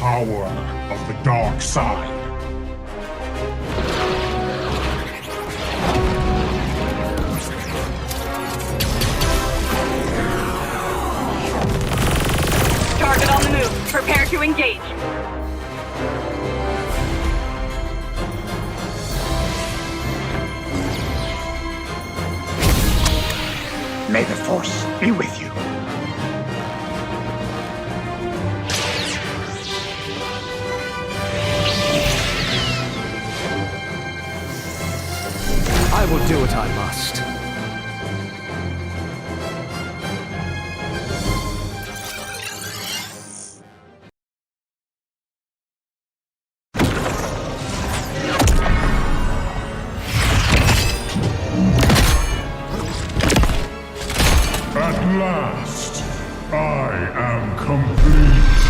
power of the dark side. Target on the move. Prepare to engage. May the Force be with you. I will do what I must. At last, I am complete.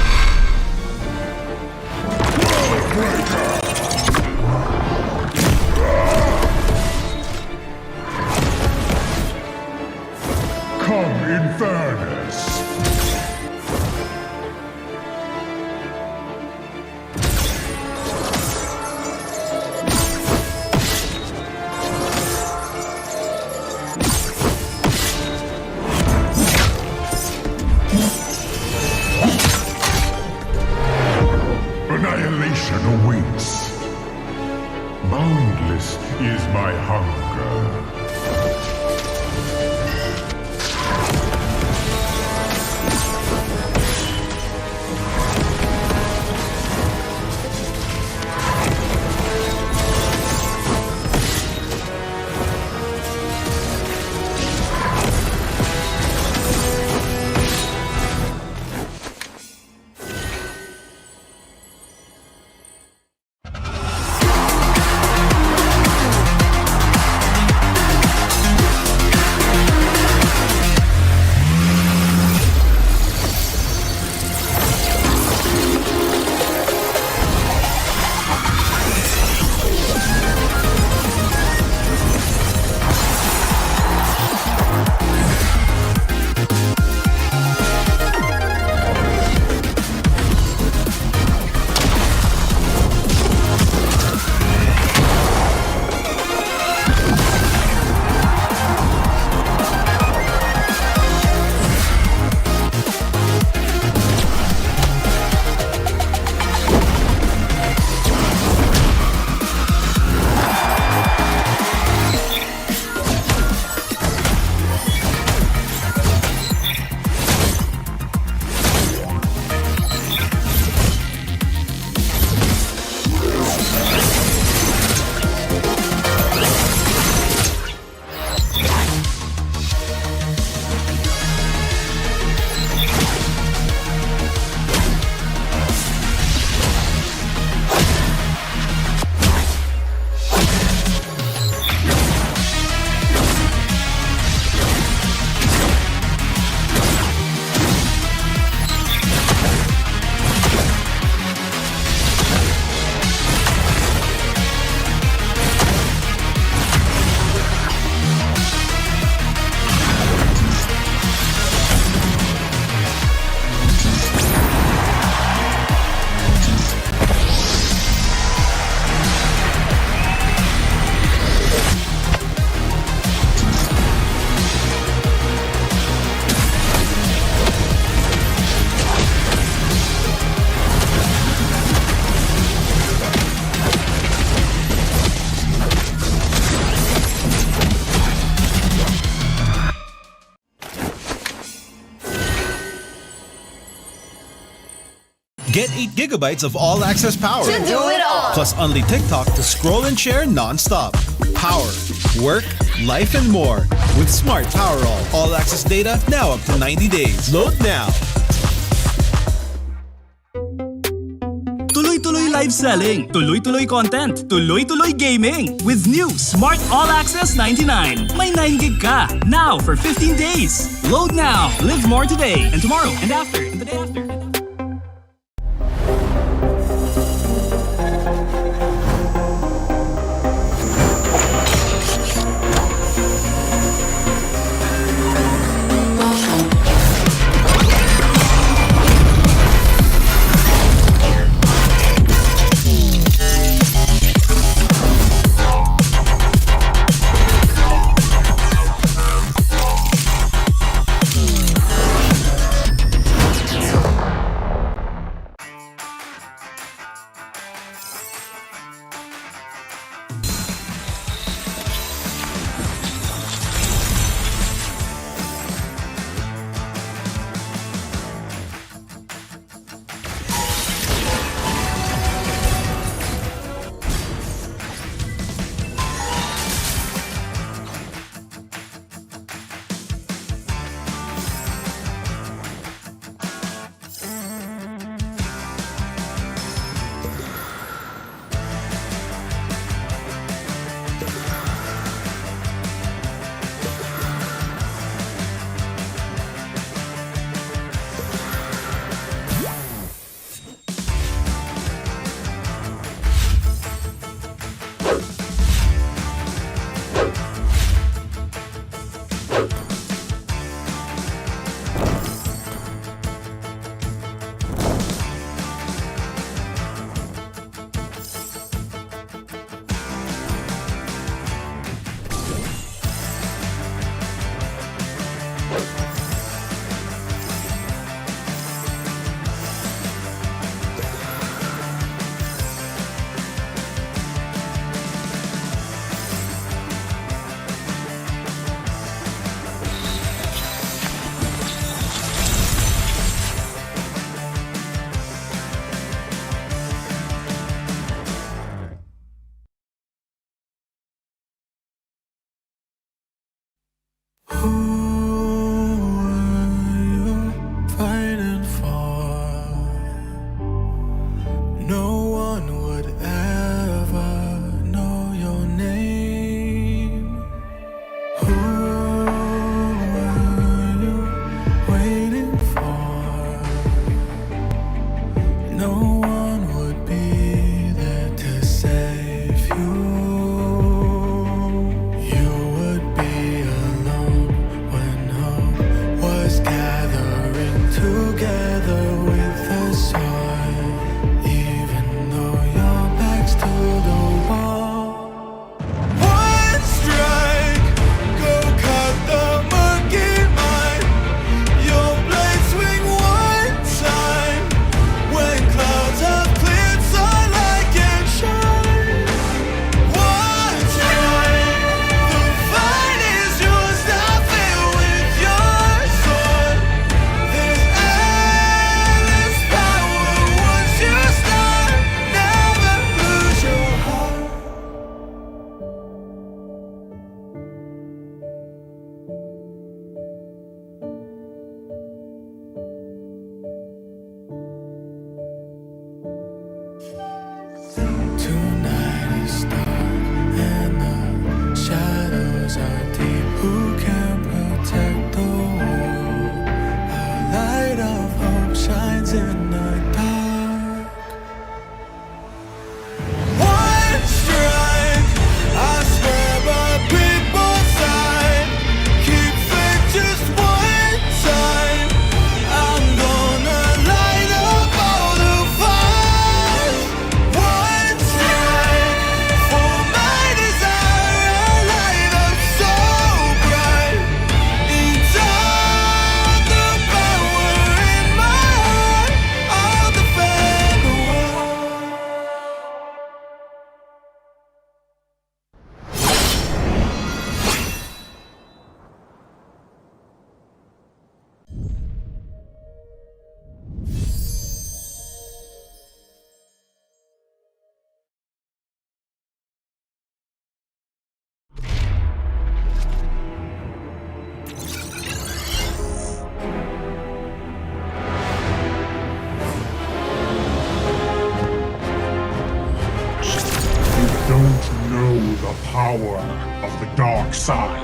Worldbreaker! Come in fairness. Annihilation awaits. Boundless is my hunger. Get 8 gigabytes of all-access power. To do it all. Plus only TikTok to scroll and share non-stop. Power, work, life, and more. With Smart Power all-access data now up to 90 days. Load now. Tuloy-tuloy live selling, tuloy-tuloy content, tuloy-tuloy gaming. With new Smart All Access 99. May 9 gig ka, now for 15 days. Load now, live more today, and tomorrow, and after, and the day after. don't know the power of the dark side.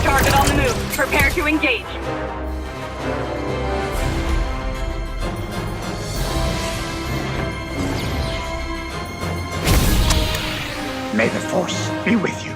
Target on the move. Prepare to engage. May the Force be with you.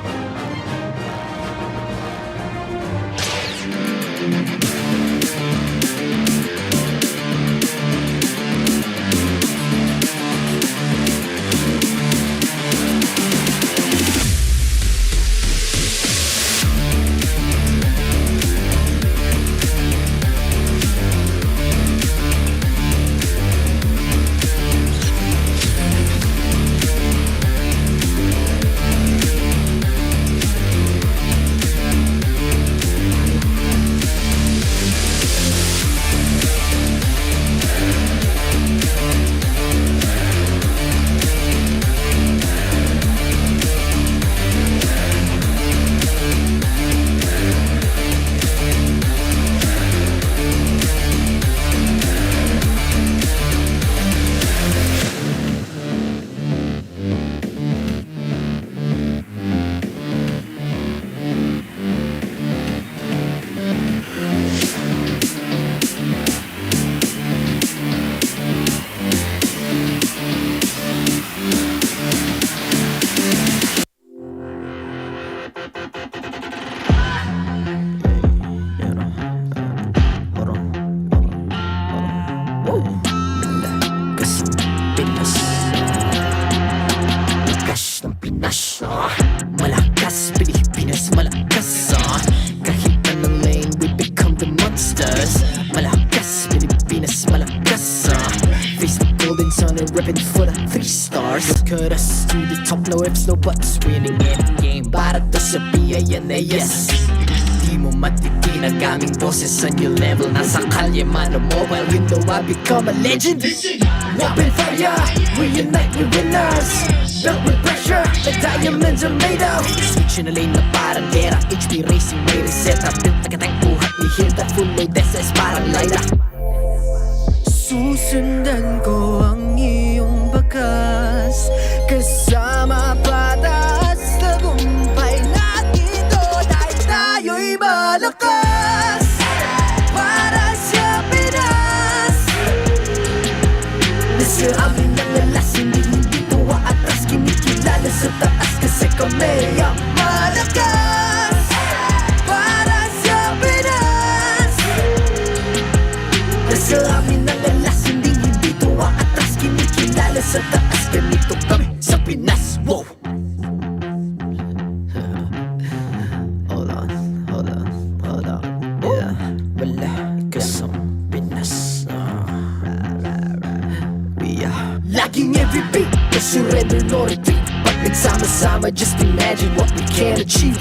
Malakas, Pilipinas, malakas kahit anong lane, we become the monsters. Malakas, Pilipinas, malakas face the golden sun and ripping for the 3 stars. Cut us to the top, no ifs, no buts. Winning any game, para to sa PINAS. Di mo matitinag aming boses sa new level. Nasa kalye man o mobile window, I become a legend. Weapon fire, we unite, we winners. Built with pressure, the diamonds are made of. Switching a lane na parang gera, HP racing, may reset. Built agad ang buhat ni Hilda, full load SS parang Lyra. Susundan ko ang iyong bakas, kasama patas, tagumpay natin ito dahil tayo'y malakas. Para sa Pinas, nasa amin ang alas, hindi tuwa atras, kinikilala sa taas kasi kami ang malakas. Para sa Pinas, nasa amin ang alas, hindi tuwa atras, kinikilala sa taas, ganito kami sa Pinas. Wow! Hold on, yeah, wala kasang Pinas. We are laging every beat, no surrender, no retreat. Pag nagsama-sama, just imagine what we can achieve.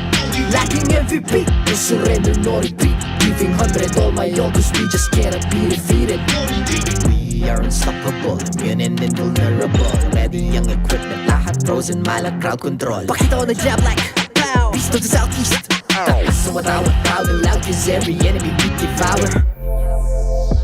Lacking every beat, no surrender, no retreat. Giving 100 all my all, cause we just cannot be defeated. We are unstoppable, immune and invulnerable. Ready ang equipment, lahat frozen, malang crowd control. Pakita ko na jab like pow, beast of the southeast. So matawag proud and loud, cause every enemy we devour.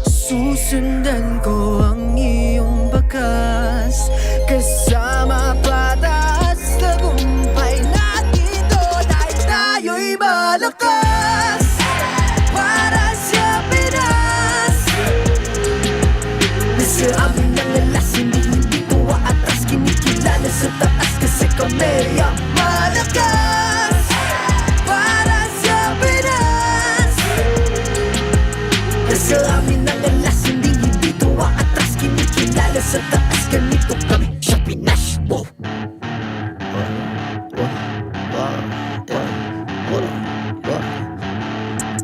Susundan ko ang iyong bakas, kasama patas, tagumpay natin ito dahil tayo'y malakas. Para sa Pinas, nasa amin ang alas, hindi tuwa atras, kinikilala sa taas kasi kami ang malakas. Para sa Pinas, nasa amin ang alas, hindi tuwa atras, kinikilala sa taas, ganito kami sa Pinas. Wow!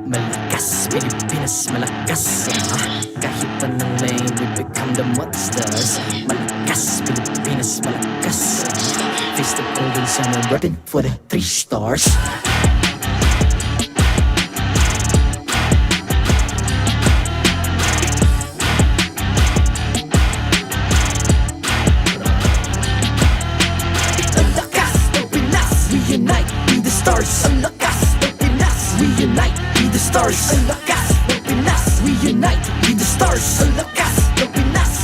Malakas, Pilipinas, malakas kahit anong lane, we become the monsters. Malakas, Pilipinas, malakas face the golden sun and repping for the 3 stars. Ang lakas ng Pinas, we unite, be the stars. Ang lakas ng Pinas, we unite. be the stars. Ang lakas ng Pinas, we unite, be the stars. Ang lakas ng Pinas,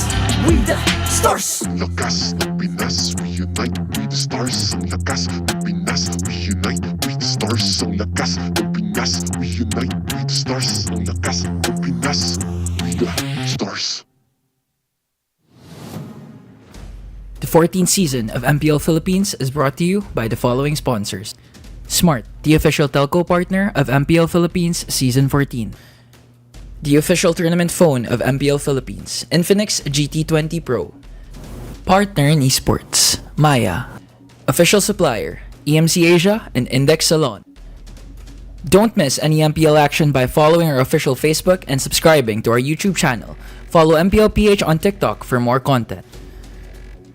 we the stars. Ang lakas ng Pinas, we unite, we the stars. Ang lakas ng Pinas, we unite, we the stars. Ang lakas ng Pinas, we unite, we the stars. Ang lakas ng Pinas, we the stars. The 14th season of MPL Philippines is brought to you by the following sponsors. Smart, the official telco partner of MPL Philippines Season 14. The official tournament phone of MPL Philippines, Infinix GT20 Pro. Partner in esports, Maya. Official supplier, EMC Asia and Index Salon. Don't miss any MPL action by following our official Facebook and subscribing to our YouTube channel. Follow MPLPH on TikTok for more content.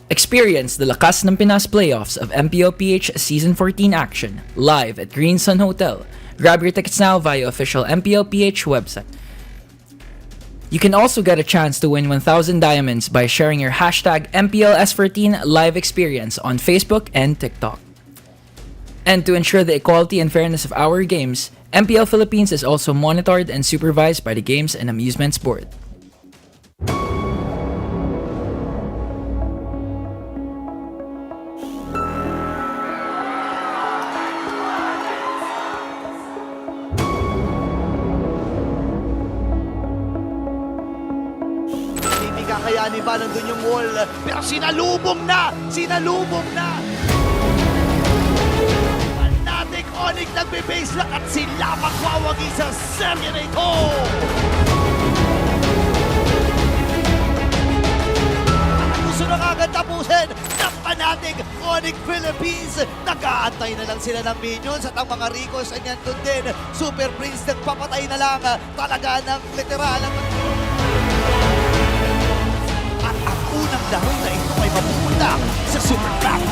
Experience the Lakas ng Pinas playoffs of MPLPH Season 14 action live at Green Sun Hotel. Grab your tickets now via official MPLPH website. You can also get a chance to win 1,000 diamonds by sharing your hashtag MPLS14 live experience on Facebook and TikTok. And to ensure the equality and fairness of our games, MPL Philippines is also monitored and supervised by the Games and Amusements Board. Hindi kakayanin ba nandun yung wall? Pero sinalubong na! Sinalubong na! Fnatic Onic nagbe-base lang at sila magwawagi sa serye na ito! Gusto na kagad tapusin ng Fnatic Onic Philippines. Nag-aantay na lang sila ng minions at ang mga Ricos ay nandun din. Super Prince nagpapatay na lang. Talaga ng literal. At ang unang laro na ito ay mapupunta sa Super Pack.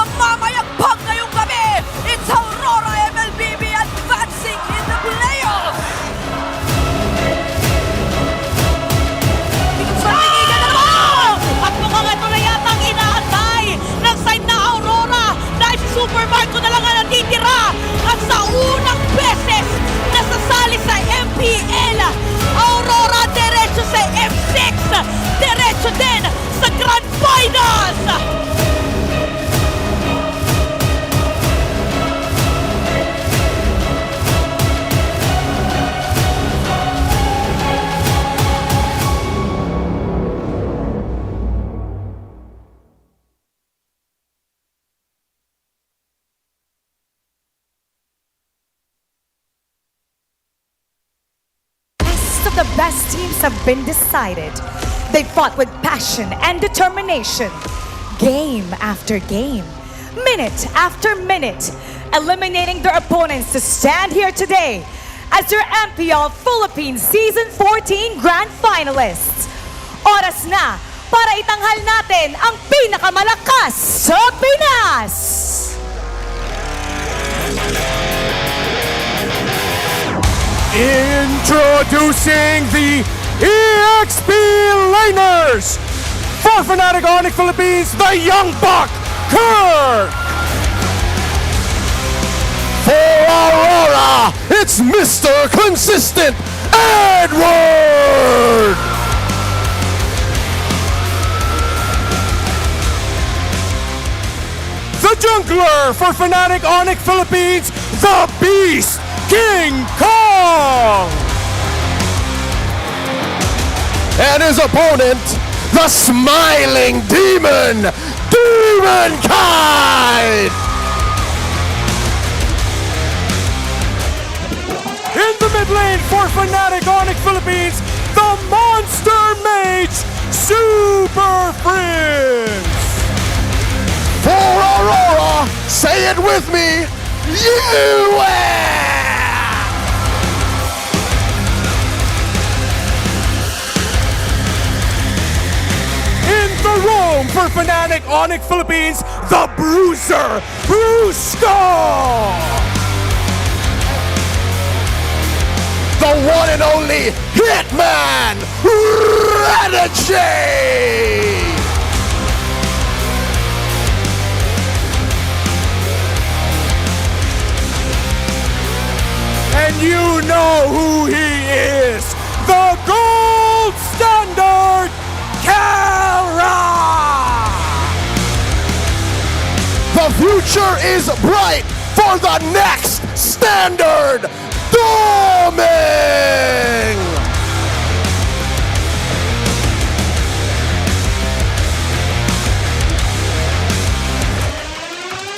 Mamamayagpag ngayong gabi! It's Aurora MLBB advancing in the playoffs! Panigigan na naman! At mukhang ito na yata ang inaantay ng side na Aurora dahil si Super Marco na lang ang natitira at sa unang beses nasasali sa MPL Aurora diretso sa M6 diretso din sa Grand Finals. The best teams have been decided. They fought with passion and determination, game after game, minute after minute, eliminating their opponents to stand here today as your MPL Philippines Season 14 Grand Finalists. Oras na para itanghal natin ang pinakamalakas sa Pinas! Introducing the EXP Laners! For Fnatic Onic Philippines, the Young Buck, Kurt! For Aurora, it's Mr. Consistent, Edward! The Jungler for Fnatic Onic Philippines, the Beast, King Kong! strong! And his opponent, the smiling demon, Demonkind! In the mid lane for Fnatic Onic Philippines, the Monster Mage, Super Prince! For Aurora, say it with me, In the room for Fnatic Onic Philippines, the Bruiser, Brusco! The one and only Hitman, Renegade! And you know who he is, the gold standard, Kara! The future is bright for the next standard, Doming!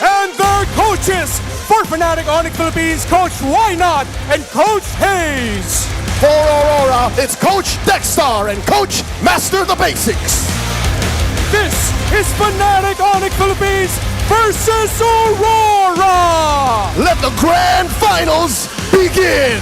And their coaches for Fnatic Onic Philippines, Coach Why Not and Coach Hayes. For Aurora, it's Coach Dexstar and Coach Master the Basics. This is Fnatic Onic Philippines versus Aurora. Let the grand finals begin.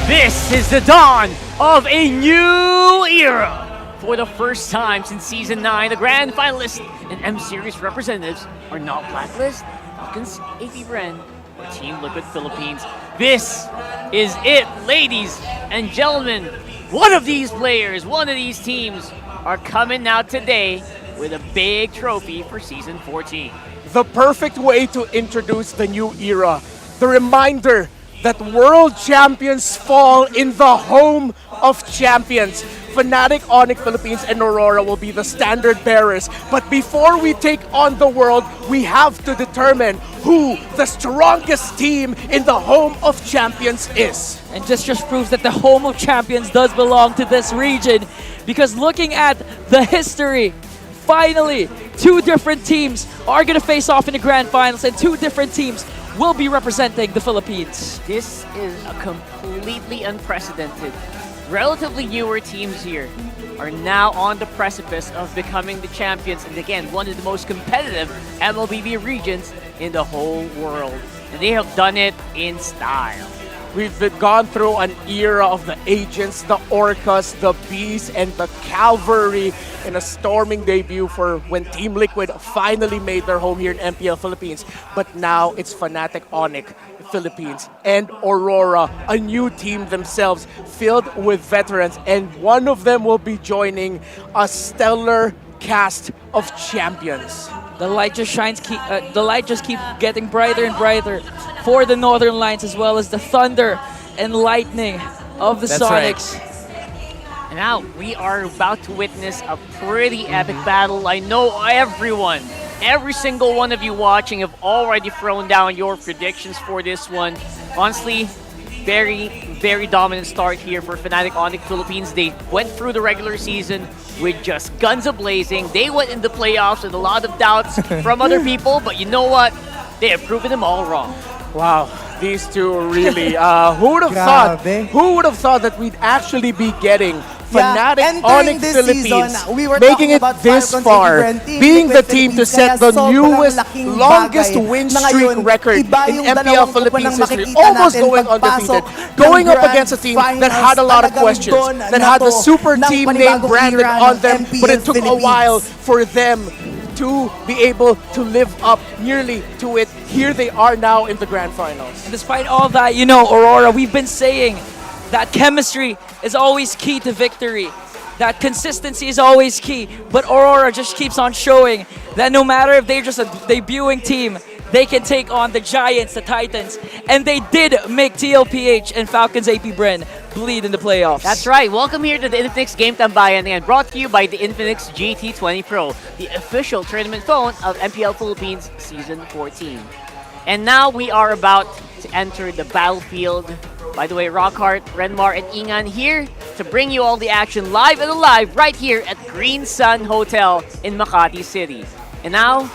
This is the dawn of a new era. For the first time since Season 9, the grand finalists and M-Series representatives are not Blacklist, Falcons, AP Bren, or Team Liquid Philippines. This is it, ladies and gentlemen. One of these players, one of these teams are coming out today with a big trophy for Season 14. The perfect way to introduce the new era. The reminder that world champions fall in the home of champions. Fnatic Onic Philippines and Aurora will be the standard bearers. But before we take on the world, we have to determine who the strongest team in the home of champions is. And just proves that the home of champions does belong to this region, because looking at the history, finally, two different teams are going to face off in the grand finals, and two different teams will be representing the Philippines. This is a completely unprecedented. Relatively newer teams here are now on the precipice of becoming the champions, and again, one of the most competitive MLBB regions in the whole world. And they have done it in style. We've gone through an era of the agents, the orcas, the bees, and the cavalry in a storming debut for when Team Liquid finally made their home here in MPL Philippines. But now it's Fnatic Onic Philippines and Aurora, a new team themselves filled with veterans, and one of them will be joining a stellar cast of champions. The light just shines. The light just keeps getting brighter and brighter for the Northern Lions, as well as the thunder and lightning of the Sonics. Right. And now we are about to witness a pretty epic battle. I know every single one of you watching have already thrown down your predictions for this one. Honestly, very dominant start here for Fnatic Onic Philippines. They went through the regular season with just guns a-blazing. They went in the playoffs with a lot of doubts from other people, but you know what? They have proven them all wrong. Wow, these two really, who would have thought that we'd actually be getting Fnatic Onic Philippines making it this far, being the team to set the newest, longest win streak record in MPL Philippines history, almost going undefeated, going up against a team that had a lot of questions, that had the super team name branded on them, but it took a while for them to be able to live up nearly to it. Here they are now in the grand finals. And despite all that, you know, Aurora, we've been saying that chemistry is always key to victory. That consistency is always key. But Aurora just keeps on showing that no matter if they're just a debuting team, they can take on the Giants, the Titans, and they did make TLPH and Falcons AP Bren bleed in the playoffs. That's right. Welcome here to the Infinix Game Tambayan and brought to you by the Infinix GT20 Pro, the official tournament phone of MPL Philippines Season 14. And now we are about to enter the battlefield. By the way, Rockhart, Renmar, and Ingan here to bring you all the action live and alive right here at Green Sun Hotel in Makati City. And now,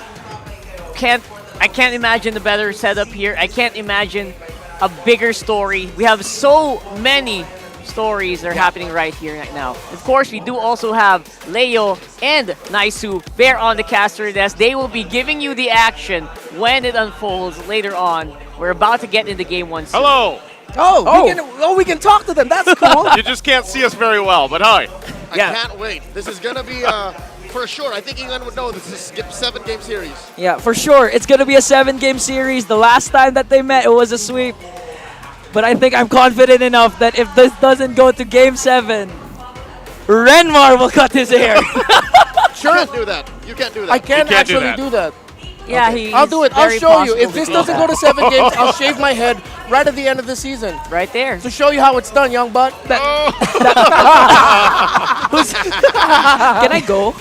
I can't imagine a better setup here. I can't imagine a bigger story. We have so many stories that are happening right here, right now. Of course, we do also have Leo and Naisu there on the caster desk. They will be giving you the action when it unfolds later on. We're about to get into game one soon. Hello. We can talk to them. That's cool. You just can't see us very well, but hi. I can't wait. This is going to be, for sure, I think England would know this is a 7-game series. Yeah, for sure. It's going to be a 7-game series. The last time that they met, it was a sweep. But I think I'm confident enough that if this doesn't go to Game 7, Renmar will cut his hair. Sure. You can't do that. You can't do that. I can't actually do that. Yeah, okay. I'll do it. I'll show you. If this doesn't go to 7 games, I'll shave my head right at the end of the season. Right there. To show you how it's done, young buck. Can I go?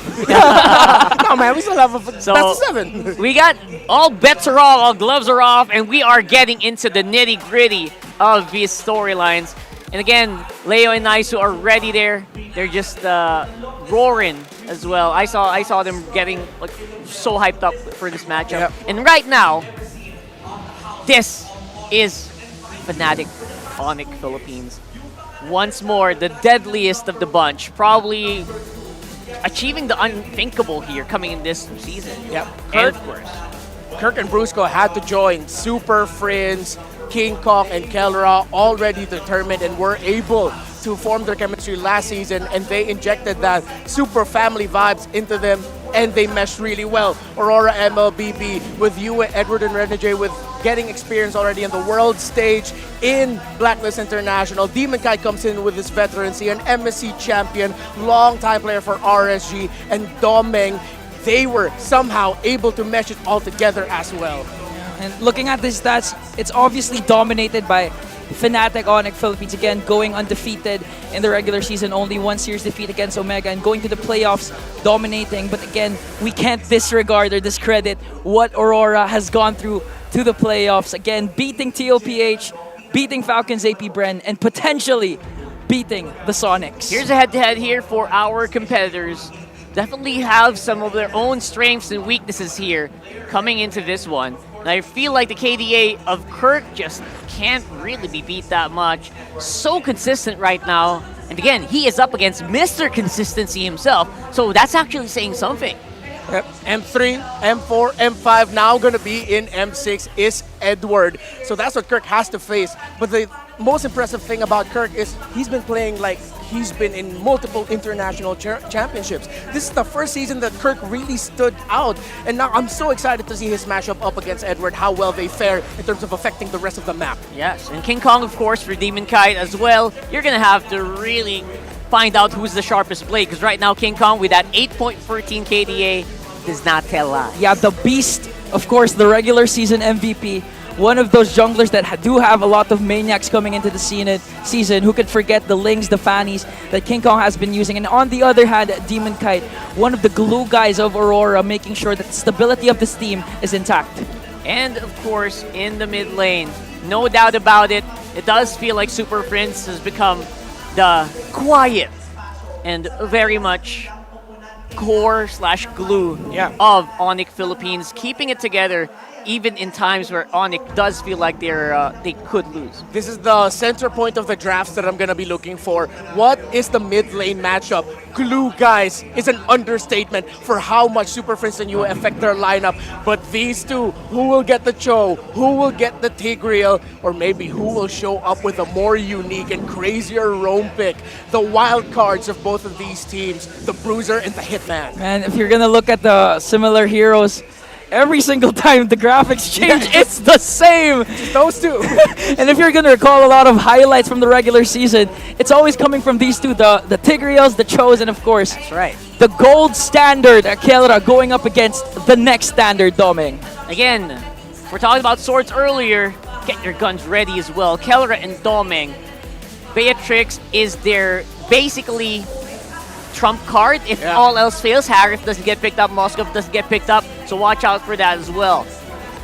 No, man. We still have a best of 7. We got all bets are off, all gloves are off, and we are getting into the nitty-gritty of these storylines. And again, Leo and Naisu are ready there. They're just roaring as well. I saw them getting like so hyped up for this matchup. Yep. And right now, this is Fnatic Onic Philippines. Once more, the deadliest of the bunch. Probably achieving the unthinkable here coming in this season. Yep. And of course, Kirk and Brusco had to join Super Friends, King Kong, and Kelra already determined and were able to form their chemistry last season, and they injected that super family vibes into them, and they meshed really well. Aurora MLBB with you, Edward and Renegade with getting experience already in the world stage in Blacklist International. Demon Kai comes in with his veterancy, an MSC champion, long-time player for RSG, and Domeng. They were somehow able to mesh it all together as well. And looking at these stats, it's obviously dominated by Fnatic Onic Philippines, again going undefeated in the regular season, only one series defeat against Omega, and going to the playoffs dominating. But again, we can't disregard or discredit what Aurora has gone through to the playoffs. Again, beating TLPH, beating Falcons AP Bren, and potentially beating the Sonics. here's a head-to-head here for our competitors. Definitely have some of their own strengths and weaknesses here coming into this one. And I feel like the KDA of Kirk just can't really be beat that much. So consistent right now. And again, he is up against Mr. Consistency himself. So that's actually saying something. Yep. M3, M4, M5, now going to be in M6 is Edward. So that's what Kirk has to face. But the most impressive thing about Kirk is he's been playing like he's been in multiple international championships. This is the first season that Kirk really stood out. And now I'm so excited to see his matchup up against Edward, how well they fare in terms of affecting the rest of the map. Yes, and King Kong, of course, for Demon Kite as well. You're going to have to really find out who's the sharpest blade, because right now King Kong with that 8.14 KDA does not tell lies. Yeah, the Beast, of course, the regular season MVP. One of those junglers that do have a lot of maniacs coming into the season. Who could forget the Lings, the Fannies that King Kong has been using. And on the other hand, Demon Kite, one of the glue guys of Aurora, making sure that the stability of this team is intact. And of course, in the mid lane, no doubt about it, it does feel like Super Prince has become the quiet and very much core/glue of Onic Philippines, keeping it together even in times where Onic does feel like they could lose. This is the center point of the drafts that I'm going to be looking for. What is the mid lane matchup? Glue, guys, is an understatement for how much Super Friends and you affect their lineup. But these two, who will get the Cho? Who will get the Tigreal? Or maybe who will show up with a more unique and crazier roam pick? The wild cards of both of these teams, the Bruiser and the Hitman. Man, if you're going to look at the similar heroes, every single time the graphics change, it's the same. Those two. And if you're going to recall a lot of highlights from the regular season, it's always coming from these two, the Tigreals, the Chos, and of course, that's right, the gold standard Kelra going up against the next standard Domeng. Again, we're talking about swords earlier. Get your guns ready as well. Kellera and Domeng. Beatrix is their basically trump card. If all else fails, Harith doesn't get picked up, Moskov doesn't get picked up, so watch out for that as well.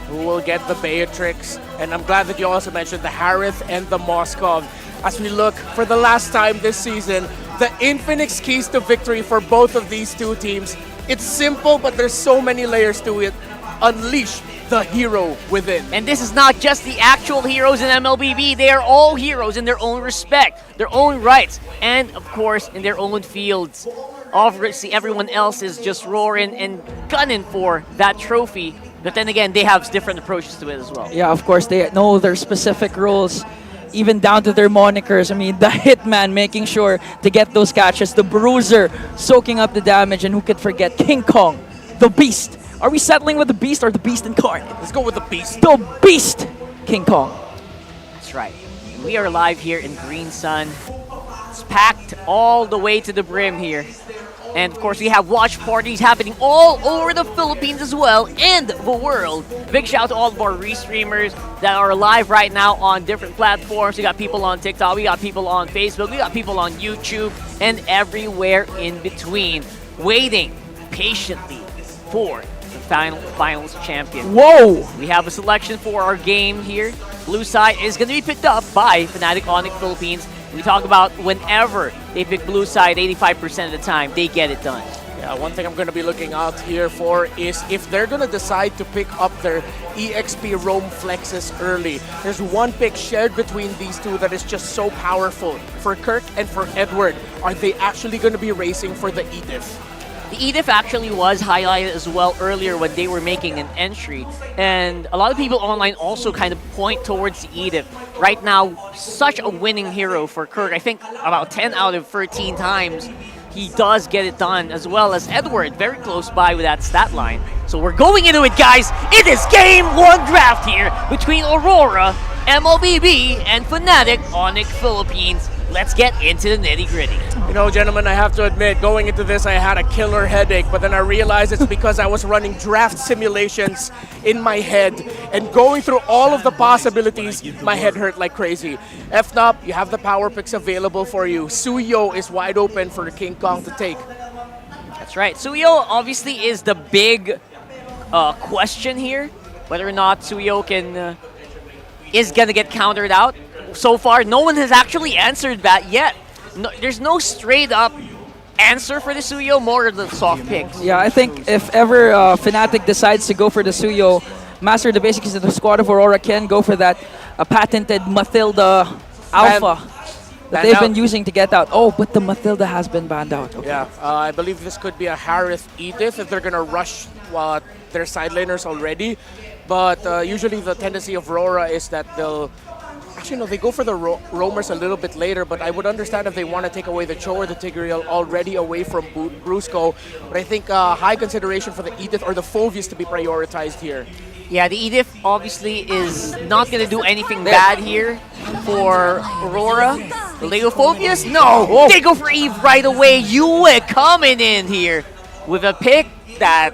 Who will get the Beatrix? And I'm glad that you also mentioned the Harith and the Moskov. As we look for the last time this season, the Infinix keys to victory for both of these two teams. It's simple, but there's so many layers to it. Unleash the hero within. And this is not just the actual heroes in MLBB. They are all heroes in their own respect, their own rights, and of course in their own fields. Obviously, everyone else is just roaring and gunning for that trophy. But then again, they have different approaches to it as well. Yeah, of course, they know their specific roles, even down to their monikers. I mean, the Hitman making sure to get those catches, the Bruiser soaking up the damage, and who could forget King Kong, the Beast. Are we settling with the Beast or the Beast incarnate? Let's go with the Beast. The Beast, King Kong. That's right. We are live here in Green Sun. It's packed all the way to the brim here. And of course, we have watch parties happening all over the Philippines as well, and the world. Big shout out to all of our restreamers that are live right now on different platforms. We got people on TikTok, we got people on Facebook, we got people on YouTube, and everywhere in between, waiting patiently for the finals champion. Whoa! We have a selection for our game here. Blue side is going to be picked up by Fnatic Onic Philippines. We talk about whenever they pick blue side, 85% of the time, they get it done. Yeah, one thing I'm going to be looking out here for is if they're going to decide to pick up their EXP roam flexes early. There's one pick shared between these two that is just so powerful. For Kirk and for Edward, are they actually going to be racing for the Edith? The Edith actually was highlighted as well earlier when they were making an entry. And a lot of people online also kind of point towards the Edith. Right now, such a winning hero for Kirk. I think about 10 out of 13 times he does get it done, as well as Edward, very close by with that stat line. So we're going into it, guys. It is Game 1 draft here between Aurora MLBB and Fnatic Onic Philippines. Let's get into the nitty-gritty. You know, gentlemen, I have to admit, going into this, I had a killer headache, but then I realized it's because I was running draft simulations in my head, and going through all of the possibilities, my head hurt like crazy. FNOP, you have the power picks available for you. Suyo is wide open for King Kong to take. That's right. Suyo obviously is the big question here, whether or not Suyo can is gonna get countered out. So far, no one has actually answered that yet. No, there's no straight up answer for the Suyo, more of the soft picks. Yeah, I think if ever Fnatic decides to go for the Suyo, Master of the Basics and the squad of Aurora can go for that patented Mathilda Alpha that they've been using to get out. Oh, but the Mathilda has been banned out. Okay. Yeah, I believe this could be a Harith Edith if they're going to rush their side laners already. But usually the tendency of RORA is that they'll... Actually, no, they go for the roamers a little bit later, but I would understand if they want to take away the Cho or the Tigreal already away from Brusco. But I think high consideration for the Edith or the Phoveus to be prioritized here. Yeah, the Edith obviously is not going to do anything bad here for Aurora. The Lego Phoveus? No! They go for Eve right away. Yue coming in here with a pick that...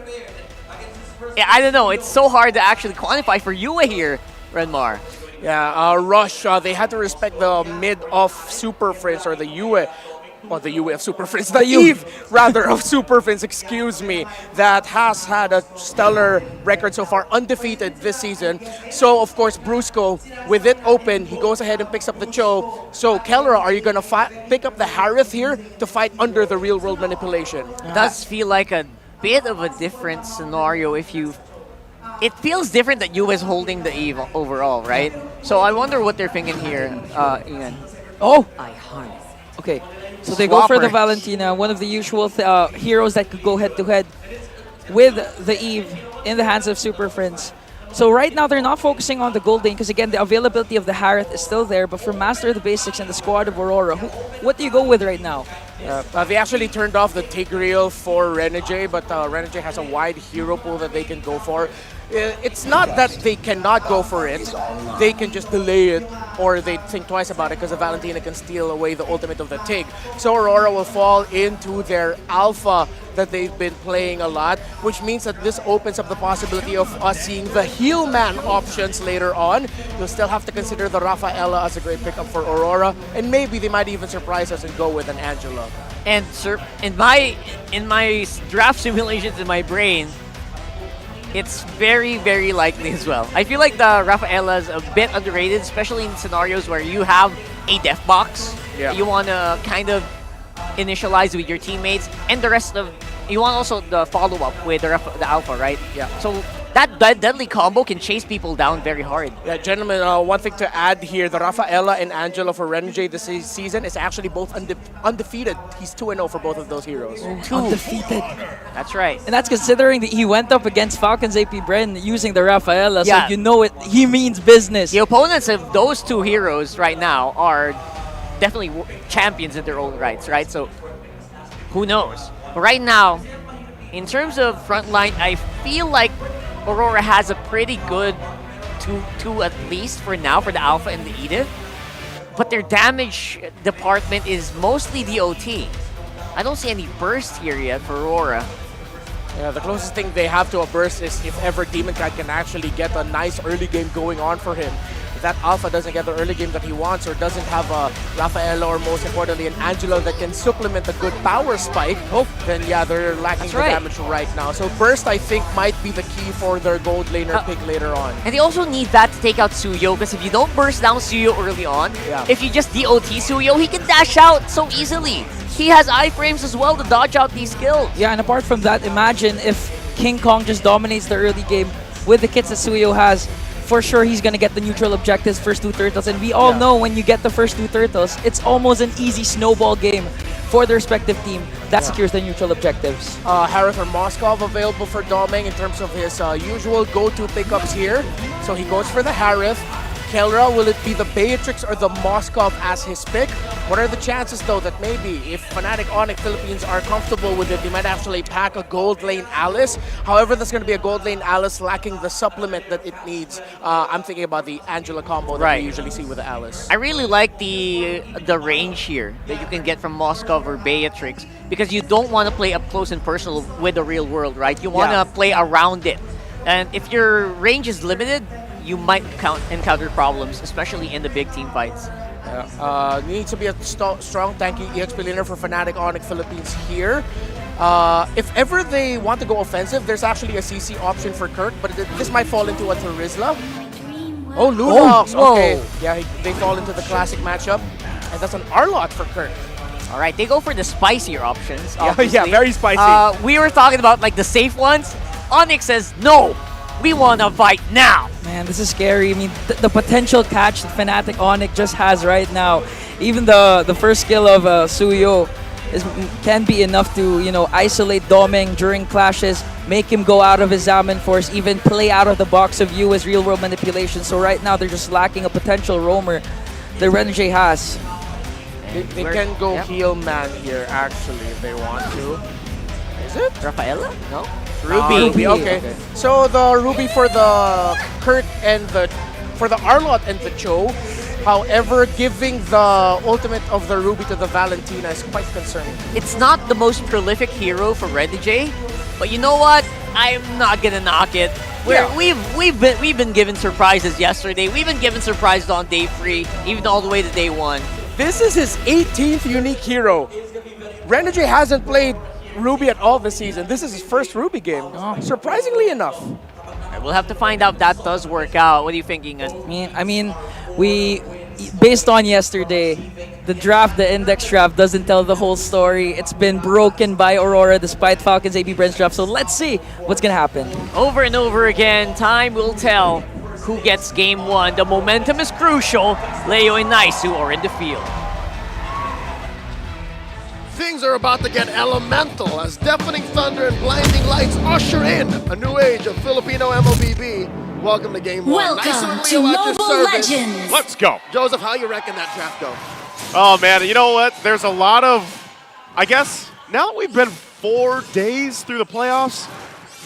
I don't know, it's so hard to actually quantify for Yue here, Renmar. Yeah, Rush, they had to respect the mid of Super Friends, or the Yue, or the Yue of Super Friends, the Eve, rather, of Super Friends, excuse me, that has had a stellar record so far, undefeated this season. So, of course, Brusco, with it open, he goes ahead and picks up the Cho. So, Kellera, are you going to pick up the Harith here to fight under the real-world manipulation? It does feel like a bit of a different scenario if you... It feels different that Yue is holding the Eve overall, right? So I wonder what they're thinking here, Ian. Oh! I harness. Okay, so they go for the Valentina, one of the usual heroes that could go head-to-head with the Eve in the hands of Super Friends. So right now, they're not focusing on the gold lane because, again, the availability of the Harith is still there. But for Master of the Basics and the squad of Aurora, what do you go with right now? They actually turned off the Tigreal for Renegade, but Renegade has a wide hero pool that they can go for. It's not that they cannot go for it. They can just delay it or they'd think twice about it because the Valentina can steal away the ultimate of the Tig. So Aurora will fall into their alpha that they've been playing a lot, which means that this opens up the possibility of us seeing the heel man options later on. You'll still have to consider the Rafaela as a great pickup for Aurora, and maybe they might even surprise us and go with an Angela. And sir, in my draft simulations in my brain, it's very, very likely as well. I feel like the Rafaela is a bit underrated, especially in scenarios where you have a def box. Yeah. You want to kind of initialize with your teammates, and the rest of you want also the follow-up with the alpha, right? Yeah. So that deadly combo can chase people down very hard. Yeah, gentlemen, one thing to add here, the Rafaela and Angela for Renjay this season is actually both undefeated. He's 2-0 for both of those heroes. Undefeated. That's right. And that's considering that he went up against Falcons AP Bren using the Rafaela, Yeah. so you know it. He means business. The opponents of those two heroes right now are definitely champions in their own rights, right? So who knows? But right now, in terms of frontline, I feel like Aurora has a pretty good 2 at least for now for the Alpha and the Edith. But their damage department is mostly the OT. I don't see any burst here yet for Aurora. Yeah, the closest thing they have to a burst is if ever Demon Cat can actually get a nice early game going on for him. If that Alpha doesn't get the early game that he wants or doesn't have a Rafaela or most importantly an Angelo that can supplement a good power spike, then yeah, they're lacking the damage right now. So burst, I think, might be the key for their gold laner pick later on. And they also need that to take out Suyo, because if you don't burst down Suyo early on, if you just DOT Suyo, he can dash out so easily. He has iframes as well to dodge out these skills. Yeah, and apart from that, imagine if King Kong just dominates the early game with the kits that Suyo has. For sure, he's going to get the neutral objectives, first 2 turtles. And we all know when you get the first 2 turtles, it's almost an easy snowball game for the respective team that secures the neutral objectives. Harith or Moskov available for Domeng in terms of his usual go-to pickups here. So he goes for the Harith. Kelra, will it be the Beatrix or the Moskov as his pick? What are the chances, though, that maybe if Fnatic Onic Philippines are comfortable with it, they might actually pack a gold lane Alice? However, that's going to be a gold lane Alice lacking the supplement that it needs. I'm thinking about the Angela combo that we usually see with the Alice. I really like the range here that you can get from Moskov or Beatrix, because you don't want to play up close and personal with the real world, right? You want to play around it. And if your range is limited, you might encounter problems, especially in the big team fights. Needs to be a strong, tanky EXP laner for Fnatic Onic Philippines here. If ever they want to go offensive, there's actually a CC option for Kirk, but this might fall into a Terizla. Oh, Lunox! Okay, yeah, they fall into the classic matchup, and that's an Arlot for Kirk. All right, they go for the spicier options. Yeah, very spicy. We were talking about like the safe ones. Onyx says, no, we want to fight now. Man, this is scary. I mean, the potential catch that Fnatic Onic just has right now, even the first skill of Suyo can be enough to, you know, isolate Domeng during clashes, make him go out of his Zaman Force, even play out of the box of you as real-world manipulation. So right now, they're just lacking a potential roamer that Renjay has. They can go heal man here, actually, if they want to. Is it? Rafaela? No? Ruby. Okay. So the Ruby for the Kurt and for the Arlot and the Cho. However, giving the ultimate of the Ruby to the Valentina is quite concerning. It's not the most prolific hero for Renjay, but you know what? I'm not gonna knock it. We've been given surprises yesterday. We've been given surprises on day 3, even all the way to day 1. This is his 18th unique hero. Renjay hasn't played Ruby at all this season. This is his first Ruby game, surprisingly enough. We'll have to find out if that does work out. What are you thinking? I mean, based on yesterday, the index draft doesn't tell the whole story. It's been broken by Aurora despite Falcons AB Brent's draft. So let's see what's gonna happen. Over and over again, time will tell who gets game 1. The momentum is crucial. Leo and Naisu are in the field. Things are about to get elemental as deafening thunder and blinding lights usher in a new age of Filipino MLBB. Welcome to Game 1. Welcome to Mobile Legends. Let's go. Joseph, how you reckon that draft go? Oh, man, you know what? There's a lot of, I guess, now that we've been 4 days through the playoffs,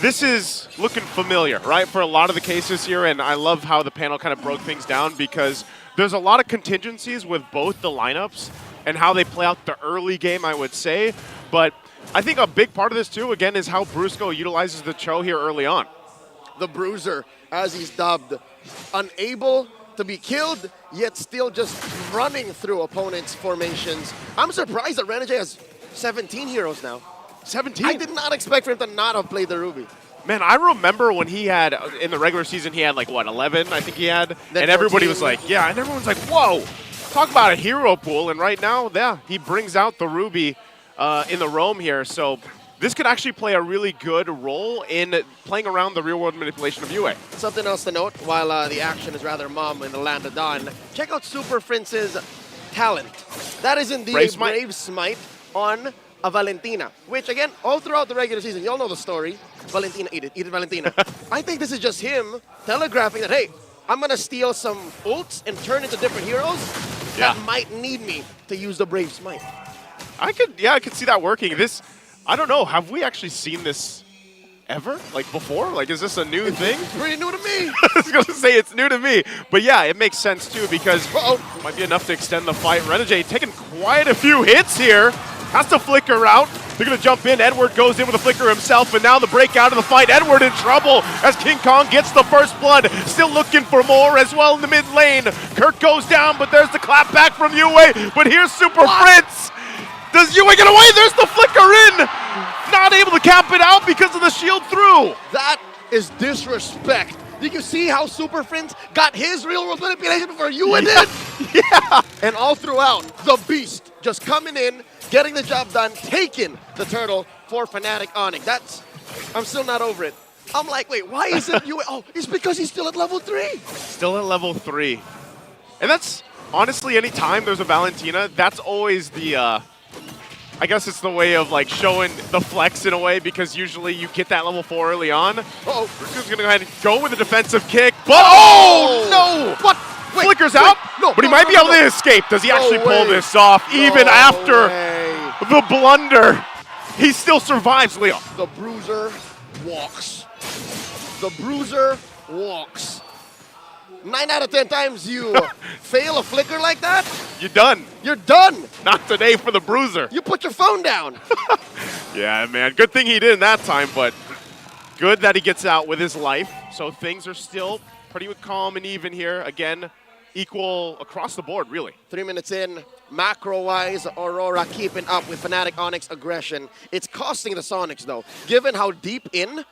this is looking familiar, right, for a lot of the cases here, and I love how the panel kind of broke things down because there's a lot of contingencies with both the lineups and how they play out the early game, I would say. But I think a big part of this, too, again, is how Brusco utilizes the Cho here early on. The Bruiser, as he's dubbed, unable to be killed, yet still just running through opponents' formations. I'm surprised that Renegade has 17 heroes now. 17? I did not expect for him to not have played the Ruby. Man, I remember when he had, in the regular season, he had like, what, 11, I think he had? Then and everybody 14. was like, yeah, and everyone's like, whoa, talk about a hero pool. And right now, yeah, he brings out the Ruby in the roam here. So this could actually play a really good role in playing around the real-world manipulation of UA. Something else to note, while the action is rather mum in the land of Dawn, check out Super Prince's talent. That is indeed Brave a Smite. Brave Smite on a Valentina, which again, all throughout the regular season, y'all know the story. Valentina, eat it Valentina. I think this is just him telegraphing that, hey, I'm gonna steal some ults and turn into different heroes that might need me to use the Brave Smite. I could see that working. This, I don't know, have we actually seen this ever? Like before? Like, is this a new thing? It's pretty new to me. I was going to say it's new to me. But yeah, it makes sense too because it might be enough to extend the fight. Renegade taking quite a few hits here. Has to flicker out. They're going to jump in. Edward goes in with a flicker himself, and now the break out of the fight. Edward in trouble as King Kong gets the first blood. Still looking for more as well in the mid lane. Kirk goes down, but there's the clap back from UA. But here's Super Prince. Does UA get away? There's the flicker in. Not able to cap it out because of the shield through. That is disrespect. Did you see how Super Prince got his real-world manipulation before UA did? Yeah. And all throughout, the Beast just coming in, getting the job done, taking the turtle for Fnatic Onic. I'm still not over it. I'm like, wait, why isn't UA? Oh, it's because he's still at level 3. Still at level 3. And that's, honestly, any time there's a Valentina, that's always the, I guess it's the way of like showing the flex in a way because usually you get that level 4 early on. Uh-oh. Brusco's going to go ahead and go with a defensive kick, but no! What? Wait, Flickers out, but he might be able to escape. Does he actually pull this off even after the blunder? He still survives, Leo. The Bruiser walks. The Bruiser walks. 9 out of 10 times you fail a flicker like that, You're done. you're done. Not today for the Bruiser. You put your phone down. Yeah, man. Good thing he did in that time, but good that he gets out with his life. So things are still pretty calm and even here. Again, equal across the board, really. 3 minutes in, macro-wise, Aurora keeping up with Fnatic Onic's aggression. It's costing the Sonics, though. Given how deep in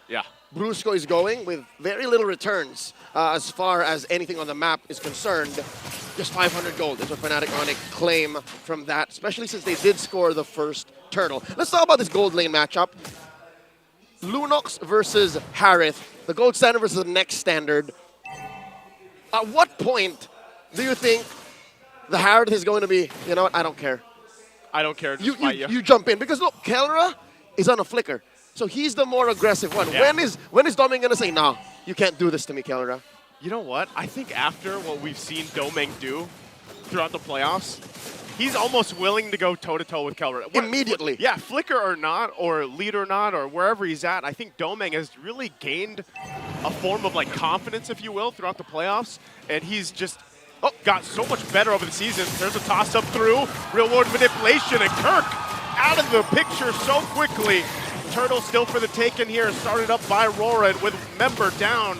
Brusco is going with very little returns as far as anything on the map is concerned, just 500 gold is what Fnatic Onic claim from that, especially since they did score the first turtle. Let's talk about this gold lane matchup. Lunox versus Harith, the gold standard versus the next standard. At what point do you think the Harith is going to be, you know what, I don't care. I don't care. Just fight you. You jump in. Because look, Kelra is on a flicker. So he's the more aggressive one. Yeah. When is Doming going to say, nah, you can't do this to me, Kelra? You know what? I think after what we've seen Domeng do throughout the playoffs, he's almost willing to go toe-to-toe with Kelra. Immediately. Yeah, flicker or not, or lead or not, or wherever he's at, I think Domeng has really gained a form of like confidence, if you will, throughout the playoffs. And he's just got so much better over the season. There's a toss-up through, real-world manipulation, and Kirk out of the picture so quickly. Turtle still for the taken here, started up by RORA with member down.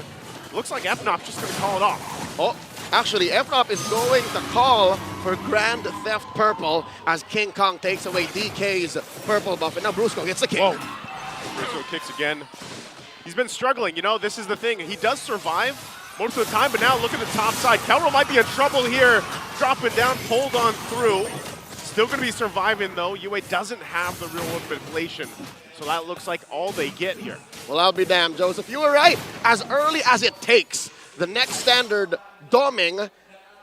Looks like FNOP just going to call it off. Oh, actually, FNOP is going to call for Grand Theft Purple as King Kong takes away DK's purple buff. And now Brusco gets the kick. Whoa. Brusco kicks again. He's been struggling, you know, this is the thing. He does survive most of the time, but now look at the top side. Kelro might be in trouble here. Dropping down, pulled on through. Still going to be surviving, though. UA doesn't have the real-world manipulation. So that looks like all they get here. Well, I'll be damned, Joseph. You were right. As early as it takes, the next standard, Doming,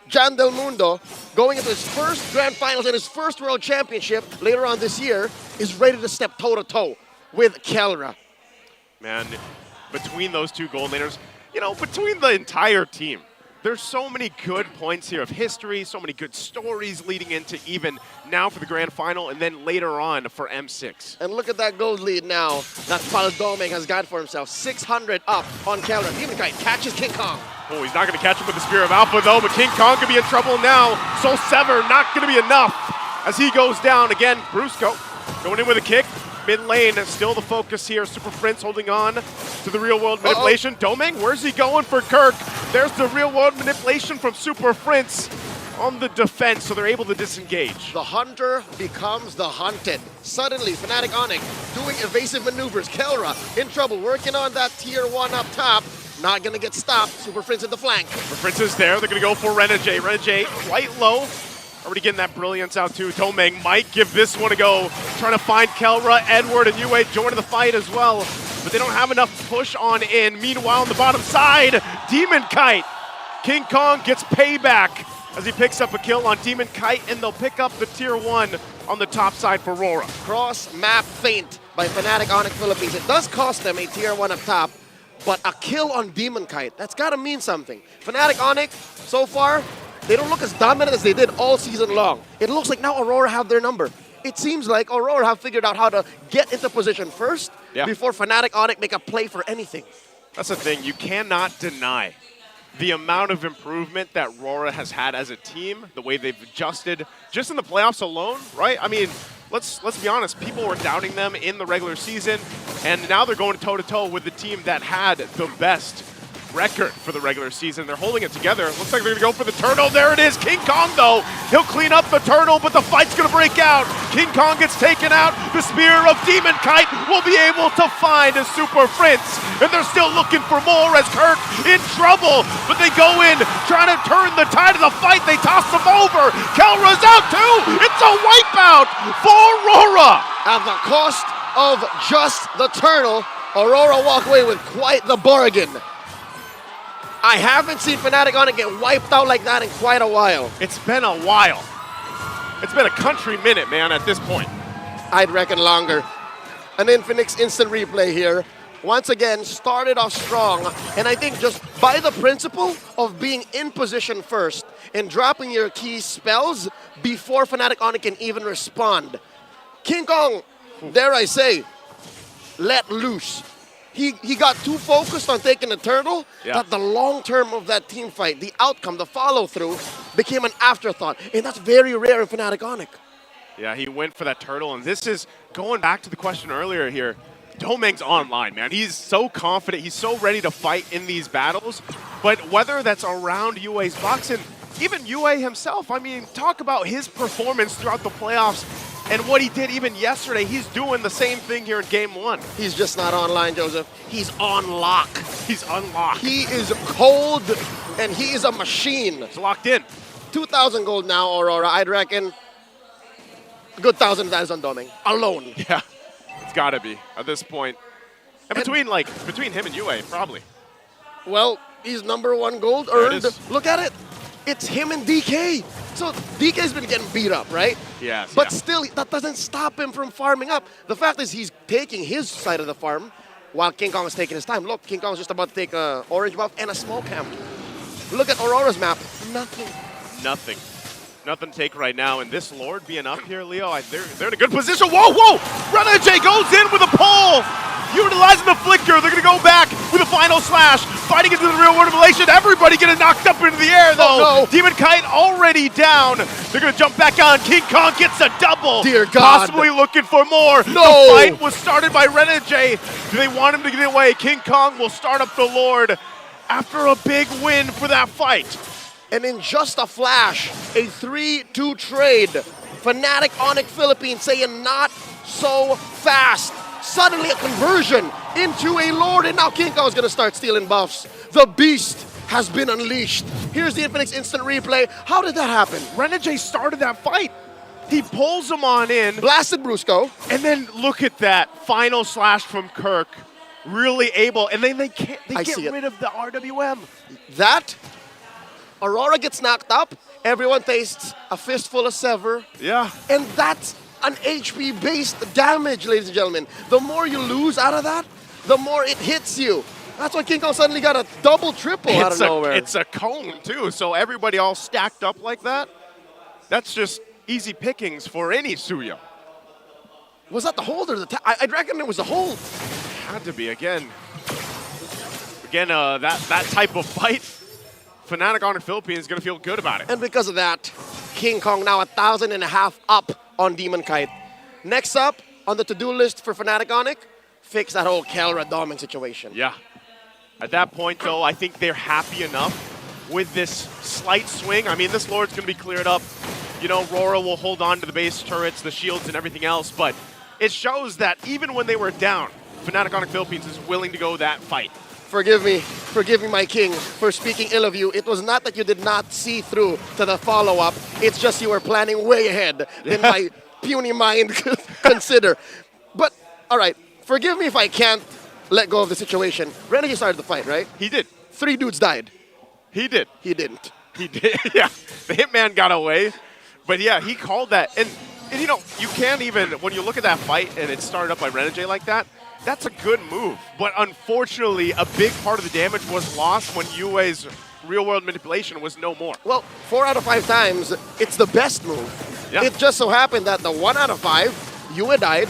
Jan Del Mundo, going into his first Grand Finals and his first World Championship later on this year, is ready to step toe-to-toe with Kelra. Man, between those two gold laners, you know, between the entire team, there's so many good points here of history, so many good stories leading into even now for the grand final and then later on for M6. And look at that gold lead now that Paldoming has got for himself. 600 up on Kelra. Demon Kite catches King Kong. Oh, he's not going to catch him with the Spear of Alpha though, but King Kong could be in trouble now. Soul Sever not going to be enough as he goes down. Again, Brusco going in with a kick. Mid lane, still the focus here. Super Prince holding on to the real world manipulation. Doming, where's he going for Kirk? There's the real world manipulation from Super Prince on the defense, so they're able to disengage. The hunter becomes the hunted. Suddenly, Fnatic Onic doing evasive maneuvers. Kelra in trouble, working on that tier 1 up top. Not gonna get stopped. Super Prince at the flank. Super Prince is there. They're gonna go for Renegade. Renegade quite low. Already getting that brilliance out too. Doming might give this one a go. Trying to find Kelra, Edward, and Yue joining the fight as well. But they don't have enough push on in. Meanwhile, on the bottom side, Demon Kite. King Kong gets payback as he picks up a kill on Demon Kite, and they'll pick up the tier 1 on the top side for RORA. Cross-map feint by Fnatic Onic Philippines. It does cost them a tier 1 up top, but a kill on Demon Kite, that's gotta mean something. Fnatic Onic, so far, they don't look as dominant as they did all season long. It looks like now Aurora have their number. It seems like Aurora have figured out how to get into position first before Fnatic Onic make a play for anything. That's the thing, you cannot deny the amount of improvement that RORA has had as a team, the way they've adjusted just in the playoffs alone, right? I mean, let's be honest, people were doubting them in the regular season, and now they're going toe-to-toe with the team that had the best record for the regular season. They're holding it together. Looks like they're gonna go for the turtle. There it is. King Kong though, he'll clean up the turtle, but the fight's gonna break out. King Kong gets taken out. The Spear of Demon Kite will be able to find a Super Prince, and they're still looking for more as Kirk in trouble, but they go in trying to turn the tide of the fight. They toss him over. Kelra's out too. It's a wipeout for Aurora. At the cost of just the turtle, Aurora walk away with quite the bargain. I haven't seen Fnatic Onic get wiped out like that in quite a while. It's been a while. It's been a country minute, man, at this point. I'd reckon longer. An Infinix instant replay here. Once again, started off strong, and I think just by the principle of being in position first and dropping your key spells before Fnatic Onic can even respond. King Kong, dare I say, let loose. He got too focused on taking the turtle that the long term of that team fight, the outcome, the follow-through, became an afterthought. And that's very rare in Fnatic Onic. Yeah, he went for that turtle, and this is going back to the question earlier here. Doming's online, man. He's so confident. He's so ready to fight in these battles. But whether that's around Yue's box, and even Yue himself, I mean, talk about his performance throughout the playoffs and what he did even yesterday. He's doing the same thing here in Game 1. He's just not online, Joseph. He's on lock. He's unlocked. He is cold, and he is a machine. He's locked in. 2,000 gold now, Aurora. I'd reckon a good 1,000 of that is on Doming. Alone. Yeah, it's got to be at this point. And between him and Yue, probably. Well, he's #1 gold earned. Look at it. It's him and DK. So DK's been getting beat up, right? Yes. But still, that doesn't stop him from farming up. The fact is he's taking his side of the farm while King Kong is taking his time. Look, King Kong's just about to take a orange buff and a smoke camp. Look at Aurora's map. Nothing. Nothing. Nothing to take right now. And this Lord being up here, Leo, they're in a good position. Whoa, whoa! Renegade goes in with a pull! Utilizing the flicker, they're gonna go back with a final slash, fighting into the real world relation. Everybody getting knocked up into the air though. Oh, no. Demon Kite already down. They're gonna jump back on. King Kong gets a double. Dear God. Possibly looking for more. No. The fight was started by Renegade. Do they want him to get away? King Kong will start up the Lord after a big win for that fight. And in just a flash, a 3-2 trade. Fnatic Onic Philippines saying not so fast. Suddenly a conversion into a Lord, and now King Kong is going to start stealing buffs. The beast has been unleashed. Here's the Infinix instant replay. How did that happen? Renegade started that fight. He pulls him on in. Blasted Brusco. And then look at that final slash from Kirk. Really able, and then they get rid of the RWM. That, Aurora gets knocked up, everyone tastes a fistful of Sever. Yeah. And that's an HP-based damage, ladies and gentlemen. The more you lose out of that, the more it hits you. That's why King Kong suddenly got a double, triple out of nowhere. It's a cone, too, so everybody all stacked up like that, that's just easy pickings for any Suyo. Was that the hold or the I'd reckon it was the hold. Had to be, again, that type of fight, Fnatic Onic Philippines is going to feel good about it. And because of that, King Kong now 1,500 up on Demon Kite. Next up on the to-do list for Fnatic Onic, fix that whole Kelra doming situation. Yeah. At that point, though, I think they're happy enough with this slight swing. I mean, this Lord's going to be cleared up. You know, RORA will hold on to the base turrets, the shields, and everything else, but it shows that even when they were down, Fnatic Onic Philippines is willing to go that fight. Forgive me, my king, for speaking ill of you. It was not that you did not see through to the follow-up. It's just you were planning way ahead than my puny mind could consider. But, all right, forgive me if I can't let go of the situation. Renegade started the fight, right? He did. 3 dudes died. He did. He didn't. He did, yeah. The Hitman got away. But, yeah, he called that. And, you know, you can't even, when you look at that fight and it started up by Renegade like that, that's a good move. But unfortunately, a big part of the damage was lost when Yue's real-world manipulation was no more. Well, 4 out of 5 times, it's the best move. Yeah. It just so happened that the 1 out of 5, Yue died,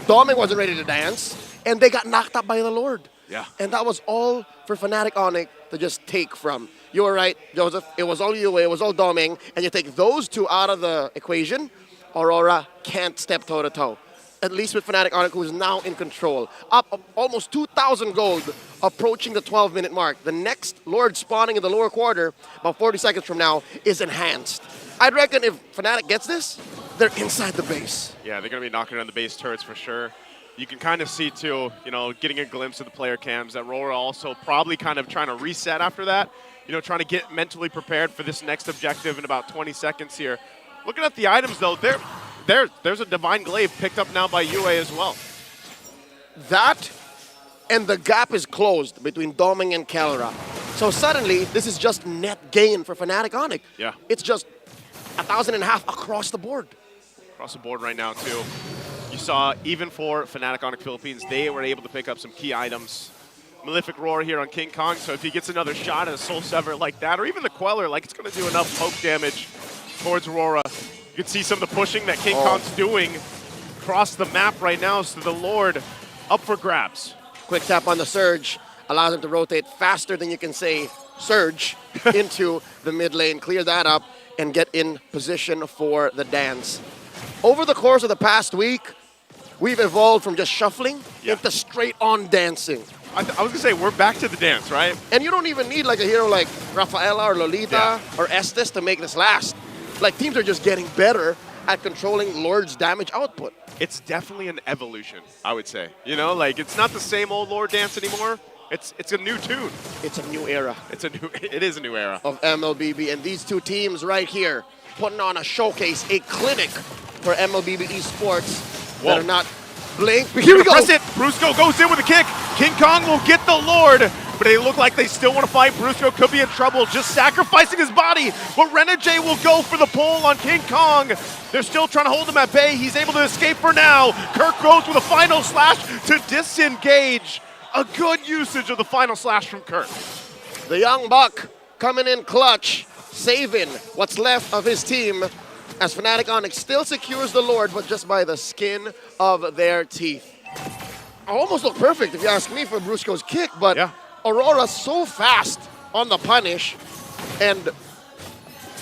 Doming wasn't ready to dance, and they got knocked up by the Lord. Yeah. And that was all for Fnatic Onic to just take from. You were right, Joseph. It was all Yue, it was all Doming, and you take those 2 out of the equation, Aurora can't step toe-to-toe. At least with Fnatic Onic, who is now in control. Up almost 2,000 gold, approaching the 12-minute mark. The next Lord spawning in the lower quarter, about 40 seconds from now, is enhanced. I'd reckon if Fnatic gets this, they're inside the base. Yeah, they're going to be knocking around the base turrets for sure. You can kind of see, too, you know, getting a glimpse of the player cams, that RORA also probably kind of trying to reset after that. You know, trying to get mentally prepared for this next objective in about 20 seconds here. Looking at the items, though, there's a Divine Glaive picked up now by Yue as well. That, and the gap is closed between Doming and Kelra. So suddenly, this is just net gain for Fnatic Onic. Yeah. It's just 1,500 across the board. Across the board right now, too. You saw, even for Fnatic Onic Philippines, they were able to pick up some key items. Malefic Roar here on King Kong, so if he gets another shot at a Soul Sever like that, or even the Queller, like it's going to do enough poke damage towards RORA. You can see some of the pushing that King Kong's doing across the map right now, so the Lord up for grabs. Quick tap on the Surge allows him to rotate faster than you can say Surge into the mid lane, clear that up, and get in position for the dance. Over the course of the past week, we've evolved from just shuffling into straight-on dancing. I was going to say, we're back to the dance, right? And you don't even need like a hero like Rafaela or Lolita or Estes to make this last. Like, teams are just getting better at controlling Lord's damage output. It's definitely an evolution, I would say. You know, like, it's not the same old Lord dance anymore. It's a new tune. It's a new era. It is a new era. Of MLBB. And these 2 teams right here putting on a showcase, a clinic for MLBB esports that are not blink. Here we go. Press it. Brusco goes in with a kick. King Kong will get the Lord, but they look like they still want to fight. Brusco could be in trouble, just sacrificing his body, but Renegade will go for the pull on King Kong. They're still trying to hold him at bay. He's able to escape for now. Kirk goes with a final slash to disengage. A good usage of the final slash from Kirk. The young buck coming in clutch, saving what's left of his team, as Fnatic Onic still secures the Lord, but just by the skin of their teeth. Almost looked perfect, if you ask me, for Brusco's kick, but Aurora so fast on the punish, and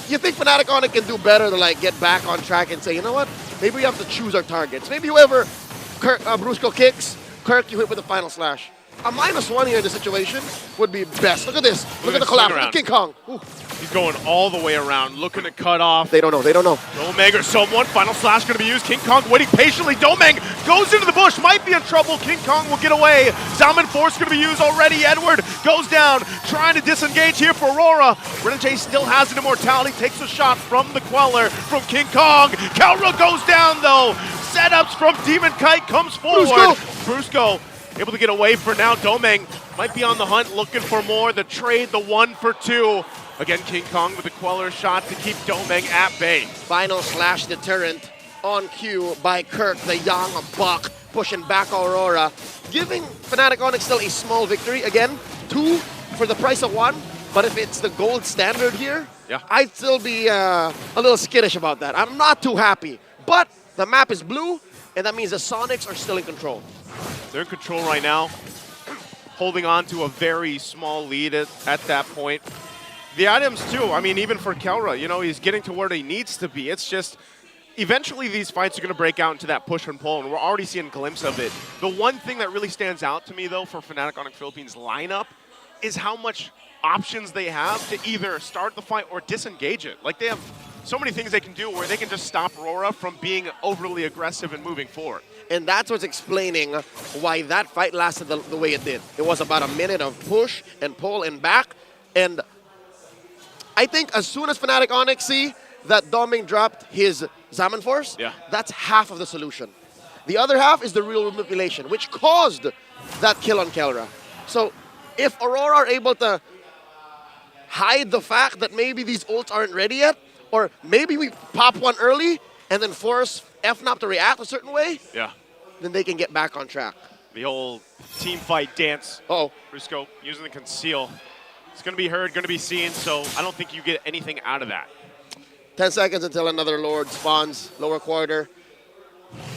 you think Fnatic Onic can do better to like get back on track and say, you know what, maybe we have to choose our targets. Maybe whoever Brusco kicks, Kirk, you hit with the final slash. A -1 here in this situation would be best. Look at this. Look at the collapse. Look at King Kong. Ooh. He's going all the way around, looking to cut off. They don't know. They don't know. Domeng or someone. Final slash going to be used. King Kong waiting patiently. Domeng goes into the bush. Might be in trouble. King Kong will get away. Salmon Force going to be used already. Edward goes down, trying to disengage here for Aurora. Renegade still has an immortality. Takes a shot from the Queller from King Kong. Kelra goes down, though. Setups from Demon Kite comes forward. Brusco able to get away for now. Domeng might be on the hunt, looking for more. The trade, the 1 for 2. Again, King Kong with the Queller shot to keep Domeng at bay. Final slash deterrent on cue by Kirk, the young buck, pushing back Aurora, giving Fnatic Onic still a small victory. Again, 2 for the price of 1. But if it's the gold standard here, I'd still be a little skittish about that. I'm not too happy. But the map is blue, and that means the Sonics are still in control. They're in control right now, holding on to a very small lead at that point. The items too, I mean, even for Kelra, you know, he's getting to where he needs to be. It's just, eventually these fights are going to break out into that push and pull, and we're already seeing a glimpse of it. The one thing that really stands out to me, though, for Fnatic Onic Philippines lineup is how much options they have to either start the fight or disengage it. Like, they have so many things they can do where they can just stop RORA from being overly aggressive and moving forward. And that's what's explaining why that fight lasted the way it did. It was about a minute of push and pull and back. And I think as soon as Fnatic Onic see that Doming dropped his Zaman Force, that's half of the solution. The other half is the real manipulation, which caused that kill on Kelra. So if Aurora are able to hide the fact that maybe these ults aren't ready yet, or maybe we pop one early and then force FNOP to react a certain way, then they can get back on track. The old team fight dance. Brusco using the conceal. It's going to be heard, going to be seen, so I don't think you get anything out of that. 10 seconds until another Lord spawns, lower quarter.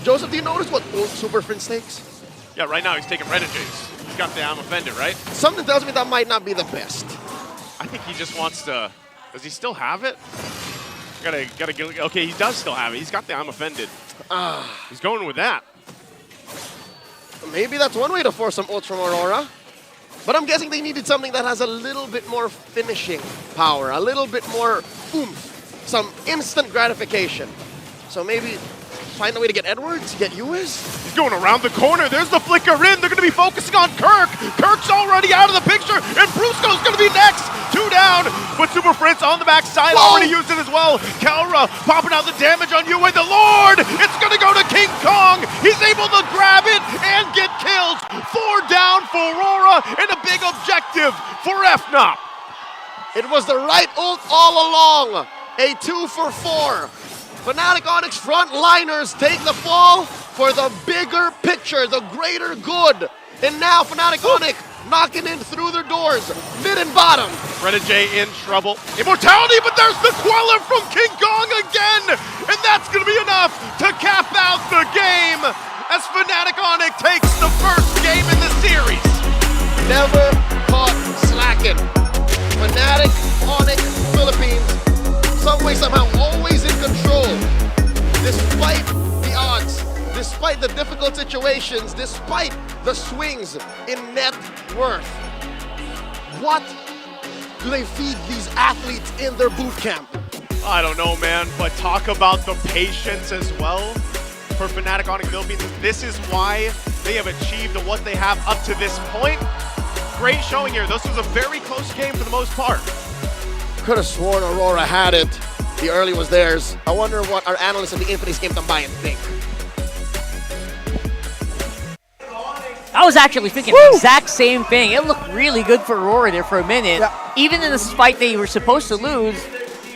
Joseph, do you notice what old Super Prince takes? Yeah, right now he's taking Renegade's. He's got the I'm offended, right? Something tells me that might not be the best. I think he just wants to. Does he still have it? Gotta get. Okay, he does still have it. He's got the I'm offended. He's going with that. Maybe that's one way to force some ults from Aurora. But I'm guessing they needed something that has a little bit more finishing power, a little bit more oomph, some instant gratification. So maybe find a way to get Edwards, get US. He's going around the corner. There's the flicker in. They're going to be focusing on Kirk. Kirk's already out of the picture, and Brusco's going to be next. 2 down, but Super Prince on the backside already used it as well. Kelra popping out the damage on Yue. The Lord, it's going to go to King Kong. He's able to grab it and get killed. 4 down for Aurora, and a big objective for FNOP. It was the right ult all along. A 2 for 4. Fnatic Onic's frontliners take the fall for the bigger picture, the greater good. And now Fnatic Onic knocking in through their doors, mid and bottom. Renegade in trouble. Immortality, but there's the Queller from King Kong again! And that's going to be enough to cap out the game as Fnatic Onic takes the first game in the series. Never caught slacking. Fnatic Onic Philippines, some way, somehow, always in control. Despite the odds, despite the difficult situations, despite the swings in net worth. What do they feed these athletes in their boot camp? I don't know, man, but talk about the patience as well for Fnatic Onic Philippines. This is why they have achieved what they have up to this point. Great showing here. This was a very close game for the most part. Could have sworn Aurora had it. The early was theirs. I wonder what our analysts in the Infinite Game Tambayan think. I was actually thinking the exact same thing. It looked really good for Aurora there for a minute. Even in this fight they were supposed to lose,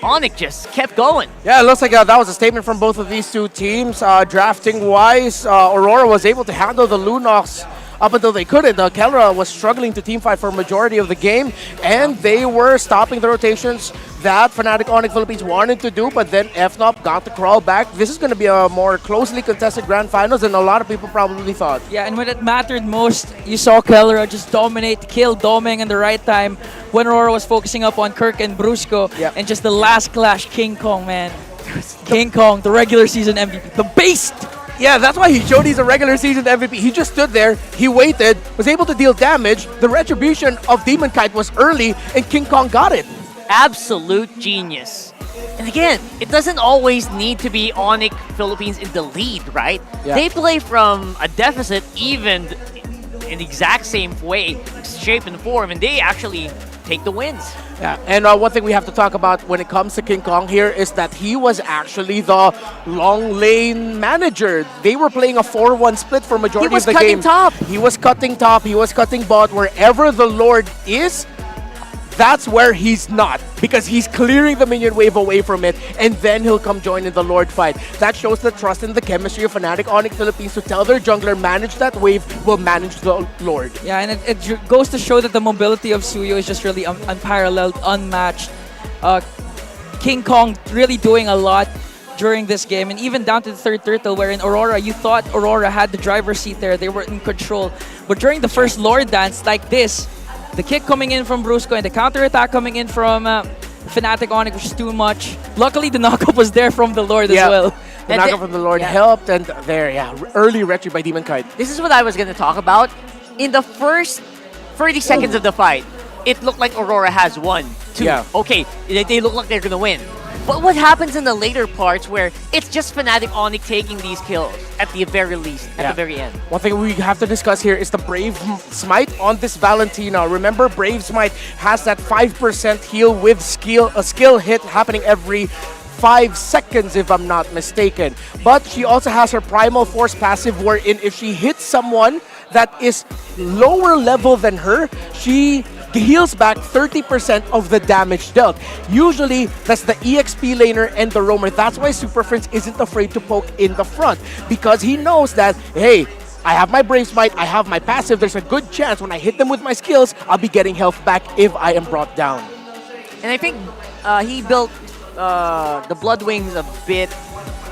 Onic just kept going. Yeah, it looks like that was a statement from both of these two teams. Drafting-wise, Aurora was able to handle the Lunox up until they couldn't. Kelra was struggling to teamfight for a majority of the game, and they were stopping the rotations that Fnatic Onic Philippines wanted to do, but then FNOP got to crawl back. This is going to be a more closely contested grand finals than a lot of people probably thought. Yeah, and when it mattered most, you saw Kelra just dominate, kill Doming in the right time when Aurora was focusing up on Kirk and Brusco. And just the last clash, King Kong, man. King Kong, the regular season MVP, the beast! Yeah, that's why he showed he's a regular season MVP. He just stood there, he waited, was able to deal damage. The retribution of Demon Kite was early, and King Kong got it. Absolute genius. And again, it doesn't always need to be Onic Philippines in the lead, right? They play from a deficit even in the exact same way, shape and form, and they actually take the wins. Yeah, and one thing we have to talk about when it comes to King Kong here is that he was actually the long lane manager. They were playing a 4-1 split for majority of the game. He was cutting top. He was cutting top, he was cutting bot. Wherever the Lord is, That's where he's not, because he's clearing the minion wave away from it, and then he'll come join in the Lord fight. That shows the trust in the chemistry of Fnatic Onic Philippines to tell their jungler, manage that wave, will manage the Lord. Yeah, and it goes to show that the mobility of Suyo is just really unparalleled, unmatched. King Kong really doing a lot during this game, and even down to the third turtle, wherein Aurora, you thought Aurora had the driver's seat there, they were in control. But during the first Lord dance like this, the kick coming in from Brusco and the counter attack coming in from Fnatic Onic, which is too much. Luckily, the knockup was there from the Lord as well. The knockup from the Lord helped, and there, early retry by Demon Kite. This is what I was going to talk about. In the first 30 seconds of the fight, it looked like Aurora has won. Okay, they look like they're going to win. But what happens in the later parts where it's just Fnatic Onic taking these kills at the very least, at the very end? One thing we have to discuss here is the Brave Smite on this Valentina. Remember, Brave Smite has that 5% heal with a skill hit happening every 5 seconds, if I'm not mistaken. But she also has her Primal Force passive, wherein if she hits someone that is lower level than her, she heals back 30% of the damage dealt. Usually, that's the EXP laner and the roamer. That's why Super Prince isn't afraid to poke in the front, because he knows that, hey, I have my Brave Smite, I have my passive, there's a good chance when I hit them with my skills, I'll be getting health back if I am brought down. And I think he built the Blood Wings a bit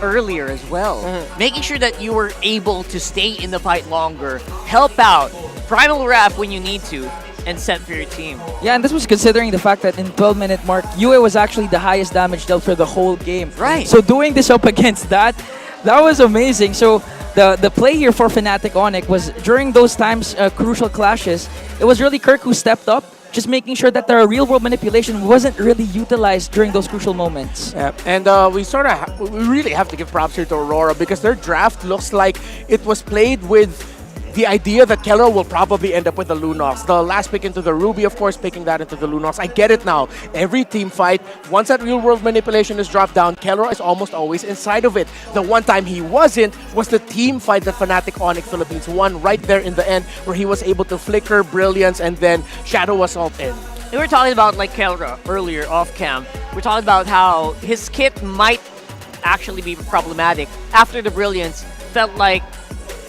earlier as well, making sure that you were able to stay in the fight longer, help out, Primal Wrath when you need to, and set for your team. Yeah, and this was considering the fact that in 12-minute mark, Yue was actually the highest damage dealt for the whole game. Right. So doing this up against that was amazing. So the play here for Fnatic Onic was during those times, crucial clashes, it was really Kirk who stepped up, just making sure that the real-world manipulation wasn't really utilized during those crucial moments. Yeah, and we really have to give props here to Aurora, because their draft looks like it was played with the idea that Keller will probably end up with the Lunox. The last pick into the Ruby, of course, picking that into the Lunox. I get it now. Every team fight, once that real-world manipulation is dropped down, Keller is almost always inside of it. The one time he wasn't was the team fight that Fnatic Onic Philippines won right there in the end, where he was able to flicker Brilliance and then Shadow Assault in. We were talking about, like, Keller earlier off cam. We're talking about how his kit might actually be problematic. After the Brilliance, felt like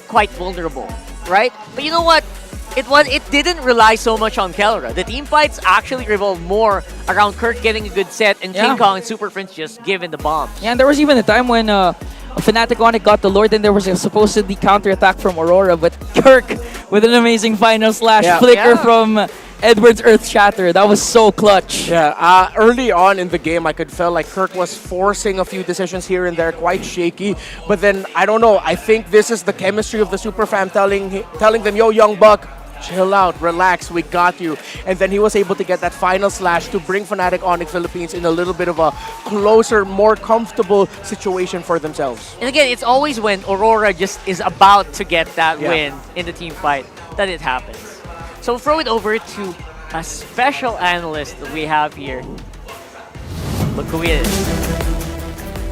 quite vulnerable. Right? But you know what? It didn't rely so much on Kelra. The team fights actually revolved more around Kirk getting a good set and King Kong and Super Prince just giving the bombs. Yeah, and there was even a time when Fnatic Onic got the Lord and there was a supposedly counter-attack from Aurora, but Kirk with an amazing final slash flicker from Edward's Earth Shatter. That was so clutch. Yeah, early on in the game, I could feel like Kirk was forcing a few decisions here and there, quite shaky. But then, I don't know, I think this is the chemistry of the Super Fam telling them, yo, young buck, chill out, relax, we got you. And then he was able to get that final slash to bring Fnatic Onic Philippines in a little bit of a closer, more comfortable situation for themselves. And again, it's always when Aurora just is about to get that win in the team fight that it happens. So we'll throw it over to a special analyst that we have here. Look who he is.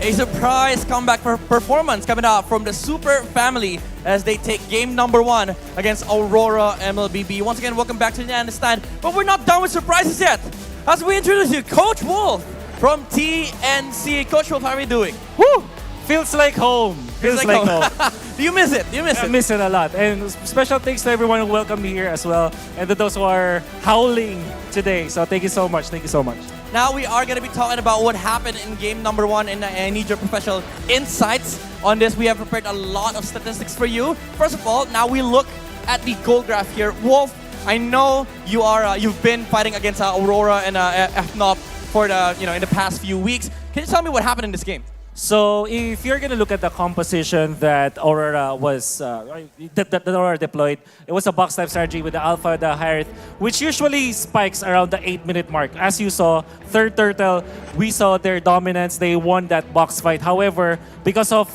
A surprise comeback performance coming out from the Super family as they take game number 1 against Aurora MLBB. Once again, welcome back to the Understand. But we're not done with surprises yet. As we introduce you, Coach Wolf from TNC. Coach Wolf, how are you doing? Woo! Feels like home. Feels like home. Do you miss it? Do you miss it? I miss it a lot. And special thanks to everyone who welcomed me here as well. And to those who are howling today. So thank you so much. Thank you so much. Now we are going to be talking about what happened in game number 1, and I need your professional insights on this. We have prepared a lot of statistics for you. First of all, now we look at the goal graph here. Wolf, I know you've been fighting against Aurora and FNOP for in the past few weeks. Can you tell me what happened in this game? So if you're gonna look at the composition that Aurora was that Aurora deployed, it was a box type strategy with the Alpha, the Hyrth, which usually spikes around the 8-minute mark. As you saw, third turtle, we saw their dominance. They won that box fight. However, because of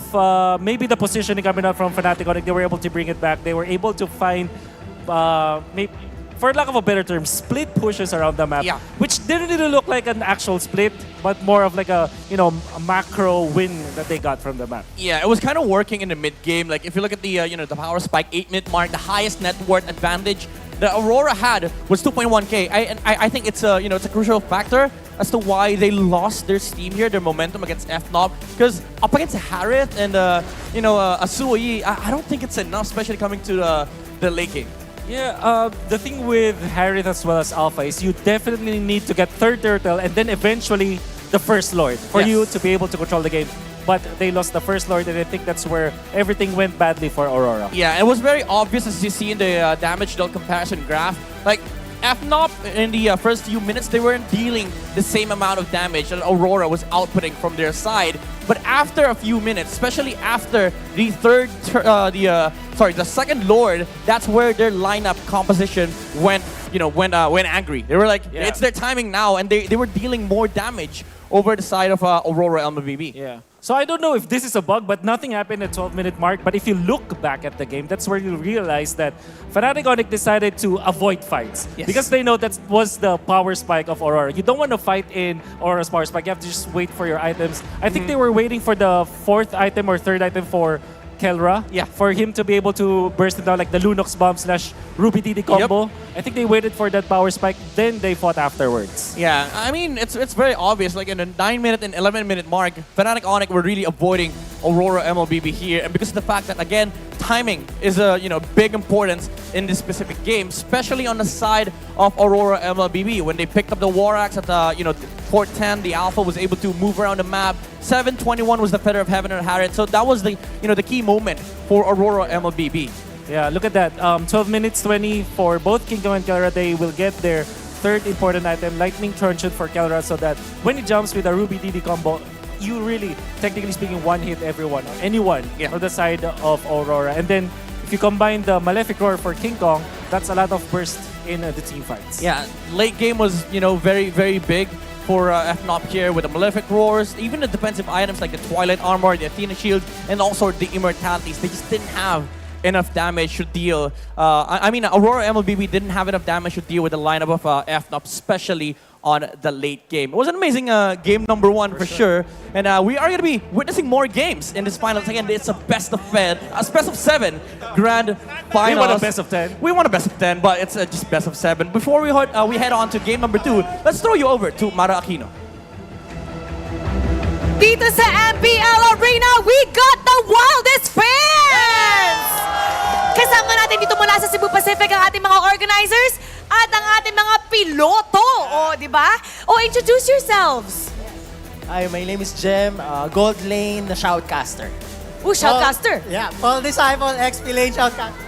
maybe the positioning coming out from Fnatic Onic, they were able to bring it back. They were able to find for lack of a better term, split pushes around the map, which didn't really look like an actual split, but more of like a macro win that they got from the map. Yeah, it was kind of working in the mid game. Like if you look at the the power spike 8-minute mark, the highest net worth advantage that Aurora had was 2.1k. I think it's a it's a crucial factor as to why they lost their steam here, their momentum against FNOP. Because up against Harith and Asui, I don't think it's enough, especially coming to the late game. Yeah, the thing with Harith as well as Alpha is you definitely need to get third turtle and then eventually the first lord for you to be able to control the game. But they lost the first lord, and I think that's where everything went badly for Aurora. Yeah, it was very obvious as you see in the damage dealt comparison graph. Like, FNOP in the first few minutes, they weren't dealing the same amount of damage that Aurora was outputting from their side. But after a few minutes, especially after the the second Lord, that's where their lineup composition went angry. They were like, it's their timing now, and they were dealing more damage over the side of Aurora MLBB. Yeah. So I don't know if this is a bug, but nothing happened at 12-minute mark. But if you look back at the game, that's where you realize that Fnatic Onic decided to avoid fights. Yes. Because they know that was the power spike of Aurora. You don't want to fight in Aurora's power spike. You have to just wait for your items. I think they were waiting for the fourth item or third item for Kelra. Yeah. For him to be able to burst it down like the Lunox bomb / Ruby DD combo. Yep. I think they waited for that power spike, then they fought afterwards. Yeah, I mean, it's very obvious. Like in the 9-minute and 11-minute mark, Fnatic Onic were really avoiding Aurora MLBB here, and because of the fact that again, timing is a big importance in this specific game, especially on the side of Aurora MLBB. When they picked up the War Axe at the port 10, the Alpha was able to move around the map. 7:21 was the Feather of Heaven and Harith, so that was the the key moment for Aurora MLBB. Yeah, look at that. 12 minutes 20 for both King Kong and Kelra. They will get their third important item, Lightning Truncheon for Kelra, so that when he jumps with a Ruby DD combo, you really, technically speaking, one-hit everyone, or anyone on the side of Aurora. And then, if you combine the Malefic Roar for King Kong, that's a lot of burst in the team fights. Yeah, late game was, very, very big for FNOP here with the Malefic Roars, even the defensive items like the Twilight Armor, the Athena Shield, and also the Immortalities. They just didn't have enough damage to deal. I mean, Aurora MLBB didn't have enough damage to deal with the lineup of FNOP, especially on the late game. It was an amazing game number one for sure. And we are going to be witnessing more games in this finals. Again, it's a best of 7 grand finals. We want a best of 10. We want a best of 10, but it's just best of 7. Before we head on to game number 2, let's throw you over to Mara Aquino. Dito sa MPL Arena, we got the wildest fans! Kasama natin dito mula sa Cebu Pacific ang ating mga organizers at ang ating mga piloto. O, di ba? O, introduce yourselves. Hi, my name is Jem, Gold Lane Shoutcaster. Oh, Shoutcaster? Yeah, Paul Disciple, XP Lane Shoutcaster.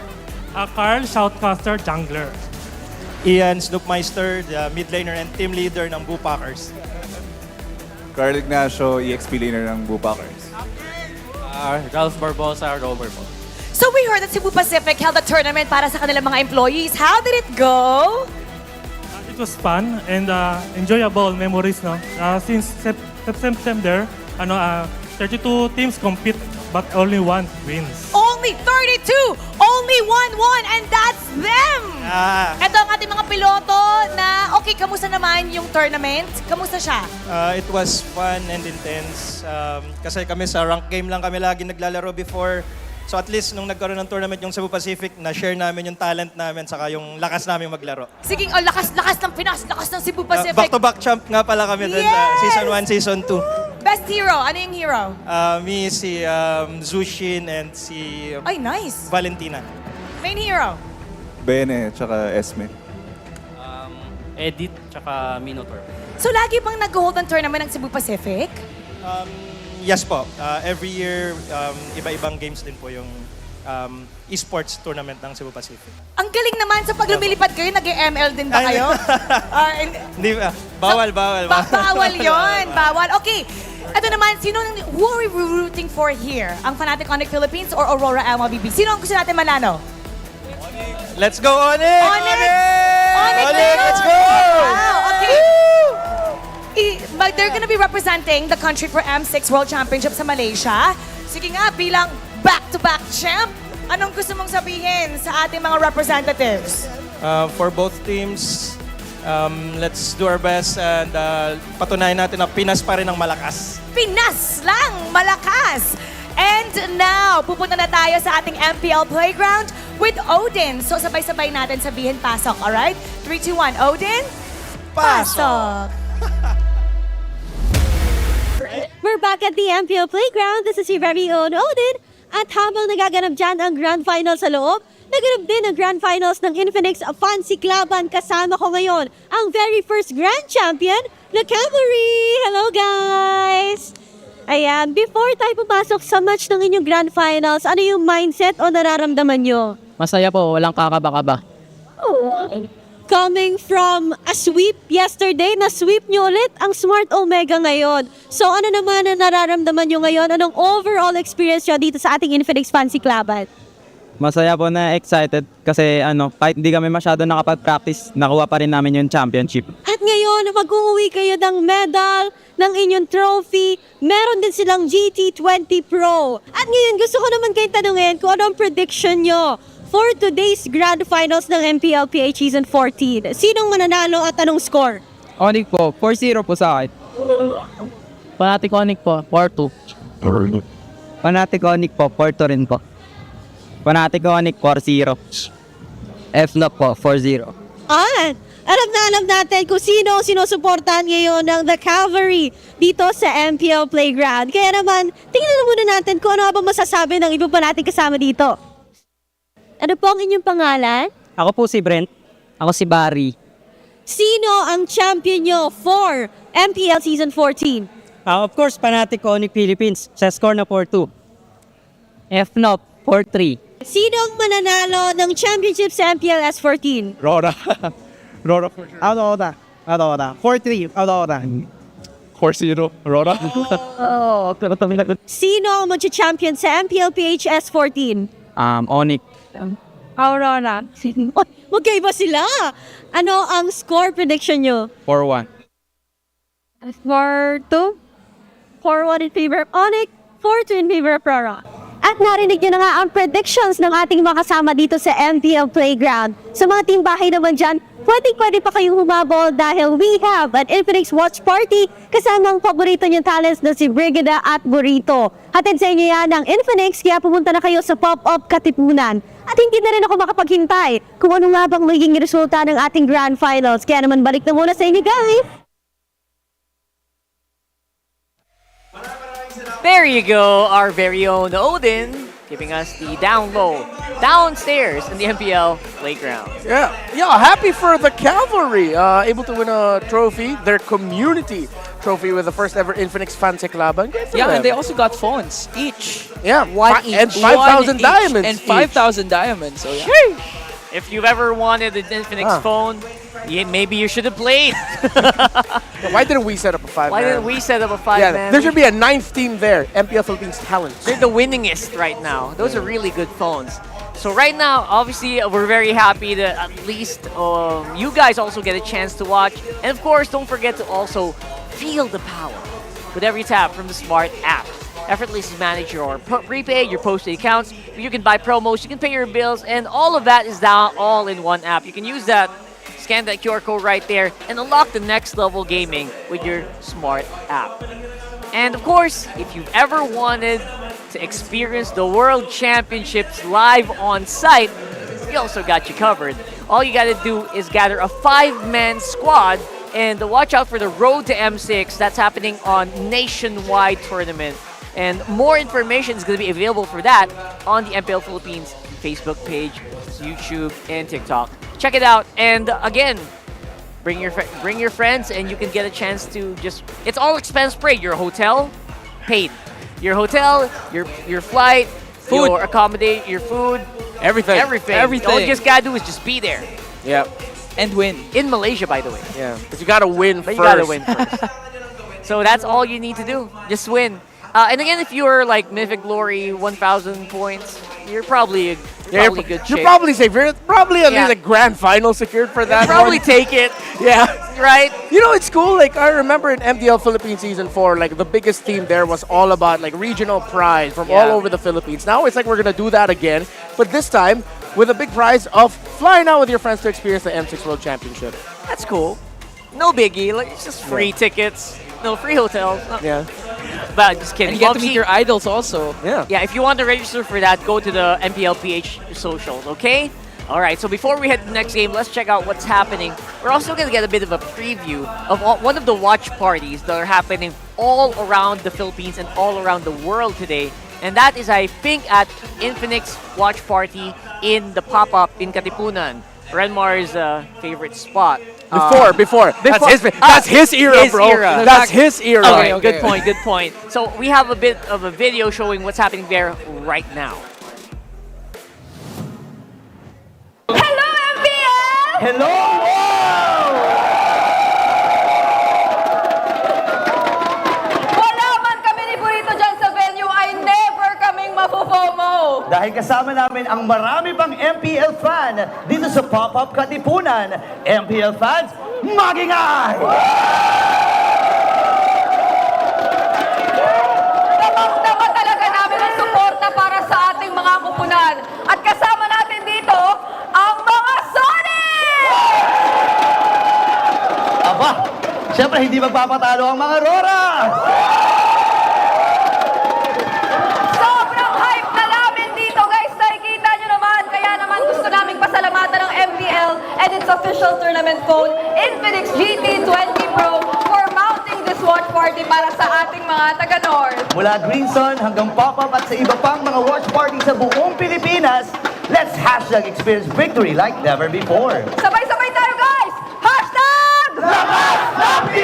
Carl, Shoutcaster, Jungler. Ian Snoopmeister, the mid laner and team leader ng Boo Packers. Carl Ignacio, EXP laner ng Boo Packers. Ralph Barbosa, Rover po. So we heard that Cebu Pacific held a tournament para sa kanilang mga employees. How did it go? It was fun and enjoyable memories, no? Since September, 32 teams compete but only one wins. Only 32! Only 1 won, and that's them! Ito ang ating mga piloto na, okay, kamusta naman yung tournament? Kamusta siya? It was fun and intense. Kasi kami sa rank game lang kami lagi naglalaro before. So at least nung nagkaroon ng tournament yung Cebu Pacific, na-share namin yung talent namin saka yung lakas namin maglaro. Sige, lakas ng Pinas, lakas ng Cebu Pacific. Back-to-back champ nga pala kami dun sa Season 1, Season 2. Best hero, ano yung hero? Me, si Zushin, and si Ay, nice. Valentina. Main hero? Bene, tsaka Esme. Edit, tsaka Minotaur. So lagi bang nag-hold ang tournament ng Cebu Pacific? Yes po. Every year, iba-ibang games din po yung esports tournament ng Cebu Pacific. Ang galing naman sa pag lumilipad kayo, nag-ML din ba kayo? Hindi, bawal. Bawal yun, bawal. Okay, ito naman, who are we rooting for here? Ang Fnatic Onic Philippines or Aurora MLBB? Sino ang gusto natin manalo? Let's go, Onic! Onic, let's go! Wow, okay. But they're gonna be representing the country for M6 World Championship sa Malaysia. Sige nga, bilang back-to-back champ, anong gusto mong sabihin sa ating mga representatives? For both teams, let's do our best and patunayan natin na Pinas pa rin ang malakas. Pinas lang, malakas! And now, pupunta na tayo sa ating MPL Playground with Odin. So sabay-sabay natin sabihin pasok, alright? 3, 2, 1, Odin, pasok! We're back at the MPL Playground. This is your very own Odin. At habang nagaganap dyan ang Grand Finals sa loob, naganap din ang Grand Finals ng Infinix Fancy Cluban. Kasama ko ngayon ang very first Grand Champion, the Cavalry! Hello guys! Ayan, before tayo pumasok sa match ng inyong Grand Finals, ano yung mindset o nararamdaman nyo? Masaya po, walang kakaba-kaba. Coming from a sweep yesterday, na-sweep nyo ulit ang Smart Omega ngayon. So ano naman ang nararamdaman nyo ngayon? Anong overall experience nyo dito sa ating Infinix Fancy Cluban? Masaya po na excited kasi kahit hindi kami masyado nakapag-practice, nakuha pa rin namin yung championship. At ngayon, mag-uuwi kayo ng medal, ng inyong trophy. Meron din silang GT20 Pro. At ngayon, gusto ko naman kayong tanungin kung ano ang prediction nyo for today's Grand Finals ng MPLPH Season 14. Sinong mananalo at anong score? Onic po, 4-0 po sa akin. Fnatic Onic po, 4-2. Fnatic Onic po, 4-2 rin po. Fnatic Onic, 4-0. FNOP po, 4-0. Alam na alam natin kung sino ang sinusuportahan ngayon ng The Cavalry dito sa MPL Playground. Kaya naman, tingnan na muna natin kung ano ba masasabi ng iba pa natin kasama dito. Ano po ang inyong pangalan? Ako po si Brent. Ako si Barry. Sino ang champion nyo for MPL Season 14? Of course, Fnatic Onic Philippines. Sa score na 4-2. FNOP, 4-3. Sino ang mananalo ng championship sa MPL S14? RORA. RORA for sure. Aurora. 4-3. Aurora. 4-0. RORA. Sino ang mag-champion sa MPL PH S14? Onic. Aurora. Magkaiba sila. Ano ang score prediction nyo? 4-1. 4-2. 4-1 in favor of Onic. 4-2 in favor of Aurora. At narinig nyo na nga ang predictions ng ating mga kasama dito sa MPL Playground. Sa mga team bahay naman dyan, pwede pa kayong humabol dahil we have an Infinix Watch Party kasama ang paborito niyong talents na si Brigada at Burrito. Hatid sa inyo yan ng Infinix, kaya pumunta na kayo sa Pop-Up Katipunan. At hindi na rin ako makapaghintay kung ano nga bang magiging resulta ng ating Grand Finals. Kaya naman balik na muna sa inyo guys! There you go, our very own Odin, giving us the down low, downstairs in the MPL Playground. Yeah, happy for the Cavalry, able to win a trophy, their community trophy with the first ever Infinix Fancy Club. Yeah, and they also got phones, each. Yeah, one each. And 5,000 diamonds. And 5,000 diamonds, so yeah. If you've ever wanted an Infinix phone, maybe you should have played. Why didn't we set up a 5-man? Why didn't we set up a 5-man? There should be a 9th team there, MPL Philippines Talent. They're the winningest right now. Those are really good phones. So right now, obviously, we're very happy that at least you guys also get a chance to watch. And of course, don't forget to also feel the power with every tap from the Smart app. Effortlessly manage your prepaid, your postpaid accounts. You can buy promos, you can pay your bills, and all of that is down all in one app. You can use that, scan that QR code right there, and unlock the next level gaming with your Smart app. And of course, if you've ever wanted to experience the World Championships live on site, we also got you covered. All you gotta do is gather a 5-man squad and watch out for the Road to M6 that's happening on Nationwide Tournament. And more information is going to be available for that on the MPL Philippines Facebook page, YouTube, and TikTok. Check it out. And again, bring your friends, and you can get a chance to it's all expense paid. Your hotel paid. Your hotel, your flight, food, your accommodate, your food, everything. All you just gotta do is just be there. Yeah. And win. In Malaysia, by the way. Yeah. But you gotta win first. You gotta win first. So that's all you need to do. Just win. And again, if you're like Mythic Glory 1,000 points, you're probably good shape. You're probably safe. You're probably at least a grand final secured for that. Probably take it. Yeah. Right? You know, it's cool. Like, I remember in MDL Philippines Season 4, like, the biggest theme there was all about, like, regional prize from all over the Philippines. Now it's like we're going to do that again, but this time with a big prize of flying out with your friends to experience the M6 World Championship. That's cool. No biggie. Like, it's just free tickets. No, free hotels. Yeah. But just kidding. And you get to Obviously- meet your idols also. Yeah, if you want to register for that, go to the MPLPH socials, okay? All right, so before we head to the next game, let's check out what's happening. We're also going to get a bit of a preview of one of the watch parties that are happening all around the Philippines and all around the world today. And that is, I think, at Infinix Watch Party in the pop-up in Katipunan, Renmar's favorite spot. Before. That's his era, bro. That's his era. Okay, good point. So we have a bit of a video showing what's happening there right now. Hello, MPL! Hello! Wala man kami ni Burrito dyan sa venue, ay never kaming mapupomo. Dahil kasama namin ang marami pang MPL fan dito sa Pop-Up Katipunan. MPL fans, magingay! Damang-dama talaga namin ang suporta para sa ating mga kupunan. At kasama natin dito, ang mga Sonic! Aba, syempre hindi magpapatalo ang mga RORA! Sobrang hype na namin dito, guys. Nakikita nyo naman. Kaya naman gusto namin pasalamatan ng MPL and its official tournament phone, Infinix GT20 Pro, for mounting this watch party para sa ating mga taga-North. Mula Greenson hanggang Pop-Up at sa iba pang mga watch party sa buong Pilipinas, let's hashtag experience victory like never before. Sabay-sabay tayo, guys! Hashtag! Lakas ng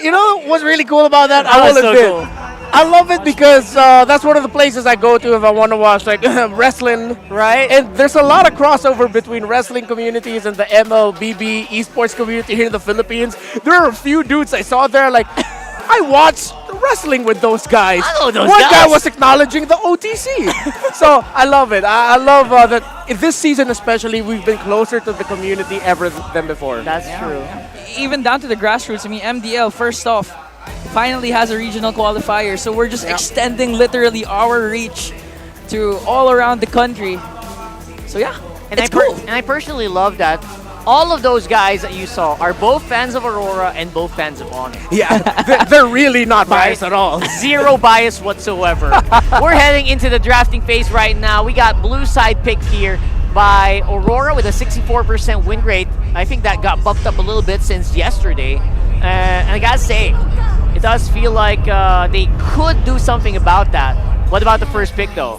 You know what's really cool about that? I will That's so admit. cool. I love it because that's one of the places I go to if I want to watch like wrestling, right? And there's a lot of crossover between wrestling communities and the MLBB esports community here in the Philippines. There are a few dudes I saw there like, I watched wrestling with those guys. I know those One guy guys. was acknowledging the OTC. So I love it. I love that in this season especially, we've been closer to the community ever than before. That's true. Even down to the grassroots. I mean, MDL, first off, finally has a regional qualifier. So we're just extending literally our reach to all around the country. So yeah, And it's cool. And I personally love that all of those guys that you saw are both fans of Aurora and both fans of Onic. Yeah, they're really not biased at all. Zero bias whatsoever. We're heading into the drafting phase right now. We got blue side picked here by Aurora with a 64% win rate. I think that got bumped up a little bit since yesterday. And I gotta say, it does feel like they could do something about that. What about the first pick though?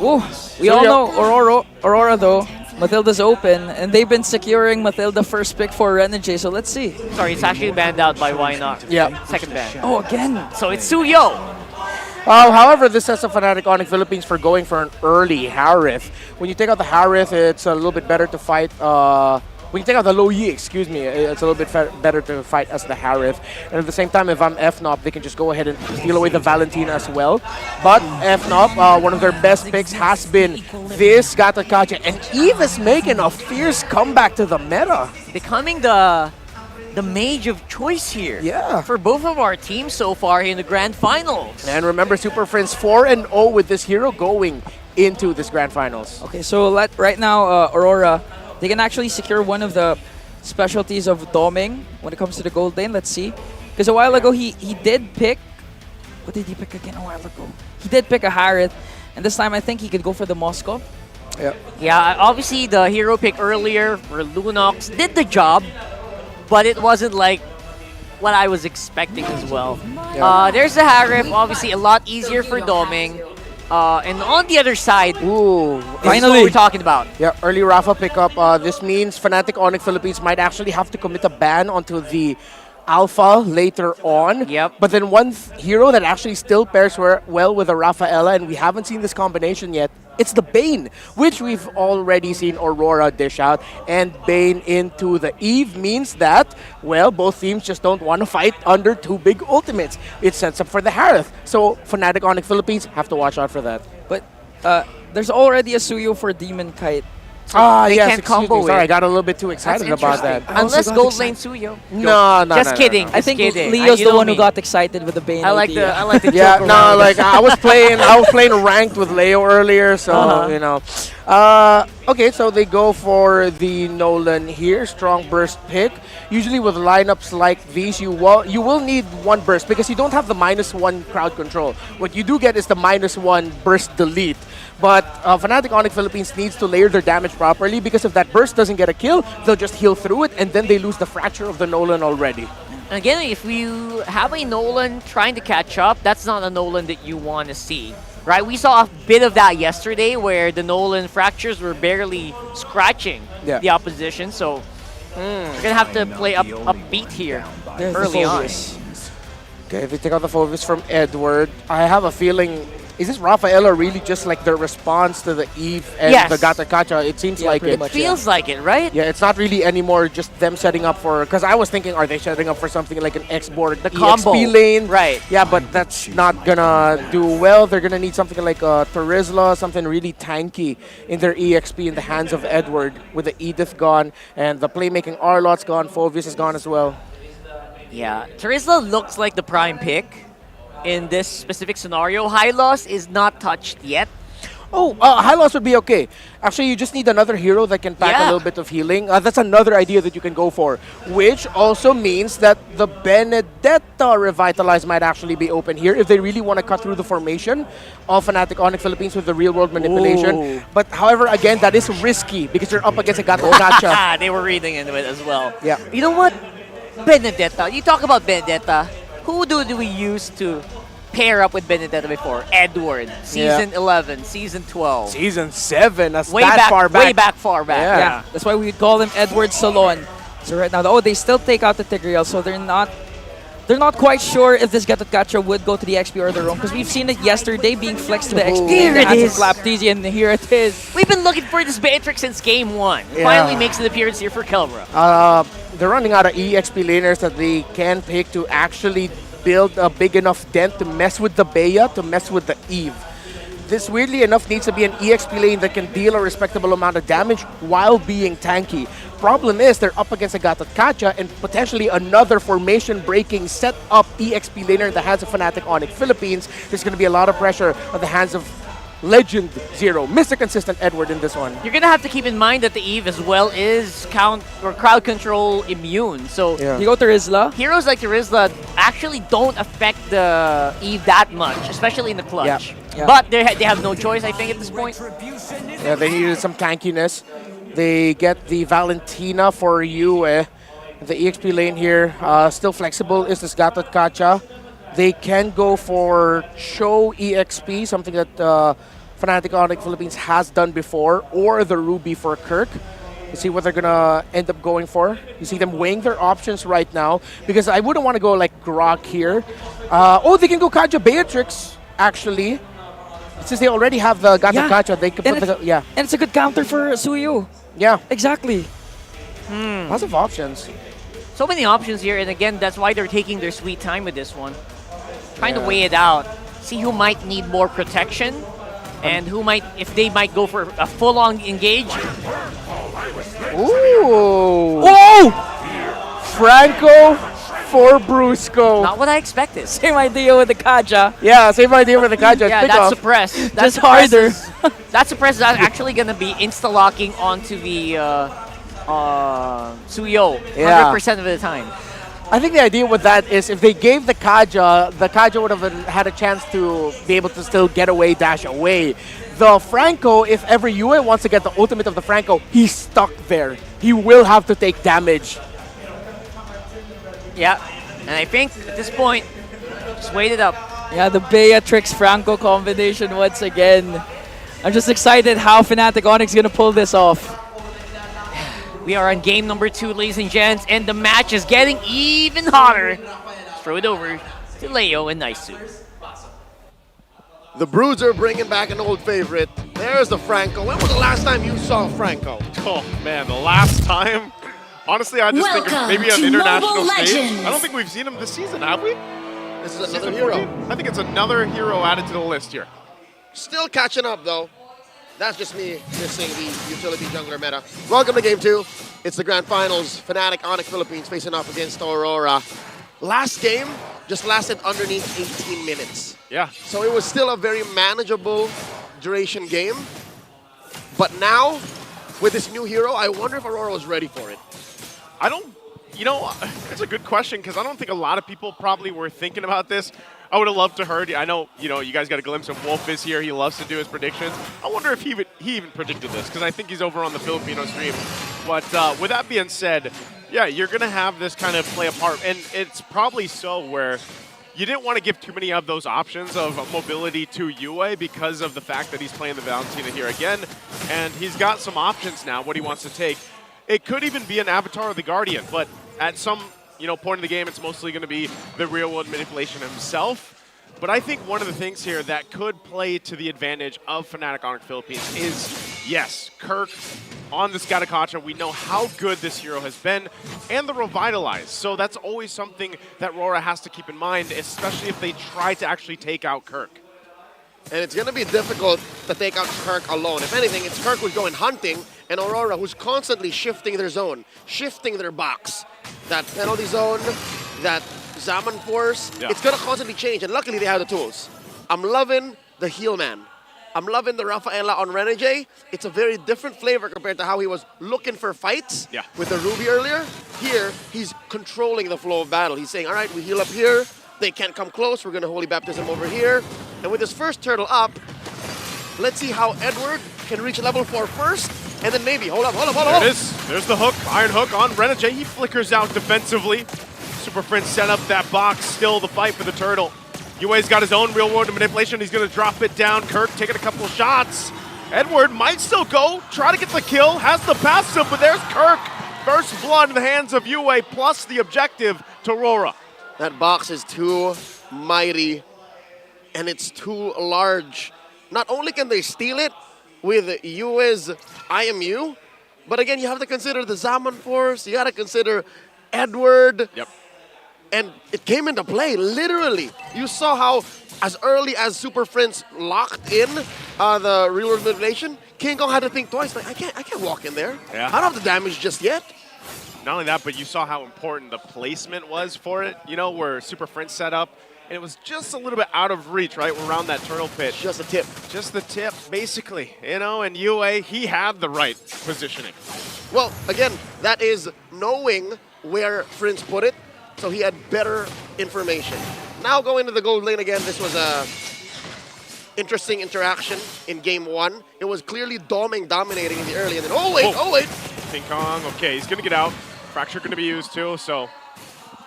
Ooh, we all know Aurora though. Matilda's open, and they've been securing Matilda first pick for Renegade, so let's see. Sorry, it's actually banned out by Why Not. Yeah. Second ban. Oh, again. So it's Suyo. However, this sets up Fnatic Onic Philippines for going for an early Harith. When you take out the Harith, it's a little bit better to fight. When you take out the low Yi, excuse me, it's a little bit better to fight as the Harith. And at the same time, if I'm FNOP, they can just go ahead and steal away the Valentina as well. But FNOP, one of their best picks has been this Gatakacha. And Eve is making a fierce comeback to the meta. Becoming the mage of choice here. Yeah. For both of our teams so far in the grand finals. And remember, Super Friends 4-0 with this hero going into this grand finals. Okay, so right now, Aurora, they can actually secure one of the specialties of doming when it comes to the gold lane. Let's see. Because a while ago, he did pick... What did he pick again a while ago? He did pick a Harith. And this time, I think he could go for the Moscow. Yeah, obviously the hero pick earlier for Lunox did the job, but it wasn't like what I was expecting as well. There's the Harith, obviously a lot easier for doming. And on the other side, finally, what we're talking about. Yeah, early Rafa pickup. This means Fnatic Onic Philippines might actually have to commit a ban onto the Alpha later on. Yep. But then one hero that actually still pairs well with a Rafaela, and we haven't seen this combination yet, it's the Bane, which we've already seen Aurora dish out. And Bane into the Eve means that, well, both teams just don't want to fight under two big ultimates. It sets up for the Harith. So Fnatic Onic Philippines have to watch out for that. But there's already a Suyo for Demon Kite. They yes, can't excuse combo me. Sorry, I it. got a little bit too excited about that. Unless gold lane Suyo. No. Just kidding. I think kidding. Leo's You the know one who me. got excited with the Bane I like idea. the Yeah, joke no, around. like I was playing ranked with Leo earlier, so you know. Okay, so they go for the Nolan here, strong burst pick. Usually with lineups like these, you will need one burst because you don't have the -1 crowd control. What you do get is the -1 burst delete. But Fnatic Onic Philippines needs to layer their damage properly because if that burst doesn't get a kill, they'll just heal through it and then they lose the fracture of the Nolan already. And again, if you have a Nolan trying to catch up, that's not a Nolan that you want to see. Right, we saw a bit of that yesterday where the Nolan fractures were barely scratching the opposition. So we're gonna have to play upbeat here early on. Okay, they take out the focus from Edward. I have a feeling, is this Rafaela really just like their response to the Eve and the Gata Kacha? It seems like it. It feels like it, right? Yeah, it's not really anymore just them setting up for, because I was thinking, are they setting up for something like an X-board, the combo lane? Right. Yeah, but that's not gonna do well. They're gonna need something like a Terizla, something really tanky in their EXP in the hands of Edward with the Edith gone and the playmaking Arlot's gone, Phoveus is gone as well. Yeah, Terizla looks like the prime pick in this specific scenario. Hylos is not touched yet. Oh, Hylos would be okay. Actually, you just need another hero that can pack a little bit of healing. That's another idea that you can go for, which also means that the Benedetta Revitalize might actually be open here if they really want to cut through the formation of Fnatic Onic Philippines with the real-world manipulation. Ooh. But however, again, that is risky because you're up against a Gato Gacha. They were reading into it as well. Yeah. You know what? Benedetta. You talk about Benedetta. Who do we use to pair up with Benedetta before? Edward. Season 11, Season 12. Season 7. That's way that back, far back. Way back far back. Yeah. That's why we call him Edward Salon. So right now, they still take out the Tigreal, so they're not quite sure if this Gatot Kacha would go to the XP or the roam, because we've seen it yesterday being flexed to the XP. Here it is. Flapteasy, and here it is. We've been looking for this Beatrix since game 1. It finally makes an appearance here for Kelra. They're running out of EXP laners that they can pick to actually build a big enough dent to mess with the Bea, to mess with the Eve. This, weirdly enough, needs to be an EXP lane that can deal a respectable amount of damage while being tanky. Problem is, they're up against a Gatot Kacha and potentially another formation-breaking set-up EXP laner in the hands of Fnatic Onic Philippines. There's going to be a lot of pressure on the hands of Legend Zero, Mr. Consistent Edward in this one. You're gonna have to keep in mind that the Eve as well is crowd control immune. So you go to Rizla. Heroes like Terizla actually don't affect the Eve that much, especially in the clutch. Yeah. But they have no choice, I think, at this point. Yeah, they needed some tankiness. They get the Valentina for you. The EXP lane here, still flexible, is this Gatot Kacha. They can go for Show EXP, something that Fnatic Onic Philippines has done before, or the Ruby for Kirk. You see what they're going to end up going for. You see them weighing their options right now, because I wouldn't want to go like Grok here. They can go Kaja Beatrix, actually. Since they already have the Gatot Kacha, they can put the... And it's a good counter for Suyu. Yeah. Exactly. Lots of options. So many options here, and again, that's why they're taking their sweet time with this one. Trying to weigh it out. See who might need more protection, and who might, if they might go for a full-on engage. Ooh! Whoa! Franco for Brusco. Not what I expected. Same idea with the Kaja. Yeah, same idea with the Kaja. Yeah, that's suppressed. That's just harder. That suppress is actually going to be insta-locking onto the Suyo 100% of the time. I think the idea with that is if they gave the Kaja would have had a chance to be able to still get away, dash away. The Franco, if ever Yue wants to get the ultimate of the Franco, he's stuck there. He will have to take damage. Yeah, and I think at this point, just wait it up. Yeah, the Beatrix Franco combination once again. I'm just excited how Fnatic Onyx going to pull this off. We are on game number 2, ladies and gents, and the match is getting even hotter. Throw it over to Leo and Naisu. The Broods are bringing back an old favorite. There's the Franco. When was the last time you saw Franco? Oh man, the last time? Honestly, I just think of maybe on international stage. I don't think we've seen him this season, have we? This is another hero. I think it's another hero added to the list here. Still catching up though. That's just me missing the utility jungler meta. Welcome to Game 2. It's the Grand Finals. Fnatic Onic Philippines facing off against Aurora. Last game just lasted underneath 18 minutes. Yeah. So it was still a very manageable duration game. But now, with this new hero. I wonder if Aurora was ready for it. I don't, you know, it's a good question because I don't think a lot of people probably were thinking about this. I would have loved to heard. I know, you know, you guys got a glimpse of Wolf is here. He loves to do his predictions. I wonder if he even predicted this because I think he's over on the Filipino stream. But with that being said, yeah, you're going to have this kind of play a part. And it's probably so where you didn't want to give too many of those options of mobility to Yue because of the fact that he's playing the Valentina here again. And he's got some options now, what he wants to take. It could even be an Avatar of the Guardian, but at some point in the game, it's mostly going to be the real-world manipulation himself. But I think one of the things here that could play to the advantage of Fnatic Onic Philippines is, yes, Kirk on the Scatakacha. We know how good this hero has been, and the Revitalize. So that's always something that RORA has to keep in mind, especially if they try to actually take out Kirk. And it's going to be difficult to take out Kirk alone. If anything, it's Kirk who's going hunting, and Aurora who's constantly shifting their zone, shifting their box. That penalty zone, that Zaman force, it's going to constantly change, and luckily they have the tools. I'm loving the heal man. I'm loving the Rafaela on Renegade. It's a very different flavor compared to how he was looking for fights with the Ruby earlier. Here, he's controlling the flow of battle. He's saying, all right, we heal up here. They can't come close. We're going to Holy Baptism over here. And with his first turtle up, let's see how Edward can reach level 4 first. And then maybe, hold up. There it is. There's the hook, Iron Hook on Renegade. He flickers out defensively. Super Prince set up that box, still the fight for the turtle. Yue's got his own real-world manipulation. He's going to drop it down. Kirk taking a couple shots. Edward might still go, try to get the kill, has the passive, but there's Kirk. First blood in the hands of Yue, plus the objective to RORA. That box is too mighty, and it's too large. Not only can they steal it with Yue's IMU, but again, you have to consider the Zaman Force, you got to consider Edward. Yep. And it came into play, literally. You saw how, as early as Super Friends locked in the real-world manipulation, King Kong had to think twice, like, I can't walk in there. Yeah. I don't have the damage just yet. Not only that, but you saw how important the placement was for it, where Super Friends set up. And it was just a little bit out of reach, right, around that turtle pit. Just a tip. Just the tip, basically, and Yue, he had the right positioning. Well, again, that is knowing where Friends put it, so he had better information. Now going to the gold lane again, this was a interesting interaction in game 1. It was clearly dominating in the early, and then, oh wait. King Kong, okay, he's gonna get out. Fracture gonna be used too, so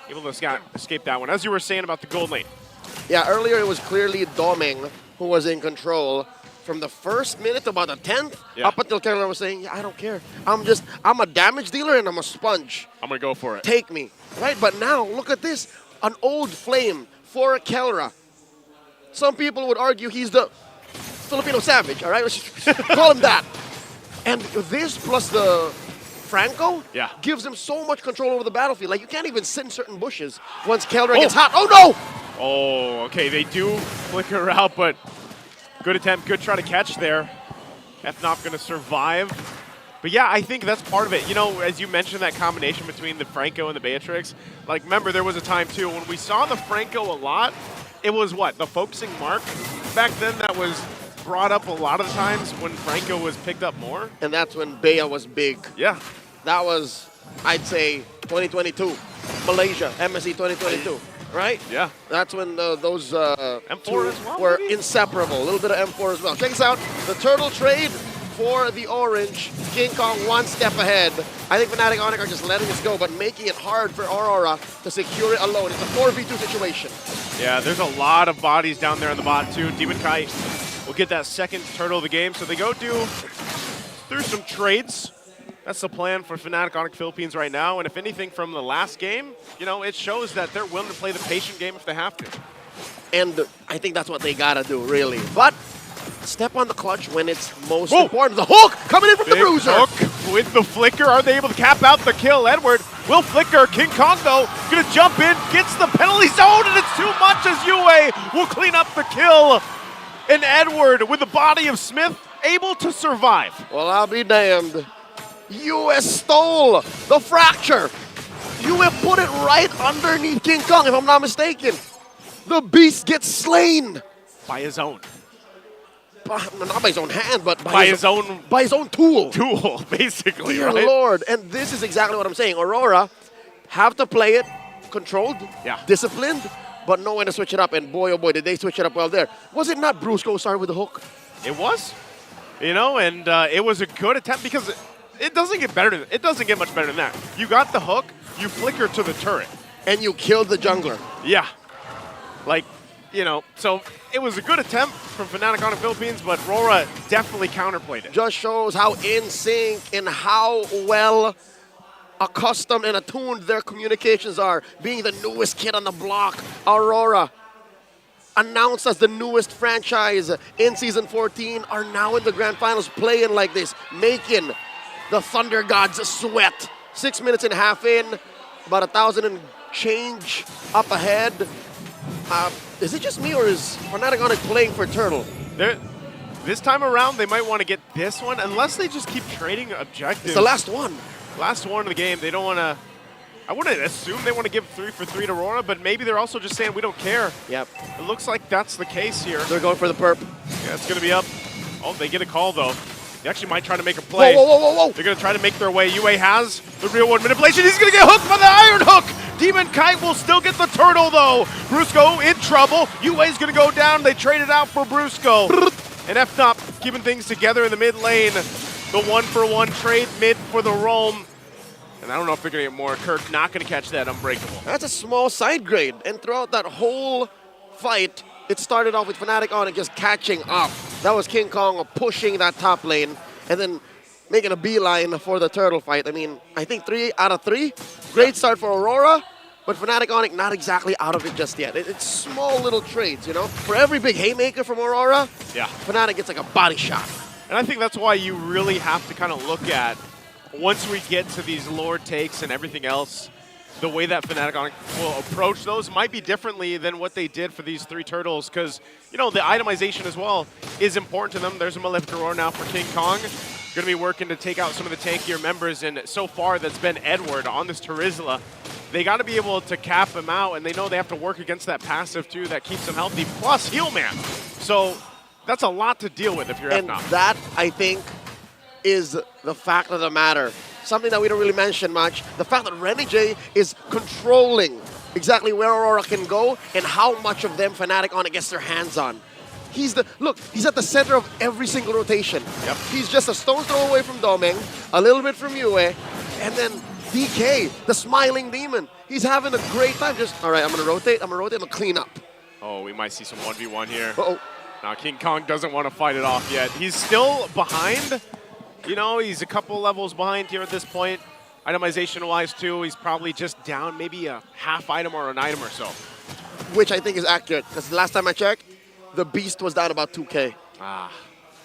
able to escape that one. As you were saying about the gold lane. Yeah, earlier it was clearly Doming who was in control from the first minute to about the 10th, up until Kerala was saying, yeah, I don't care. I'm a damage dealer and I'm a sponge. I'm gonna go for it. Take me, right? But now, look at this. An old flame for Kelra. Some people would argue he's the Filipino savage, all right? Let's just call him that. And this plus the Franco gives him so much control over the battlefield. Like, you can't even sit in certain bushes once Kelra gets hot. Oh, no! Oh, okay, they do flicker out, but good attempt, good try to catch there. FNOP gonna survive. But yeah, I think that's part of it. As you mentioned, that combination between the Franco and the Beatrix. Like, remember, there was a time, too, when we saw the Franco a lot, it was what? The focusing mark back then that was brought up a lot of the times when Franco was picked up more. And that's when Bea was big. Yeah. That was, I'd say, 2022. Malaysia, MSC 2022. Right? Yeah. That's when those M4 two as well, were maybe? inseparable. A little bit of M4 as well. Check this out. The turtle trade for the orange. King Kong one step ahead. I think Fnatic Onic are just letting this go, but making it hard for Aurora to secure it alone. It's a 4v2 situation. Yeah, there's a lot of bodies down there on the bot, too. Demon Kite will get that second turtle of the game. So they go through some trades. That's the plan for Fnatic Onic Philippines right now. And if anything from the last game, it shows that they're willing to play the patient game if they have to. And I think that's what they gotta do, really. But step on the clutch when it's most important. The hook coming in from the bruiser. Hook with the flicker. Are they able to cap out the kill? Edward will flicker. King Kong, though, gonna jump in, gets the penalty zone, and it's too much as Yue will clean up the kill. And Edward, with the body of Smith, able to survive. Well, I'll be damned. Yue stole the fracture. Yue put it right underneath King Kong, if I'm not mistaken. The beast gets slain. By his own. not by his own hand, but by his own tool. Tool, basically, Dear right? Lord. And this is exactly what I'm saying. Aurora have to play it controlled, disciplined, but know when to switch it up. And boy, oh boy, did they switch it up well there. Was it not Brusco who started with the hook? It was, you know, and it was a good attempt because it doesn't get better. It doesn't get much better than that. You got the hook, you flicker to the turret, and you killed the jungler. Yeah, like, you know, so it was a good attempt from Fnatic Onic Philippines, but RORA definitely counterplayed it. Just shows how in sync and how well accustomed and attuned their communications are. Being the newest kid on the block, Aurora, announced as the newest franchise in Season 14, are now in the Grand Finals playing like this, making the Thunder Gods sweat. 6 minutes and a half in, about 1,000 and change up ahead. Is it just me, or is Fnatic Onic playing for Turtle? This time around, they might want to get this one, unless they just keep trading objectives. It's the last one. Last one of the game. They don't want to... I wouldn't assume they want to give 3 for 3 to RORA, but maybe they're also just saying we don't care. Yep. It looks like that's the case here. They're going for the perp. Yeah, it's going to be up. Oh, they get a call, though. They actually might try to make a play. Whoa, whoa, whoa, whoa, whoa. They're going to try to make their way. UA has the real world manipulation. He's going to get hooked by the Iron Hook. Demon Kite will still get the turtle, though. Brusco in trouble. UA's going to go down. They traded out for Brusco. And FNOP keeping things together in the mid lane. The 1-for-1 trade mid for the roam. And I don't know if they're going to get more. Kirk not going to catch that Unbreakable. That's a small side grade. And throughout that whole fight, it started off with Fnatic Onic just catching up. That was King Kong pushing that top lane and then making a beeline for the turtle fight. I mean, I think 3 out of 3. Great start for Aurora, but Fnatic Onic not exactly out of it just yet. It's small little trades, you know? For every big haymaker from Aurora, Fnatic gets like a body shot. And I think that's why you really have to kind of look at, once we get to these Lord takes and everything else, the way that Fnatic Onic will approach those might be differently than what they did for these 3 turtles, because, you know, the itemization as well is important to them. There's a Malefic Aurora now for King Kong. Going to be working to take out some of the tankier members, and so far that's been Edward on this Terizla. They got to be able to cap him out, and they know they have to work against that passive too that keeps them healthy, plus Heal Man. So that's a lot to deal with if you're And FNOP. that, I think, is the fact of the matter. Something that we don't really mention much. The fact that Renegade is controlling exactly where Aurora can go and how much of them Fnatic Onic gets their hands on. He's at the center of every single rotation. Yep. He's just a stone's throw away from Domeng, a little bit from Yue, and then DK, the smiling demon. He's having a great time. Just, all right, I'm going to rotate, I'm going to clean up. Oh, we might see some 1v1 here. Uh-oh. Now King Kong doesn't want to fight it off yet. He's still behind. You know, he's a couple levels behind here at this point. Itemization-wise, too, he's probably just down maybe a half item or an item or so. Which I think is accurate, because the last time I checked, the Beast was down about 2K. Ah.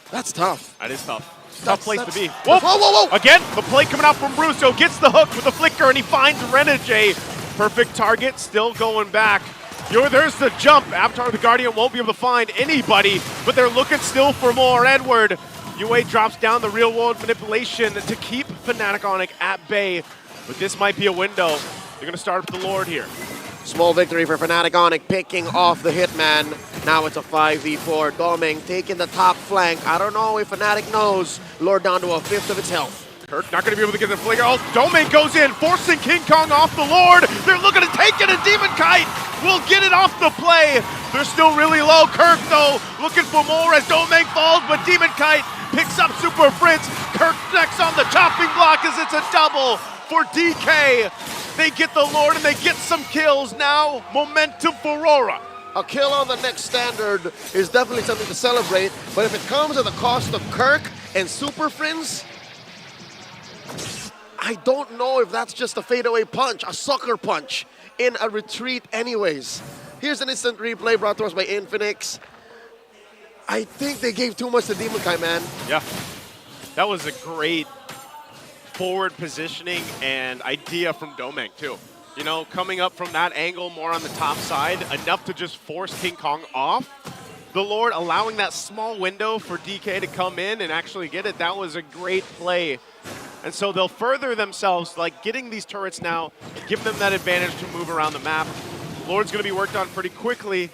That's tough. That is tough. Tough place to be. Whoa, whoa, whoa, whoa! Again, the play coming out from Brusco, gets the hook with the flicker, and he finds Renegade. Perfect target, still going back. There's the jump. Avatar the Guardian won't be able to find anybody, but they're looking still for more. Edward. UA drops down the real world manipulation to keep Fnatic Onic at bay, but this might be a window. They're going to start with the Lord here. Small victory for Fnatic Onic, picking off the Hitman. Now it's a 5v4. Domeng taking the top flank. I don't know if Fnatic knows. Lord down to 1/5 of its health. Kirk not going to be able to get the flicker. Oh, Domeng goes in, forcing King Kong off the Lord. They're looking to take it, and Demon Kite will get it off the play. They're still really low. Kirk, though, looking for more as Domeng falls, but Demon Kite picks up Super Fritz. Kirk next on the chopping block as it's a double for DK. They get the Lord and they get some kills now. Momentum for Aurora. A kill on the next standard is definitely something to celebrate, but if it comes at the cost of Kirk and Super Friends, I don't know if that's just a fadeaway punch, a sucker punch in a retreat anyways. Here's an instant replay brought to us by Infinix. I think they gave too much to Demon Kai, man. Yeah, that was a great forward positioning and idea from Domeng, too. You know, coming up from that angle more on the top side, enough to just force King Kong off. The Lord allowing that small window for DK to come in and actually get it. That was a great play. And so they'll further themselves, like getting these turrets now, give them that advantage to move around the map. Lord's going to be worked on pretty quickly.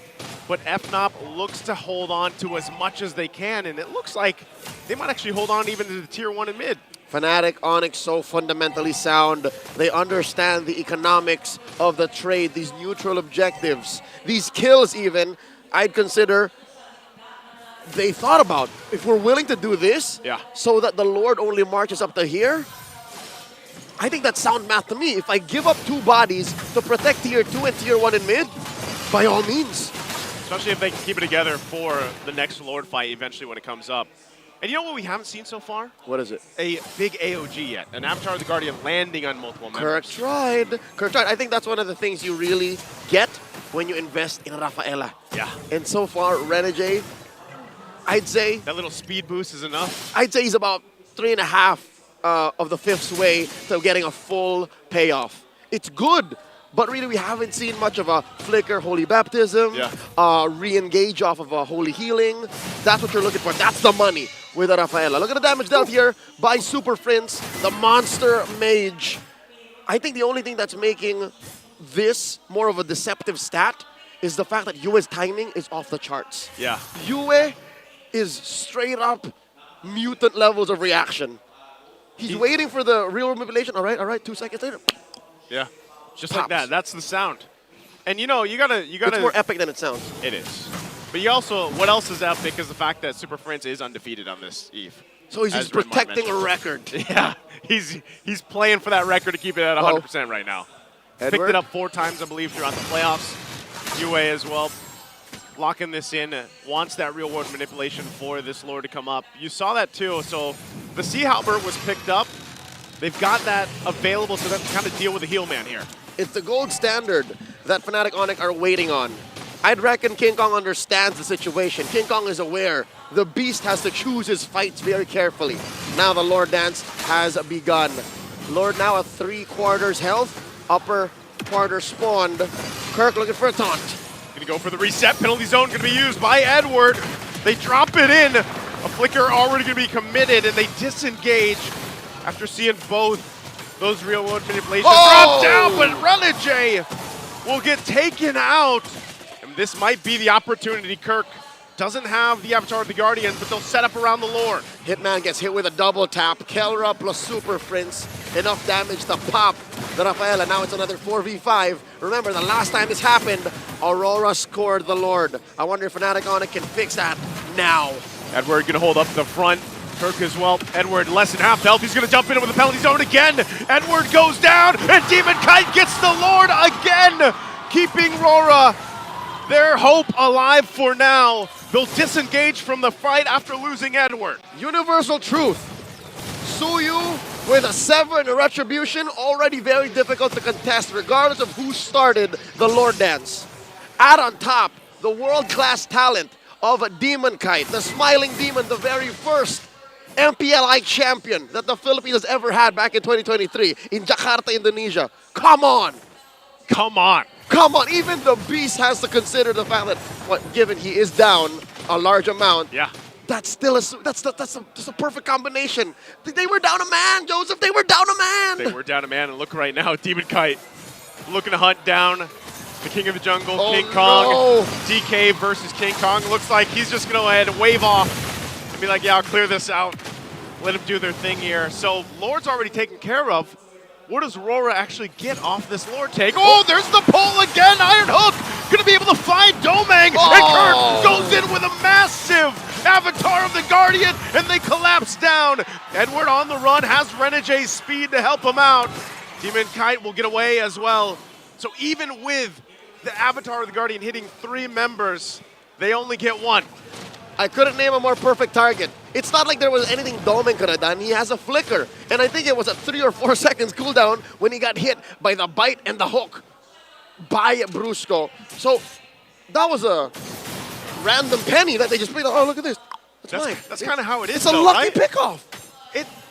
but FNOP looks to hold on to as much as they can, and it looks like they might actually hold on even to the tier 1 and mid. Fnatic Onic so fundamentally sound. They understand the economics of the trade, these neutral objectives, these kills even, I'd consider they thought about. If we're willing to do this so that the Lord only marches up to here, I think that's sound math to me. If I give up 2 bodies to protect tier 2 and tier 1 in mid, by all means. Especially if they can keep it together for the next Lord fight eventually when it comes up. And you know what we haven't seen so far? What is it? A big AOG yet. An Avatar of the Guardian landing on multiple members. Kirk tried. I think that's one of the things you really get when you invest in Rafaela. Yeah. And so far, Renegade, I'd say... That little speed boost is enough. I'd say he's about 3.5 of the 5th's way to getting a full payoff. It's good, but really we haven't seen much of a flicker Holy Baptism, re-engage off of a Holy Healing. That's what you're looking for. That's the money with Rafaela. Look at the damage dealt here by Super Prince, the Monster Mage. I think the only thing that's making this more of a deceptive stat is the fact that Yue's timing is off the charts. Yeah. Yue is straight up mutant levels of reaction. He's waiting for the real manipulation. All right, 2 seconds later. Yeah. Just like that. That's the sound. And you know, you gotta. It's more epic than it sounds. It is. But you also, what else is epic is the fact that Super Prince is undefeated on this Eve. So he's just protecting a record. Yeah, he's playing for that record to keep it at 100% right now. Edward? Picked it up 4 times, I believe, throughout the playoffs. UA as well, locking this in, wants that real world manipulation for this Lord to come up. You saw that too, so the Sea Halberd was picked up. They've got that available so they can kind of deal with the heal man here. It's the gold standard that Fnatic Onic are waiting on. I'd reckon King Kong understands the situation. King Kong is aware the Beast has to choose his fights very carefully. Now the Lord Dance has begun. Lord now at 3/4 health, upper quarter spawned. Kirk looking for a taunt. Gonna go for the reset. Penalty zone gonna be used by Edward. They drop it in. A flicker already gonna be committed, and they disengage after seeing both those real world manipulations drop down, but Renegade will get taken out. And this might be the opportunity. Kirk doesn't have the Avatar of the Guardians, but they'll set up around the Lord. Hitman gets hit with a double tap. Kelra plus Super Prince. Enough damage to pop the Rafaela. Now it's another 4v5. Remember, the last time this happened, Aurora scored the Lord. I wonder if Fnatic Onic can fix that now. Edward gonna hold up the front. Kirk as well. Edward less than half health. He's gonna jump in with the penalty zone again. Edward goes down, and Demon Kite gets the Lord again, keeping RORA their hope alive for now. They'll disengage from the fight after losing Edward. Universal truth. Suyu with a 7 retribution, already very difficult to contest regardless of who started the Lord Dance. Add on top the world-class talent of a Demon Kite, the Smiling Demon, the very first MPLI champion that the Philippines has ever had back in 2023 in Jakarta, Indonesia. Come on. Come on. Come on. Even the Beast has to consider the fact that, given he is down a large amount, that's still that's a perfect combination. They were down a man, Joseph. They were down a man. They were down a man, and look right now, Demon Kite looking to hunt down the King of the Jungle, King Kong. No. DK versus King Kong. Looks like he's just going to go ahead and wave off and be like, yeah, I'll clear this out. Let them do their thing here. So Lord's already taken care of. What does RORA actually get off this Lord take? Oh, there's the pull again. Iron Hook going to be able to find Domang. And Kirk goes in with a massive Avatar of the Guardian, and they collapse down. Edward on the run, has Renegade's speed to help him out. Demon Kite will get away as well. So even with the Avatar of the Guardian hitting 3 members, they only get 1. I couldn't name a more perfect target. It's not like there was anything Domang could have done. He has a flicker. And I think it was a 3 or 4 seconds cooldown when he got hit by the bite and the hook by Brusco. So that was a random penny that they just played. Oh, look at this. That's mine. That's kind of how it is. It's a lucky pickoff.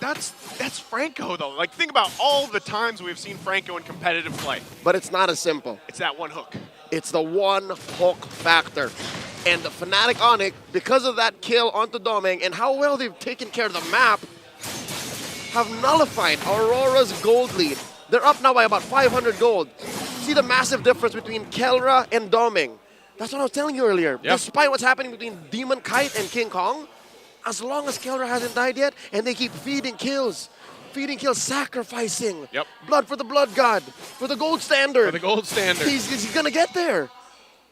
That's Franco, though. Like, think about all the times we've seen Franco in competitive play. But it's not as simple. It's that one hook. It's the one hook factor. And the Fnatic Onic, because of that kill onto Domang and how well they've taken care of the map, have nullified Aurora's gold lead. They're up now by about 500 gold. See the massive difference between Kelra and Domang. That's what I was telling you earlier. Yeah. Despite what's happening between Demon Kite and King Kong, as long as Kelra hasn't died yet, and they keep feeding kills, sacrificing. Yep. Blood for the blood god, for the gold standard. For the gold standard. He's gonna get there.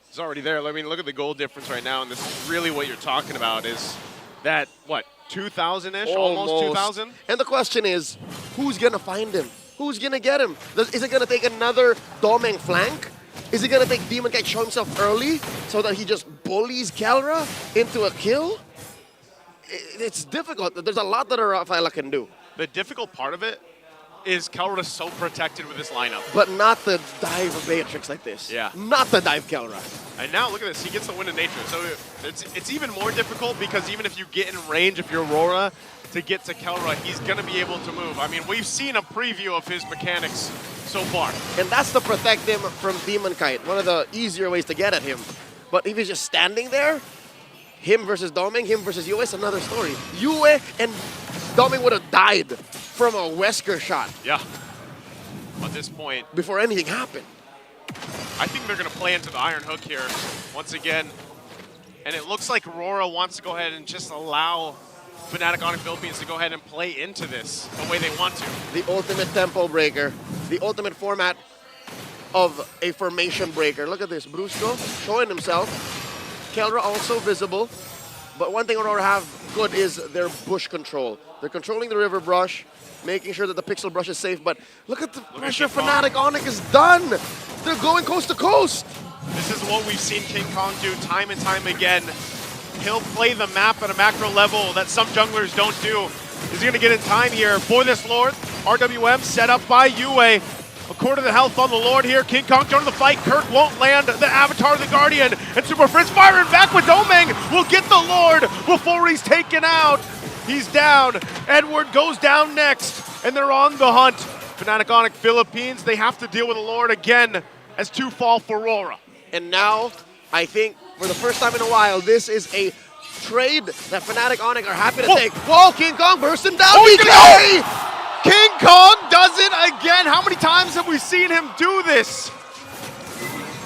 He's already there. I mean, look at the goal difference right now, and this is really what you're talking about is that, what, 2,000-ish? Almost 2,000? And the question is, who's gonna find him? Who's gonna get him? Is it gonna take another Domeng flank? Is he gonna take Demon Kite show himself early so that he just bullies Kelra into a kill? It's difficult. There's a lot that Rafaela can do. The difficult part of it is Kelra so protected with this lineup. But not the dive Beatrix like this. Yeah. Not the dive Kelra. And now look at this, he gets the win in nature. So it's even more difficult because even if you get in range, if you're Aurora, to get to Kelra, he's gonna be able to move. I mean, we've seen a preview of his mechanics so far. And that's to protect him from Demon Kite, one of the easier ways to get at him. But if he's just standing there, him versus Domeng, him versus Yue is another story. Yue and Domeng would have died from a Wesker shot. Yeah. At this point, before anything happened. I think they're going to play into the Iron Hook here once again. And it looks like RORA wants to go ahead and just allow Fnatic Onic Philippines to go ahead and play into this the way they want to. The ultimate tempo breaker. The ultimate format of a formation breaker. Look at this. Brusco showing himself. Kelra also visible. But one thing Aurora have good is their bush control. They're controlling the river brush, making sure that the pixel brush is safe. But look at the pressure Fnatic Onic is done. They're going coast to coast. This is what we've seen King Kong do time and time again. He'll play the map at a macro level that some junglers don't do. Is he going to get in time here for this Lord? RWM set up by Yue. A quarter of the health on the Lord here. King Kong joining the fight. Kirk won't land the Avatar of the Guardian. And Super Fritz firing back with Domeng will get the Lord before he's taken out. He's down. Edward goes down next. And they're on the hunt. Fnatic Onic Philippines, they have to deal with the Lord again as two fall for RORA. And now, I think, for the first time in a while, this is a trade that Fnatic Onic are happy to take. Whoa, King Kong bursting down. Oh, King Kong does it again. How many times have we seen him do this?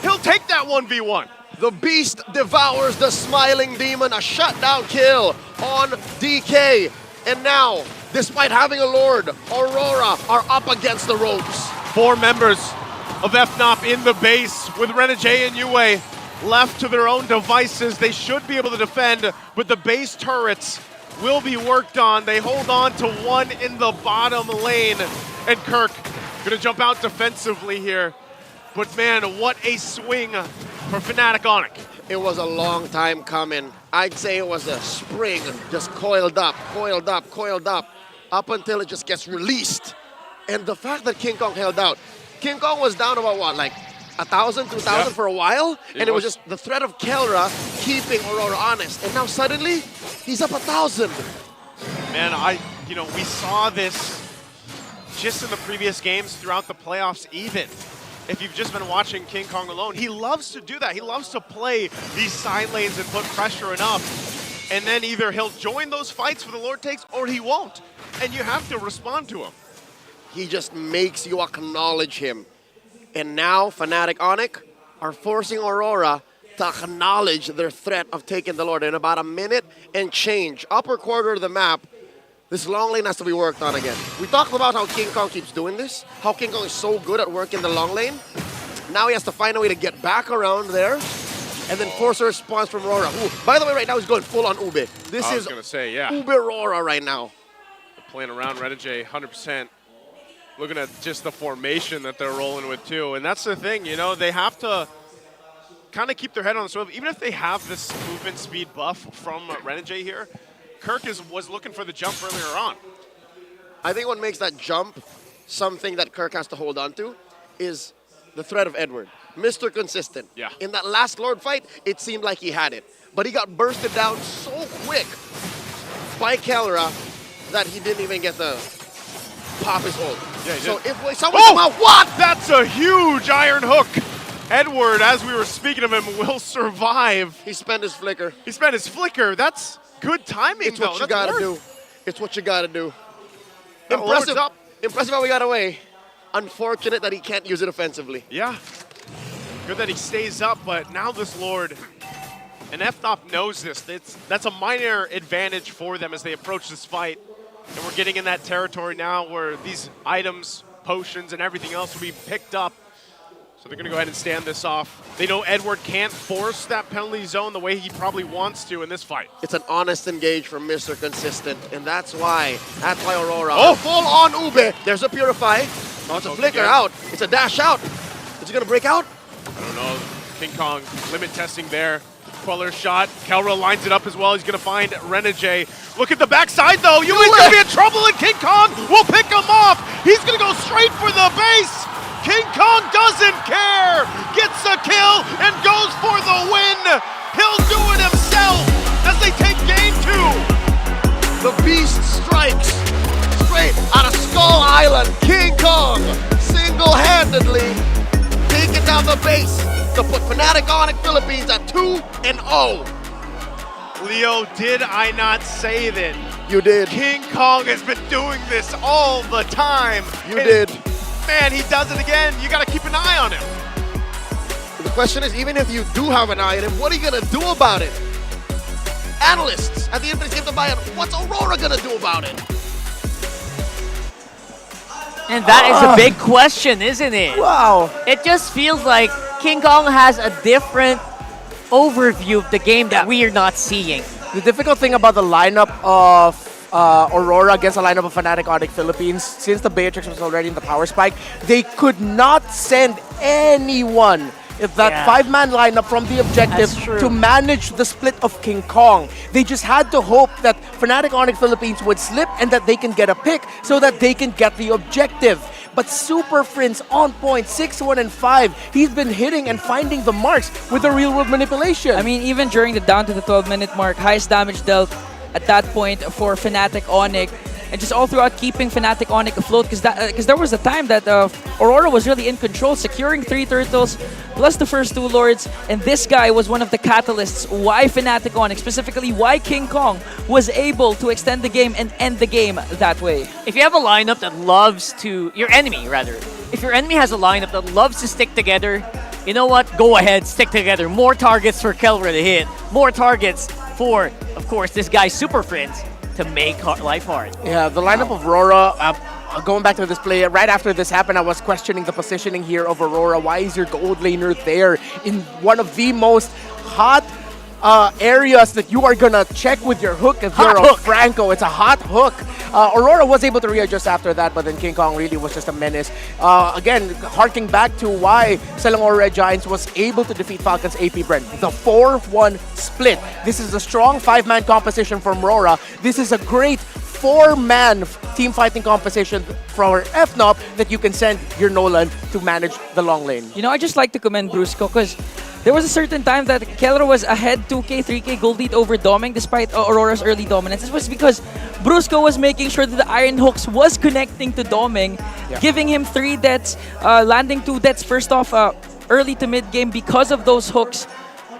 He'll take that 1v1. The beast devours the smiling demon. A shutdown kill on DK. And now, despite having a Lord, Aurora are up against the ropes. 4 members of FNOP in the base with Renegade and Yue left to their own devices. They should be able to defend, but the base turrets will be worked on. They hold on to one in the bottom lane. And Kirk gonna jump out defensively here. But man, what a swing for Fnatic Onic. It was a long time coming. I'd say it was a spring, just coiled up, up until it just gets released. And the fact that King Kong held out. King Kong was down about what, like 1,000, 2,000 for a while? And it was just the threat of Kelra keeping Aurora honest. And now suddenly, he's up 1,000. Man, we saw this just in the previous games throughout the playoffs even. If you've just been watching King Kong alone, he loves to do that. He loves to play these side lanes and put pressure enough. And then either he'll join those fights for the Lord takes or he won't. And you have to respond to him. He just makes you acknowledge him. And now Fnatic Onic are forcing Aurora to acknowledge their threat of taking the Lord. In about a minute and change, upper quarter of the map, this long lane has to be worked on again. We talked about how King Kong keeps doing this, how King Kong is so good at working the long lane. Now he has to find a way to get back around there and then force a response from RORA. Who, by the way, right now he's going full on Ube. This is Ube RORA right now. Playing around Renegade 100%. Looking at just the formation that they're rolling with too. And that's the thing, they have to kind of keep their head on the swivel. Even if they have this movement speed buff from Renegade here, Kirk was looking for the jump earlier on. I think what makes that jump something that Kirk has to hold on to is the threat of Edward. Mr. Consistent. Yeah. In that last Lord fight, it seemed like he had it. But he got bursted down so quick by Kelra that he didn't even get the pop his ult. Yeah, he so did. if someone come out, what? That's a huge iron hook. Edward, as we were speaking of him, will survive. He spent his flicker. He spent his flicker. That's good timing, It's what you gotta do. It's what you gotta do. Impressive. Impressive how we got away. Unfortunate that he can't use it offensively. Yeah. Good that he stays up, but now this Lord, and FNOP knows this. That's a minor advantage for them as they approach this fight. And we're getting in that territory now where these items, potions, and everything else will be picked up. So they're going to go ahead and stand this off. They know Edward can't force that penalty zone the way he probably wants to in this fight. It's an honest engage from Mr. Consistent, and that's why Aurora. Oh, full on Ube. There's a Purify. Oh, it's a flicker out. It's a dash out. Is it going to break out? I don't know. King Kong limit testing there. Queller shot. Kelra lines it up as well. He's going to find Renegade. Look at the backside, though. You ain't going to be in trouble, and King Kong will pick him off. He's going to go straight for the base. King Kong doesn't care. Gets a kill and goes for the win. He'll do it himself as they take game 2. The beast strikes straight out of Skull Island. King Kong single-handedly taking down the base to put Fnatic Onic Philippines at 2-0. Leo, did I not say that? You did. King Kong has been doing this all the time. You did. Man, he does it again. You got to keep an eye on him. The question is, even if you do have an eye on him, what are you going to do about it? Analysts at the Infinite Game to buy it. What's Aurora going to do about it? And that is a big question, isn't it? Wow. It just feels like King Kong has a different overview of the game that we are not seeing. The difficult thing about the lineup of Aurora against the lineup of Fnatic Onic Philippines, since the Beatrix was already in the power spike, they could not send anyone if that 5-man lineup from the objective to manage the split of King Kong. They just had to hope that Fnatic Onic Philippines would slip and that they can get a pick so that they can get the objective. But Super Prince on point, 6-1 and 5. He's been hitting and finding the marks with the real-world manipulation. I mean, even during the down to the 12-minute mark, highest damage dealt at that point for Fnatic Onic, and just all throughout keeping Fnatic Onic afloat, because there was a time that Aurora was really in control, securing 3 turtles plus the first 2 lords, and this guy was one of the catalysts why Fnatic Onic, specifically why King Kong, was able to extend the game and end the game that way. If you have a lineup that loves to, your enemy rather, if your enemy has a lineup that loves to stick together, you know what? Go ahead, stick together. More targets for Kelra to hit. More targets for, of course, this guy's Super Friends to make life hard. Yeah, the lineup of Aurora, going back to this play, right after this happened, I was questioning the positioning here of Aurora. Why is your gold laner there in one of the most hot areas that you are gonna check with your hook if you're a Franco? It's a hot hook. Aurora was able to readjust after that, but then King Kong really was just a menace. Again, harking back to why Selangor Red Giants was able to defeat Falcon's AP Brent. The 4-1 split. This is a strong 5-man composition from Aurora. This is a great 4-man team fighting composition for our FNOP that you can send your Nolan to manage the long lane. You know, I just like to commend Brusco because there was a certain time that Kelra was ahead 2K, 3K gold lead over Doming despite Aurora's early dominance. This was because Brusco was making sure that the Iron Hooks was connecting to Doming, giving him 3 deaths, landing 2 deaths first off early to mid game because of those hooks.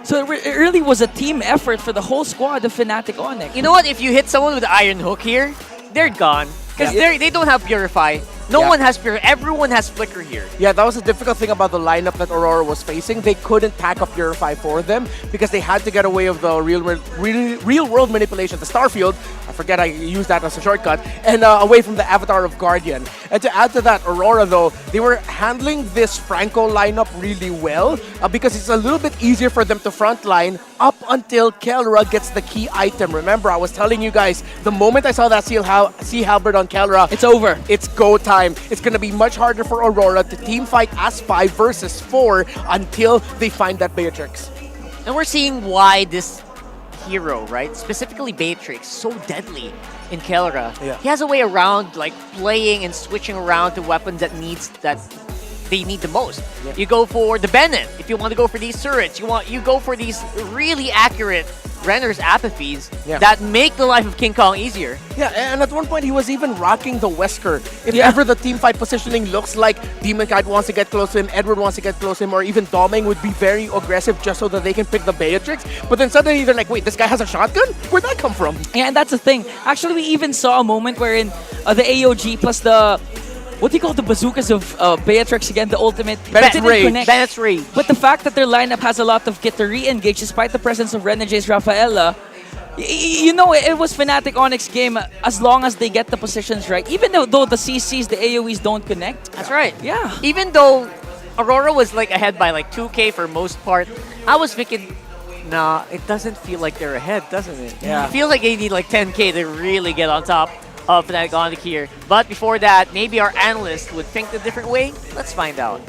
So it really was a team effort for the whole squad of Fnatic Onic. You know what? If you hit someone with the Iron Hook here, they're gone. Because they don't have Purify. No one has Purify. Everyone has Flicker here. Yeah, that was the difficult thing about the lineup that Aurora was facing. They couldn't pack up Purify for them because they had to get away of the real-world manipulation, the Starfield. I forget I used that as a shortcut. And away from the Avatar of Guardian. And to add to that, Aurora, though, they were handling this Franco lineup really well because it's a little bit easier for them to frontline up until Kelra gets the key item. Remember, I was telling you guys, the moment I saw that Sea Halberd on Kelra, it's over. It's go time. It's going to be much harder for Aurora to team fight as 5 versus 4 until they find that Beatrix. And we're seeing why this hero, right, specifically Beatrix, so deadly in Kelra. He has a way around like playing and switching around to weapons that they need the most. You go for the Bennett if you want to go for these turrets. You go for these really accurate Renner's apathies that make the life of King Kong easier. Yeah, and at one point he was even rocking the Wesker. If ever the team fight positioning looks like Demon Kite wants to get close to him, Edward wants to get close to him, or even Doming would be very aggressive just so that they can pick the Beatrix. But then suddenly they're like, wait, this guy has a shotgun? Where'd that come from? Yeah, and that's the thing. Actually, we even saw a moment wherein the AOG plus the what do you call the bazookas of Beatrix again? The ultimate. Bennett's It didn't Rage. connect. Bennett's Rage. But the fact that their lineup has a lot of kit to re-engage despite the presence of Renege's Rafaela, you know, it was Fnatic Onyx game as long as they get the positions right. Even though the CCs, the AoEs don't connect. That's right. Yeah. Even though Aurora was like ahead by like 2K for most part, I was thinking, nah, it doesn't feel like they're ahead, doesn't it? Yeah. It feels like they need like 10K to really get on top of Fnatic Onic here. But before that, maybe our analyst would think a different way. Let's find out.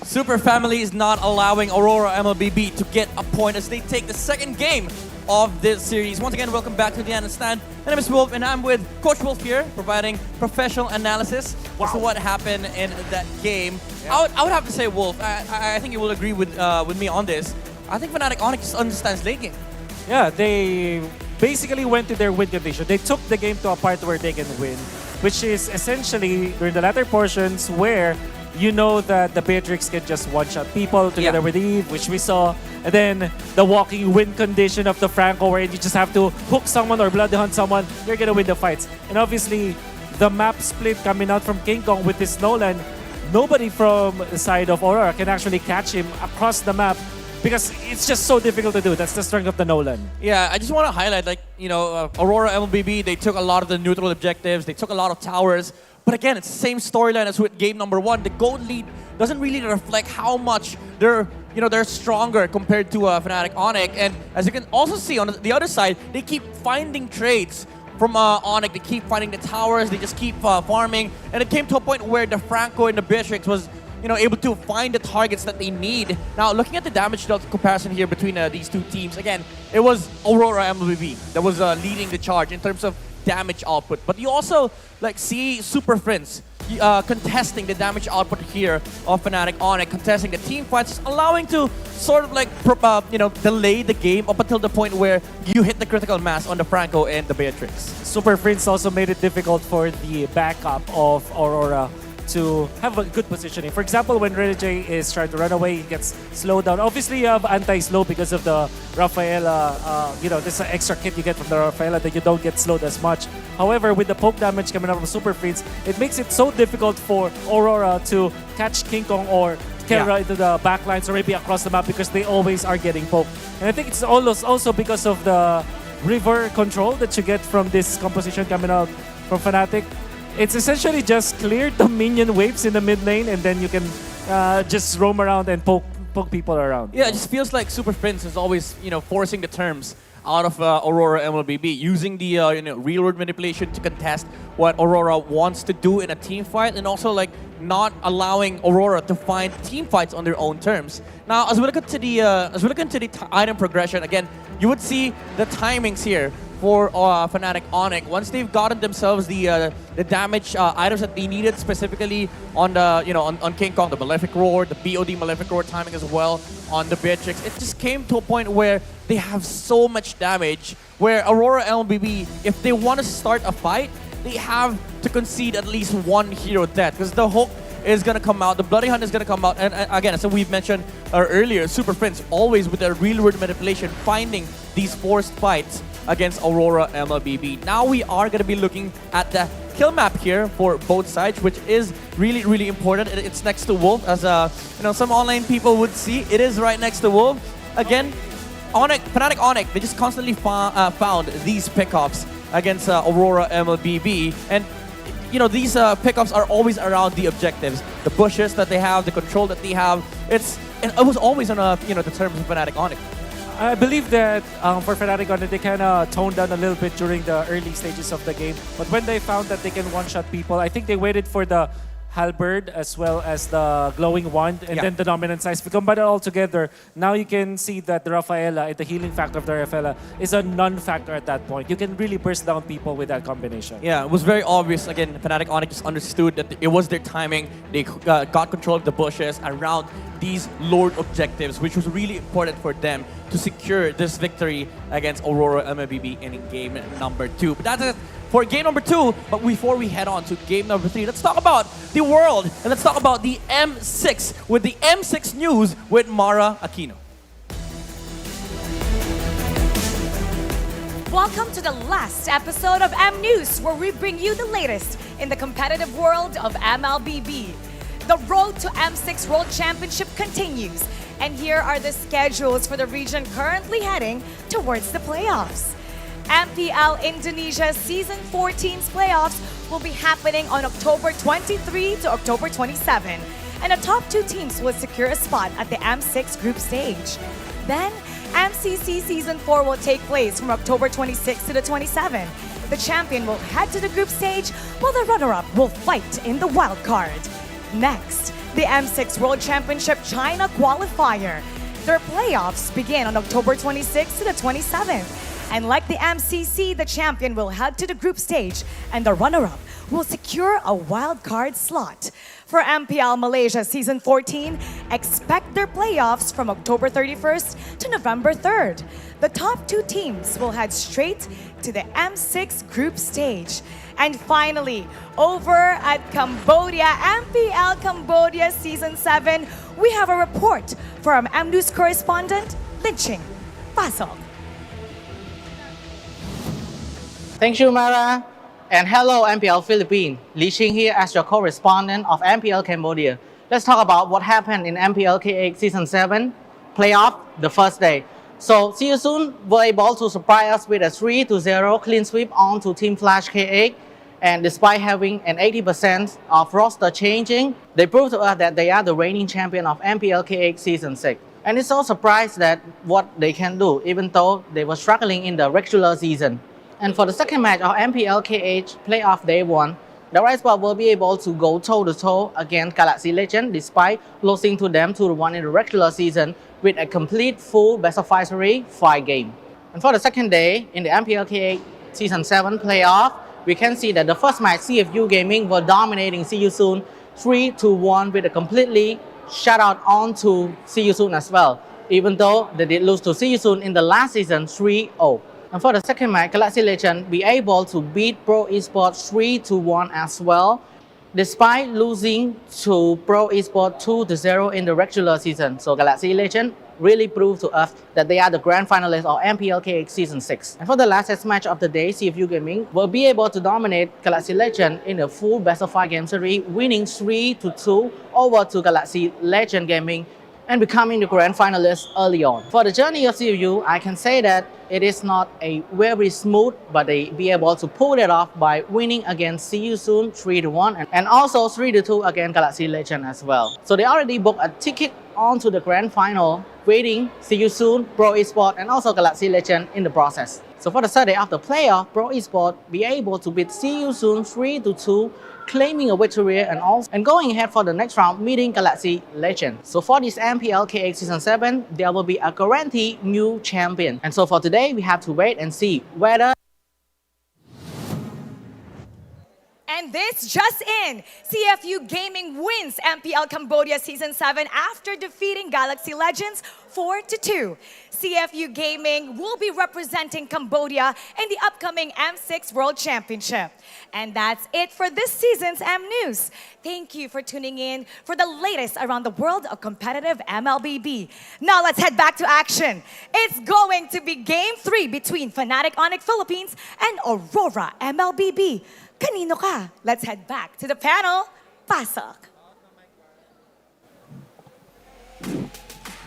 Super Family is not allowing Aurora MLBB to get a point as they take the second game of this series. Once again, welcome back to the analyst stand. My name is Wolf, and I'm with Coach Wolf here, providing professional analysis as to what happened in that game. I would have to say, Wolf, I think you will agree with me on this. I think Fnatic Onic just understands late game. Yeah, they basically went to their win condition. They took the game to a part where they can win, which is essentially during the latter portions where you know that the Beatrix can just one-shot people together with Eve, which we saw. And then the walking win condition of the Franco where you just have to hook someone or blood hunt someone, you're gonna win the fights. And obviously, the map split coming out from King Kong with this Nolan, nobody from the side of Aurora can actually catch him across the map because it's just so difficult to do. That's the strength of the Nolan. Yeah, I just want to highlight, like, you know, Aurora MLBB, they took a lot of the neutral objectives, they took a lot of towers, but again, it's the same storyline as with game number 1. The gold lead doesn't really reflect how much they're stronger compared to Fnatic Onic, and as you can also see on the other side, they keep finding trades from Onic. They keep finding the towers, they just keep farming, and it came to a point where the Franco and the Beatrix was able to find the targets that they need. Now, looking at the damage dealt comparison here between these two teams, again, it was Aurora MLBB that was leading the charge in terms of damage output. But you also see Super Friends contesting the damage output here of Fnatic Onic, contesting the team fights, allowing to sort of delay the game up until the point where you hit the critical mass on the Franco and the Beatrix. Super Prince also made it difficult for the backup of Aurora to have a good positioning. For example, when Renegade is trying to run away, he gets slowed down. Obviously, you have anti-slow because of the Rafaela. This extra kit you get from the Rafaela that you don't get slowed as much. However, with the poke damage coming out from Super Prince, it makes it so difficult for Aurora to catch King Kong or Kelra into the backlines or maybe across the map because they always are getting poked. And I think it's also because of the river control that you get from this composition coming out from Fnatic. It's essentially just clear the minion waves in the mid lane and then you can just roam around and poke people around. Yeah, it just feels like Super Prince is always, forcing the terms out of Aurora MLBB, using the real-world manipulation to contest what Aurora wants to do in a team fight, and also not allowing Aurora to find team fights on their own terms. Now, as we look into the item progression, again, you would see the timings here for Fnatic Onic. Once they've gotten themselves the damage items that they needed, specifically on the on King Kong, the Malefic Roar, the BOD Malefic Roar timing as well on the Beatrix, it just came to a point where they have so much damage where Aurora MLBB, if they want to start a fight, they have to concede at least one hero death because the hook is going to come out, the Bloody Hunt is going to come out, and again, as we've mentioned earlier, Super Prince always with their real-world manipulation finding these forced fights against Aurora MLBB. Now we are going to be looking at the kill map here for both sides, which is really, really important. It's next to Wolf, as some online people would see. It is right next to Wolf. Again, Fnatic Onic, they just constantly found these pickoffs against Aurora MLBB, and these pickups are always around the objectives, the bushes that they have, the control that they have. It was always on the terms of Fnatic Onic. I believe that for Fnatic Onic, they kind of toned down a little bit during the early stages of the game. But when they found that they can one-shot people, I think they waited for the halberd as well as the glowing wand and then the dominant size. If you combine it all together, now you can see that the Rafaela and the healing factor of the Rafaela is a non-factor at that point. You can really burst down people with that combination. Yeah, it was very obvious. Again, Fnatic Onic just understood that it was their timing. They got control of the bushes around these Lord objectives, which was really important for them to secure this victory against Aurora MLBB in game number 2. But that's it for game number 2. But before we head on to game number 3, let's talk about the world and let's talk about the M6 with the M6 news with Mara Aquino. Welcome to the last episode of M News, where we bring you the latest in the competitive world of MLBB. The road to M6 World Championship continues, and here are the schedules for the region currently heading towards the playoffs. MPL Indonesia Season 14's playoffs will be happening on October 23 to October 27, and the top 2 teams will secure a spot at the M6 group stage. Then, MCC Season 4 will take place from October 26 to the 27. The champion will head to the group stage, while the runner-up will fight in the wild card. Next, the M6 World Championship China qualifier. Their playoffs begin on October 26 to the 27th. And like the MCC, the champion will head to the group stage, and the runner-up will secure a wild card slot. For MPL Malaysia Season 14, expect their playoffs from October 31st to November 3rd. The top 2 teams will head straight to the M6 group stage. And finally, over at Cambodia, MPL Cambodia Season 7, we have a report from M News correspondent, Linching Pasok. Thank you, Mara. And hello, MPL Philippines. Li Xing here as your correspondent of MPL Cambodia. Let's talk about what happened in MPL K8 Season 7 playoff the first day. So, See You Soon were able to surprise us with a 3-0 clean sweep onto Team Flash K8. And despite having an 80% of roster changing, they proved to us that they are the reigning champion of MPL K8 Season 6. And it's so surprised that what they can do, even though they were struggling in the regular season. And for the second match of MPL K8 playoff day 1, the Rise Bar will be able to go toe-to-toe against Galaxy Legend despite losing to them 2-1 in the regular season with a complete full best-of-5 series 5 game. And for the second day, in the MPL K8 Season 7 playoff, we can see that the first match, CFU Gaming were dominating See You Soon 3-1 with a completely shutout on to See You Soon as well, even though they did lose to See You Soon in the last season 3-0. And for the second match, Galaxy Legend be able to beat Pro Esports 3-1 as well, despite losing to Pro Esports 2-0 in the regular season. So Galaxy Legend really proved to us that they are the grand finalists of MPL K8 Season 6. And for the last test match of the day, CFU Gaming will be able to dominate Galaxy Legend in a full best-of-5 game series, winning 3-2 over to Galaxy Legend Gaming and becoming the grand finalist early on. For the journey of CFU, I can say that it is not a very smooth, but they be able to pull it off by winning against See You Soon 3-1 and also 3-2 against Galaxy Legend as well. So they already booked a ticket onto the grand final, waiting See You Soon, Pro Esports, and also Galaxy Legend in the process. So for the third day after playoff, Pro Esports be able to beat See You Soon 3-2, claiming a victory and going ahead for the next round, meeting Galaxy Legend. So for this MPL K8 Season 7, there will be a guaranteed new champion. And so for today, we have to wait and see whether. And this just in, CFU Gaming wins MPL Cambodia Season 7 after defeating Galaxy Legends 4-2. CFU Gaming will be representing Cambodia in the upcoming M6 World Championship. And that's it for this season's M News. Thank you for tuning in for the latest around the world of competitive MLBB. Now let's head back to action. It's going to be Game 3 between Fnatic Onic Philippines and Aurora MLBB. Kanino ka? Let's head back to the panel. Pasok.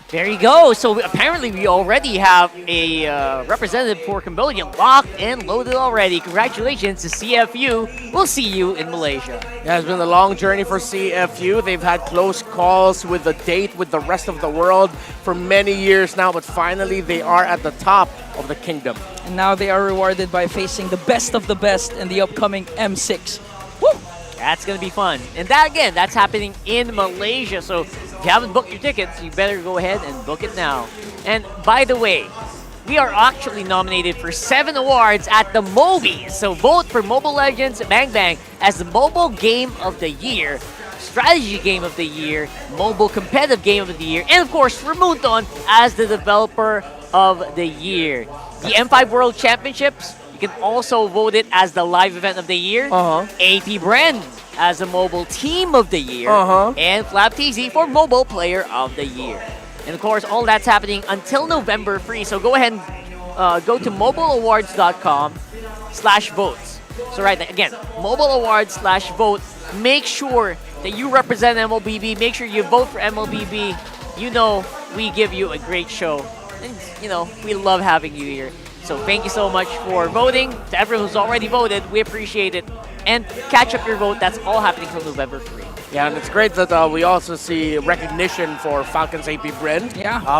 There you go. So apparently we already have a representative for Cambodia locked and loaded already. Congratulations to CFU. We'll see you in Malaysia. Yeah, it's been a long journey for CFU. They've had close calls with the date with the rest of the world for many years now, but finally they are at the top of the kingdom. And now they are rewarded by facing the best of the best in the upcoming M6. Woo! That's going to be fun. And that, again, that's happening in Malaysia. So if you haven't booked your tickets, you better go ahead and book it now. And by the way, we are actually nominated for 7 awards at the MOBI. So vote for Mobile Legends Bang Bang as the Mobile Game of the Year, Strategy Game of the Year, Mobile Competitive Game of the Year, and of course, Remuton as the Developer of the Year. The M5 World Championships, you can also vote it as the Live Event of the Year, AP Brand as the Mobile Team of the Year, and Flap TZ for Mobile Player of the Year. And of course, all that's happening until November 3, so go ahead and go to mobileawards.com/votes. So right now, again, mobileawards/vote. Make sure that you represent MLBB. Make sure you vote for MLBB. You know we give you a great show. And, you know, we love having you here. So thank you so much for voting. To everyone who's already voted, we appreciate it. And catch up your vote. That's all happening from November 3. Yeah, and it's great that we also see recognition for Falcons AP Brand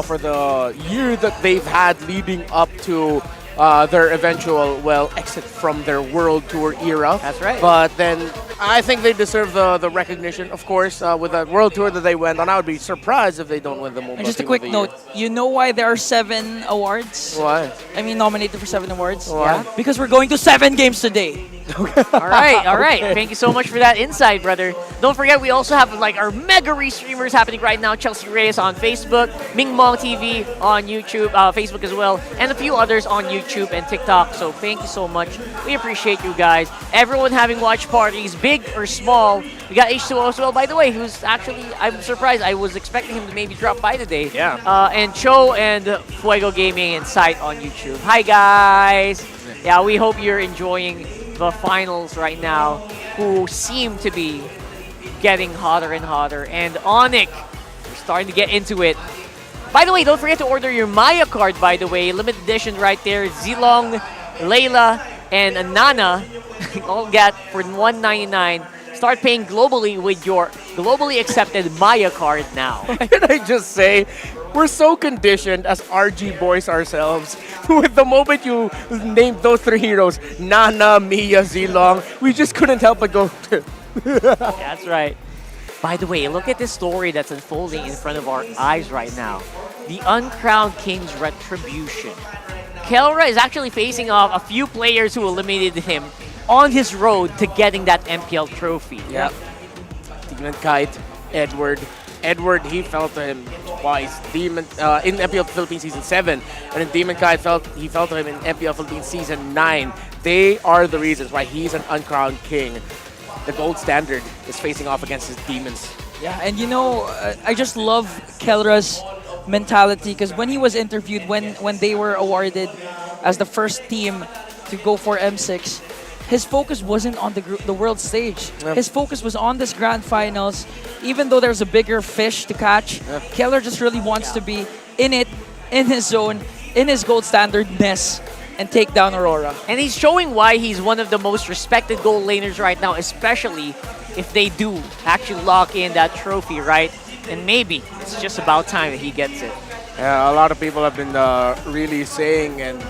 for the year that they've had leading up to their eventual, exit from their World Tour era. That's right. But then I think they deserve the recognition, of course, with the World Tour that they went on. I would be surprised if they don't win the Mobile And just a Team quick of the note, you know why there are 7 awards? Why? I mean, nominated for 7 awards? Why? Yeah. Because we're going to 7 games today. All right. Thank you so much for that insight, brother. Don't forget, we also have like our mega restreamers happening right now. Chelsea Reyes on Facebook, Ming Mong TV on YouTube, Facebook as well, and a few others on YouTube and TikTok. So thank you so much. We appreciate you guys. Everyone having watch parties, big or small. We got H2O as well, by the way, who's actually, I'm surprised. I was expecting him to maybe drop by today. Yeah. And Cho and Fuego Gaming and Sight on YouTube. Hi, guys. Yeah, we hope you're enjoying the finals right now, who seem to be getting hotter and hotter. And Onic, we're starting to get into it. By the way, don't forget to order your Maya card, by the way. Limited edition right there. Zilong, Layla, and Nana all get for $1.99. Start paying globally with your globally accepted Maya card now. Can I just say, we're so conditioned as RG boys ourselves. With the moment you named those 3 heroes, Nana, Mia, Zilong, we just couldn't help but go. That's right. By the way, look at this story that's unfolding in front of our eyes right now. The Uncrowned King's Retribution. Kelra is actually facing off a few players who eliminated him on his road to getting that MPL trophy. Yep. Demon Kite, Edward. Edward, he fell to him twice. Demon in MPL Philippines Season 7, and then Demon Kite he fell to him in MPL Philippines Season 9. They are the reasons why he's an uncrowned king. The gold standard is facing off against his demons. Yeah, and you know, I just love Kelra's mentality, because when he was interviewed, when they were awarded as the first team to go for M6, his focus wasn't on the world stage. Yep. His focus was on this grand finals. Even though there's a bigger fish to catch, Keller just really wants to be in it, in his zone, in his gold standardness, and take down Aurora. And he's showing why he's one of the most respected gold laners right now, especially if they do actually lock in that trophy, right? And maybe it's just about time that he gets it. Yeah, a lot of people have been really saying and,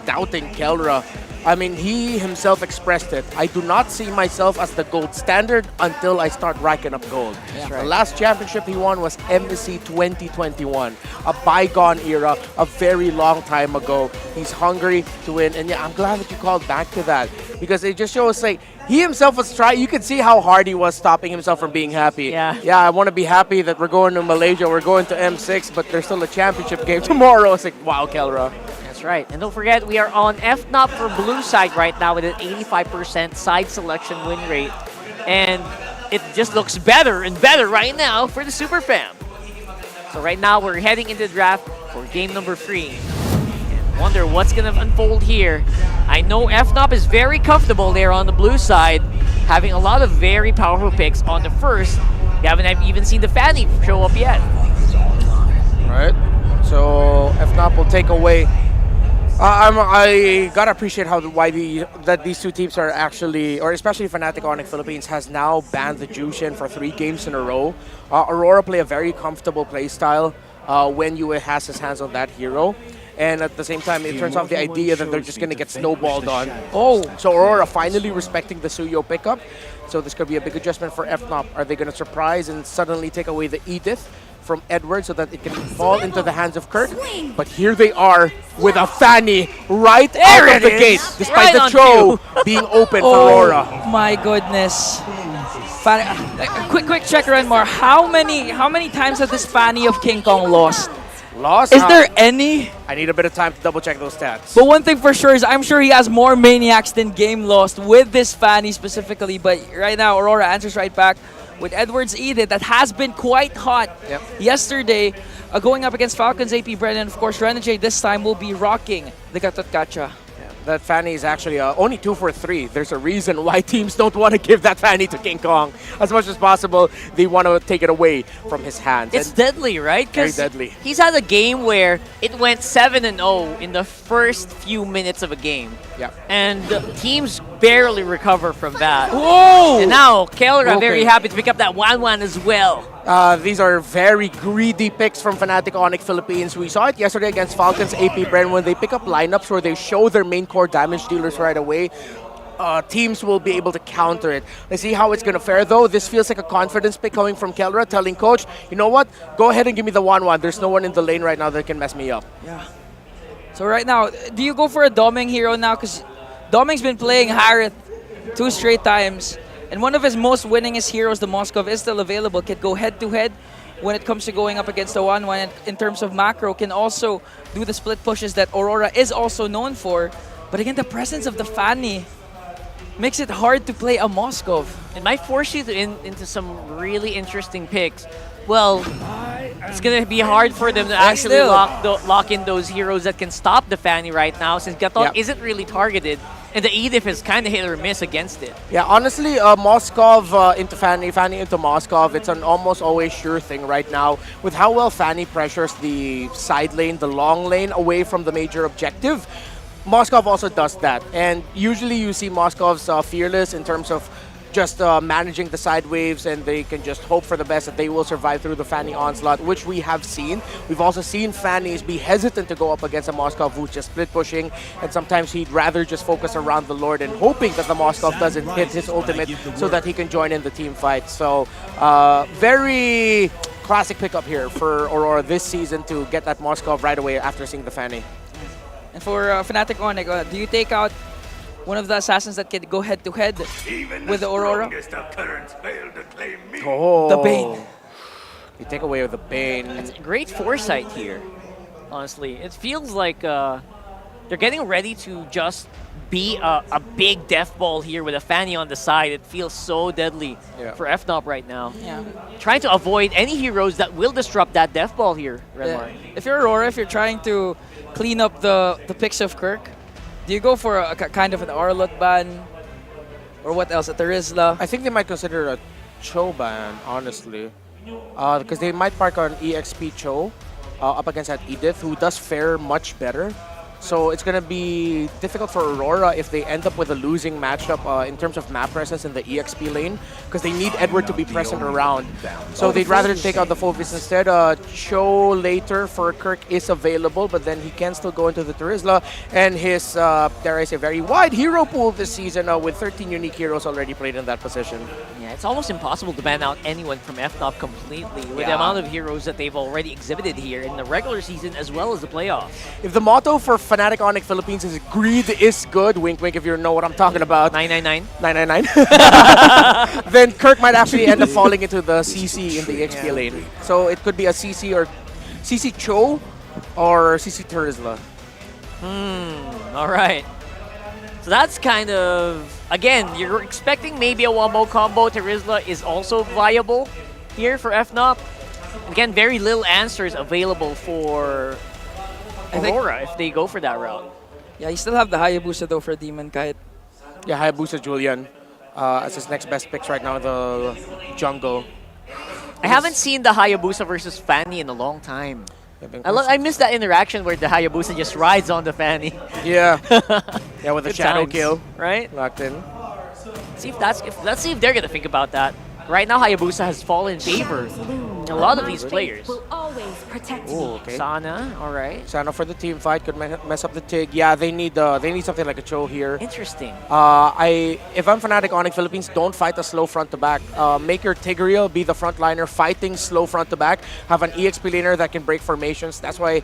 doubting Kelra. I mean, he himself expressed it. I do not see myself as the gold standard until I start racking up gold. Yeah. The last championship he won was MSC 2021, a bygone era, a very long time ago. He's hungry to win, and yeah, I'm glad that you called back to that, because it just shows like he himself was trying. You could see how hard he was stopping himself from being happy. Yeah, I want to be happy that we're going to Malaysia, we're going to M6, but there's still a championship game tomorrow. It's like, wow, Kelra. That's right. And don't forget, we are on FNOP for blue side right now with an 85% side selection win rate. And it just looks better and better right now for the Super Fam. So right now, we're heading into the draft for game number 3. And wonder what's going to unfold here. I know FNOP is very comfortable there on the blue side, having a lot of very powerful picks on the first. We haven't even seen the Fanny show up yet. Right. So FNOP will take away. I gotta appreciate that these two teams are actually, or especially Fnatic Onic Philippines has now banned the Jushin for 3 games in a row. Aurora play a very comfortable play style when Yue has his hands on that hero. And at the same time, it turns off the idea that they're just going to get snowballed on. So Aurora finally respecting the Suyo pickup. So this could be a big adjustment for FNOP. Are they going to surprise and suddenly take away the Edith from Edward so that it can fall into the hands of Kirk? But here they are with a Fanny right out of the gate, despite the throw being open for Aurora. Oh my goodness. Quick check, Renmar. How many times has this Fanny of King Kong lost? Is there any? I need a bit of time to double check those stats. But one thing for sure is I'm sure he has more Maniacs than game lost with this Fanny specifically. But right now, Aurora answers right back with Edwards Edith that has been quite hot yesterday, going up against Falcons AP Brennan. Of course, Renegade this time will be rocking the Gatotkacha. That Fanny is actually only 2 for 3. There's a reason why teams don't want to give that Fanny to King Kong. As much as possible, they want to take it away from his hands. It's deadly, right? Very deadly. He's had a game where it went 7-0 in the first few minutes of a game. Yeah. And teams barely recover from that. Whoa! And now, Kelra very happy to pick up that 1-1 as well. These are very greedy picks from Fnatic Onic Philippines. We saw it yesterday against Falcons AP Bren when they pick up lineups where they show their main core damage dealers right away. Teams will be able to counter it. Let's see how it's going to fare, though. This feels like a confidence pick coming from Kelra, telling coach, you know what? Go ahead and give me the 1-1. There's no one in the lane right now that can mess me up. Yeah. So right now, do you go for a Doming hero now? Because Doming's been playing Harith 2 straight times. And one of his most winningest heroes, the Moskov, is still available. Can go head-to-head when it comes to going up against the 1-1. And in terms of macro, can also do the split pushes that Aurora is also known for. But again, the presence of the Fanny makes it hard to play a Moskov. It might force you into some really interesting picks. Well, it's going to be hard for them to actually lock in those heroes that can stop the Fanny right now, since Gatot isn't really targeted. And the Edith is kind of hit or miss against it. Yeah, honestly, Moskov into Fanny, Fanny into Moskov, it's an almost always sure thing right now. With how well Fanny pressures the side lane, the long lane, away from the major objective, Moskov also does that. And usually you see Moskov's fearless in terms of just managing the side waves, and they can just hope for the best that they will survive through the Fanny onslaught, which we have seen. We've also seen Fannies be hesitant to go up against a Moskov who's just split pushing, and sometimes he'd rather just focus around the Lord and hoping that the Moskov doesn't hit his ultimate so that he can join in the team fight. So very classic pickup here for Aurora this season to get that Moskov right away after seeing the Fanny. And for Fnatic Onic, do you take out one of the assassins that can go head-to-head with the Aurora? Oh. The Bane. You take away the Bane. It's great foresight here, honestly. It feels like they're getting ready to just be a big death ball here with a Fanny on the side. It feels so deadly for FNOP right now. Yeah. Trying to avoid any heroes that will disrupt that death ball here, Redmar. If you're Aurora, if you're trying to clean up the picks of Kirk, do you go for a kind of an Arlot ban? Or what else? A Terizla? I think they might consider a Cho ban, honestly. Because they might park on EXP Cho up against that Edith, who does fare much better. So it's going to be difficult for Aurora if they end up with a losing matchup in terms of map presence in the EXP lane, because they need Edward to be present around. So they'd rather take out the Focus instead. Cho later for Kirk is available, but then he can still go into the Terizla. And his, dare I say, very wide hero pool this season with 13 unique heroes already played in that position. Yeah, it's almost impossible to ban out anyone from FNOP completely with the amount of heroes that they've already exhibited here in the regular season as well as the playoffs. If the motto for Fnatic Onic Philippines is greed is good, wink wink if you know what I'm talking about. 999. 999. Then Kirk might actually end up falling into the CC in the EXP lane. So it could be a CC or CC Cho or CC Terizla. All right. So that's kind of, again, you're expecting maybe a wombo combo. Terizla is also viable here for FNOP. Again, very little answers available for Aurora if they go for that route. Yeah, you still have the Hayabusa though for Demon kahit. Yeah, Hayabusa Julian as his next best picks right now in the jungle. I haven't seen the Hayabusa versus Fanny in a long time. I miss that interaction where the Hayabusa just rides on the Fanny. Yeah. Yeah, with a Good shadow times, kill. Right? Locked in. Let's see if they're gonna think about that. Right now, Hayabusa has fallen in favor. A lot of these players. Oh, okay. Sana, all right. Sana for the team fight could mess up the Tig. Yeah, they need something like a Cho here. Interesting. If I'm Fnatic Onic Philippines, don't fight a slow front to back. Make your Tigreal be the front liner, fighting slow front to back. Have an EXP laner that can break formations. That's why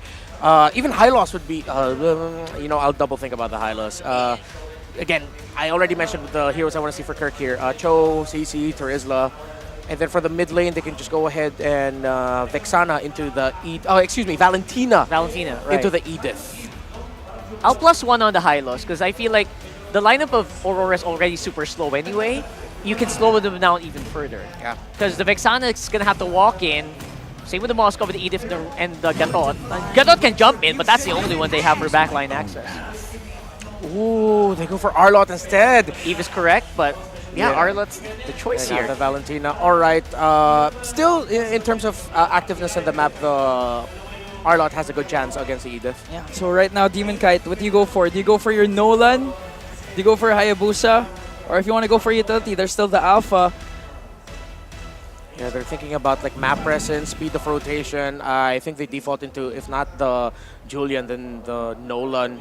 even Hylos would be. I'll double think about the Hylos. Again, I already mentioned the heroes I want to see for Kirk here. Cho, CC, Terizla. And then for the mid lane, they can just go ahead and Vexana into the Valentina. Valentina, right. Into the Edith. I'll +1 on the Hylos because I feel like the lineup of Aurora is already super slow anyway. you can slow them down even further. Yeah. Because the Vexana is going to have to walk in. Same with the Moscow, with the Edith and the Gatot. Gatot can jump in, but that's the only one they have for backline access. Ooh, they go for Arlott instead. Eve is correct, but yeah, Arlott's the choice They got here. the Valentina. All right. Still, in terms of activeness on the map, the Arlott has a good chance against the Edith. Yeah. So right now, Demon Kite, what do you go for? Do you go for your Nolan? Do you go for Hayabusa? Or if you want to go for utility, there's still the Alpha. Yeah, they're thinking about like map presence, speed of rotation. I think they default into, if not the Julian, then the Nolan.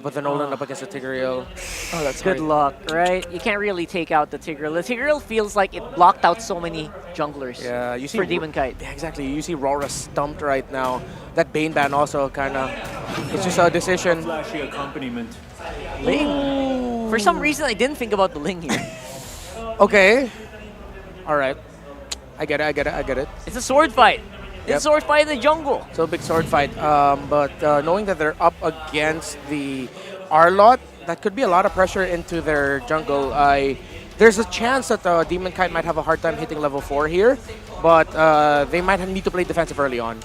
But the Nolan up against the Tigreal. Oh, that's good luck, right? You can't really take out the Tigreal. The Tigreal feels like it blocked out so many junglers. Yeah, you see for Demon Kite. Yeah, exactly. You see RORA stumped right now. That Bane ban also kind of, it's just a decision. Flashy accompaniment. Ling. For some reason, I didn't think about the Ling here. Okay. All right. I get it. It's a sword fight. It's a sword fight in the jungle. So a big sword fight. But knowing that they're up against the Arlott, that could be a lot of pressure into their jungle. There's a chance that Demon Kite might have a hard time hitting level 4 here, but they might need to play defensive early on.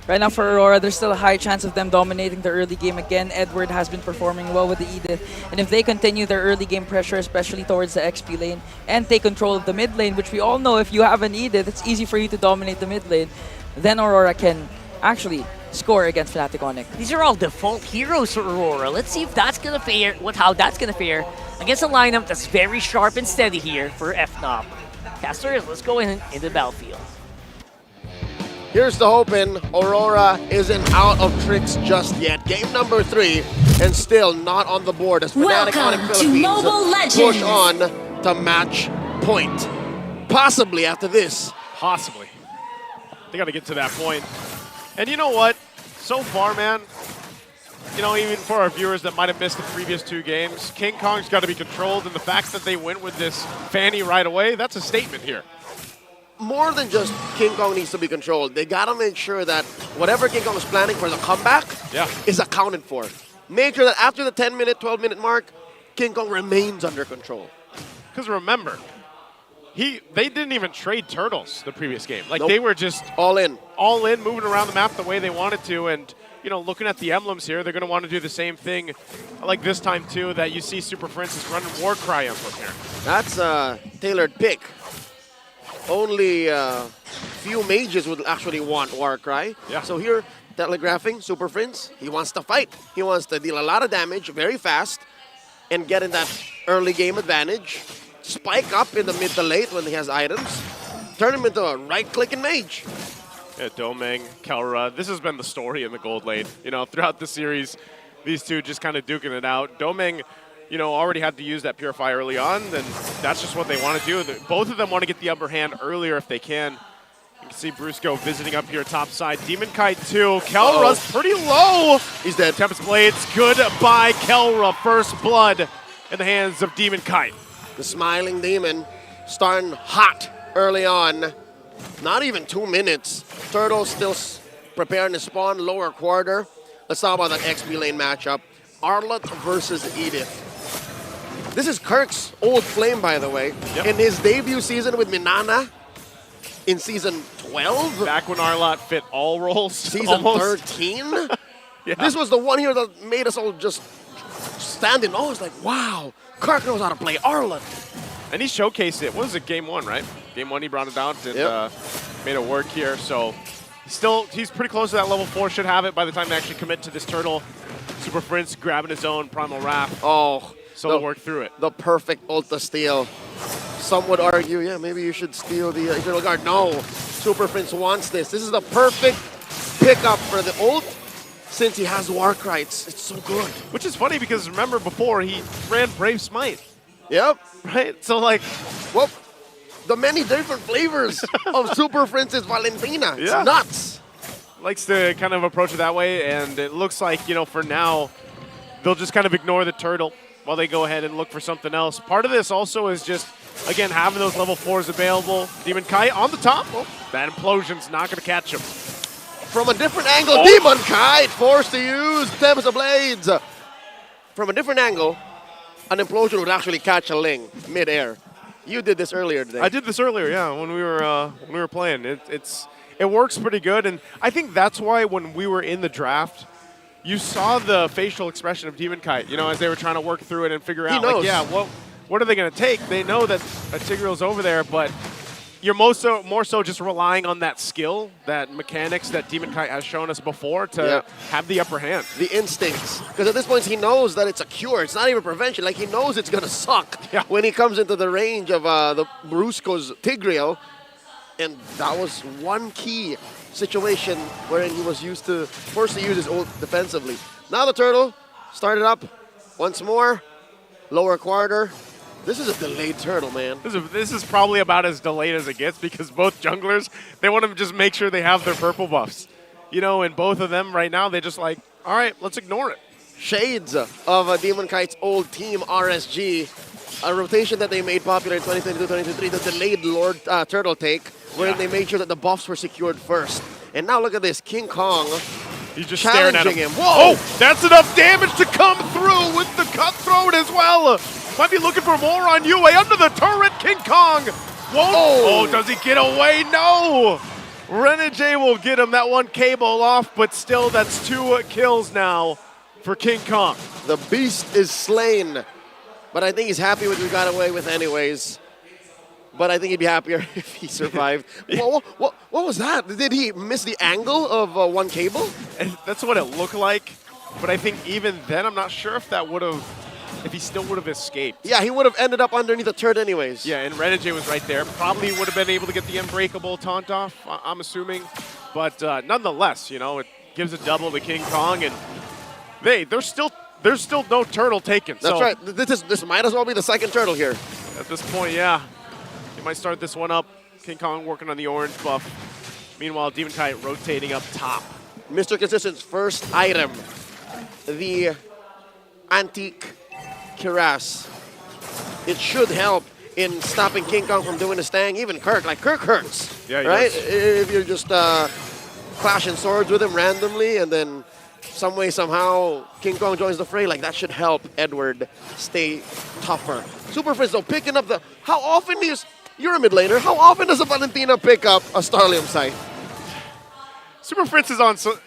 Right now for Aurora, there's still a high chance of them dominating the early game again. Edward has been performing well with the Edith. And if they continue their early game pressure, especially towards the XP lane, and take control of the mid lane, which we all know if you have an Edith, it's easy for you to dominate the mid lane, then Aurora can actually score against Fnatic Onic. These are all default heroes for Aurora. Let's see if that's gonna fare, how that's gonna fare against a lineup that's very sharp and steady here for FNOP. Casters, let's go into the battlefield. Here's the hoping. Aurora isn't out of tricks just yet. Game number 3 and still not on the board as Fnatic Onic Philippines push on to match point. Possibly after this. Possibly. They got to get to that point. And you know what? So far, man, you know, even for our viewers that might have missed the previous 2 games, King Kong's got to be controlled, and the fact that they went with this Fanny right away, that's a statement here. More than just King Kong needs to be controlled. They gotta make sure that whatever King Kong is planning for the comeback is accounted for. Make sure that after the 10-minute, 12-minute mark, King Kong remains under control. Because remember, they didn't even trade turtles the previous game. Like Nope. they were just all in, moving around the map the way they wanted to. And you know, looking at the emblems here, they're going to want to do the same thing, like this time too. That you see Super Francis running Warcry emblem here. That's a tailored pick. Only few mages would actually want Warcry. Yeah. So here, telegraphing Super Prince, he wants to fight. He wants to deal a lot of damage very fast and get in that early game advantage. Spike up in the mid to late when he has items. Turn him into a right-clicking mage. Yeah, Domeng, Kelra, this has been the story in the gold lane. You know, throughout the series, these two just kind of duking it out. Domeng, you know, already had to use that Purify early on, then that's just what they want to do. Both of them want to get the upper hand earlier if they can. You can see Brusco visiting up here top side. Demon Kite too. Kelra's pretty low. He's dead. Tempest Blades, goodbye Kelra. First blood in the hands of Demon Kite. The Smiling Demon starting hot early on. Not even 2 minutes. Turtle still preparing to spawn lower quarter. Let's talk about that XP lane matchup. Arlott versus Edith. This is Kirk's old flame, by the way. Yep. In his debut season with Minana in season 12. Back when Arlott fit all roles. Season 13. Yeah. This was the one here that made us all just stand in awe. It's like, wow, Kirk knows how to play Arlott. And he showcased it. What was it, game 1, right? Game 1 he brought it out and made it work here. So he's pretty close to that level 4. Should have it by the time they actually commit to this turtle. Super Prince grabbing his own Primal Wrath. Oh. So they'll work through it. The perfect ulta steal. Some would argue, yeah, maybe you should steal the Eternal Guard. No, Super Prince wants this. This is the perfect pickup for the ult since he has Warcry. It's so good. Which is funny because remember before he ran Brave Smite. Yep. Right? So like, well, the many different flavors of Super Prince's Valentina. It's nuts. Likes to kind of approach it that way, and it looks like, you know, for now, they'll just kind of ignore the turtle while they go ahead and look for something else. Part of this also is just, again, having those level 4s available. Demon Kite on the top. Oh, that implosion's not going to catch him. From a different angle, Demon Kite forced to use Tempest of Blades. From a different angle, an implosion would actually catch a Ling mid-air. You did this earlier today. I did this earlier, yeah, when we were playing. It works pretty good, and I think that's why when we were in the draft, you saw the facial expression of Demon Kite, you know, as they were trying to work through it and figure out, like, yeah, what are they going to take? They know that Tigreal's over there, but you're more so just relying on that skill, that mechanics that Demon Kite has shown us before to have the upper hand. The instincts. Because at this point, he knows that it's a cure. It's not even prevention. Like, he knows it's going to suck when he comes into the range of the Brusco's Tigreal. And that was one key situation wherein he was forced to use his ult defensively. Now the turtle started up once more. Lower quarter. This is a delayed turtle, man. This is probably about as delayed as it gets because both junglers, they want to just make sure they have their purple buffs. You know, and both of them right now, they just like, all right, let's ignore it. Shades of Demon Kite's old team, RSG. A rotation that they made popular in 2022-2023, the delayed Lord Turtle take, wherein they made sure that the buffs were secured first. And now look at this, King Kong. He's just staring at him. Whoa! Oh, that's enough damage to come through with the cutthroat as well. Might be looking for more on UA under the turret. King Kong won't. Oh, does he get away? No. Renegade will get him that one cable off, but still that's 2 kills now for King Kong. The beast is slain, but I think he's happy with what he got away with anyways. But I think he'd be happier if he survived. What was that? Did he miss the angle of one cable? And that's what it looked like. But I think even then, I'm not sure if that would have, if he still would have escaped. Yeah, he would have ended up underneath the turret anyways. Yeah, and Renegade was right there. Probably would have been able to get the unbreakable taunt off, I'm assuming. But nonetheless, you know, it gives a double to King Kong, and there's still no turtle taken. That's right. This might as well be the second turtle here. At this point, yeah. He might start this one up. King Kong working on the orange buff. Meanwhile, Demon Kite rotating up top. Mr. Consistent's first item, the Antique Cuirass. It should help in stopping King Kong from doing his thing. Even Kirk, like Kirk hurts, right? If you're just clashing swords with him randomly and then some way, somehow, King Kong joins the fray, like that should help Edward stay tougher. Super Frizz though, picking up the, how often do you're a mid laner, how often does a Valentina pick up a Starlium site? Super Fritz is on, so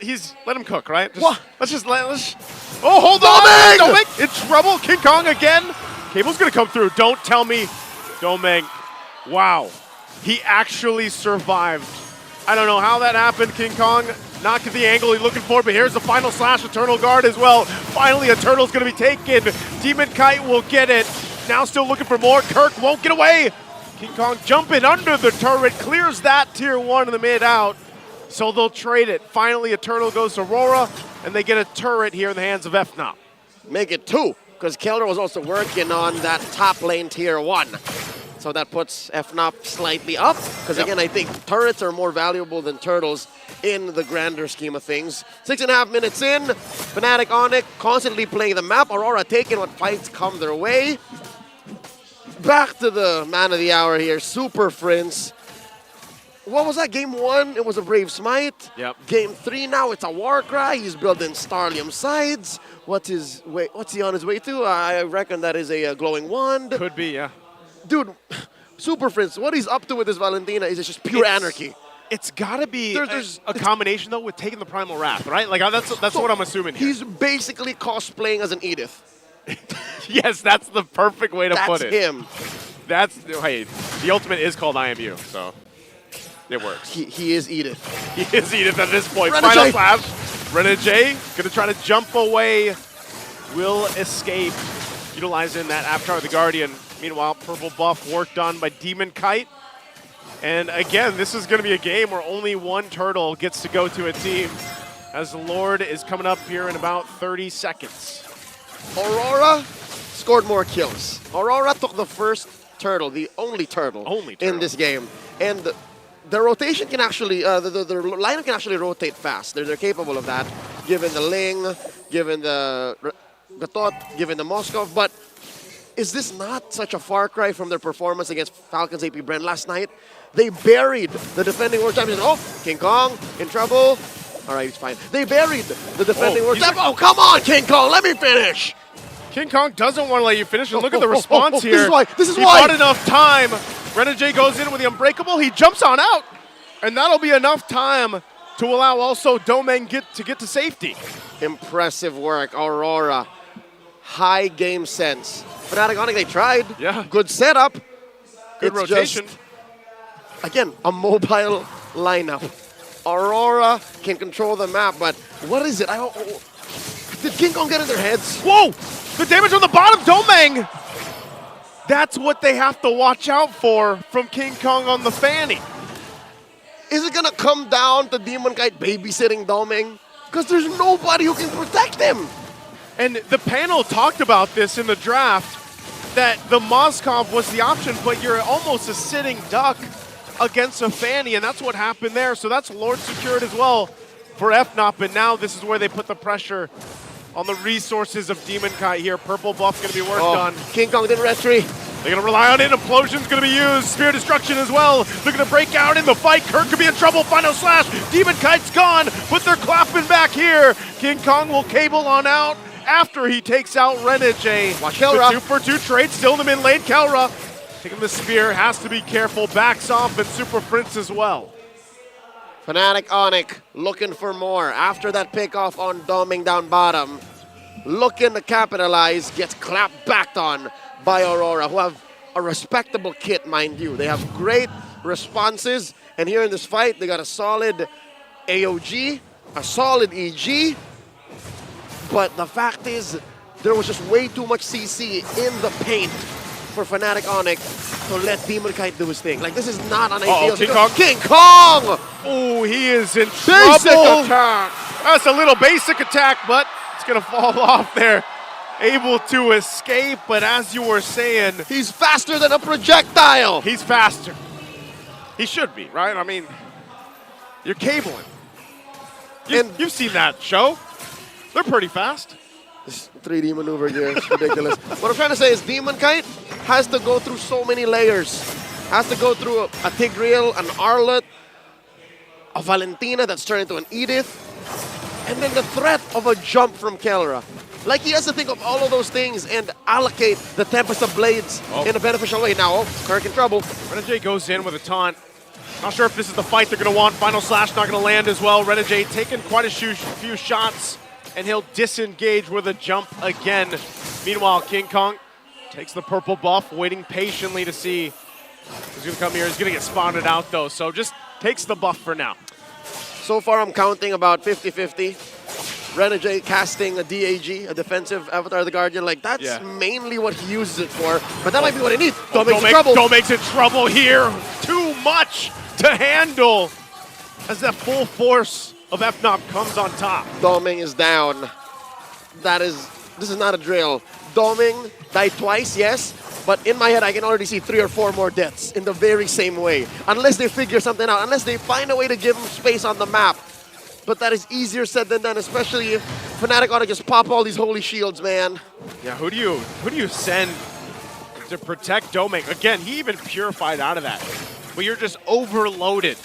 let him cook, right? What? Oh, hold on! Doming! In trouble, King Kong again. Cable's gonna come through, don't tell me. Doming, wow. He actually survived. I don't know how that happened, King Kong. Not at the angle he's looking for, but here's the final slash, Eternal Guard as well. Finally, a turtle's gonna be taken. Demon Kite will get it. Now still looking for more. Kirk won't get away. King Kong jumping under the turret, clears that tier 1 in the mid out. So they'll trade it. Finally, Eternal goes to Aurora, and they get a turret here in the hands of FNOP. Make it 2, because Keller was also working on that top lane tier 1. So that puts FNOP slightly up, because again, I think turrets are more valuable than turtles in the grander scheme of things. 6.5 minutes in, Fnatic Onic constantly playing the map. Aurora taking what fights come their way. Back to the man of the hour here, Super Prince. What was that, game 1? It was a Brave Smite. Yep. Game 3 now, it's a Warcry. He's building Starlium sides. What's he on his way to? I reckon that is a Glowing Wand. Could be, yeah. Dude, Super Prince, what he's up to with this Valentina is just pure anarchy. It's gotta be a combination, though, with taking the Primal Wrath, right? Like, that's what I'm assuming here. He's basically cosplaying as an Edith. Yes, that's the perfect way to put it. That's him. Hey, the ultimate is called IMU, so it works. He is Edith. He is Edith at this point. Renegade. Final slash. Renegade gonna try to jump away. Will escape, utilizing that Avatar of the Guardian. Meanwhile, purple buff worked on by Demon Kite. And again, this is gonna be a game where only one turtle gets to go to a team, as the Lord is coming up here in about 30 seconds. Aurora scored more kills. Aurora took the first turtle, the only turtle in this game. And the rotation can actually, the lineup can actually rotate fast. They're capable of that, given the Ling, given the Gatot, given the Moskov. But is this not such a far cry from their performance against Falcons AP Bren last night? They buried the defending world champions. Oh, King Kong in trouble. All right, he's fine. They buried the defending world champions. Oh, come on, King Kong, let me finish. King Kong doesn't want to let you finish, and look at the response here. This is why. This is he why. bought enough time. Renegade goes in with the Unbreakable. He jumps on out, and that'll be enough time to allow also Domain to get to safety. Impressive work, Aurora. High game sense. Fnatic Onic, they tried. Yeah. Good setup. Good rotation. Just, again, a mobile lineup. Aurora can control the map, but what is it? Did King Kong get in their heads? Whoa! The damage on the bottom, Domain! That's what they have to watch out for from King Kong on the Fanny. Is it gonna come down to Demon Kite babysitting Domain? Because there's nobody who can protect him. And the panel talked about this in the draft, that the Moskov was the option, but you're almost a sitting duck against a Fanny, and that's what happened there. So that's Lord secured as well for FNOP, and now this is where they put the pressure on the resources of Demon Kite here. Purple buff going to be worked on. King Kong didn't retry. They're going to rely on it. Implosion's going to be used. Spear Destruction as well. They're going to break out in the fight. Kirk could be in trouble. Final slash. Demon Kite's gone, but they're clapping back here. King Kong will cable on out after he takes out Renegade. Watch Kelra. The 2-for-2 trade still in the mid lane. Kelra taking the spear. Has to be careful. Backs off, and Super Prince as well. Fnatic Onic looking for more. After that pickoff on Doming down bottom, looking to capitalize, gets clapped back on by Aurora, who have a respectable kit, mind you. They have great responses, and here in this fight, they got a solid AOG, a solid EG, but the fact is, there was just way too much CC in the paint for Fnatic Onic to let Demon Kite do his thing. Like, this is not an ideal. King Kong. King Kong! Oh, he is in Basic trouble. attack. That's a little basic attack, but it's going to fall off there. Able to escape, but as you were saying, he's faster than a projectile. He's faster. He should be, right? I mean, you're cabling. You've seen that show. They're pretty fast. This 3D maneuver here is ridiculous. What I'm trying to say is Demon Kite has to go through so many layers. Has to go through a Tigreal, an Arlet, a Valentina that's turned into an Edith, and then the threat of a jump from Kelra. Like, he has to think of all of those things and allocate the Tempest of Blades in a beneficial way. Now, Kirk in trouble. Renegade goes in with a taunt. Not sure if this is the fight they're going to want. Final Slash not going to land as well. Renegade taking quite a few shots, and he'll disengage with a jump again. Meanwhile, King Kong takes the purple buff, waiting patiently to see who's going to come here. He's going to get spotted out, though, so just takes the buff for now. So far, I'm counting about 50-50. Renegade casting a DAG, a defensive Avatar of the Guardian, like that's mainly what he uses it for, but that might be what he needs. Domain's in trouble. Domain's in trouble here. Too much to handle as that full force of FNOP comes on top. Doming is down. This is not a drill. Doming died twice, yes, but in my head I can already see 3 or 4 more deaths in the very same way. Unless they figure something out, unless they find a way to give him space on the map. But that is easier said than done, especially if Fnatic ought to just pop all these holy shields, man. Yeah, who do you send to protect Domain? Again, he even purified out of that. But you're just overloaded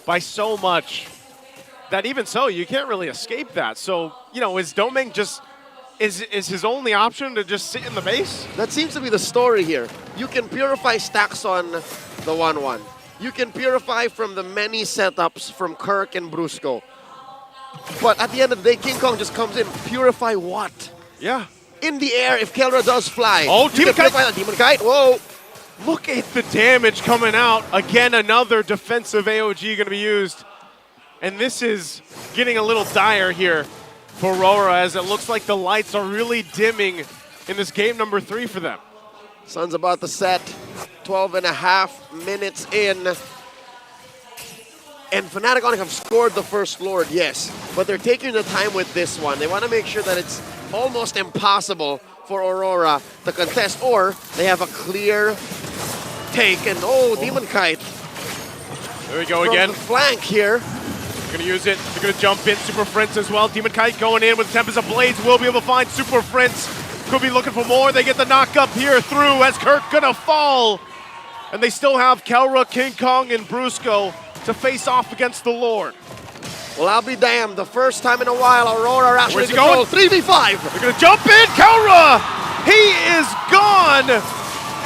by so much that even so, you can't really escape that. So, you know, is Domain just, is his only option to just sit in the base? That seems to be the story here. You can purify stacks on the 1-1. You can purify from the many setups from Kirk and Brusco. But at the end of the day, King Kong just comes in. Purify what? Yeah. In the air, if Kelra does fly. Oh, Demon Kite! Demon Kite, whoa! Look at the damage coming out. Again, another defensive AOG going to be used. And this is getting a little dire here for RORA, as it looks like the lights are really dimming in this game number 3 for them. Sun's about to set. 12.5 minutes in. And Fnatic Onic have scored the first Lord, yes, but they're taking the time with this one. They want to make sure that it's almost impossible for Aurora to contest, or they have a clear take. And Demon Kite. There we go again. From the flank here. They're going to use it. They're going to jump in. Super Prince as well. Demon Kite going in with Tempest of Blades. Will be able to find Super Prince. Could be looking for more. They get the knock up here through as Kirk going to fall. And they still have Kelra, King Kong, and Brusco to face off against the Lord. Well, I'll be damned. The first time in a while, Aurora actually Where's he going? 3v5. They're going to jump in. Kelra He is gone!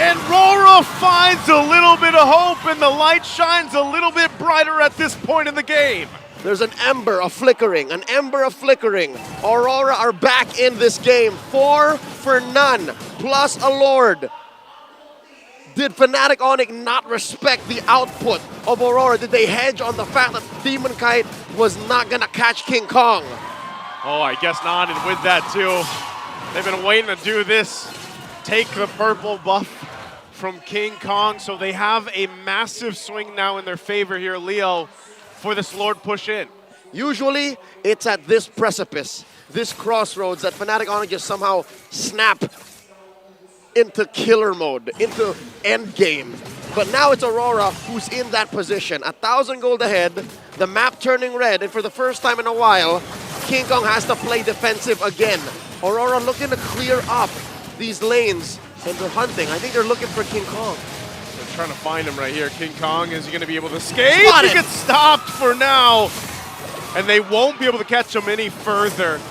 And RORA finds a little bit of hope, and the light shines a little bit brighter at this point in the game. There's an ember of flickering, an ember of flickering. Aurora are back in this game. 4 for none, plus a Lord. Did Fnatic Onic not respect the output of Aurora? Did they hedge on the fact that Demon Kite was not gonna catch King Kong? Oh, I guess not, and with that too, they've been waiting to do this. Take the purple buff from King Kong, so they have a massive swing now in their favor here, Leo, for this Lord push in. Usually, it's at this precipice, this crossroads, that Fnatic Onic just somehow snap into killer mode, into end game. But now it's Aurora who's in that position. 1,000 gold ahead, the map turning red, and for the first time in a while, King Kong has to play defensive again. Aurora looking to clear up these lanes, and they're hunting. I think they're looking for King Kong. They're trying to find him right here. King Kong, is he going to be able to escape? Spotted. He gets stopped for now, and they won't be able to catch him any further.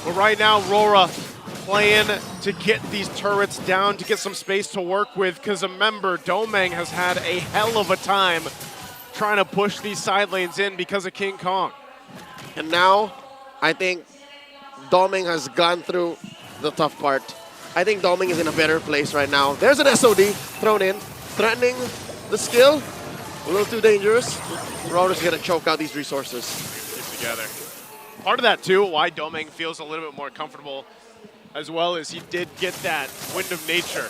But right now, RORA playing to get these turrets down, to get some space to work with, because remember, Domeng has had a hell of a time trying to push these side lanes in because of King Kong. And now, I think Domeng has gone through the tough part. I think Domeng is in a better place right now. There's an SOD thrown in, threatening the skill. A little too dangerous. Rora's gonna choke out these resources. Get together. Part of that too, why Domeng feels a little bit more comfortable as well, is he did get that Wind of Nature.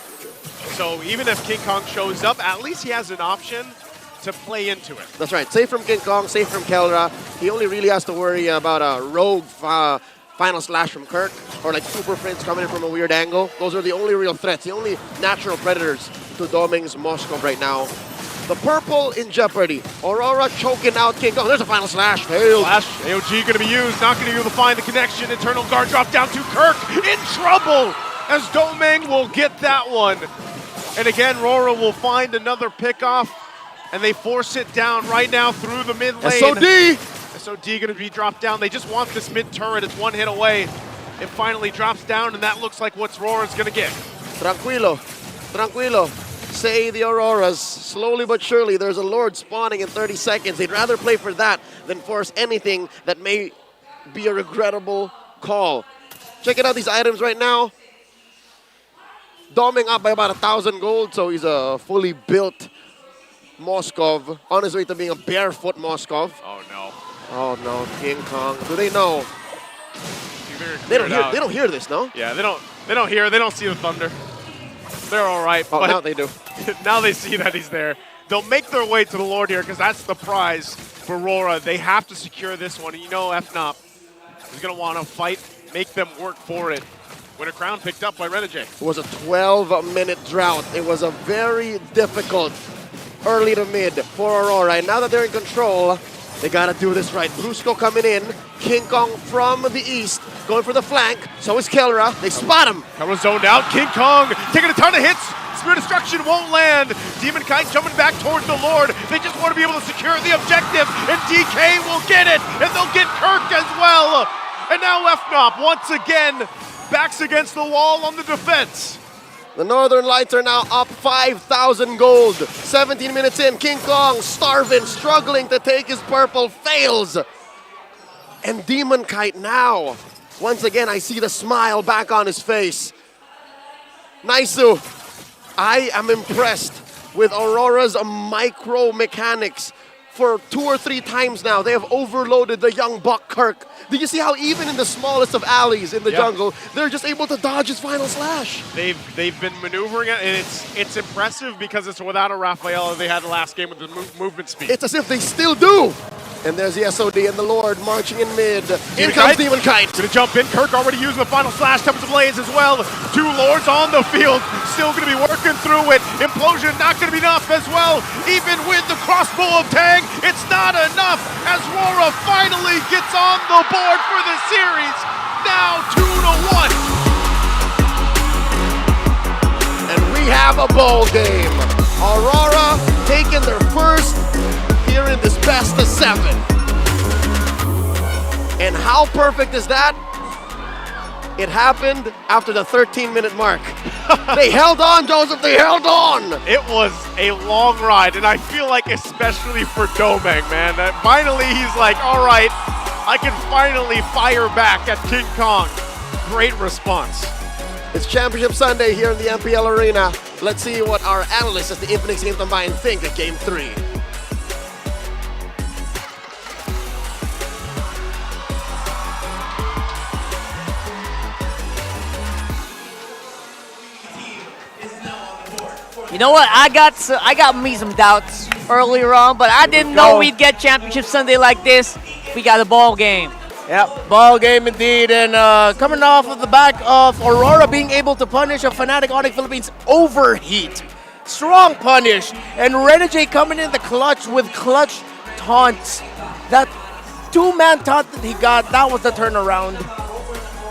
So even if King Kong shows up, at least he has an option to play into it. That's right. Safe from King Kong, safe from Kelra. He only really has to worry about a rogue final slash from Kirk, or like Super Prince coming in from a weird angle. Those are the only real threats, the only natural predators to Domeng's Moskov right now. The purple in jeopardy. Aurora choking out King Kong. There's a final slash. Failed. Slash, AOG going to be used. Not going to be able to find the connection. Internal guard drop down to Kirk. In trouble as Domeng will get that one. And again, RORA will find another pickoff, and they force it down right now through the mid lane. SOD! SOD going to be dropped down. They just want this mid turret. It's one hit away. It finally drops down, and that looks like what RORA's going to get. Tranquilo. Tranquilo. Say the Auroras. Slowly but surely, there's a Lord spawning in 30 seconds. They'd rather play for that than force anything that may be a regrettable call. Checking out these items right now. Domeng up by about 1,000 gold, so he's a fully built Moskov, on his way to being a barefoot Moskov. Oh no. Oh no, King Kong. Do they know? They don't hear this, no? Yeah, they don't hear, they don't see the thunder. They're all right. Oh, but now they do. Now they see that he's there. They'll make their way to the Lord here, because that's the prize for RORA. They have to secure this one. And you know FNOP is going to want to fight, make them work for it. Win a crown picked up by Renegade. It was a 12-minute drought. It was a very difficult early to mid for Aurora. And now that they're in control, they got to do this right. Brusco coming in. King Kong from the east, going for the flank. So is Kelra. They spot him. Kelra zoned out. King Kong taking a ton of hits. Spear Destruction won't land. Demon Kite jumping back towards the Lord. They just want to be able to secure the objective, and DK will get it, and they'll get Kirk as well. And now FNOP once again backs against the wall on the defense. The Northern Lights are now up 5,000 gold. 17 minutes in, King Kong starving, struggling to take his purple, fails. And Demon Kite now, once again, I see the smile back on his face. Naisu, I am impressed with Aurora's micro mechanics. For 2 or 3 times now, they have overloaded the young buck Kirk. Did you see how even in the smallest of alleys in the jungle, they're just able to dodge his final slash? They've been maneuvering it, and it's impressive because it's without a Raphael they had the last game with the movement speed. It's as if they still do. And there's the SOD and the Lord marching in mid. In comes Demon Kite. Gonna jump in. Kirk already using the final slash. Tempest of Blaze as well. 2 Lords on the field. Still gonna be working through it. Implosion not gonna be enough as well. Even with the crossbow of Tang, it's not enough as RORA finally gets on the board for the series. Now 2-1. And we have a bowl game. Aurora taking their first here in this best of 7. And how perfect is that? It happened after the 13-minute mark. They held on, Joseph, they held on! It was a long ride, and I feel like especially for Domeng, man, that finally he's like, all right, I can finally fire back at King Kong. Great response. It's Championship Sunday here in the MPL Arena. Let's see what our analysts at the Infinix Game Combined think of Game 3. You know what? I got me some doubts earlier on, but I didn't know we'd get Championship Sunday like this. We got a ball game. Yep, ball game indeed, and coming off of the back of Aurora being able to punish a Fnatic Onic Philippines overheat. Strong punish, and Renegade coming in the clutch with clutch taunts. That two-man taunt that he got, that was the turnaround.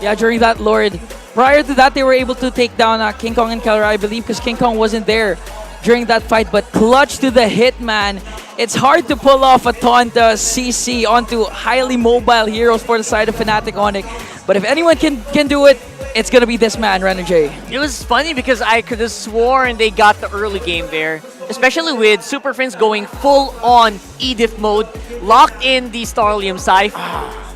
Yeah, during that Lord. Prior to that, they were able to take down King Kong and Kelra, I believe, because King Kong wasn't there during that fight. But clutch to the hit, man. It's hard to pull off a taunt CC onto highly mobile heroes for the side of Fnatic Onic. But if anyone can do it, it's going to be this man, Renegade. It was funny because I could have sworn they got the early game there, especially with Super Friends going full-on Edith mode, locked in the Starlium Scythe.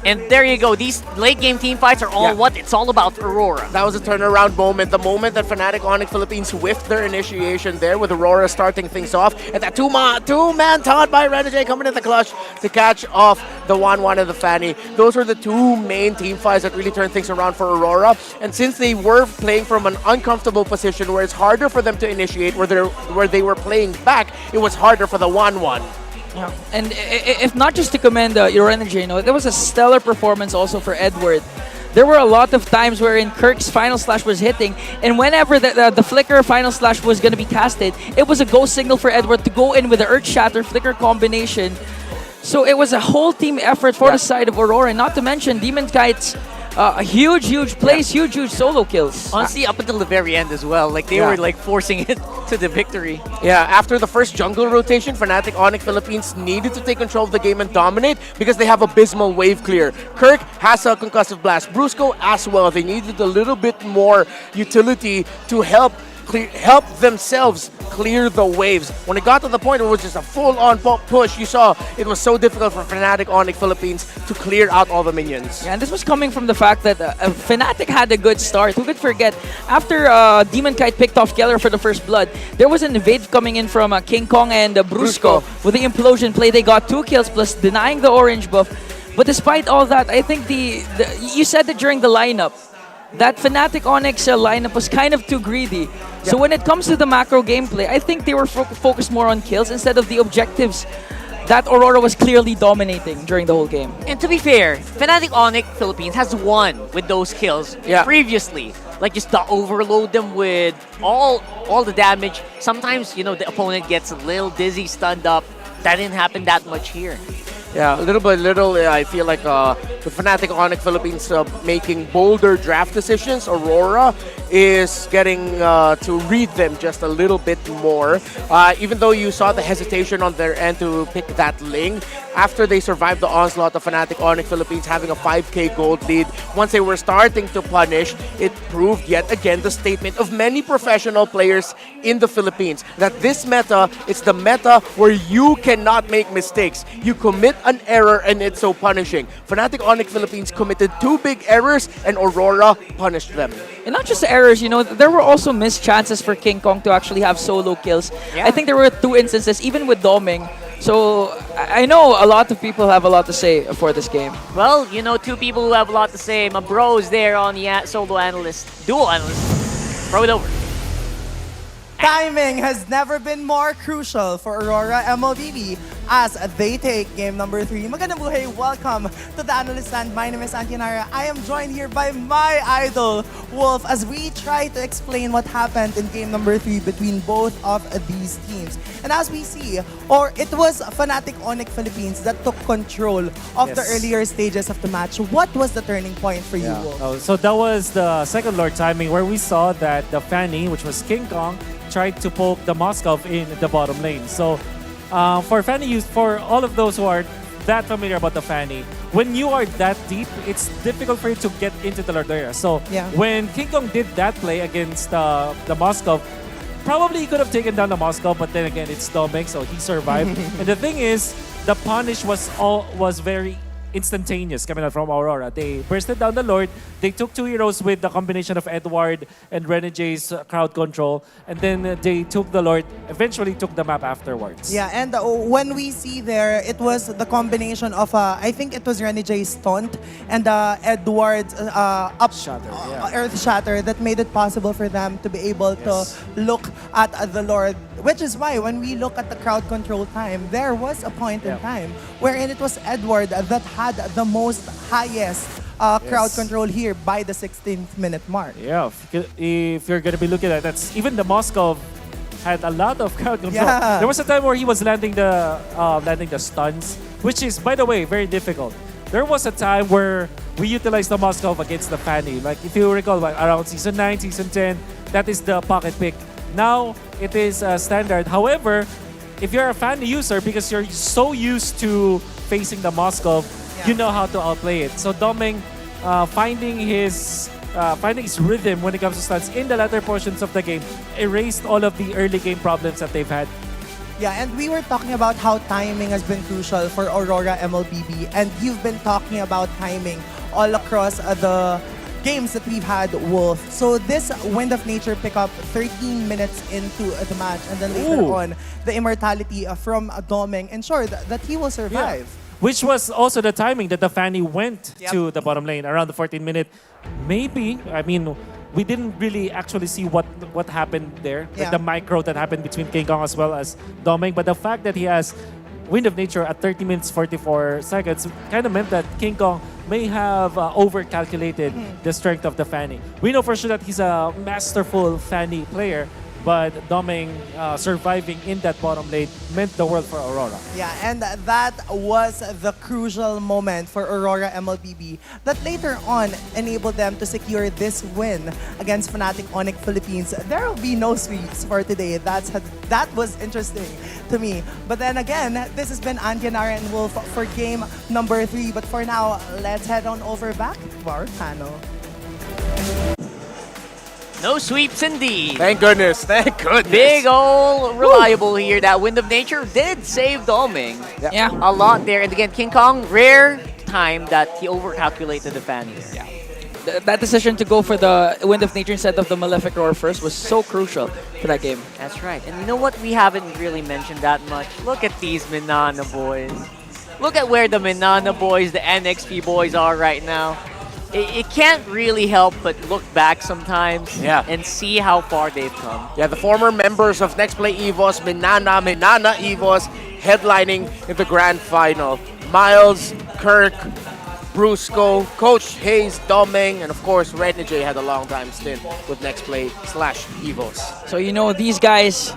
And there you go. These late game team fights are all what it's all about for Aurora. That was a turnaround moment. The moment that Fnatic Onic Philippines whiffed their initiation there with Aurora starting things off. And that two-man taunt by Renegade coming in the clutch to catch off the 1-1 and the Fanny. Those were the two main team fights that really turned things around for Aurora. And since they were playing from an uncomfortable position where it's harder for them to initiate, where they were playing back, it was harder for the 1-1. Yeah. And if not just to commend your energy, you know, there was a stellar performance also for Edward. There were a lot of times wherein Kirk's final slash was hitting, and whenever the flicker final slash was going to be casted, it was a go signal for Edward to go in with the Earth Shatter flicker combination. So it was a whole team effort for the side of Aurora, and not to mention Demon Kite's huge plays, huge solo kills. Honestly, up until the very end as well. Like, they were like forcing it to the victory. Yeah, after the first jungle rotation, Fnatic Onic Philippines needed to take control of the game and dominate because they have abysmal wave clear. Kirk has a concussive blast. Brusco as well. They needed a little bit more utility to help themselves clear the waves. When it got to the point where it was just a full-on push, you saw it was so difficult for Fnatic Onic Philippines to clear out all the minions. Yeah, and this was coming from the fact that Fnatic had a good start. Who could forget, after Demon Kite picked off Keller for the first blood, there was an evade coming in from King Kong and Brusco. With the implosion play, they got 2 kills plus denying the orange buff. But despite all that, I think you said that during the lineup, that Fnatic Onyx lineup was kind of too greedy. So when it comes to the macro gameplay, I think they were focused more on kills instead of the objectives that Aurora was clearly dominating during the whole game. And to be fair, Fnatic Onic Philippines has won with those kills previously. Like, just to overload them with all the damage. Sometimes, you know, the opponent gets a little dizzy, stunned up. That didn't happen that much here. Yeah, little by little, I feel like the Fnatic Onic Philippines making bolder draft decisions. Aurora is getting to read them just a little bit more. Even though you saw the hesitation on their end to pick that Ling, after they survived the onslaught of Fnatic Onic Philippines having a 5k gold lead, once they were starting to punish, it proved yet again the statement of many professional players in the Philippines that this meta is the meta where you cannot make mistakes. You commit an error and it's so punishing. Fnatic Onic Philippines committed 2 big errors and Aurora punished them. And not just errors, you know, there were also missed chances for King Kong to actually have solo kills. I think there were 2 instances, even with Domeng. So I know a lot of people have a lot to say for this game. Well, you know, 2 people who have a lot to say. My bros there on the solo analyst, dual analyst. Throw it over. Timing has never been more crucial for Aurora MLBB as they take game number 3. Magandang buhay, welcome to the Analyst Stand. My name is Antinara. I am joined here by my idol, Wolf, as we try to explain what happened in game number 3 between both of these teams. And as we see, it was Fnatic Onic Philippines that took control of the earlier stages of the match. What was the turning point for you, Wolf? So that was the second Lord timing where we saw that the Fanny, which was King Kong, tried to poke the Moskov in the bottom lane. So for Fanny, for all of those who are that familiar about the Fanny, when you are that deep, it's difficult for you to get into the Lord area. So when King Kong did that play against the Moscow, probably he could have taken down the Moscow, but then again, it's Dominic, so he survived. And the thing is, the punish was very instantaneous coming out from Aurora. They bursted down the Lord. They took 2 heroes with the combination of Edward and Renege's crowd control. And then they took the Lord, eventually took the map afterwards. Yeah, and when we see there, it was the combination of, I think it was Renege's taunt and Edward's Earth Shatter that made it possible for them to be able to look at the Lord. Which is why when we look at the crowd control time, there was a point in time wherein it was Edward that had the most highest crowd control here by the 16th minute mark. Yeah, if you're going to be looking at that, that's even the Moscow had a lot of crowd control. Yeah. There was a time where he was landing the stuns, which is, by the way, very difficult. There was a time where we utilized the Moscow against the Fanny. Like if you recall, like around Season 9, Season 10, that is the pocket pick. Now, it is standard. However, if you're a Fanny user, because you're so used to facing the Moscow, you know how to outplay it. So Doming finding his rhythm when it comes to stunts in the latter portions of the game erased all of the early game problems that they've had. Yeah, and we were talking about how timing has been crucial for Aurora MLBB, and you've been talking about timing all across the games that we've had, Wolf. So this Wind of Nature pickup 13 minutes into the match, and then later on, the immortality from Doming ensured that he will survive. Which was also the timing that the Fanny went to the bottom lane around the 14th minute. Maybe, I mean, we didn't really actually see what happened there, like the micro that happened between King Kong as well as Doming. But the fact that he has Wind of Nature at 30 minutes 44 seconds kind of meant that King Kong may have over-calculated the strength of the Fanny. We know for sure that he's a masterful Fanny player, but Doming surviving in that bottom lane meant the world for Aurora. Yeah, and that was the crucial moment for Aurora MLBB that later on enabled them to secure this win against Fnatic Onic Philippines. There will be no sweeps for today. That was interesting to me. But then again, this has been Antianara and Wolf for game number 3. But for now, let's head on over back to our panel. No sweeps indeed. Thank goodness. Thank goodness. Big ol' reliable here. That Wind of Nature did save Doming. Yeah. A lot there. And again, King Kong, rare time that he overcalculated the Fanny there. Yeah. That decision to go for the Wind of Nature instead of the Malefic Roar first was so crucial for that game. That's right. And you know what? We haven't really mentioned that much. Look at these Minana boys. Look at where the Minana boys, the NXP boys are right now. It can't really help but look back sometimes and see how far they've come. Yeah, the former members of Next Play EVOS, Minana EVOS, headlining in the grand final. Miles, Kirk, Brusco, Coach Hayes, Doming, and of course Renege had a long time stint with Next Play / EVOS. So you know these guys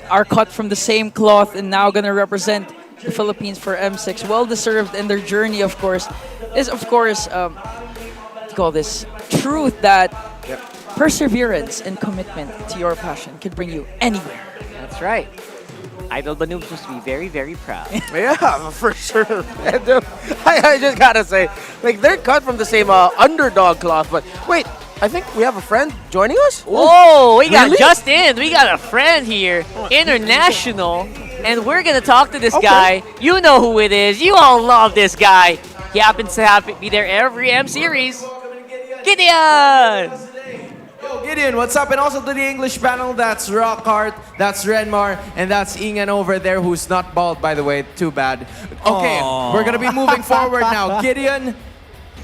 are cut from the same cloth and now gonna represent the Philippines for M6. Well deserved, in their journey, of course, is what you call this truth that perseverance and commitment to your passion can bring you anywhere. That's right. Idol Banoobs must be very, very proud. Yeah, for sure. I just gotta say, like, they're cut from the same underdog cloth, but wait, I think we have a friend joining us? Oh, we got just in. We got a friend here, international, and we're gonna talk to this guy. You know who it is. You all love this guy. He happens to be there every M series. Gideon! Yo, Gideon, what's up? And also to the English panel, that's Rockhart, that's Renmar, and that's Ingan over there, who's not bald, by the way. Too bad. Okay, we're gonna be moving forward now. Gideon,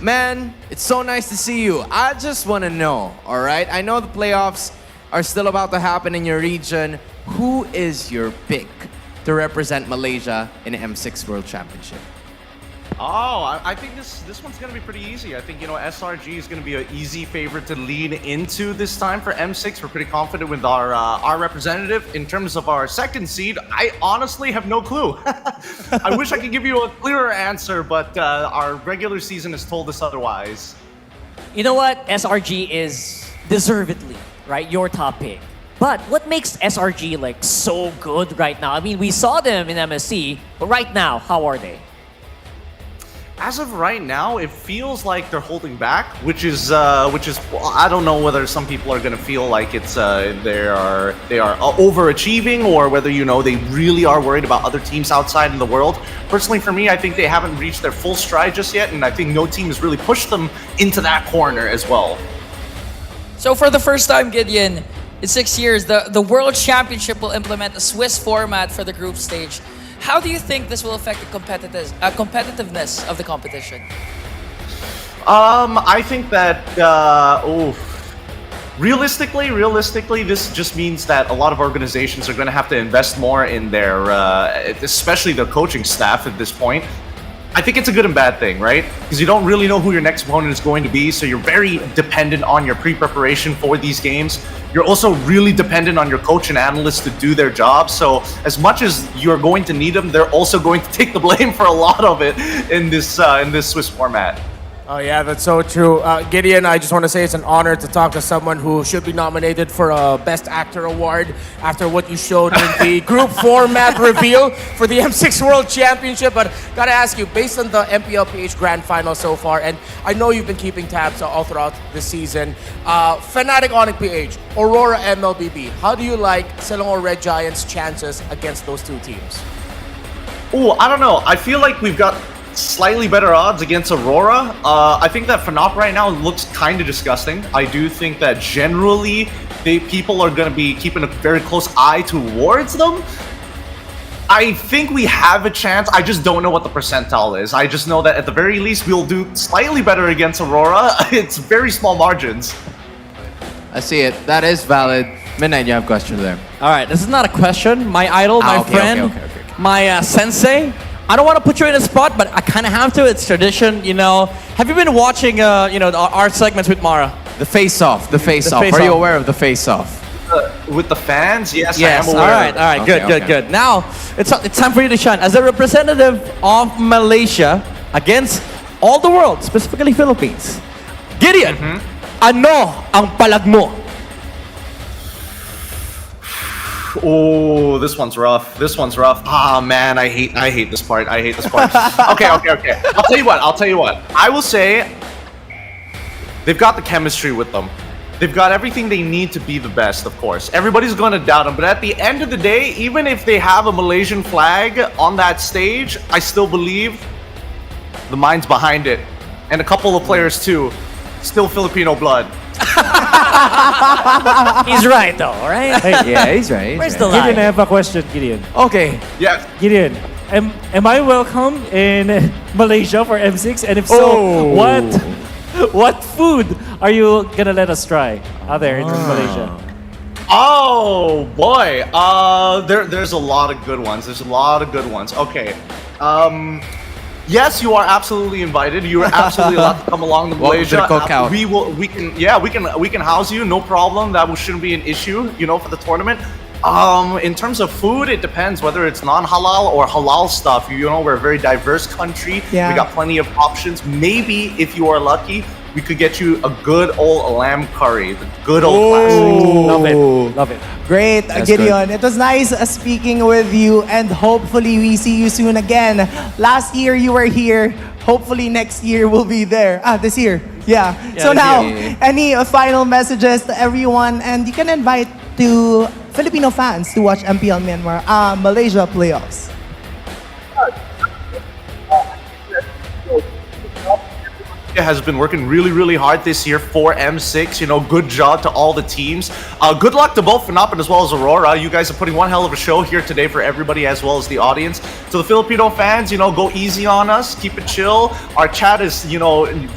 man, it's so nice to see you. I just want to know, all right? I know the playoffs are still about to happen in your region. Who is your pick to represent Malaysia in the M6 World Championship? Oh, I think this one's going to be pretty easy. I think, you know, SRG is going to be an easy favorite to lean into this time for M6. We're pretty confident with our representative. In terms of our second seed, I honestly have no clue. I wish I could give you a clearer answer, but our regular season has told us otherwise. You know what? SRG is deservedly, right, your top pick. But what makes SRG like so good right now? I mean, we saw them in MSC, but right now, how are they? As of right now, it feels like they're holding back, which is well, I don't know whether some people are gonna feel like it's they are overachieving, or whether they really are worried about other teams outside in the world. Personally, for me, I think they haven't reached their full stride just yet, and I think no team has really pushed them into that corner as well. So for the first time, Gideon, in 6 years, the World Championship will implement a Swiss format for the group stage. How do you think this will affect the competitiveness of the competition? I think that realistically, this just means that a lot of organizations are going to have to invest more in their, especially their coaching staff at this point. I think it's a good and bad thing, right? Because you don't really know who your next opponent is going to be, so you're very dependent on your pre-preparation for these games. You're also really dependent on your coach and analysts to do their job. So as much as you're going to need them, they're also going to take the blame for a lot of it in this Swiss format. Oh yeah, that's so true. Gideon, I just want to say it's an honor to talk to someone who should be nominated for a Best Actor award after what you showed in the group format reveal for the M6 World Championship. But gotta ask you, based on the MPLPH Grand Final so far, and I know you've been keeping tabs all throughout the season, Fnatic Onic PH, Aurora MLBB, how do you like Selangor Red Giants' chances against those two teams? Oh, I don't know. I feel like we've got slightly better odds against Aurora. I think that FNOP right now looks kind of disgusting. I do think that generally people are going to be keeping a very close eye towards them. I think we have a chance. I just don't know what the percentile is. I just know that at the very least we'll do slightly better against Aurora. It's very small margins. I see it. That is valid. Midnight, you have a question there. All right, this is not a question. My idol, my friend, my sensei. I don't want to put you in a spot, but I kind of have to. It's tradition, Have you been watching, our segments with Mara? The face-off. The face-off. Are you aware of the face-off? With the fans? Yes, Yes. I am aware. All right. Good. Now, it's time for you to shine. As a representative of Malaysia against all the world, specifically Philippines, Gideon, ano ang palag mo? Oh, this one's rough. Ah, man, I hate this part. Okay. I'll tell you what. I will say they've got the chemistry with them. They've got everything they need to be the best, of course. Everybody's going to doubt them, but at the end of the day, even if they have a Malaysian flag on that stage, I still believe the minds behind it, and a couple of players too, still Filipino blood. He's right though, right? Yeah, he's right. Where's the Gideon, line? I have a question, Gideon. Okay. Yes. Gideon, am I welcome in Malaysia for M6? And if so, what food are you gonna let us try out there in Malaysia? Oh boy, there's a lot of good ones. Okay, yes, you are absolutely invited. You are absolutely allowed to come along to Malaysia. We can house you, no problem. That shouldn't be an issue, for the tournament. In terms of food, it depends whether it's non-halal or halal stuff. We're a very diverse country. Yeah. We got plenty of options. Maybe if you are lucky, we could get you a good old lamb curry, the good old classic. Love it. Great, Gideon. It was nice speaking with you, and hopefully we see you soon again. Last year you were here. Hopefully next year we'll be there. This year. Yeah. So now, any final messages to everyone? And you can invite to Filipino fans to watch MPL Myanmar Malaysia playoffs. Has been working really hard this year for M6. Good job to all the teams. Good luck to both FNOP as well as Aurora. You guys are putting one hell of a show here today for everybody as well as the audience. To the Filipino fans, go easy on us. Keep it chill. Our chat is,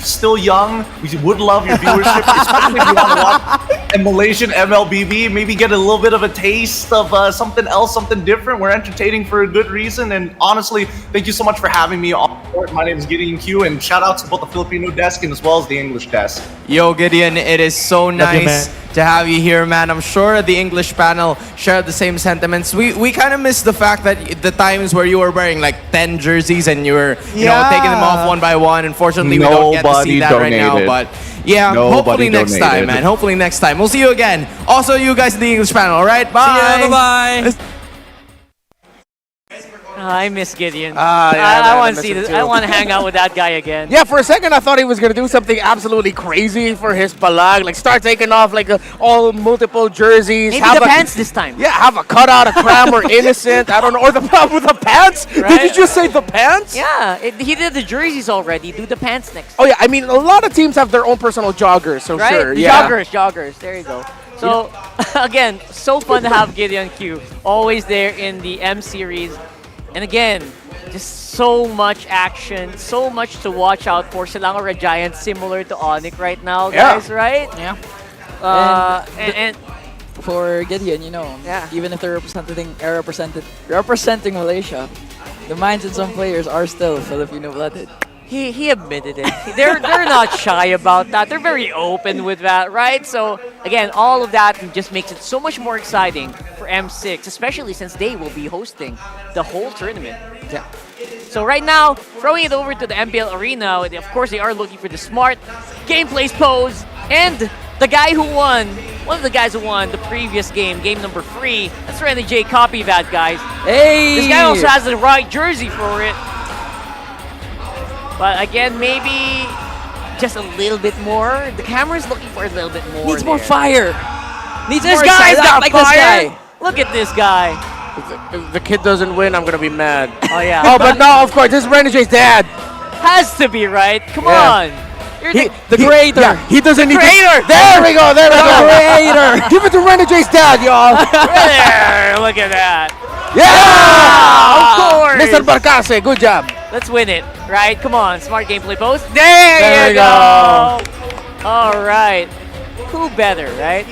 still young. We would love your viewership, especially if you want to watch a Malaysian MLBB. Maybe get a little bit of a taste of something else, something different. We're entertaining for a good reason. And honestly, thank you so much for having me on board. My name is Gideon Q, and shout out to both the Filipino desk and as well as the English desk. Yo, Gideon, it is so nice to have you here, man. I'm sure the English panel shared the same sentiments. We kind of missed the fact that the times where you were wearing like 10 jerseys and you were taking them off one by one. Unfortunately, we don't get to see that right now. But Yeah, Nobody hopefully next donated. time, man. Hopefully next time. We'll see you again. Also, you guys in the English panel, all right? Bye. See ya, bye-bye. I miss Gideon. I I want miss to see him this. too. I want to hang out with that guy again. Yeah, for a second I thought he was gonna do something absolutely crazy for his palag, like start taking off like all multiple jerseys. Maybe have the pants this time. Yeah, have a cutout, a cram, or innocent. I don't know, or the with the pants. Right? Did you just say the pants? Yeah, he did the jerseys already. Do the pants next. Oh yeah, I mean a lot of teams have their own personal joggers, so Right? sure. The Yeah. joggers. There you go. So, again, so fun to have Gideon Q. Always there in the M series. And again, just so much action, so much to watch out for. Silang are a giant similar to Onic right now, guys, right? Yeah. And for Gideon, you know, even if they're representing Malaysia, the minds in some players are still Filipino-blooded. he admitted it. They're not shy about that. They're very open with that, right? So again, all of that just makes it so much more exciting for M6, especially since they will be hosting the whole tournament. Yeah. So right now, throwing it over to the MPL Arena, of course they are looking for the smart gameplay pose, and the guy who won, one of the guys who won the previous game, game number 3, that's Renny J. Copy that, guys. Hey! This guy also has the right jersey for it. But again, maybe just a little bit more. The camera's looking for a little bit more. Needs more there. fire. Needs This more guy's excitement, got like fire. this guy. Look at this guy. If the kid doesn't win, I'm gonna be mad. Oh yeah. Oh, but no, of course, this is Renny J's dad. Has to be right. Come Yeah. on. You're The creator. Yeah, he doesn't need creator. There we go. There we go. creator. Give it to Renny J's dad, y'all. there. Look at that. Yeah! Of course. Mr. Barcase, good job. Let's win it, right? Come on, smart gameplay post. There There we you go. All right. Who better, right?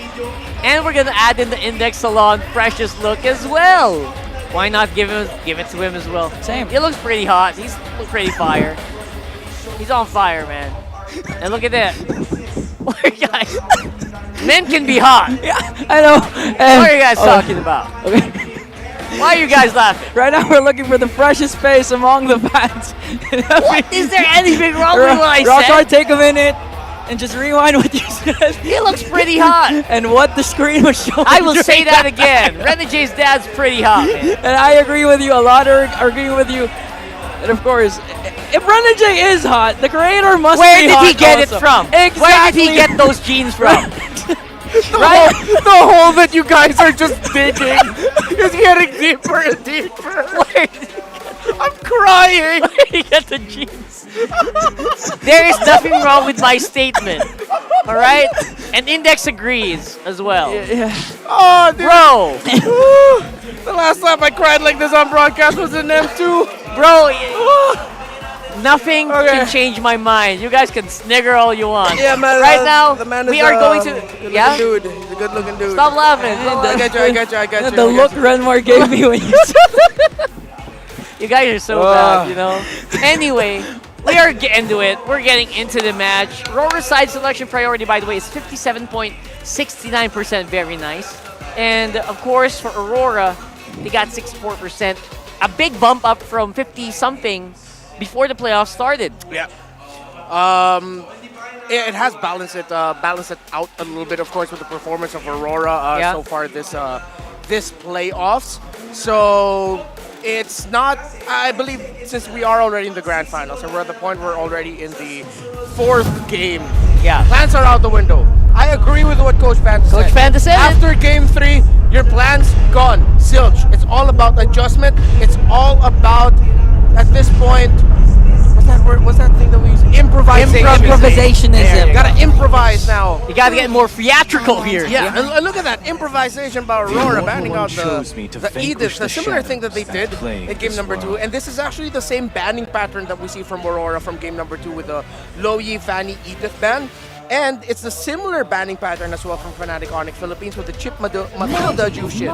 And we're gonna add in the Index Salon Precious look as well. Why not give it to him as well? Same. He looks pretty hot. He's pretty fire. He's on fire, man. And look at that. Guys, men can be hot. Yeah, I know. What are you guys talking about? Okay. Why are you guys laughing? Right now we're looking for the freshest face among the fans. What? Is there anything wrong with what I Rockstar, said? take a minute and just rewind what you said. He looks pretty hot. And what the screen was showing. I will say during that again. Renny J's dad's pretty hot, man. And I agree with you. A lot are agreeing with you. And of course, if Renny J is hot, the creator must Where be did hot he get also. it from? Exactly. Where did he get those genes from? Right? The hole that you guys are just digging is getting deeper and deeper. I'm crying. Where did he get the genes? There is nothing wrong with my statement. All right? And Index agrees as well. Yeah. Oh, dude. Bro. The last time I cried like this on broadcast was in M2. Bro, nothing can change my mind. You guys can snigger all you want. Yeah, man. Right now, the man we is, are going to... good-looking Yeah? dude. He's a good-looking dude. Stop laughing. I got you. The look Renmar gave me when you said You guys are so bad, you know? Anyway, we are getting to it. We're getting into the match. RORA side selection priority, by the way, is 57.69%. Very nice. And, of course, for Aurora, they got 64%. A big bump up from 50-something before the playoffs started. Yeah. It has balanced it out a little bit, of course, with the performance of Aurora so far this playoffs. So it's not, I believe, since we are already in the grand finals and we're at the point where we're already in the 4th game. Yeah. Plans are out the window. I agree with what Coach Panda said. Coach Panda said After game 3, your plan's gone. Zilch. It's all about adjustment. It's all about, at this point, what's that word? What's that thing that we use? Improvisation. Improvisationism. You gotta improvise now. You gotta get more theatrical here. Yeah, and look at that improvisation by Aurora banning out the Edith, the similar thing that they did in game number 2. And this is actually the same banning pattern that we see from Aurora from game number 2 with the Loyi, Fanny, Edith ban. And it's the similar banning pattern as well from Fnatic Onic Philippines with the Chip Matilda Jushin.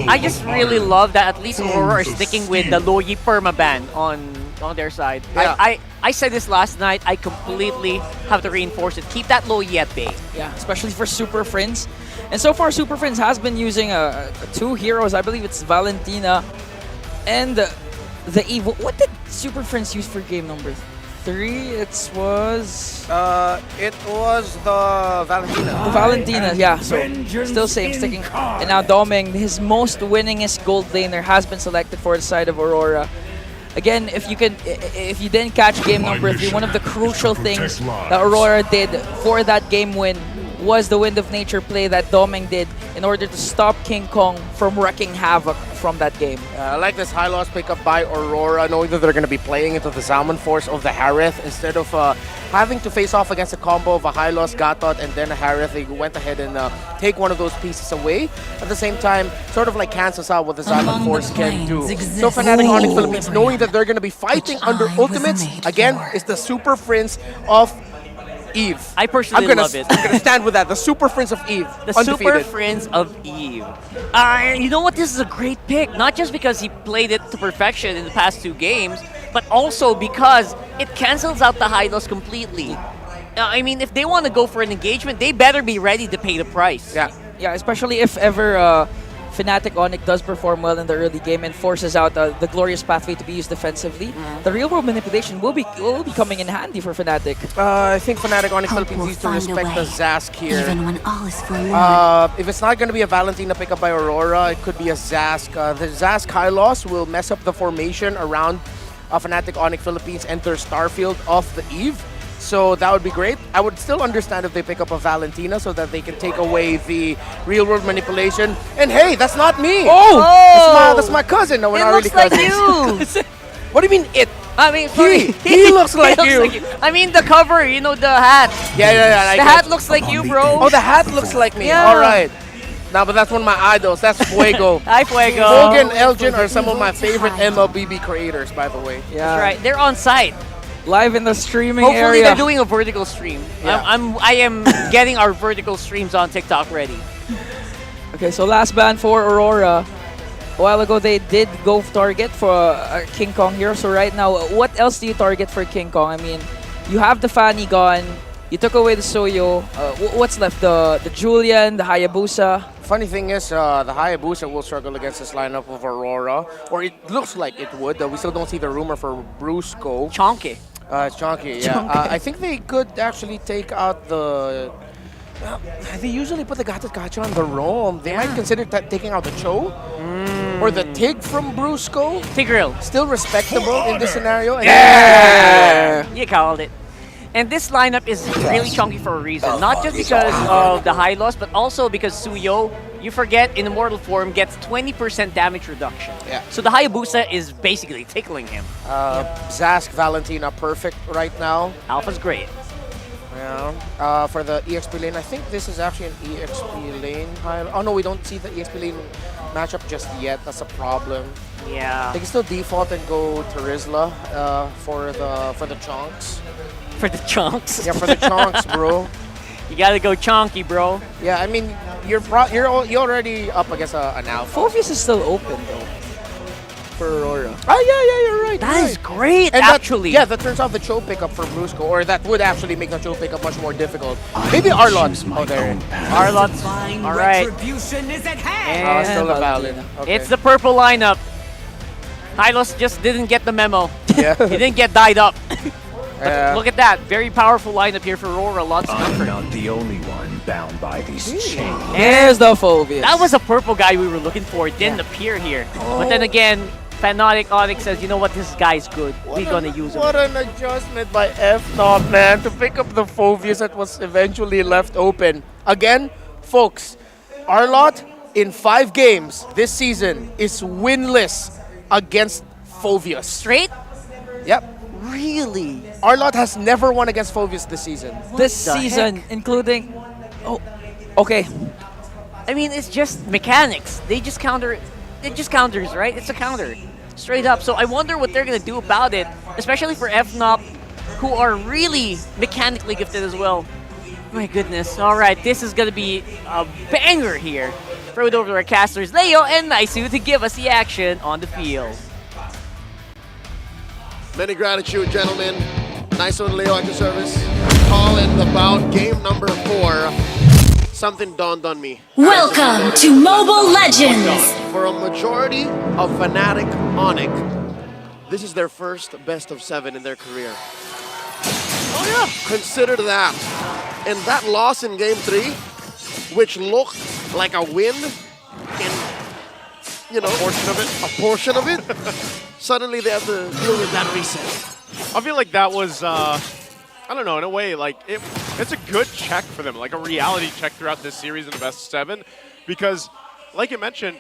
I just really love that at least Aurora is sticking with the Loyi perma ban on their side. Yeah. I said this last night. I completely have to reinforce it. Keep that Loyi at bay. Yeah, especially for Super Friends. And so far, Super Friends has been using 2 heroes. I believe it's Valentina and the Evil. What did Super Friends use for game number 3? 3, it was... It was the Valentina. The Valentina, yeah. So still same, sticking. And now Doming, his most winningest gold laner, has been selected for the side of Aurora. Again, if you didn't catch game number 3, one of the crucial things that Aurora did for that game win was the Wind of Nature play that Doming did in order to stop King Kong from wreaking havoc from that game. I like this high loss pickup by Aurora, knowing that they're going to be playing into the Salmon Force of the Harith instead of having to face off against a combo of a high loss Gatot and then a Harith. They went ahead and take one of those pieces away. At the same time, sort of like cancels out what the Salmon Force can do. So Fnatic Onic Philippines, knowing that they're going to be fighting under ultimates, again, is the Super Prince of Eve. I personally love it. I'm gonna stand with that. The Super Prince of Eve. The undefeated. Super Prince of Eve. You know what? This is a great pick. Not just because he played it to perfection in the past 2 games, but also because it cancels out the high loss completely. I mean, if they want to go for an engagement, they better be ready to pay the price. Yeah, especially if ever Fnatic Onic does perform well in the early game and forces out the glorious pathway to be used defensively, the real world manipulation will be coming in handy for Fnatic. I think Fnatic Onic Philippines needs to respect the Zask here. Even when all is forlorn. If it's not going to be a Valentina pickup by Aurora, it could be a Zask. The Zask high loss will mess up the formation around Fnatic Onic Philippines and their Starfield off the Eve. So that would be great. I would still understand if they pick up a Valentina so that they can take away the real-world manipulation. And hey, that's not me! That's my cousin. No, we're not really cousins. You. What do you mean it? I mean, he looks like you. I mean, the cover, you know, the hat. Yeah. The hat looks like you, bro. Oh, the hat looks like me. Yeah. All right. No, but that's one of my idols. That's Fuego. Hi, Fuego. Hogan, Elgin are some of my favorite MLBB creators, by the way. Yeah. That's right. They're on site. Live in the streaming Hopefully area. they're doing a vertical stream. Yeah. I am getting our vertical streams on TikTok ready. Okay, so last ban for Aurora. A while ago, they did go target for King Kong here. So right now, what else do you target for King Kong? I mean, you have the Fanny gone. You took away the Soyo. What's left? The Julian, the Hayabusa. Funny thing is, the Hayabusa will struggle against this lineup of Aurora. Or it looks like it would. We still don't see the rumor for Brusco. Chonky. It's Chonky, yeah. I think they could actually take out the... they usually put the Gatot Gacha on the Rom. They might consider taking out the Cho. Or the Tig from Brusco. Tigreal. Still respectable in this scenario. Yeah! You called it. And this lineup is really chunky for a reason. Not just because of the high loss, but also because Suyo, you forget, in immortal form, gets 20% damage reduction. Yeah. So the Hayabusa is basically tickling him. Zask, Valentina, perfect right now. Alpha's great. Yeah. For the EXP lane, I think this is actually an EXP lane. Oh no, we don't see the EXP lane matchup just yet. That's a problem. Yeah. They can still default and go to Rizla for the chunks. For the chunks? Yeah, for the chunks, bro. You gotta go chunky, bro. Yeah, I mean, you're already up against an alpha. Phoveus is still open though. For Aurora. Oh yeah, you're right. That is great, and actually. That turns off the Cho pickup for Brusco, or that would actually make the Cho pickup much more difficult. Maybe Arlot. Oh, there. Arlot. All right. Retribution is at hand. And still a Valin. Okay. It's the purple lineup. Hylos just didn't get the memo. Yeah. He didn't get dyed up. Look at that. Very powerful lineup here for Aurora. Lots of comfort. I'm not the only one bound by these chains. There's the Phoveus. That was a purple guy we were looking for. It didn't appear here. But then again, Fnatic Onic says, you know what, this guy's good. We're gonna use him. What an adjustment by FNOP, man, to pick up the Phoveus that was eventually left open. Again, folks, Arlot in 5 games this season is winless against Phoveus. Straight? Yep. Really? Arlot has never won against Phoveus this season. This season, including... Oh, okay. I mean, it's just mechanics. They just counter... It just counters, right? It's a counter. Straight up. So I wonder what they're going to do about it, especially for FNOP, who are really mechanically gifted as well. My goodness. All right, this is going to be a banger here. Throw it over to our casters, Leo and Naisu, to give us the action on the field. Many gratitude, gentlemen. Nice one, Leo, at your service. Calling about game number 4. Something dawned on me. Welcome to Mobile Legends. For a majority of Fnatic Onic, this is their first best of 7 in their career. Oh yeah, consider that. And that loss in Game 3, which looked like a win in, you know, a portion of it, suddenly they have to deal with that reset. I feel like that was, I don't know, in a way, like, it's a good check for them, like a reality check throughout this series in the best of 7, because, like you mentioned,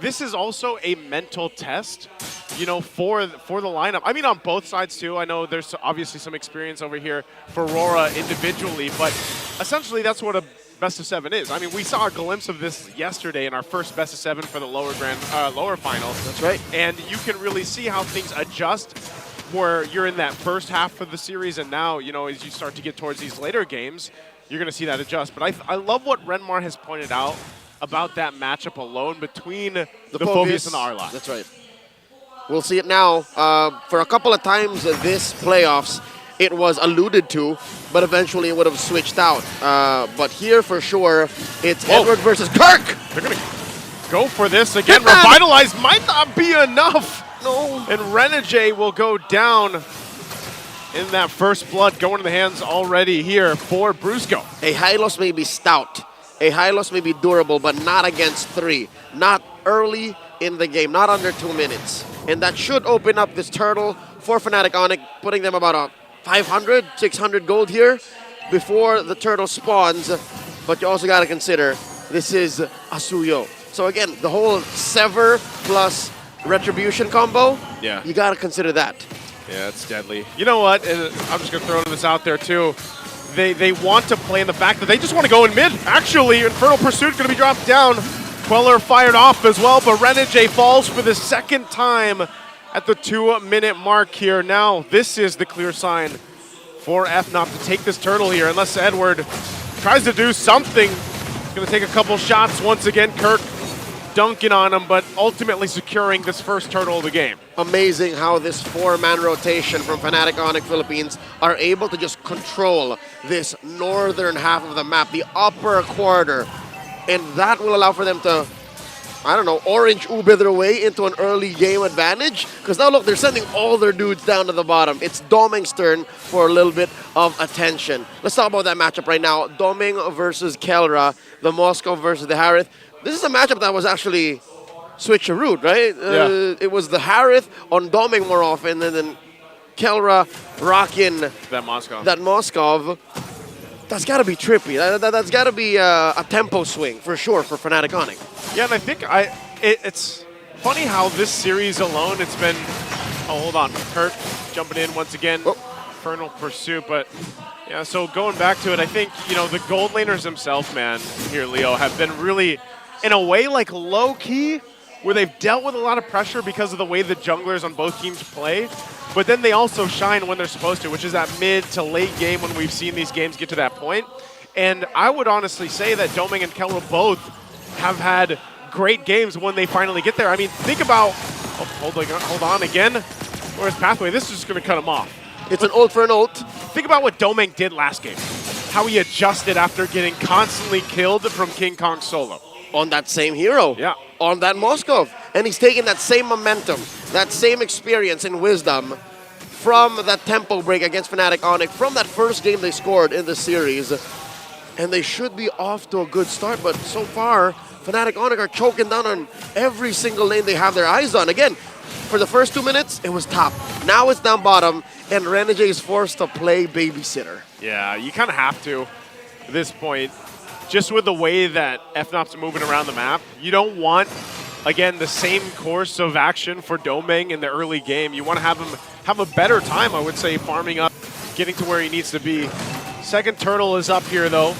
this is also a mental test, you know, for the lineup. I mean, on both sides, too. I know there's obviously some experience over here for RORA individually, but essentially that's what a best of 7 is. I mean, we saw a glimpse of this yesterday in our first best of 7 for the lower finals. That's right. And you can really see how things adjust where you're in that first half of the series, and now, you know, as you start to get towards these later games, you're going to see that adjust. But I love what Renmar has pointed out about that matchup alone between the Phobius and the Arlot. That's right. We'll see it now. For a couple of times this playoffs, it was alluded to, but eventually it would have switched out. But here, for sure, it's Edward versus Kirk. They're going to go for this again. Revitalize might not be enough. No. And Renegade will go down in that first blood, going to the hands already here for Brusco. A Hylos may be stout. A Hylos may be durable, but not against 3. Not early in the game, not under 2 minutes. And that should open up this turtle for Fnatic Onic, putting them about a 500, 600 gold here before the turtle spawns. But you also got to consider, this is Asuyo. So again, the whole Sever plus Retribution combo, yeah, you got to consider that. Yeah, it's deadly. You know what? And I'm just going to throw this out there, too. They want to play in the fact that they just want to go in mid. Actually, Infernal Pursuit going to be dropped down. Queller fired off as well, but Renegade falls for the second time at the 2-minute mark here. Now, this is the clear sign for FNOP to take this turtle here, unless Edward tries to do something. He's going to take a couple shots once again. Kirk dunking on him, but ultimately securing this first turtle of the game. Amazing how this 4-man rotation from Fnatic Onic Philippines are able to just control this northern half of the map, the upper quarter. And that will allow for them to, I don't know, orange Uber their way into an early game advantage. Because now look, they're sending all their dudes down to the bottom. It's Doming's turn for a little bit of attention. Let's talk about that matchup right now. Doming versus Kelra, the Moscow versus the Harith. This is a matchup that was actually switcheroo, right? Yeah. It was the Harith on Doming more often, and then Kelra rocking that Moscow. That Moscow. That's got to be trippy. That's got to be a tempo swing for sure for Fnatic Onic. Yeah, and I think it's funny how this series alone, it's been... Oh, hold on. Kurt jumping in once again. Infernal Pursuit, but... Yeah, so going back to it, I think, you know, the gold laners themselves, man, here, Leo, have been really, in a way, like low-key, where they've dealt with a lot of pressure because of the way the junglers on both teams play. But then they also shine when they're supposed to, which is that mid to late game when we've seen these games get to that point. And I would honestly say that Doming and Kelra both have had great games when they finally get there. I mean, think about... Oh, hold on again. Where's Pathway? This is just going to cut him off. It's an ult for an ult. Think about what Doming did last game. How he adjusted after getting constantly killed from King Kong solo. On that same hero. Yeah. On that Moscow. And he's taking that same momentum, that same experience and wisdom from that tempo break against Fnatic Onic, from that first game they scored in the series. And they should be off to a good start, but so far, Fnatic Onic are choking down on every single lane they have their eyes on. Again, for the first 2 minutes, it was top. Now it's down bottom, and Renegade is forced to play babysitter. Yeah, you kind of have to at this point. Just with the way that FNOP's moving around the map, you don't want, again, the same course of action for Doming in the early game. You want to have him have a better time, I would say, farming up, getting to where he needs to be. Second turtle is up here, though.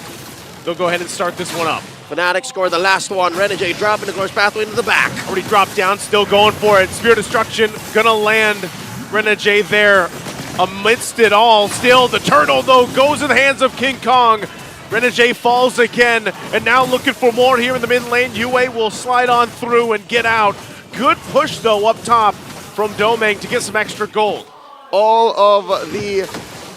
They'll go ahead and start this one up. Fnatic scored the last one. Renegade dropping the course pathway into the back. Already dropped down, still going for it. Spear Destruction gonna land. Renegade there amidst it all. Still, the turtle, though, goes in the hands of King Kong. Renegade falls again, and now looking for more here in the mid lane. UA will slide on through and get out. Good push, though, up top from Doming to get some extra gold. All of the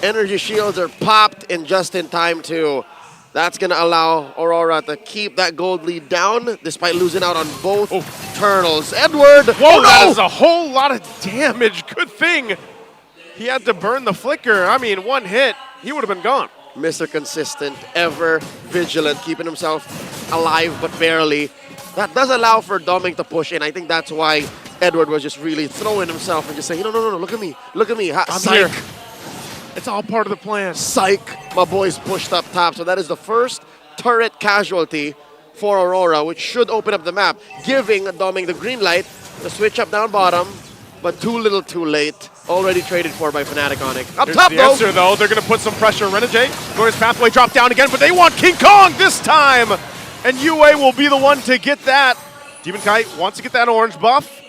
energy shields are popped and just in time, too. That's going to allow Aurora to keep that gold lead down despite losing out on both turtles. Edward! Whoa, that is a whole lot of damage. Good thing He had to burn the flicker. I mean, one hit, he would have been gone. Mr. Consistent, ever vigilant, keeping himself alive but barely. That does allow for Doming to push in. I think that's why Edward was just really throwing himself and just saying, no, look at me, I'm Psych. here. It's all part of the plan. Psych, my boys pushed up top. So that is the first turret casualty for Aurora, which should open up the map, giving Doming the green light to switch up down bottom, but too little too late. Already traded for by Fnatic Onic. Up Here's top, the answer, though. They're going to put some pressure on Renegade. Glorious Pathway drop down again, but they want King Kong this time. And UA will be the one to get that. Demon Kite wants to get that orange buff.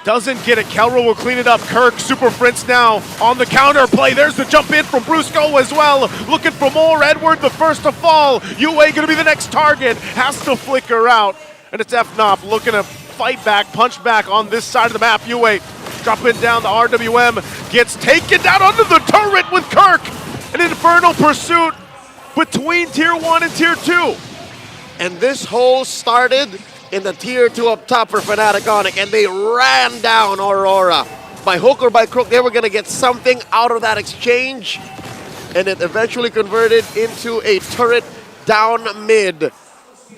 Doesn't get it. Kelro will clean it up. Kirk, Super Prince now on the counter play. There's the jump in from Brusco as well. Looking for more. Edward, the first to fall. UA going to be the next target. Has to flicker out. And it's FNOP looking to fight back, punch back on this side of the map. UA dropping down the RWM. Gets taken down under the turret with Kirk. An infernal pursuit between Tier 1 and Tier 2. And this hole started in the Tier 2 up top for Fnatic Onic, and they ran down Aurora. By hook or by crook, they were going to get something out of that exchange, and it eventually converted into a turret down mid.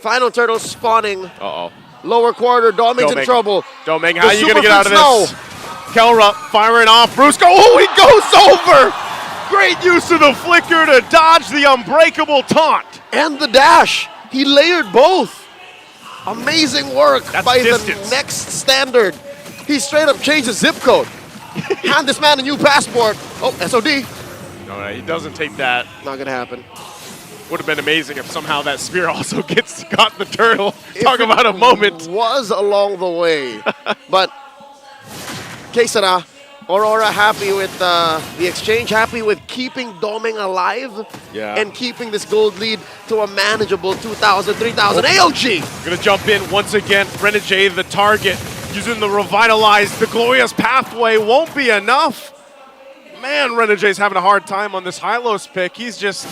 Final turtle spawning. Uh-oh. Lower quarter, Doming's in trouble. Doming, how are you going to get out of this? Kelra firing off. Brusco, oh, he goes over! Great use of the flicker to dodge the unbreakable taunt. And the dash. He layered both. Amazing work by distance. the next standard. He straight up changed the zip code. Hand this man a new passport. Oh, SOD. No, he doesn't take that. Not gonna happen. Would have been amazing if somehow that spear also got the turtle. Talk about a moment. Was along the way. But Kesara, Aurora happy with the exchange, happy with keeping Doming alive and keeping this gold lead to a manageable 2,000, 3,000 AOG. Gonna jump in once again. Renegade, the target, using the revitalized, the glorious pathway won't be enough. Man, Renegade's having a hard time on this Hylos pick. He's just,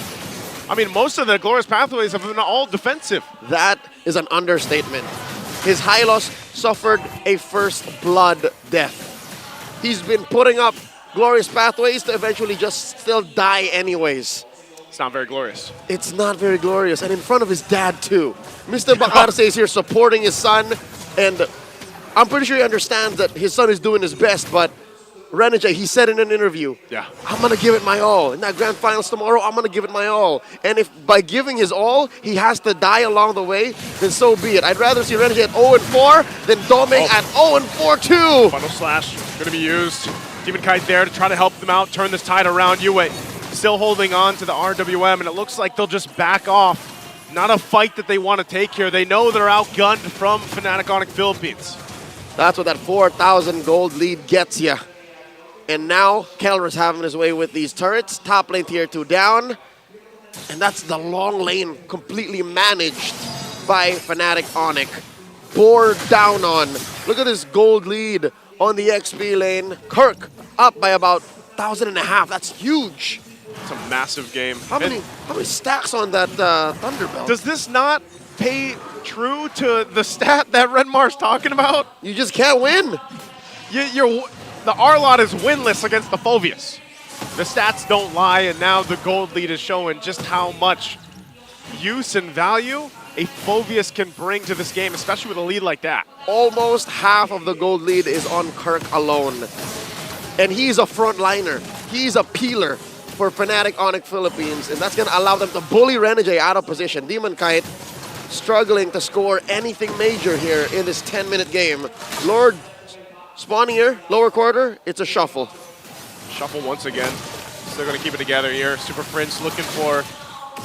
I mean, most of the glorious pathways have been all defensive. That is an understatement. His Hylos suffered a first blood death. He's been putting up glorious pathways to eventually just still die anyways. It's not very glorious. It's not very glorious, and in front of his dad too. Mr. Bacarse is here supporting his son, and I'm pretty sure he understands that his son is doing his best, but Renegade, he said in an interview, I'm going to give it my all. In that grand finals tomorrow, I'm going to give it my all. And if by giving his all, he has to die along the way, then so be it. I'd rather see Renegade at 0-4 than Doming at 0-4 too. Final slash going to be used. Demon Kite there to try to help them out, turn this tide around. UA still holding on to the RWM, and it looks like they'll just back off. Not a fight that they want to take here. They know they're outgunned from Fnatic Onic Philippines. That's what that 4,000 gold lead gets you. And now Kelra's having his way with these turrets. Top lane Tier 2 down. And that's the long lane completely managed by Fnatic Onic. Bore down on. Look at this gold lead on the XP lane. Kirk up by about 1,500. That's huge. It's a massive game. How many stacks on that Thunderbelt? Does this not pay true to the stat that Redmar's talking about? You just can't win. The R-Lot is winless against the Phoveus. The stats don't lie, and now the gold lead is showing just how much use and value a Phoveus can bring to this game, especially with a lead like that. Almost half of the gold lead is on Kirk alone. And he's a frontliner. He's a peeler for Fnatic Onic Philippines, and that's going to allow them to bully Renegade out of position. Demon Kite struggling to score anything major here in this 10-minute game. Lord spawning here, lower quarter, it's a shuffle. Shuffle once again. Still going to keep it together here. Super Prince looking for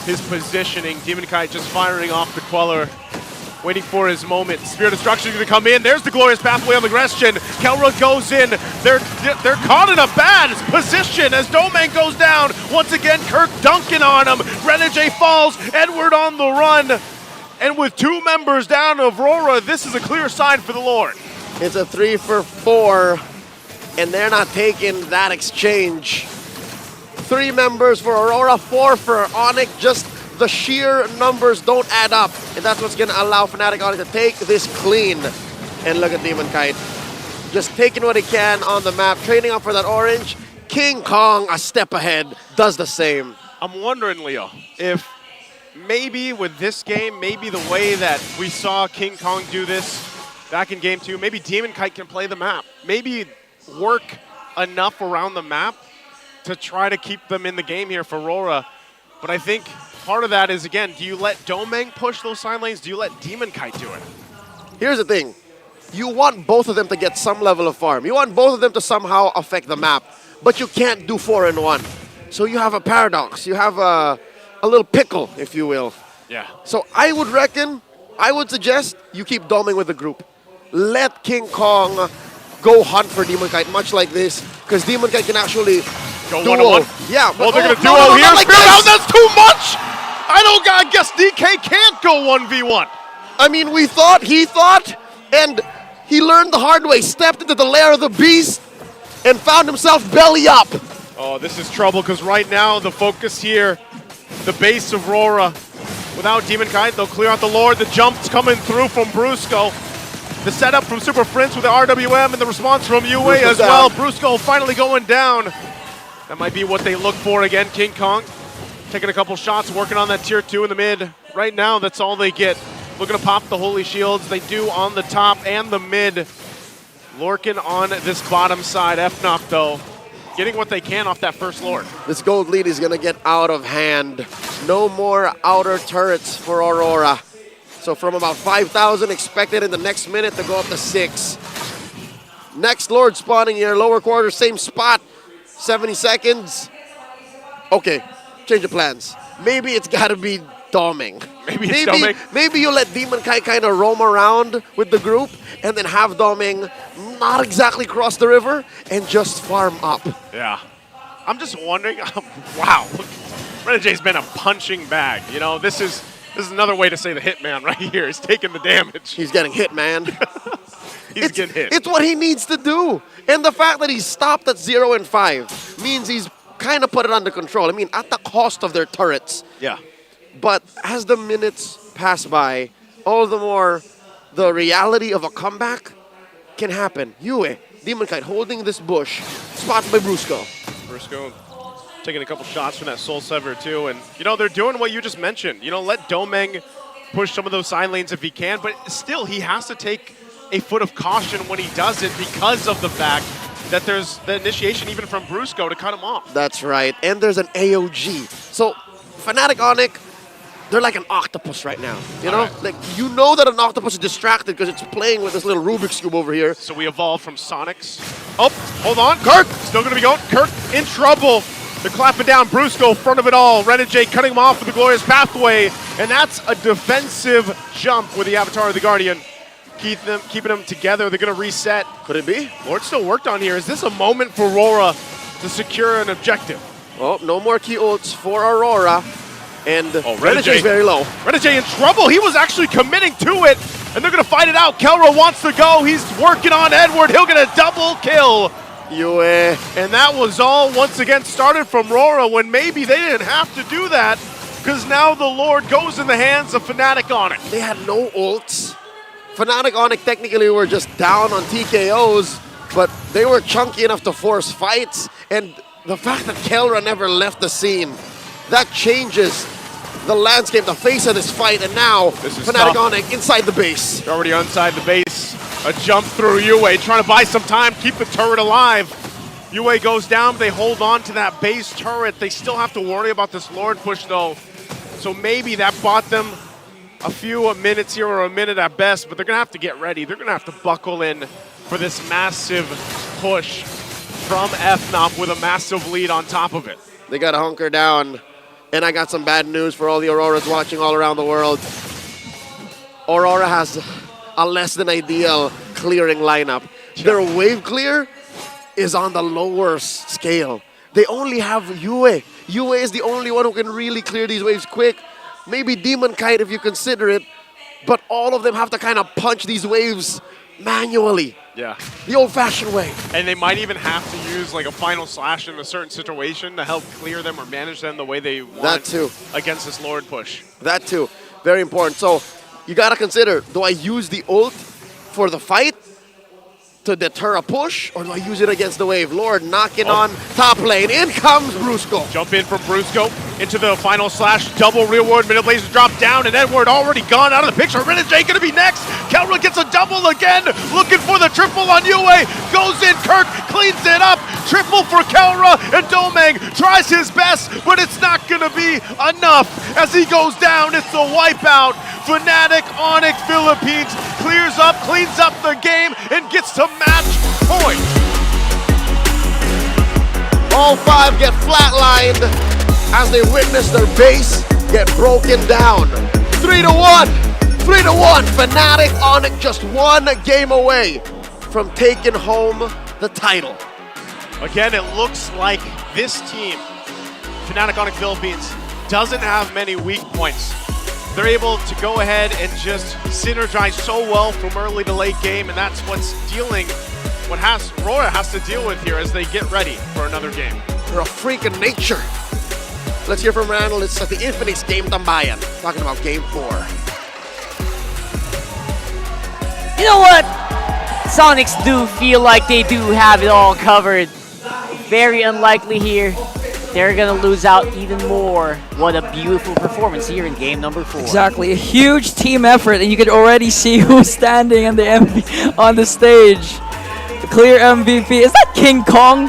his positioning. Demon Kite just firing off the Queller, waiting for his moment. Spirit of Destruction is going to come in. There's the glorious pathway on the Grestion. Kelra goes in. They're caught in a bad position as Domain goes down. Once again, Kirk dunking on him. Renegade falls. Edward on the run. And with 2 members down of RORA, this is a clear sign for the Lord. It's a 3 for 4, and they're not taking that exchange. 3 members for Aurora, 4 for Onic. Just the sheer numbers don't add up, and that's what's going to allow Fnatic Onic to take this clean. And look at Demon Kite, just taking what he can on the map, trading up for that orange, King Kong, a step ahead, does the same. I'm wondering, Leo, if maybe with this game, maybe the way that we saw King Kong do this back in Game 2, maybe Demon Kite can play the map. Maybe work enough around the map to try to keep them in the game here for RORA. But I think part of that is, again, do you let Domeng push those side lanes? Do you let Demon Kite do it? Here's the thing. You want both of them to get some level of farm. You want both of them to somehow affect the map. But you can't do 4 in 1. So you have a paradox. You have a little pickle, if you will. Yeah. So I would suggest you keep Domeng with the group. Let King Kong go hunt for Demon Kite, much like this, because Demon Kite can actually go duo. 1-on-1? Yeah. Well, they're going to no, duo here. like Now that's too much! I guess DK can't go 1v1. I mean, he thought, and he learned the hard way, stepped into the lair of the beast, and found himself belly up. Oh, this is trouble, because right now the focus here, the base of RORA, without Demon Kite, they'll clear out the Lord. The jump's coming through from Brusco. The setup from Super Prince with the RWM and the response from UA as well. Brusco finally going down. That might be what they look for again. King Kong taking a couple shots, working on that tier 2 in the mid. Right now, that's all they get. Looking to pop the Holy Shields. They do on the top and the mid. Lurking on this bottom side. FNOP, though, getting what they can off that first Lord. This gold lead is going to get out of hand. No more outer turrets for Aurora. So from about 5,000 expected in the next minute to go up to 6. Next Lord spawning here, lower quarter, same spot. 70 seconds. Okay, change of plans. Maybe it's got to be Domeng. Maybe you let Demon Kite kind of roam around with the group and then have Domeng not exactly cross the river and just farm up. Yeah. I'm just wondering, wow, Renegades been a punching bag. You know, this is another way to say the hitman right here. He's taking the damage. He's getting hit, man. He's getting hit. It's what he needs to do. And the fact that he's stopped at 0 and 5 means he's kind of put it under control. I mean, at the cost of their turrets. Yeah. But as the minutes pass by, all the more the reality of a comeback can happen. Yue, Demon Kite holding this bush, spotted by Brusco. Brusco taking a couple shots from that Soul Sever too. And, you know, they're doing what you just mentioned. You know, let Domeng push some of those side lanes if he can, but still he has to take a foot of caution when he does it because of the fact that there's the initiation even from Brusco to cut him off. That's right. And there's an AOG. So Fnatic Onic, they're like an octopus right now. You know? Like, you know that an octopus is distracted because it's playing with this little Rubik's Cube over here. So we evolved from Sonics. Oh, hold on. Kirk still going to be going. Kirk in trouble. They're clapping down Brusco, front of it all. Renegade cutting him off with the Glorious Pathway. And that's a defensive jump with the Avatar of the Guardian. Keeping them together. They're going to reset. Could it be? Lord still worked on here. Is this a moment for RORA to secure an objective? Well, no more key ults for Aurora. And Renegade very low. Renegade in trouble. He was actually committing to it. And they're going to fight it out. Kelra wants to go. He's working on Edward. He'll get a double kill. Yue. And that was all once again started from RORA when maybe they didn't have to do that because now the Lord goes in the hands of Fnatic Onic. They had no ults. Fnatic Onic technically were just down on TKOs, but they were chunky enough to force fights. And the fact that Kelra never left the scene, that changes the landscape, the face of this fight. And now Fnatic Onic inside the base. They're already inside the base. A jump through Yue, trying to buy some time, keep the turret alive. Yue goes down, but they hold on to that base turret. They still have to worry about this Lord push, though. So maybe that bought them a few minutes here, or a minute at best, but they're going to have to get ready. They're going to have to buckle in for this massive push from FNOP with a massive lead on top of it. They got to hunker down. And I got some bad news for all the Auroras watching all around the world. Aurora has a less than ideal clearing lineup. Their wave clear is on the lower scale. They only have Yue. Yue is the only one who can really clear these waves quick. Maybe Demon Kite if you consider it, but all of them have to kind of punch these waves manually. Yeah. The old-fashioned way. And they might even have to use like a final slash in a certain situation to help clear them or manage them the way they want. That too. Against this Lord push. That too. Very important. So you got to consider, do I use the ult for the fight to deter a push, or do I use it against the wave? Lord knocking on top lane. In comes Brusco. Jump in from Brusco into the final slash. Double real world minute laser drop down, and Edward already gone out of the picture. Renegade gonna be next. Kelra gets a double again. Looking for the triple on Yue. Goes in. Kirk cleans it up. Triple for Kelra, and Domang tries his best, but it's not gonna be enough. As he goes down, it's the wipeout. Fnatic Onic Philippines clears up, cleans up the game, and gets to match point. All five get flatlined as they witness their base get broken down. 3-1. 3-1. Fnatic Onic just one game away from taking home the title. Again, it looks like this team, Fnatic Onic Philippines, doesn't have many weak points. They're able to go ahead and just synergize so well from early to late game, and that's what's dealing, what RORA has to deal with here as they get ready for another game. They're a freak of nature. Let's hear from our analysts at the Infinix Game Tambayan, talking about Game 4. You know what? Sonics do feel like they do have it all covered. Very unlikely here. They're gonna lose out even more. What a beautiful performance here in game number 4. Exactly, a huge team effort, and you could already see who's standing on the on the stage. The clear MVP. Is that King Kong?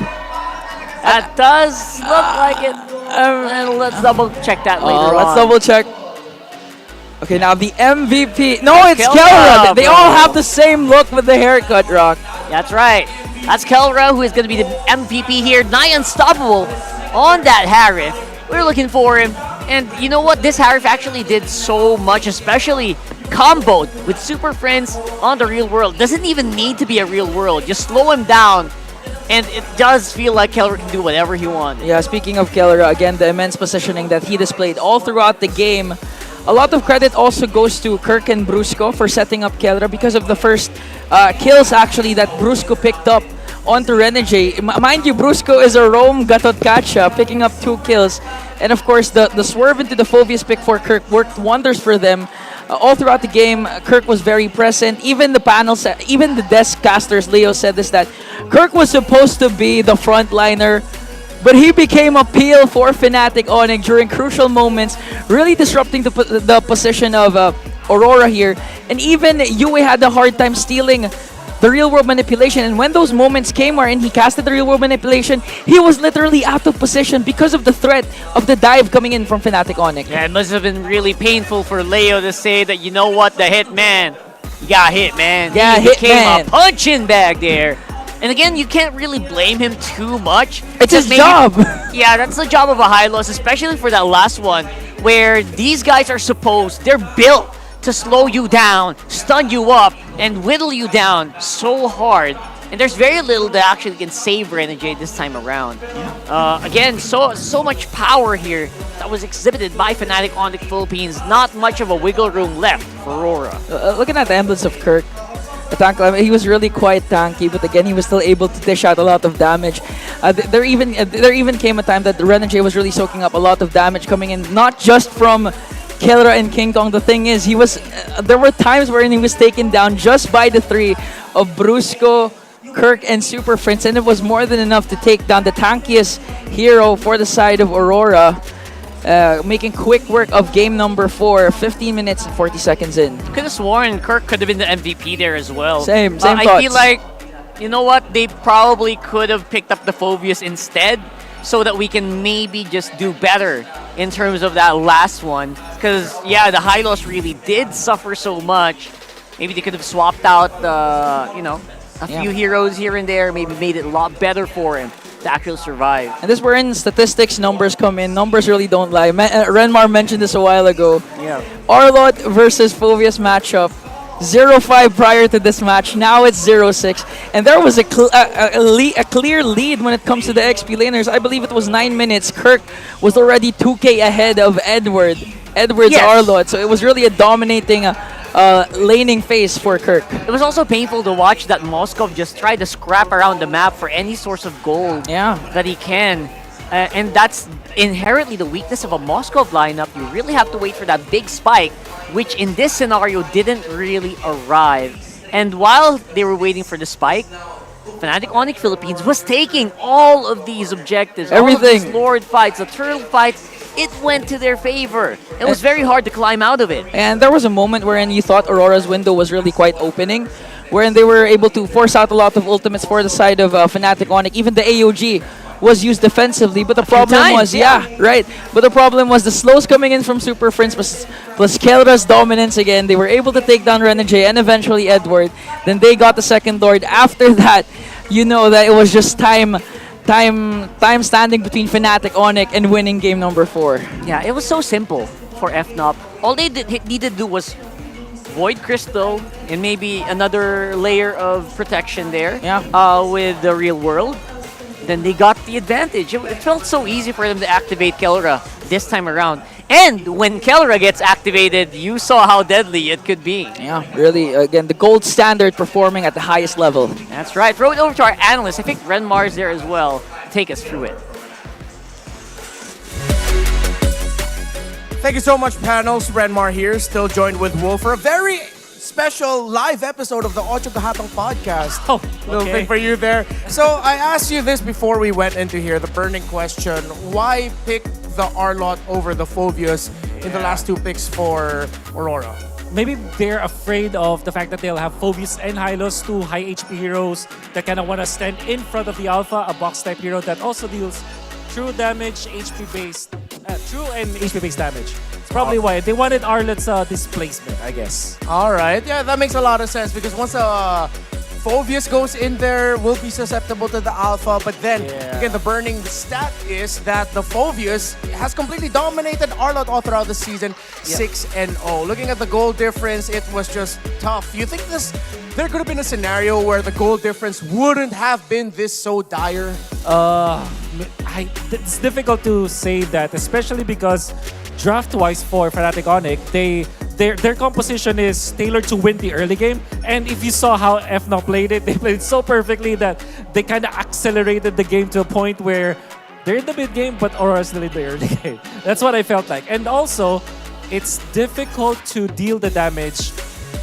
That does look like it. And let's double check that later on. Let's double check. Okay, now the MVP. No, it's Kelra, Kelra. They bro. all have the same look with the haircut, Rock. That's right. That's Kelra, who is going to be the MVP here. Nigh unstoppable on that Harif. We're looking for him. And you know what? This Harif actually did so much, especially comboed with Super Friends on the real world. Doesn't even need to be a real world. Just slow him down. And it does feel like Kelra can do whatever he wants. Yeah, speaking of Kelra, again, the immense positioning that he displayed all throughout the game. A lot of credit also goes to Kirk and Brusco for setting up Kelra because of the first kills, actually, that Brusco picked up onto Renegade. Mind you, Brusco is a roam Gatotkacha, picking up 2 kills. And of course, the swerve into the Phobius pick for Kirk worked wonders for them. All throughout the game, Kirk was very present. Even the panels, even the desk casters, Leo said this, that Kirk was supposed to be the frontliner, but he became a peel for Fnatic Onic during crucial moments, really disrupting the position of Aurora here. And even Yue had a hard time stealing the real world manipulation, and when those moments came wherein he casted the real world manipulation, he was literally out of position because of the threat of the dive coming in from Fnatic Onic. Yeah, it must have been really painful for Leo to say that, you know what, the hitman, you got hit, man. Yeah, he became hitman. a punching bag there. And again, you can't really blame him too much. It's his job. Yeah, that's the job of a high loss, especially for that last one, where these guys are supposed, they're built to slow you down, stun you up, and whittle you down so hard. And there's very little that actually can save Renegade this time around. Again, so much power here that was exhibited by Fnatic Onic Philippines. Not much of a wiggle room left for Aurora. Looking at the emblems of Kirk, the tank, he was really quite tanky, but again, he was still able to dish out a lot of damage. There even came a time that the Renegade was really soaking up a lot of damage coming in, not just from Kelra and King Kong. The thing is, he was there were times wherein he was taken down just by the 3 of Brusco, Kirk, and Super Prince, and it was more than enough to take down the tankiest hero for the side of Aurora, making quick work of game number 4, 15 minutes and 40 seconds in. Could have sworn Kirk could have been the MVP there as well. Same I thoughts. feel like, you know what, they probably could have picked up the Phobius instead, so that we can maybe just do better in terms of that last one. Because, yeah, the high loss really did suffer so much. Maybe they could have swapped out, a few heroes here and there, maybe made it a lot better for him to actually survive. And this is wherein statistics, numbers come in. Numbers really don't lie. Renmar mentioned this a while ago. Yeah. Arlot versus Phobius matchup. 0-5 prior to this match. Now it's 0-6. And there was a clear lead when it comes to the XP laners. I believe it was 9 minutes. Kirk was already 2k ahead of Edward's Yes. Arlot. So it was really a dominating laning phase for Kirk. It was also painful to watch that Moskov just try to scrap around the map for any source of gold that he can. And that's inherently the weakness of a Moskov lineup. You really have to wait for that big spike, which in this scenario didn't really arrive. And while they were waiting for the spike, Fnatic Onic Philippines was taking all of these objectives, all of Everything. these Lord fights, the turtle fights. It went to their favor. It was very hard to climb out of it. And there was a moment wherein you thought Aurora's window was really quite opening, wherein they were able to force out a lot of ultimates for the side of Fnatic Onic. Even the AOG was used defensively, but the problem was, but the problem was the slows coming in from Super Friends plus Kelra's dominance again. They were able to take down Renegade and eventually Edward. Then they got the second Lord. After that, you know that it was just time standing between Fnatic Onic and winning game number 4. Yeah, it was so simple for FNOP. All they needed to do was Void Crystal and maybe another layer of protection there with the real world. Then they got the advantage. It felt so easy for them to activate Kelra this time around. And when Kelra gets activated, you saw how deadly it could be. Yeah, really, again, the gold standard performing at the highest level. That's right. Throw it over to our analyst. I think Renmar's there as well. Take us through it. Thank you so much, panels. Renmar here, still joined with Wolf for a very special live episode of the Ocho Kahatang podcast. Oh, little thing for you there. So I asked you this before we went into here, the burning question. Why pick the Arlot over the Phobius in the last 2 picks for Aurora? Maybe they're afraid of the fact that they'll have Phobius and Hylos, 2 high HP heroes that kind of want to stand in front of the Alpha, a box type hero that also deals true damage, HP-based, true and HP-based damage. It's probably why they wanted Arlot's displacement, I guess. All right, yeah, that makes a lot of sense because once Phobius goes in there, will be susceptible to the Alpha, but then, again, the burning stat is that the Phobius has completely dominated Arlot all throughout the season, 6-0. Looking at the goal difference, it was just tough. You think there could have been a scenario where the goal difference wouldn't have been this so dire? It's difficult to say that, especially because draft-wise for Fnatic Onic, their composition is tailored to win the early game. And if you saw how FNOP played it, they played it so perfectly that they kind of accelerated the game to a point where they're in the mid game, but Aurora's still in the early game. That's what I felt like. And also, it's difficult to deal the damage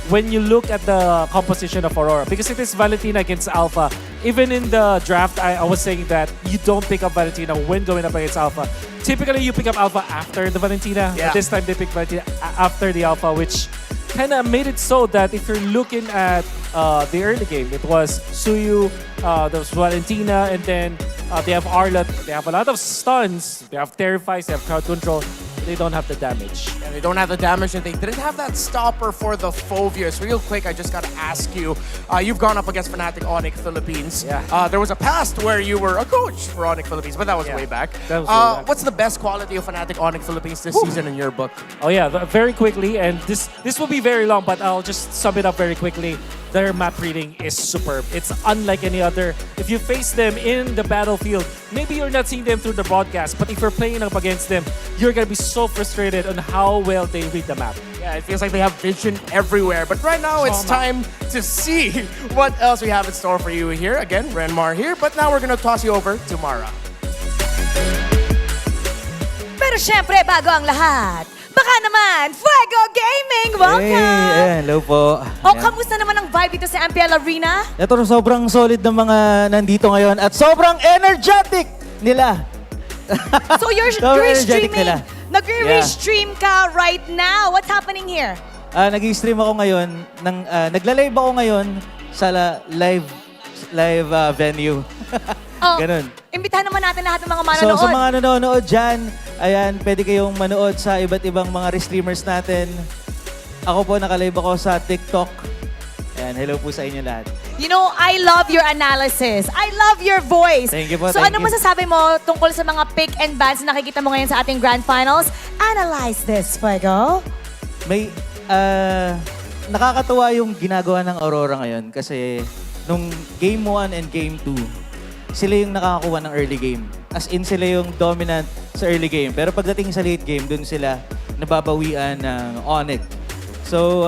when you look at the composition of Aurora, because it is Valentina against Alpha. Even in the draft, I was saying that you don't pick up Valentina when going up against Alpha. Typically, you pick up Alpha after the Valentina. But this time, they picked Valentina after the Alpha, which kind of made it so that if you're looking at the early game, it was Suyu, there was Valentina, and then they have Arlot. They have a lot of stuns. They have Terrifies, they have crowd control. They don't have the damage. Yeah, they don't have the damage, and they didn't have that stopper for the Phobius. Real quick, I just gotta ask you, you've gone up against Fnatic Onic Philippines. There was a past where you were a coach for Onic Philippines, but that was way back. That was way back. What's the best quality of Fnatic Onic Philippines this season in your book? Oh yeah, very quickly, and this will be very long, but I'll just sum it up very quickly. Their map reading is superb. It's unlike any other. If you face them in the battlefield, maybe you're not seeing them through the broadcast, but if you're playing up against them, you're gonna be so frustrated on how well they read the map. Yeah, it feels like they have vision everywhere. But right now, it's time to see what else we have in store for you here. Again, Renmar here, but now we're gonna toss you over to Mara. Pero syempre, bago ang lahat, baka naman, Fuego Gaming, welcome! Hello po. Kamusta naman ang vibe dito sa MPL Arena? Ito sobrang solid ng mga nandito ngayon at sobrang energetic nila. So you're streaming, nagre-restream ka right now. What's happening here? Nag-stream ako ngayon, nagla-live ako ngayon sa live venue. Ganun. Imbitahan naman natin lahat ng mga manonood. So sa mga nanonood dyan, ayan, pwede kayong manood sa iba't ibang mga restreamers natin. Ako po, nakalive ako sa TikTok. Ayan, hello po sa inyo lahat. You know, I love your analysis. I love your voice. Thank you po, So ano masasabi mo tungkol sa mga pick and bans na nakikita mo ngayon sa ating Grand Finals? Analyze this, Fuego. May, nakakatuwa yung ginagawa ng Aurora ngayon kasi nung Game 1 and Game 2, sila yung nakakakuha ng early game. As in, sila yung dominant sa early game. Pero pagdating sa late game, dun sila nababawian ng Onic. So,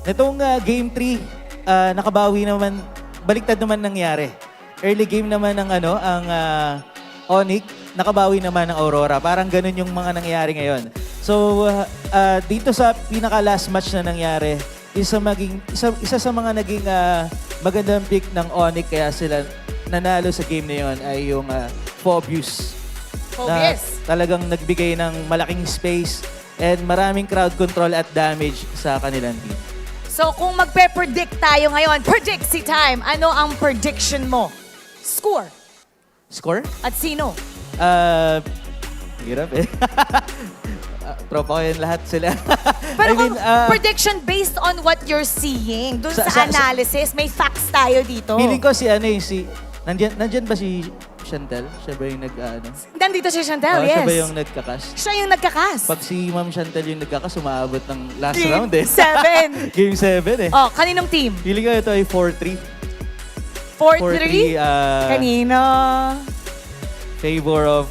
nitong Game 3, nakabawi naman, baliktad naman nangyari. Early game naman ng ang Onic, nakabawi naman ng Aurora. Parang ganun yung mga nangyari ngayon. So, dito sa pinaka-last match na nangyari, isa sa mga naging magandang pick ng Onic kaya sila nanalo sa game na yon ay yung Phobius. Na talagang nagbigay ng malaking space and maraming crowd control at damage sa kanilang team. So kung magpe-predict tayo ngayon, predict time, ano ang prediction mo? Score. Score? At sino? Hirap eh. Tropa ko yun lahat sila. Pero prediction based on what you're seeing, dun sa analysis, may facts tayo dito. Feeling ko nandyan ba si Chantel? Siya ba yung Nandito si Chantel, yes. Siya ba yung nagkakas? Siya yung nagkakas. Pag si Ma'am Chantel yung nagkakas, umaabot ng last Game round eh. 7. Game 7 eh. Oh, kaninong team? Feeling ko ito ay 4-3. 4-3? Kanino? Favor of...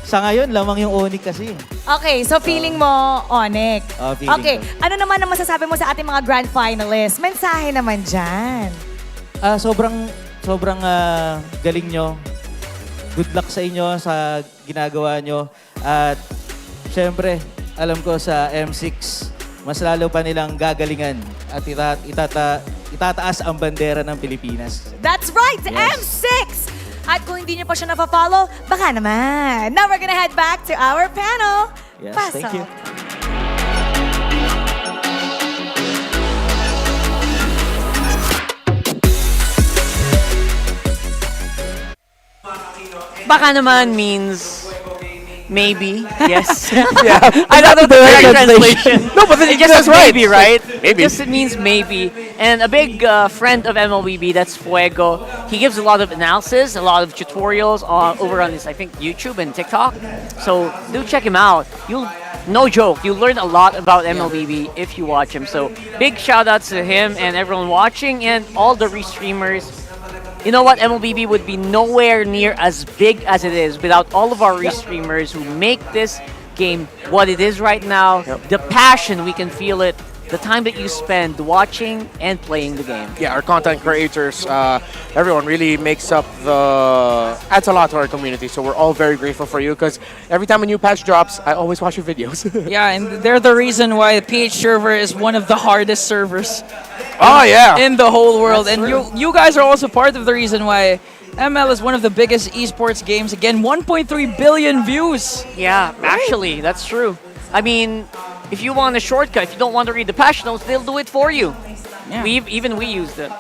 Sa ngayon, lamang yung Onic kasi. Okay, so feeling mo, Onic. Feeling Okay, ko. ano naman ang masasabi mo sa ating mga grand finalists? Mensahe naman dyan. Sobrang galing nyo. Good luck sa inyo sa ginagawa nyo. At syempre, alam ko sa M6, mas lalo pa nilang gagalingan at itataas ang bandera ng Pilipinas. That's right, Yes. M6! At kung hindi nyo pa siya napafollow, baka naman. Now we're gonna head back to our panel. Yes, Pasok. thank you. Baka naman means maybe, yes. Yeah, I don't know the direct correct translation. translation. No, but then it just that's says right. maybe, right? Maybe. It means maybe. And a big friend of MLBB, that's Fuego. He gives a lot of analysis, a lot of tutorials over on his, I think, YouTube and TikTok. So do check him out. No joke, you learn a lot about MLBB if you watch him. So big shout outs to him and everyone watching and all the restreamers. You know what? MLBB would be nowhere near as big as it is without all of our restreamers who make this game what it is right now. The passion, we can feel it. The time that you spend watching and playing the game. Yeah, our content creators, everyone really adds a lot to our community. So we're all very grateful for you because every time a new patch drops, I always watch your videos. Yeah, and they're the reason why the PH server is one of the hardest servers in the whole world. That's and true. you guys are also part of the reason why ML is one of the biggest esports games. Again, 1.3 billion views. Yeah, actually, that's true. I mean, if you want a shortcut, if you don't want to read the patch notes, they'll do it for you. Yeah. Even we use them.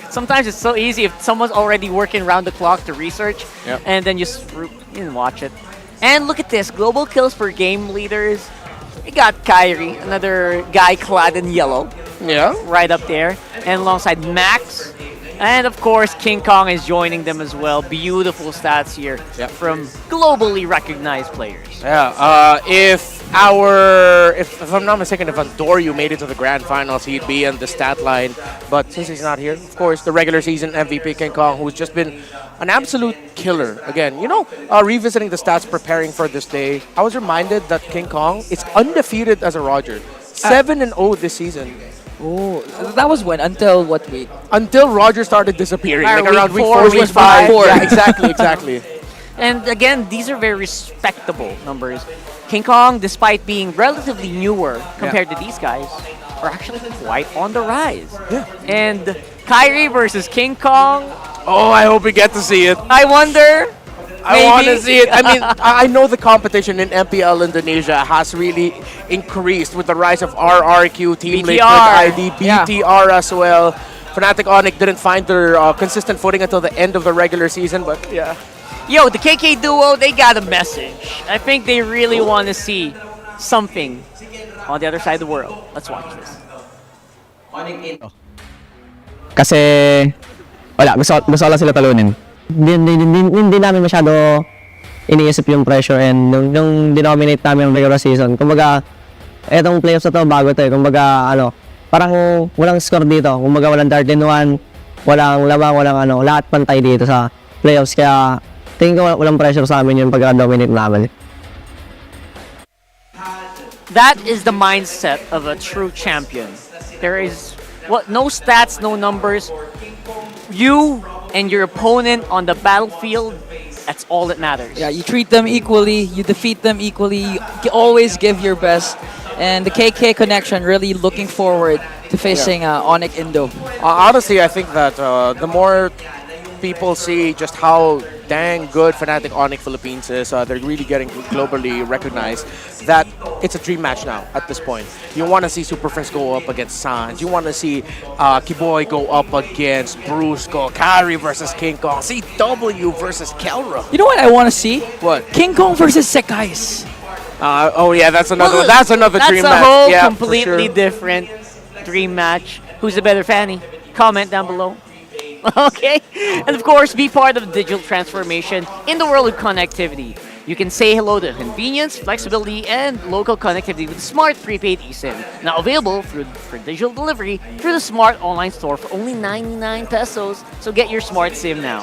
Sometimes it's so easy if someone's already working round the clock to research, and then you can watch it. And look at this, global kills for game leaders. We got Kyrie, another guy clad in yellow. Yeah. Right up there. And alongside Max. And of course, King Kong is joining them as well. Beautiful stats here from globally recognized players. Yeah, if I'm not mistaken, if Andoryu made it to the grand finals, he'd be in the stat line. But since he's not here, of course, the regular season MVP King Kong, who's just been an absolute killer. Again, revisiting the stats, preparing for this day, I was reminded that King Kong is undefeated as a Roger. 7-0 this season. Oh, that was when? Until what week? Until Roger started disappearing, like Week around week 4, 4, week week 5. 4. Yeah, exactly. And again, these are very respectable numbers. King Kong, despite being relatively newer compared to these guys, are actually quite on the rise. Yeah. And Kyrie versus King Kong. Oh, I hope we get to see it. I wonder. I want to see it. I mean, I know the competition in MPL Indonesia has really increased with the rise of RRQ, Team Liquid, ID, BTR as well. Fnatic Onic didn't find their consistent footing until the end of the regular season, but yeah. Yo, the KK duo, they got a message. I think they really want to see something on the other side of the world. Let's watch this. Kasi wala, gusto lang sila talunin. Hindi namin masyado iniisip yung pressure and nung dinominate namin yung regular season. Kumbaga, etong playoffs na to, bago to eh. Kumbaga, parang walang score dito. Kumbaga, walang 13-1, walang labang, walang lahat pantay dito sa playoffs. Kaya, tingin ko walang pressure sa amin yung pagka-dominate namin. That is the mindset of a true champion. There is no stats, no numbers. You and your opponent on the battlefield, that's all that matters. Yeah, you treat them equally, you defeat them equally, you always give your best. And the KK connection really looking forward to facing Onic Indo. Honestly, I think that the more people see just how dang good Fnatic Onic Philippines is, they're really getting globally recognized, that it's a dream match now at this point. You want to see Super Friends go up against Sans. You want to see Kiboy go up against Brusco, Kari versus King Kong, CW versus Kelra. You know what I want to see? What? King Kong versus Sekais. Oh yeah, that's another dream match. That's a whole Yeah, completely for sure. different dream match. Who's a better fanny? Comment down below. Okay, and of course, be part of the digital transformation in the world of connectivity. You can say hello to convenience, flexibility, and local connectivity with Smart Prepaid eSIM. Now available for digital delivery through the Smart Online Store for only 99 pesos. So get your Smart SIM now.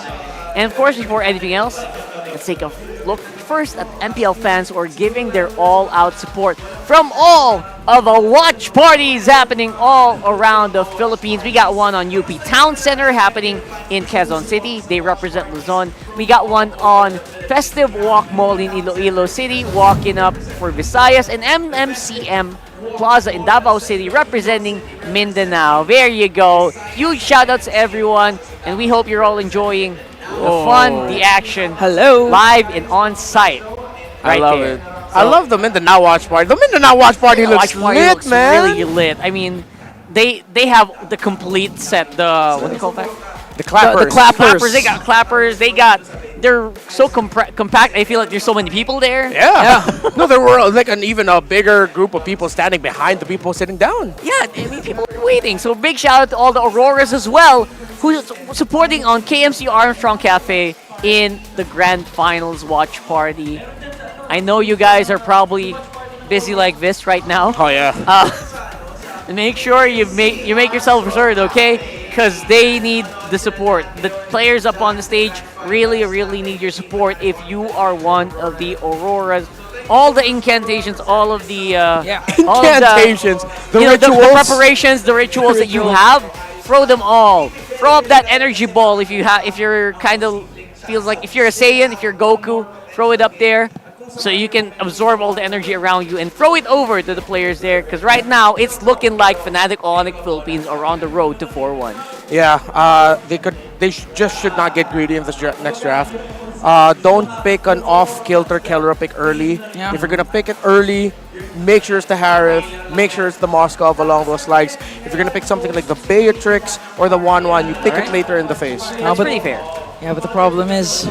And of course, before anything else, let's take a look first at MPL fans who are giving their all-out support from all of the watch parties happening all around the Philippines. We got one on UP Town Center happening in Quezon City. They represent Luzon. We got one on Festive Walk Mall in Iloilo City, walking up for Visayas, and MMCM Plaza in Davao City representing Mindanao. There you go. Huge shout out to everyone, and we hope you're all enjoying the fun, the action. Hello. Live and on site. I Right love there. it. I love the Mindanao watch party. The Mindanao watch party looks Watch party lit, looks man. really lit. I mean, they have the complete set. The what do you call that? The clappers. The clappers. They got clappers. They're so compact. I feel like there's so many people there. Yeah. No, there were like an even a bigger group of people standing behind the people sitting down. Yeah, I mean, people are waiting. So big shout out to all the Auroras as well, who's supporting on KMC Armstrong Cafe in the Grand Finals watch party. I know you guys are probably busy like this right now. Oh yeah. Make sure you make yourself heard, okay? Because they need the support. The players up on the stage really need your support if you are one of the Auroras. All the incantations, all of the all of Incantations, the you know, the rituals. preparations, the rituals that you have, throw them all. Throw up that energy ball if you're kind of feels like if you're a Saiyan, if you're Goku, throw it up there so you can absorb all the energy around you and throw it over to the players there. Because right now it's looking like Fnatic Onic Philippines are on the road to 4-1. Yeah, they just should not get greedy in this next draft. Don't pick an off-kilter Kelra pick early. Yeah. If you're gonna pick it early, make sure it's the Harith, make sure it's the Moskov along those lines. If you're gonna pick something like the Beatrix or the 1-1, you pick it later in the phase. That's pretty fair. Yeah, but the problem is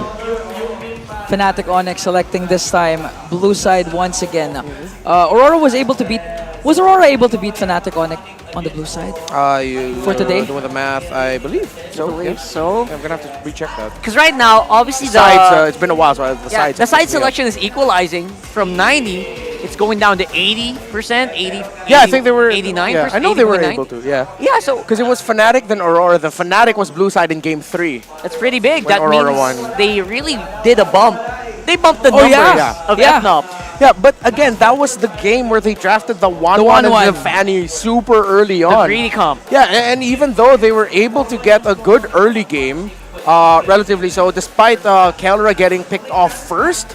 Fnatic Onic selecting this time blue side once again. Aurora was able to beat. Was Aurora able to beat Fnatic Onic on the blue side? For today? Doing the math, I believe. So I'm gonna have to recheck that. Because right now, obviously Sides, it's been a while, so the sides. the side selection is equalizing from 90. It's going down to 80%, 80. Yeah, I think they were 89%. Yeah, I know they were 80.9. able to. Yeah. Yeah, so Because it was Fnatic then Aurora. The Fnatic was blue side in game 3. that's pretty big. When That Aurora means won. they really did a bump. They bumped the numbers of FNOP. Yeah, but again, that was the game where they drafted the 1-1 and the Fanny super early The on. greedy comp. Yeah, and even though they were able to get a good early game, relatively so, despite Kelra getting picked off first,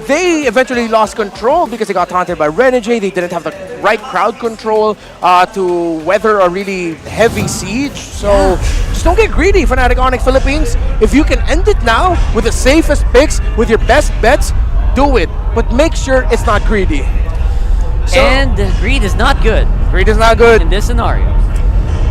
they eventually lost control because they got taunted by Renegade. They didn't have the right crowd control to weather a really heavy siege. So just don't get greedy, Fnatic Onic Philippines. If you can end it now with the safest picks, with your best bets, do it. But make sure it's not greedy. And greed is not good. Greed is not good in this scenario.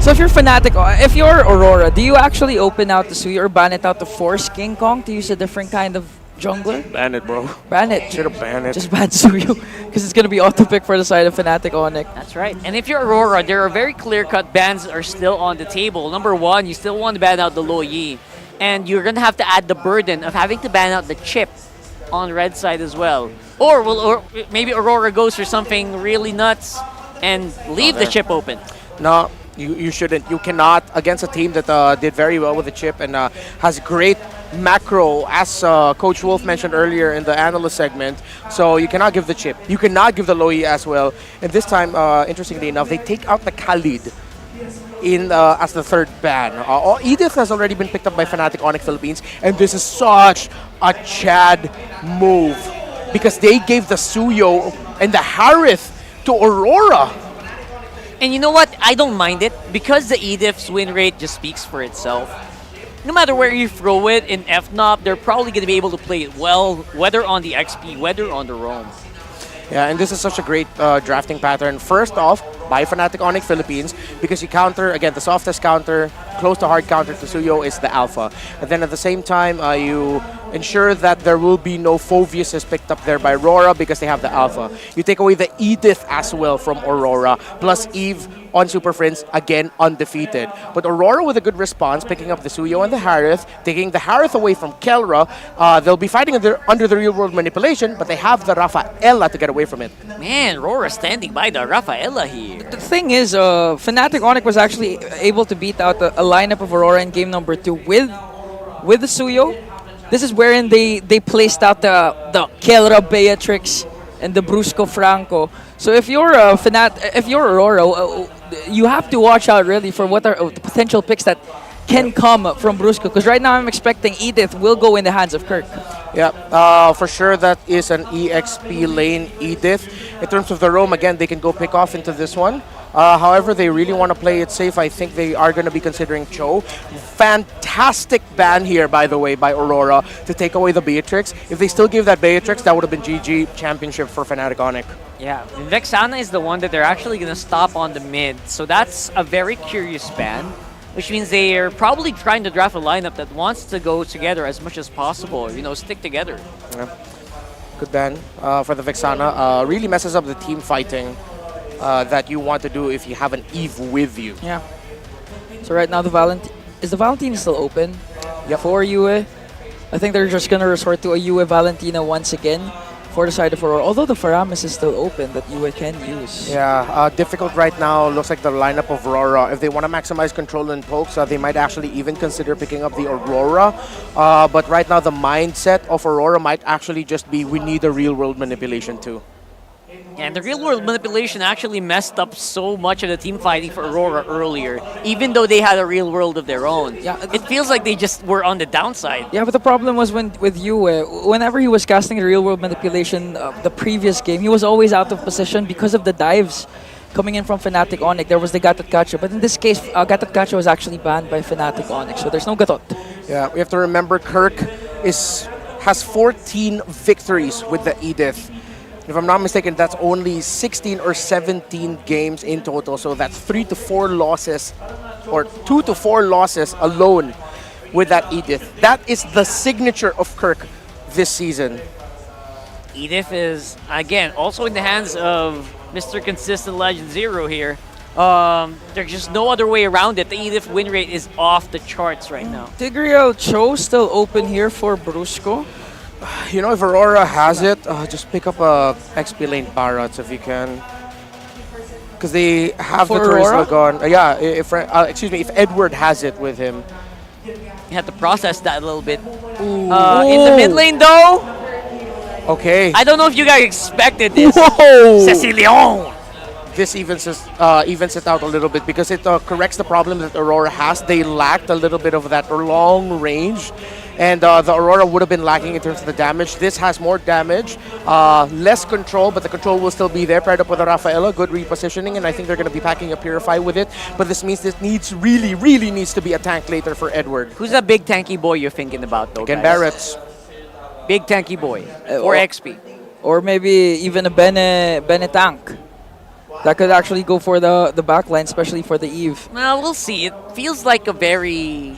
So if you're Fnatic, if you're Aurora, do you actually open out the Suyo or ban it out to force King Kong to use a different kind of jungler? Ban it, bro. Ban it. Should have banned it. Just ban Suyo because it's going to be auto pick for the side of Fnatic Onic. That's right. And if you're Aurora, there are very clear-cut bans are still on the table. Number one, you still want to ban out the Lo Yi. And you're going to have to add the burden of having to ban out the chip on red side as well. Or maybe Aurora goes for something really nuts and leave the chip open. No, you shouldn't. You cannot against a team that did very well with the chip and has great macro, as Coach Wolf mentioned earlier in the analyst segment. So you cannot give the chip. You cannot give the Loi as well. And this time, interestingly enough, they take out the Khalid in as the third ban. Edith has already been picked up by Fnatic Onic Philippines, and this is such a Chad move because they gave the Suyo and the Harith to Aurora. And you know what? I don't mind it because the Edith's win rate just speaks for itself. No matter where you throw it in FNOP, they're probably going to be able to play it well, whether on the XP, whether on the roam. Yeah, and this is such a great drafting pattern. First off, by Fnatic Onic Philippines, because you counter, again, the softest counter, close to hard counter to Suyo is the Alpha. And then at the same time, you ensure that there will be no Phoveus picked up there by RORA because they have the Alpha. You take away the Edith as well from Aurora, plus Eve on Super Friends, again, undefeated. But Aurora with a good response, picking up the Suyo and the Harith, taking the Harith away from Kelra. They'll be fighting under the real-world manipulation, but they have the Rafaela to get away from it. Man, Rora standing by the Rafaela here. The thing is, Fnatic Onic was actually able to beat out a lineup of Aurora in game number 2 with the Suyo. This is wherein they placed out the Kelra Beatrix and the Brusco Franco. So if you're if you're Aurora, you have to watch out really for what are the potential picks that can come from Brusco. Because right now I'm expecting Edith will go in the hands of Kirk. Yeah, for sure that is an EXP lane Edith. In terms of the roam, again, they can go pick off into this one. However, they really want to play it safe. I think they are going to be considering Cho. Fantastic ban here, by the way, by Aurora to take away the Beatrix. If they still give that Beatrix, that would have been GG championship for Fnatic Onic. Yeah, Vexana is the one that they're actually going to stop on the mid. So that's a very curious ban, which means they're probably trying to draft a lineup that wants to go together as much as possible. You know, stick together. Yeah. Good ban for the Vexana. Really messes up the team fighting that you want to do if you have an Eve with you. Yeah. So right now the Valentine still open? Yeah. For Yue. I think they're just gonna resort to a Yue Valentina once again for the side of Aurora. Although the Faramis is still open that Yue can use. Yeah, difficult right now. Looks like the lineup of Aurora. If they want to maximize control and pokes, they might actually even consider picking up the Aurora. But right now the mindset of Aurora might actually just be, we need a real-world manipulation too. And the real-world manipulation actually messed up so much of the team fighting for Aurora earlier, even though they had a real world of their own. Yeah, it feels like they just were on the downside. Yeah, but the problem was with Yue, whenever he was casting the real-world manipulation the previous game, he was always out of position because of the dives coming in from Fnatic Onic. There was the Gatot Kacho, but in this case, Gatot Kacho was actually banned by Fnatic Onic, so there's no Gatot. Yeah, we have to remember Kirk has 14 victories with the Edith. If I'm not mistaken, that's only 16 or 17 games in total. So that's 3 to 4 losses, or 2 to 4 losses alone with that Edith. That is the signature of Kirk this season. Edith is, again, also in the hands of Mr. Consistent Legend Zero here. There's just no other way around it. The Edith win rate is off the charts right now. Tigreal Cho still open here for Brusco. You know, if Aurora has it, just pick up a XP lane Barats if you can. Because they have for the Aurora? Turismo gone. Yeah, if Edward has it with him. You have to process that a little bit. In the mid lane though, okay. I don't know if you guys expected this. Whoa! Cecilion! This evens it out a little bit because it corrects the problem that Aurora has. They lacked a little bit of that long range. And the Aurora would have been lacking in terms of the damage. This has more damage, less control, but the control will still be there. Paired up with a Rafaela, good repositioning, and I think they're going to be packing a Purify with it. But this means this really needs to be a tank later for Edward. Who's that big tanky boy you're thinking about though, Again, guys? Barrett's. Big tanky boy. Or XP. Or maybe even a Bene tank. That could actually go for the backline, especially for the Eve. Well, we'll see. It feels like a very...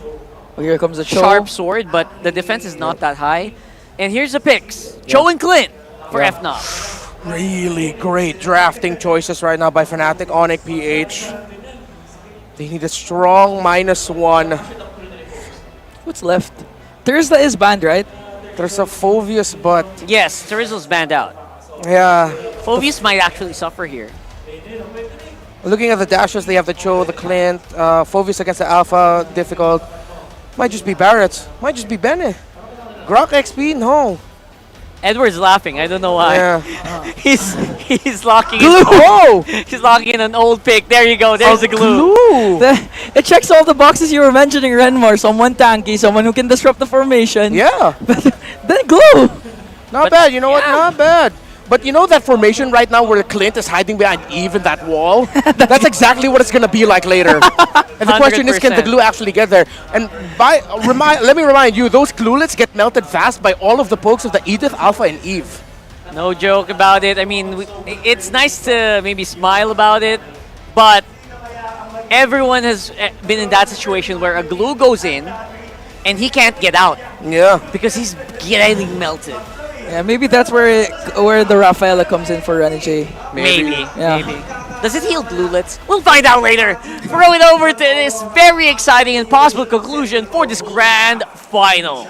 Oh, here comes the Cho. Sharp sword, but the defense is not that high. And here's the picks. Cho and Clint for FNOP. Really great drafting choices right now by Fnatic Onic PH. They need a strong -1. What's left? Terizla is banned, right? There's a Phoveus, but... Yes, Terizla's banned out. Yeah. Phoveus might actually suffer here. Looking at the dashes, they have the Cho, the Clint, Phoveus against the Alpha, difficult. Might just be Barrett. Might just be Bene. Grok XP, no. Edward's laughing. I don't know why. Yeah. He's locking glue. in. He's locking in an old pick. There you go. There's the glue. It checks all the boxes you were mentioning, Renmore. Someone tanky, someone who can disrupt the formation. Yeah. But then glue. Not bad. You know what? Not bad. But you know that formation right now where Clint is hiding behind Eve in that wall? That's exactly what it's going to be like later. And the question is, can the glue actually get there? And let me remind you, those glulets get melted fast by all of the pokes of the Edith, Alpha, and Eve. No joke about it. I mean, it's nice to maybe smile about it, but everyone has been in that situation where a glue goes in and he can't get out. Yeah. Because he's getting melted. Yeah, maybe that's where the Rafaela comes in for Renegade. Maybe. Yeah. Maybe. Does it heal glulets? We'll find out later. Throw it over to this very exciting and possible conclusion for this grand final.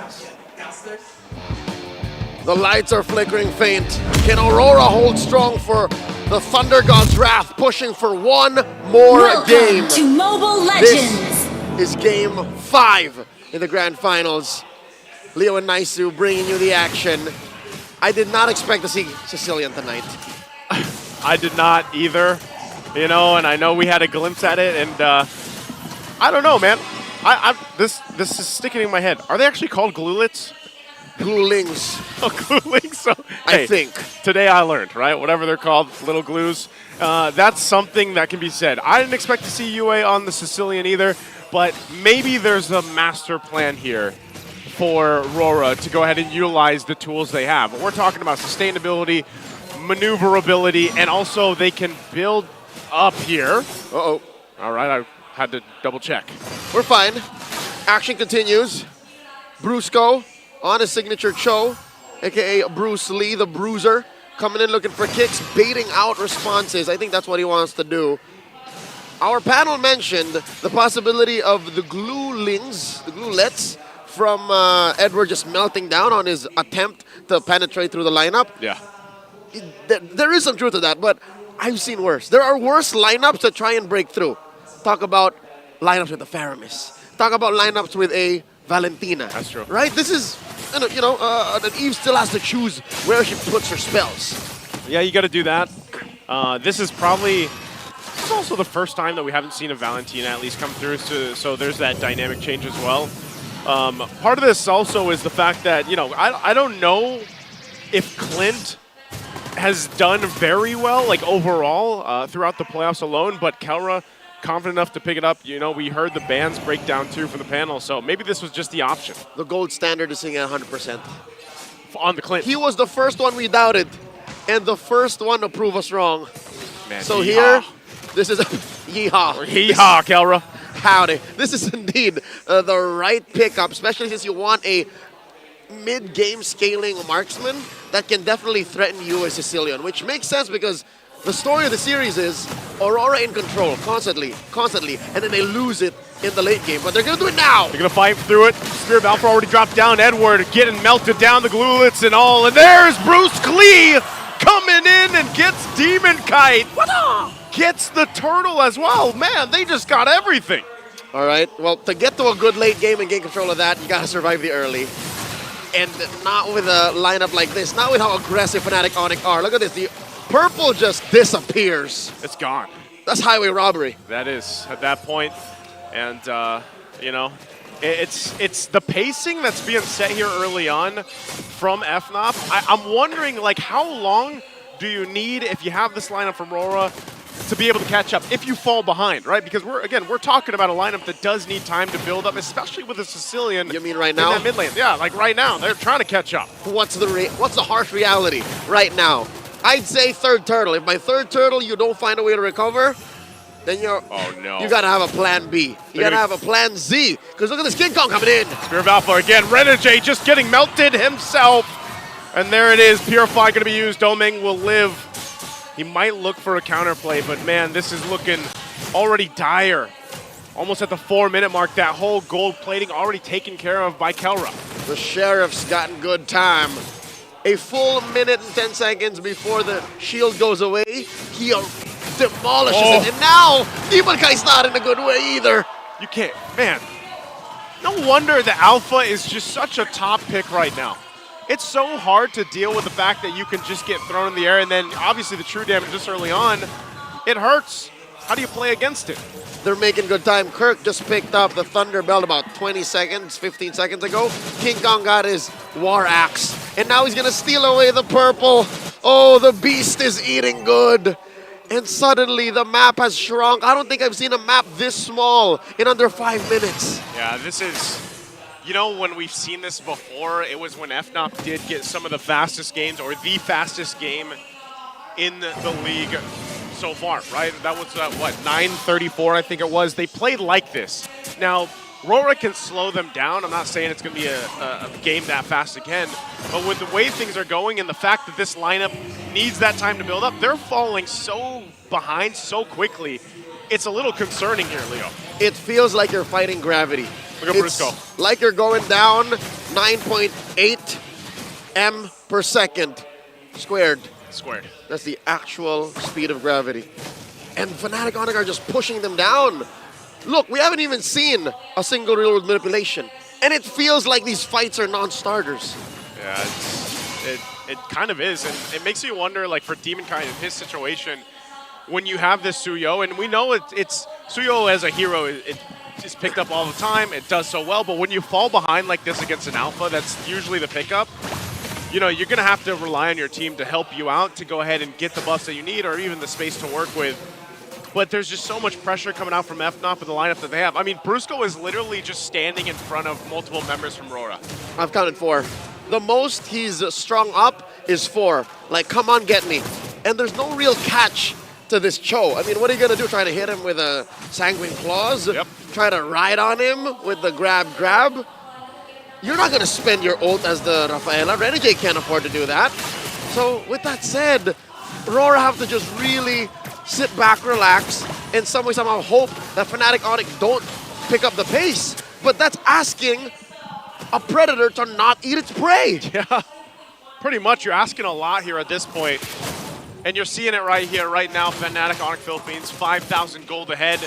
The lights are flickering faint. Can Aurora hold strong for the Thunder God's Wrath, pushing for one more game? Welcome to Mobile Legends. This is game 5 in the grand finals. Leo and Naisu bringing you the action. I did not expect to see Sicilian tonight. I did not either, you know, and I know we had a glimpse at it, and I don't know, man. This is sticking in my head. Are they actually called glulets? Glulings. Oh, glulings. So, I think. Today I learned, right? Whatever they're called, little glues. That's something that can be said. I didn't expect to see UA on the Sicilian either, but maybe there's a master plan here for RORA to go ahead and utilize the tools they have. But we're talking about sustainability, maneuverability, and also they can build up here. Uh-oh. All right, I had to double check. We're fine. Action continues. Brusco on his signature Cho, aka Bruce Lee, the Bruiser, coming in looking for kicks, baiting out responses. I think that's what he wants to do. Our panel mentioned the possibility of the glulings, the glulets, from Edward just melting down on his attempt to penetrate through the lineup. Yeah. There is some truth to that, but I've seen worse. There are worse lineups to try and break through. Talk about lineups with the Faramis. Talk about lineups with a Valentina. That's true. Right? This is, you know, that Eve still has to choose where she puts her spells. Yeah, you got to do that. This is also the first time that we haven't seen a Valentina at least come through, so there's that dynamic change as well. Part of this also is the fact that, you know, I don't know if Clint has done very well, like overall, throughout the playoffs alone, but Kelra confident enough to pick it up. You know, we heard the bands break down too from the panel, so maybe this was just the option. The gold standard is singing at 100%. On the Clint. He was the first one we doubted, and the first one to prove us wrong. Man, so yeehaw. here, this is yeehaw. Yeehaw, Kelra. Howdy. This is indeed the right pickup, especially since you want a mid-game scaling marksman that can definitely threaten you as Sicilian, which makes sense because the story of the series is Aurora in control constantly, and then they lose it in the late game. But they're going to do it now. They're going to fight through it. Spear of Alpha already dropped down. Edward getting melted down, the glulets and all. And there's Bruce Klee coming in and gets Demon Kite. Gets the turtle as well. Man, they just got everything. All right. Well, to get to a good late game and gain control of that, you got to survive the early. And not with a lineup like this. Not with how aggressive Fnatic Onic are. Look at this. The purple just disappears. It's gone. That's highway robbery. That is at that point. And, you know, it's the pacing that's being set here early on from FNOP. I'm wondering, like, how long do you need if you have this lineup from RORA to be able to catch up if you fall behind, right? Because we're talking about a lineup that does need time to build up, especially with a Sicilian. You mean right now? In that mid lane. Yeah, like right now. They're trying to catch up. What's the harsh reality right now? I'd say third turtle. If by third turtle you don't find a way to recover, then you gotta have a plan B. You gotta have a plan Z. Because look at this King Kong coming in. Spear of Alpha again. Renegade just getting melted himself. And there it is. Purify gonna be used. Doming will live. He might look for a counterplay, but man, this is looking already dire. Almost at the 4-minute mark, that whole gold plating already taken care of by Kelra. The Sheriff's gotten good time. A full minute and 10 seconds before the shield goes away, he demolishes it. And now, Demon Kai's not in a good way either. You can't, man. No wonder the Alpha is just such a top pick right now. It's so hard to deal with the fact that you can just get thrown in the air and then obviously the true damage just early on, it hurts. How do you play against it? They're making good time. Kirk just picked up the Thunder Belt about 20 seconds, 15 seconds ago. King Kong got his War Axe. And now he's going to steal away the purple. Oh, the beast is eating good. And suddenly the map has shrunk. I don't think I've seen a map this small in under 5 minutes. Yeah, this is, you know, when we've seen this before, it was when FNOP did get some of the fastest games, or the fastest game in the league so far, right? That was, what, 9:34, I think it was. They played like this. Now, RORA can slow them down. I'm not saying it's going to be a game that fast again, but with the way things are going and the fact that this lineup needs that time to build up, they're falling so behind so quickly. It's a little concerning here, Leo. It feels like you're fighting gravity. Look at Brusco. Like you're going down 9.8 m per second squared. Squared. That's the actual speed of gravity. And Fnatic Onic are just pushing them down. Look, we haven't even seen a single real-world manipulation. And it feels like these fights are non-starters. Yeah, it kind of is. And it makes you wonder, like, for Demonkind in his situation, when you have this Suyo, and we know it's Suyo as a hero, it's picked up all the time. It does so well. But when you fall behind like this against an alpha, that's usually the pickup. You know, you're going to have to rely on your team to help you out to go ahead and get the buffs that you need or even the space to work with. But there's just so much pressure coming out from FNOP with the lineup that they have. I mean, Brusco is literally just standing in front of multiple members from RORA. I've counted 4. The most he's strung up is 4. Like, come on, get me. And there's no real catch to this Cho. I mean, what are you going to do? Try to hit him with a Sanguine Claws? Yep. Try to ride on him with the grab? You're not going to spend your ult as the Rafaela. Renegade can't afford to do that. So, with that said, RORA have to just really sit back, relax, and some way, somehow hope that Fnatic Onic don't pick up the pace. But that's asking a predator to not eat its prey. Yeah, pretty much. You're asking a lot here at this point. And you're seeing it right here, right now. Fnatic Onic Philippines, 5,000 gold ahead.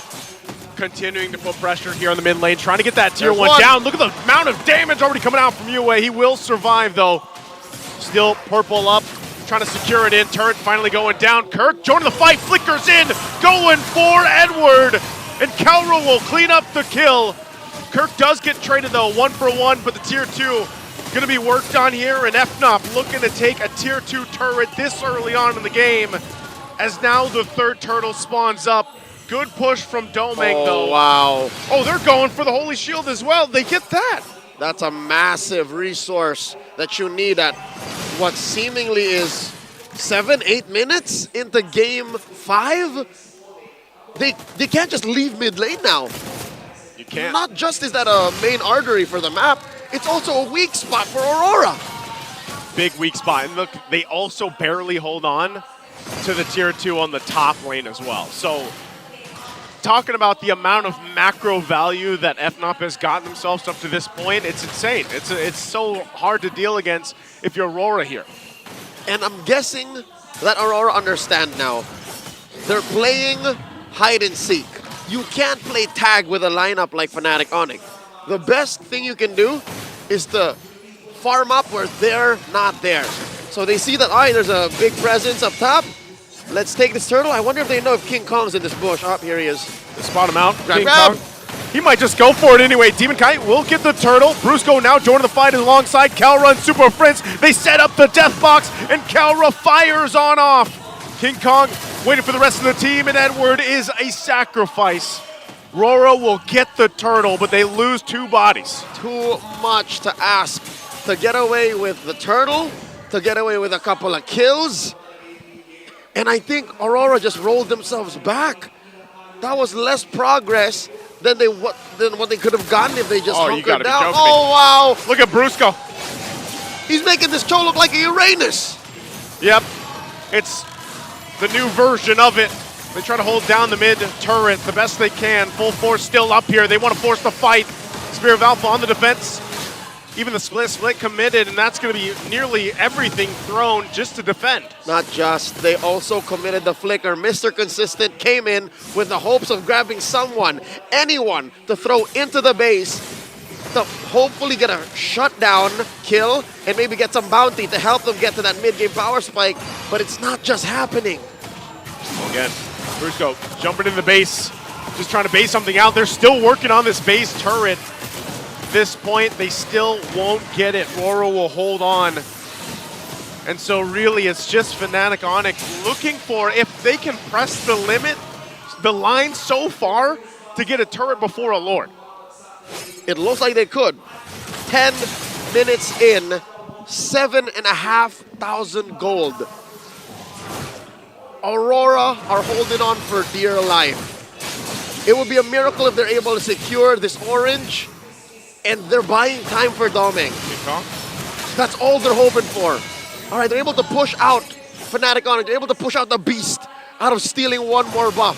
Continuing to put pressure here on the mid lane, trying to get that tier 1 down. Look at the amount of damage already coming out from UA. He will survive, though. Still purple up. Trying to secure it in. Turret finally going down. Kirk joining the fight. Flickers in. Going for Edward. And Kelra will clean up the kill. Kirk does get traded, though, 1-for-1. But the tier 2 going to be worked on here. And FNOP looking to take a tier 2 turret this early on in the game. As now the 3rd turtle spawns up. Good push from Domeng, though. Oh, wow. Oh, they're going for the Holy Shield as well. They get that. That's a massive resource that you need at what seemingly is 7-8 minutes into game 5. They can't just leave mid lane now. You can't. Not just is that a main artery for the map, it's also a weak spot for Aurora. Big weak spot. And look, they also barely hold on to the tier 2 on the top lane as well. So talking about the amount of macro value that FNOP has gotten themselves up to this point, it's insane. It's so hard to deal against if you're Aurora here. And I'm guessing that Aurora understand now. They're playing hide and seek. You can't play tag with a lineup like Fnatic Onic. The best thing you can do is to farm up where they're not there. So they see that, all right, there's a big presence up top. Let's take this turtle. I wonder if they know if King Kong's in this bush. Oh, here he is. They spot him out. Grab. Kong. He might just go for it anyway. Demonkind will get the turtle. Brusco now joining the fight alongside Kelra and Super Prince. They set up the death box, and Kelra fires on off. King Kong waiting for the rest of the team, and Edward is a sacrifice. RORA will get the turtle, but they lose 2 bodies. Too much to ask to get away with the turtle, to get away with a couple of kills. And I think Aurora just rolled themselves back. That was less progress than what they could have gotten if they just hunkered down. Oh, wow. Look at Brusco. He's making this Cho look like a Uranus. Yep. It's the new version of it. They try to hold down the mid turret the best they can. Full force still up here. They want to force the fight. Spear of Alpha on the defense. Even the split committed, and that's going to be nearly everything thrown just to defend. Not just, they also committed the flicker. Mr. Consistent came in with the hopes of grabbing someone, anyone, to throw into the base to hopefully get a shutdown kill and maybe get some bounty to help them get to that mid-game power spike, but it's not just happening. Again, Brusco jumping in the base, just trying to base something out. They're still working on this base turret. This point, they still won't get it. RORA will hold on. And so really it's just Fnatic Onic looking for if they can press the limit, the line so far to get a turret before a Lord. It looks like they could. 10 minutes in, 7,500 gold. Aurora are holding on for dear life. It would be a miracle if they're able to secure this orange, and they're buying time for Doming. That's all they're hoping for. All right, they're able to push out Fnatic Onic. They're able to push out the Beast out of stealing one more buff.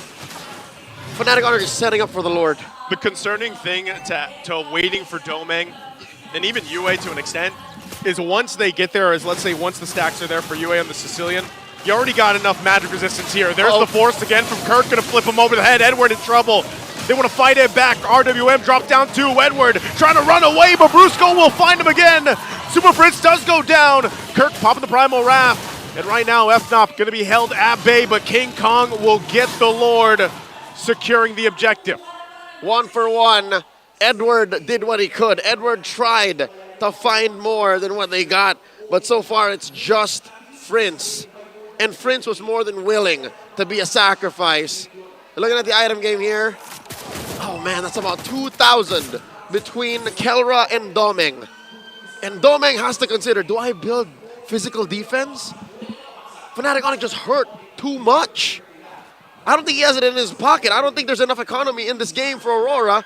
Fnatic Onic is setting up for the Lord. The concerning thing to waiting for Domeng, and even UA to an extent, is once they get there, is let's say once the stacks are there for UA on the Sicilian, you already got enough magic resistance here. There's the force again from Kirk, gonna flip him over the head. Edward in trouble. They want to fight it back. RWM dropped down to Edward, trying to run away, but Brusco will find him again. Super Prince does go down. Kirk popping the Primal Wrath. And right now, FNOP gonna be held at bay, but King Kong will get the Lord, securing the objective. 1 for 1. Edward did what he could. Edward tried to find more than what they got, but so far it's just Prince. And Prince was more than willing to be a sacrifice. Looking at the item game here. Oh man, that's about 2,000 between Kelra and Domeng. And Domeng has to consider, do I build physical defense? Fnatic Onic just hurt too much. I don't think he has it in his pocket. I don't think there's enough economy in this game for Aurora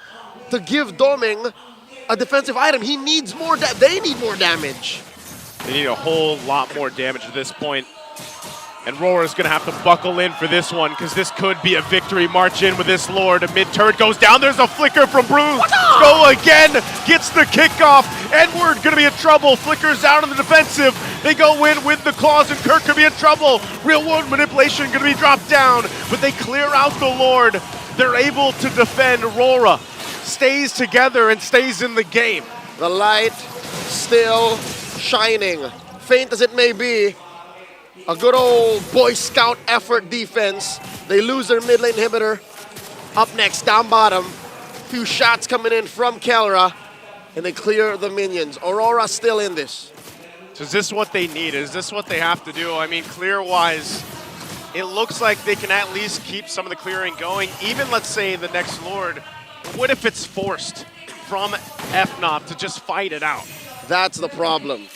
to give Domeng a defensive item. He needs more, they need more damage. They need a whole lot more damage at this point. And RORA is going to have to buckle in for this one, because this could be a victory. March in with this Lord. A mid-turret goes down. There's a flicker from Bruce. Go again. Gets the kickoff. Edward going to be in trouble. Flickers out on the defensive. They go in with the claws, and Kirk could be in trouble. Real world manipulation going to be dropped down, but they clear out the Lord. They're able to defend. RORA stays together and stays in the game. The light still shining. Faint as it may be. A good old Boy Scout effort defense. They lose their mid lane inhibitor. Up next, down bottom. Few shots coming in from Kelra, and they clear the minions. Aurora still in this. So is this what they need? Is this what they have to do? I mean, clear-wise, it looks like they can at least keep some of the clearing going. Even, let's say, the next Lord. What if it's forced from FNOP to just fight it out? That's the problem.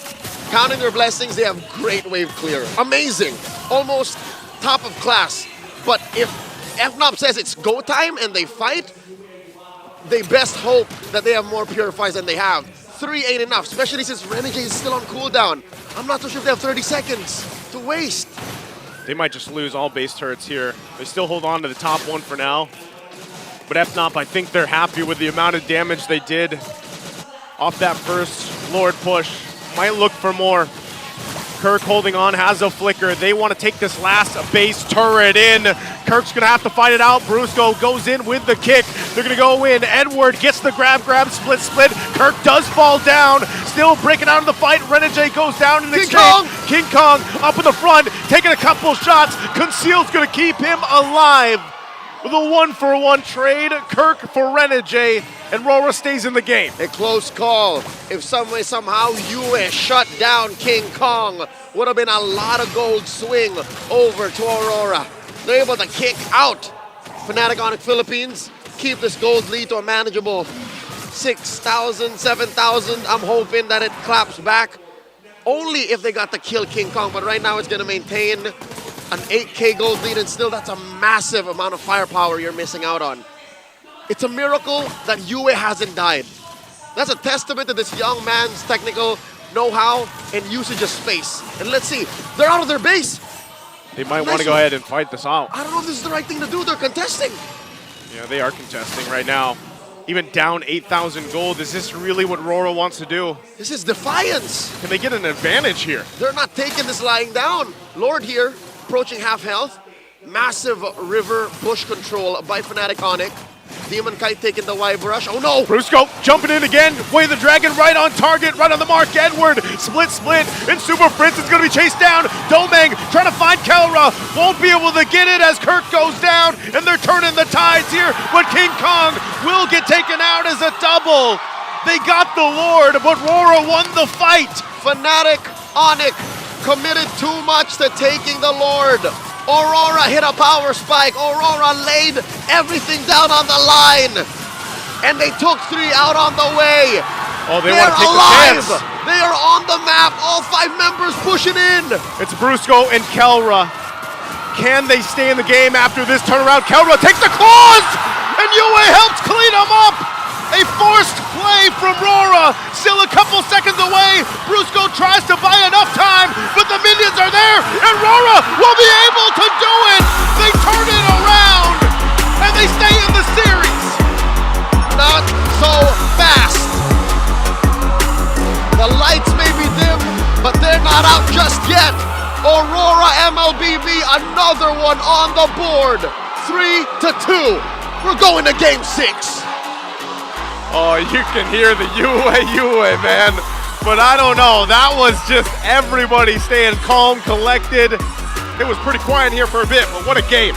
Counting their blessings, they have great wave clear. Amazing. Almost top of class. But if FNOP says it's go time and they fight, they best hope that they have more purifies than they have. 3 ain't enough, especially since Renegade is still on cooldown. I'm not so sure if they have 30 seconds to waste. They might just lose all base turrets here. They still hold on to the top one for now. But FNOP, I think they're happy with the amount of damage they did off that first Lord push. Might look for more. Kirk holding on, has a flicker. They want to take this last base turret in. Kirk's going to have to fight it out. Brusco goes in with the kick. They're going to go in. Edward gets the grab, split. Kirk does fall down. Still breaking out of the fight. Renegade goes down in the exchange. King Kong up in the front, taking a couple shots. Conceal's going to keep him alive. With a 1-for-1 trade, Kirk for Renegade, and RORA stays in the game. A close call. If some way, somehow, UA shut down King Kong, would have been a lot of gold swing over to Aurora. They're able to kick out Fnatic Onic Philippines, keep this gold lead to a manageable 6,000, 7,000. I'm hoping that it claps back. Only if they got to kill King Kong, but right now it's going to maintain an 8K gold lead, and still that's a massive amount of firepower you're missing out on. It's a miracle that UA hasn't died. That's a testament to this young man's technical know-how and usage of space. And let's see, they're out of their base. They might want to go ahead and fight this out. I don't know if this is the right thing to do. They're contesting. Yeah, they are contesting right now. Even down 8,000 gold. Is this really what RORA wants to do? This is defiance. Can they get an advantage here? They're not taking this lying down. Lord here, approaching half health. Massive river bush control by Fnatic Onic. Demon Kite taking the Y brush. Oh no! Brusco jumping in again. Way the Dragon right on target, right on the mark. Edward, split, and Super Prince is going to be chased down. Domeng trying to find Kelra. Won't be able to get it as Kirk goes down, and they're turning the tides here. But King Kong will get taken out as a double. They got the Lord, but RORA won the fight. Fnatic Onic committed too much to taking the Lord. Aurora hit a power spike. Aurora laid everything down on the line. And they took 3 out on the way. Oh, they They're want to take alive. the chance. They are on the map. All 5 members pushing in. It's Brusco and Kelra. Can they stay in the game after this turnaround? Kelra takes the claws! And Yue helps clean them up! A forced play from RORA. Still a couple seconds away. Brusco tries to buy enough time, but the minions are there, and RORA will be able to do it! They turn it around, and they stay in the series! Not so fast. The lights may be dim, but they're not out just yet. Aurora MLBB, another one on the board. 3-2. We're going to game 6. Oh, you can hear the Yue, man. But I don't know, that was just everybody staying calm, collected. It was pretty quiet here for a bit, but what a game.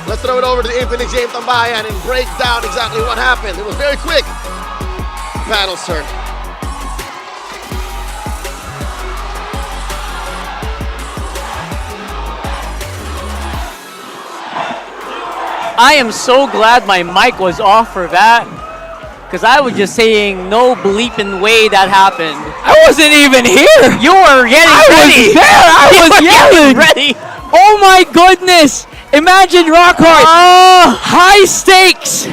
Let's throw it over to the Infinix Game Tambayan and break down exactly what happened. It was very quick. Panel's turn. I am so glad my mic was off for that. Because I was just saying no bleeping way that happened. I wasn't even here. You were getting ready. I was yelling. Ready. Oh my goodness. Imagine Rockhart. High stakes.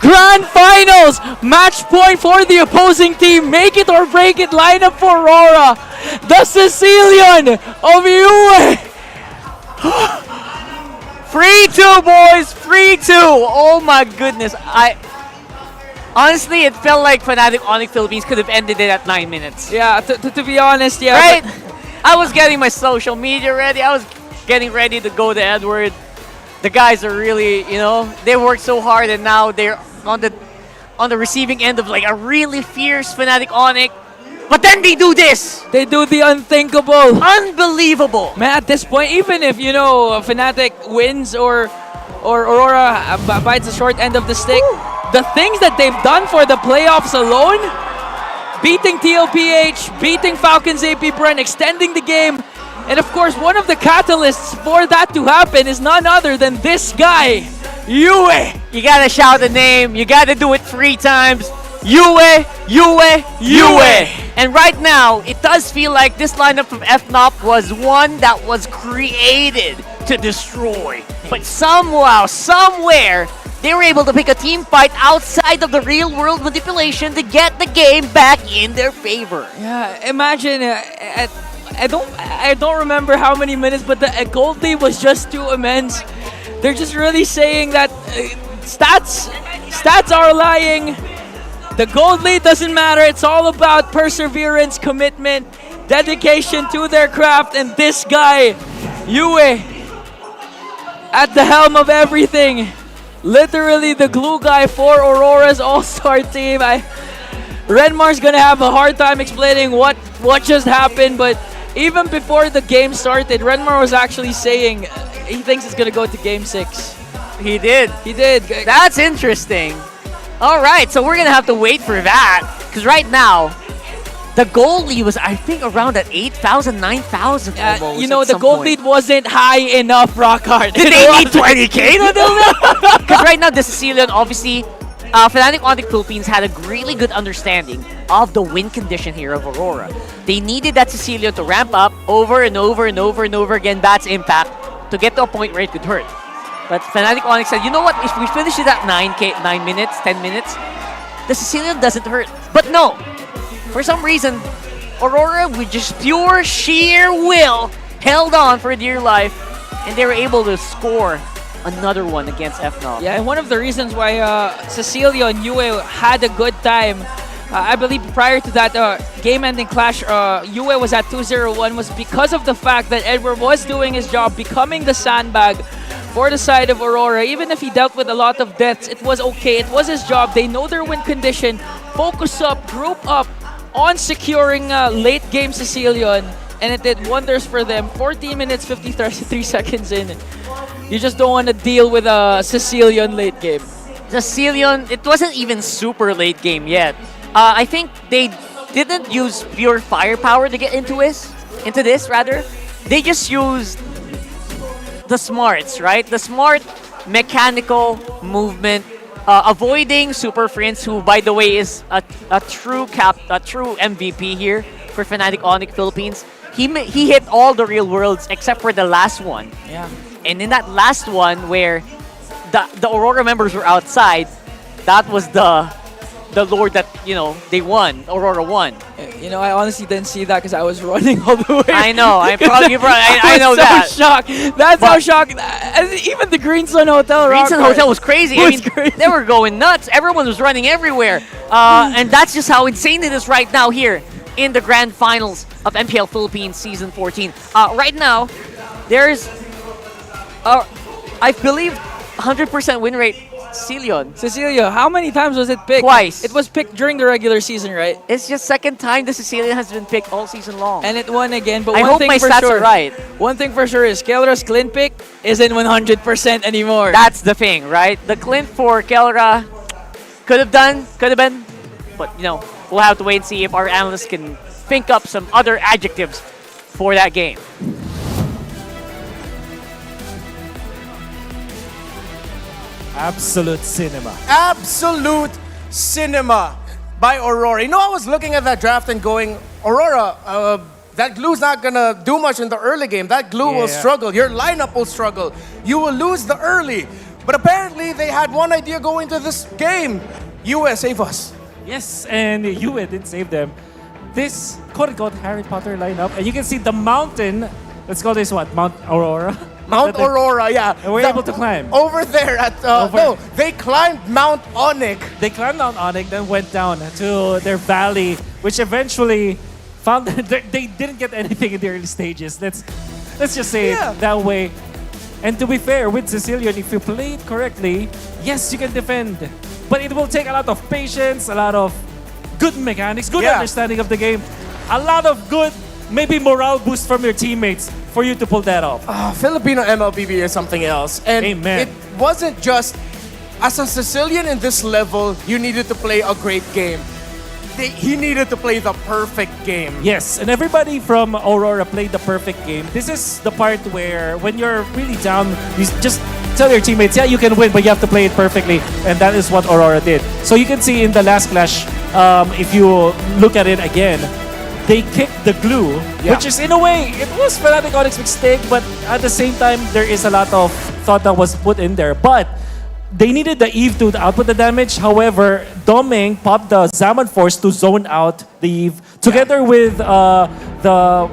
Grand finals. Match point for the opposing team. Make it or break it lineup for Aurora. The Sicilian of Yue. 3-2, boys. 3-2. Oh my goodness. Honestly, it felt like Fnatic Onic Philippines could have ended it at 9 minutes. Yeah, to be honest, yeah. Right? I was getting my social media ready. I was getting ready to go to Edward. The guys are really, they worked so hard, and now they're on the receiving end of like a really fierce Fnatic Onic. But then they do this. They do the unthinkable. Unbelievable. Man, at this point, even if, Fnatic wins or Aurora bites the short end of the stick, the things that they've done for the playoffs alone, beating TLPH, beating Falcons AP Brun, extending the game, and of course, one of the catalysts for that to happen is none other than this guy, Yue. You gotta shout the name. You gotta do it 3 times. Yue. And right now, it does feel like this lineup from FNOP was one that was created to destroy. But somehow, somewhere, they were able to pick a team fight outside of the real world manipulation to get the game back in their favor. Yeah, imagine, I don't remember how many minutes, but the gold lead was just too immense. They're just really saying that stats are lying. The gold lead doesn't matter. It's all about perseverance, commitment, dedication to their craft, and this guy, Yue, at the helm of everything. Literally the glue guy for Aurora's all-star team. Renmar's gonna have a hard time explaining what just happened, but even before the game started, Renmar was actually saying he thinks it's gonna go to game 6. He did. He did. That's interesting. All right, so we're gonna have to wait for that, because right now, the goal lead was, I think, around at 8,000, 9,000 almost. The gold lead wasn't high enough, Rockhart. Did they need 20K to do that? Because right now, the Sicilian, obviously, Fnatic Onic Philippines had a really good understanding of the win condition here of Aurora. They needed that Sicilian to ramp up over and over and over and over again, Bat's impact, to get to a point where it could hurt. But Fnatic Onic said, you know what, if we finish it at 9 minutes, 10 minutes, the Sicilian doesn't hurt. But no, for some reason, Aurora, with just pure sheer will, held on for dear life, and they were able to score another one against FNOP. Yeah, and one of the reasons why Cecilia and Yue had a good time, I believe prior to that game-ending clash, Yue was at 2-0-1, was because of the fact that Edward was doing his job, becoming the sandbag for the side of Aurora. Even if he dealt with a lot of deaths, it was okay. It was his job. They know their win condition. Focus up, group up on securing late-game Sicilian, and it did wonders for them. 14 minutes, 53 seconds in. You just don't want to deal with a Sicilian late game. Sicilian, it wasn't even super late game yet. I think they didn't use pure firepower to get into this rather. They just used the smarts, right? The smart mechanical movement, avoiding Super Prince, who by the way is a true MVP here for Fnatic Onic Philippines. He hit all the real worlds except for the last one. Yeah. And in that last one where the Aurora members were outside, that was the lord that, they won. Aurora won. I honestly didn't see that because I was running all the way. I know. I know that. So shocked. That's how shocked. And even the Green Sun Hotel. Green Sun Hotel was crazy. They were going nuts. Everyone was running everywhere. And that's just how insane it is right now here in the grand finals of MPL Philippines Season 14. Right now, there's, I believe, 100% win rate. Cecilia, how many times was it picked? Twice. It was picked during the regular season, right? It's just second time the Cecilia has been picked all season long. And it won again, but I one hope thing my for stats sure, are right. One thing for sure is Kelra's Clint pick isn't 100% anymore. That's the thing, right? The Clint for Kelra could have been, but we'll have to wait and see if our analysts can think up some other adjectives for that game. Absolute cinema. Absolute cinema by Aurora. I was looking at that draft and going, Aurora, that glue's not gonna do much in the early game. That glue will struggle. Your lineup will struggle. You will lose the early. But apparently they had one idea going to this game. US, save us. Yes, and Yue did save them. This quote-unquote Harry Potter lineup, and you can see the mountain. Let's call this what? Mount Aurora? Mount Aurora, yeah. And we're able to climb. Over there at, no, they climbed Mount Onic. They climbed Mount Onic, then went down to their valley, which eventually found they didn't get anything in the early stages. Let's just say it that way. And to be fair, with Sicilian, if you play it correctly, yes, you can defend. But it will take a lot of patience, a lot of good mechanics, good understanding of the game, a lot of good, maybe morale boost from your teammates for you to pull that off. Filipino MLBB is something else. And Amen. It wasn't just, as a Sicilian in this level, you needed to play a great game. He needed to play the perfect game. Yes, and everybody from Aurora played the perfect game. This is the part where when you're really down, you just tell your teammates, yeah, you can win, but you have to play it perfectly. And that is what Aurora did. So you can see in the last clash, if you look at it again, they kicked the glue, which is in a way, it was Fnatic Onic's mistake, but at the same time, there is a lot of thought that was put in there. But they needed the Eve to output the damage. However, Doming popped the Zaman Force to zone out the Eve together with the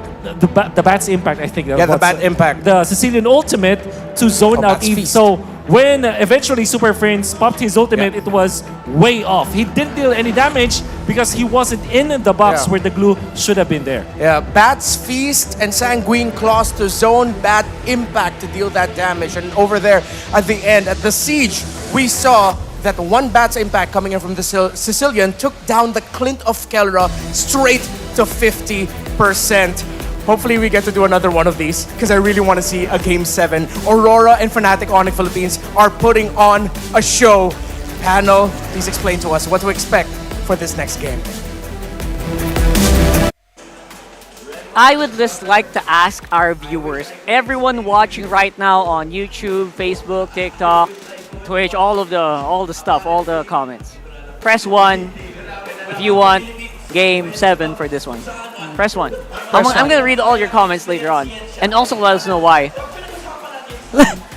Bat's Impact, I think. Yeah, the Bat Impact. The Sicilian Ultimate to zone out Bat's Eve. Feast. So when eventually Super Prince popped his ultimate, it was way off. He didn't deal any damage because he wasn't in the box where the glue should have been there. Yeah, Bat's Feast and Sanguine Claws to zone Bat Impact to deal that damage. And over there at the end, at the Siege, we saw that one Bat's Impact coming in from the Sicilian took down the Clint of Kelra straight to 50%. Hopefully we get to do another one of these because I really want to see a Game 7. Aurora and Fnatic Onic Philippines are putting on a show. Panel, please explain to us what to expect for this next game. I would just like to ask our viewers, everyone watching right now on YouTube, Facebook, TikTok, Twitch, all the stuff, all the comments. Press 1 if you want Game 7 for this one. Press 1. I'm going to read all your comments later on. And also let us know why.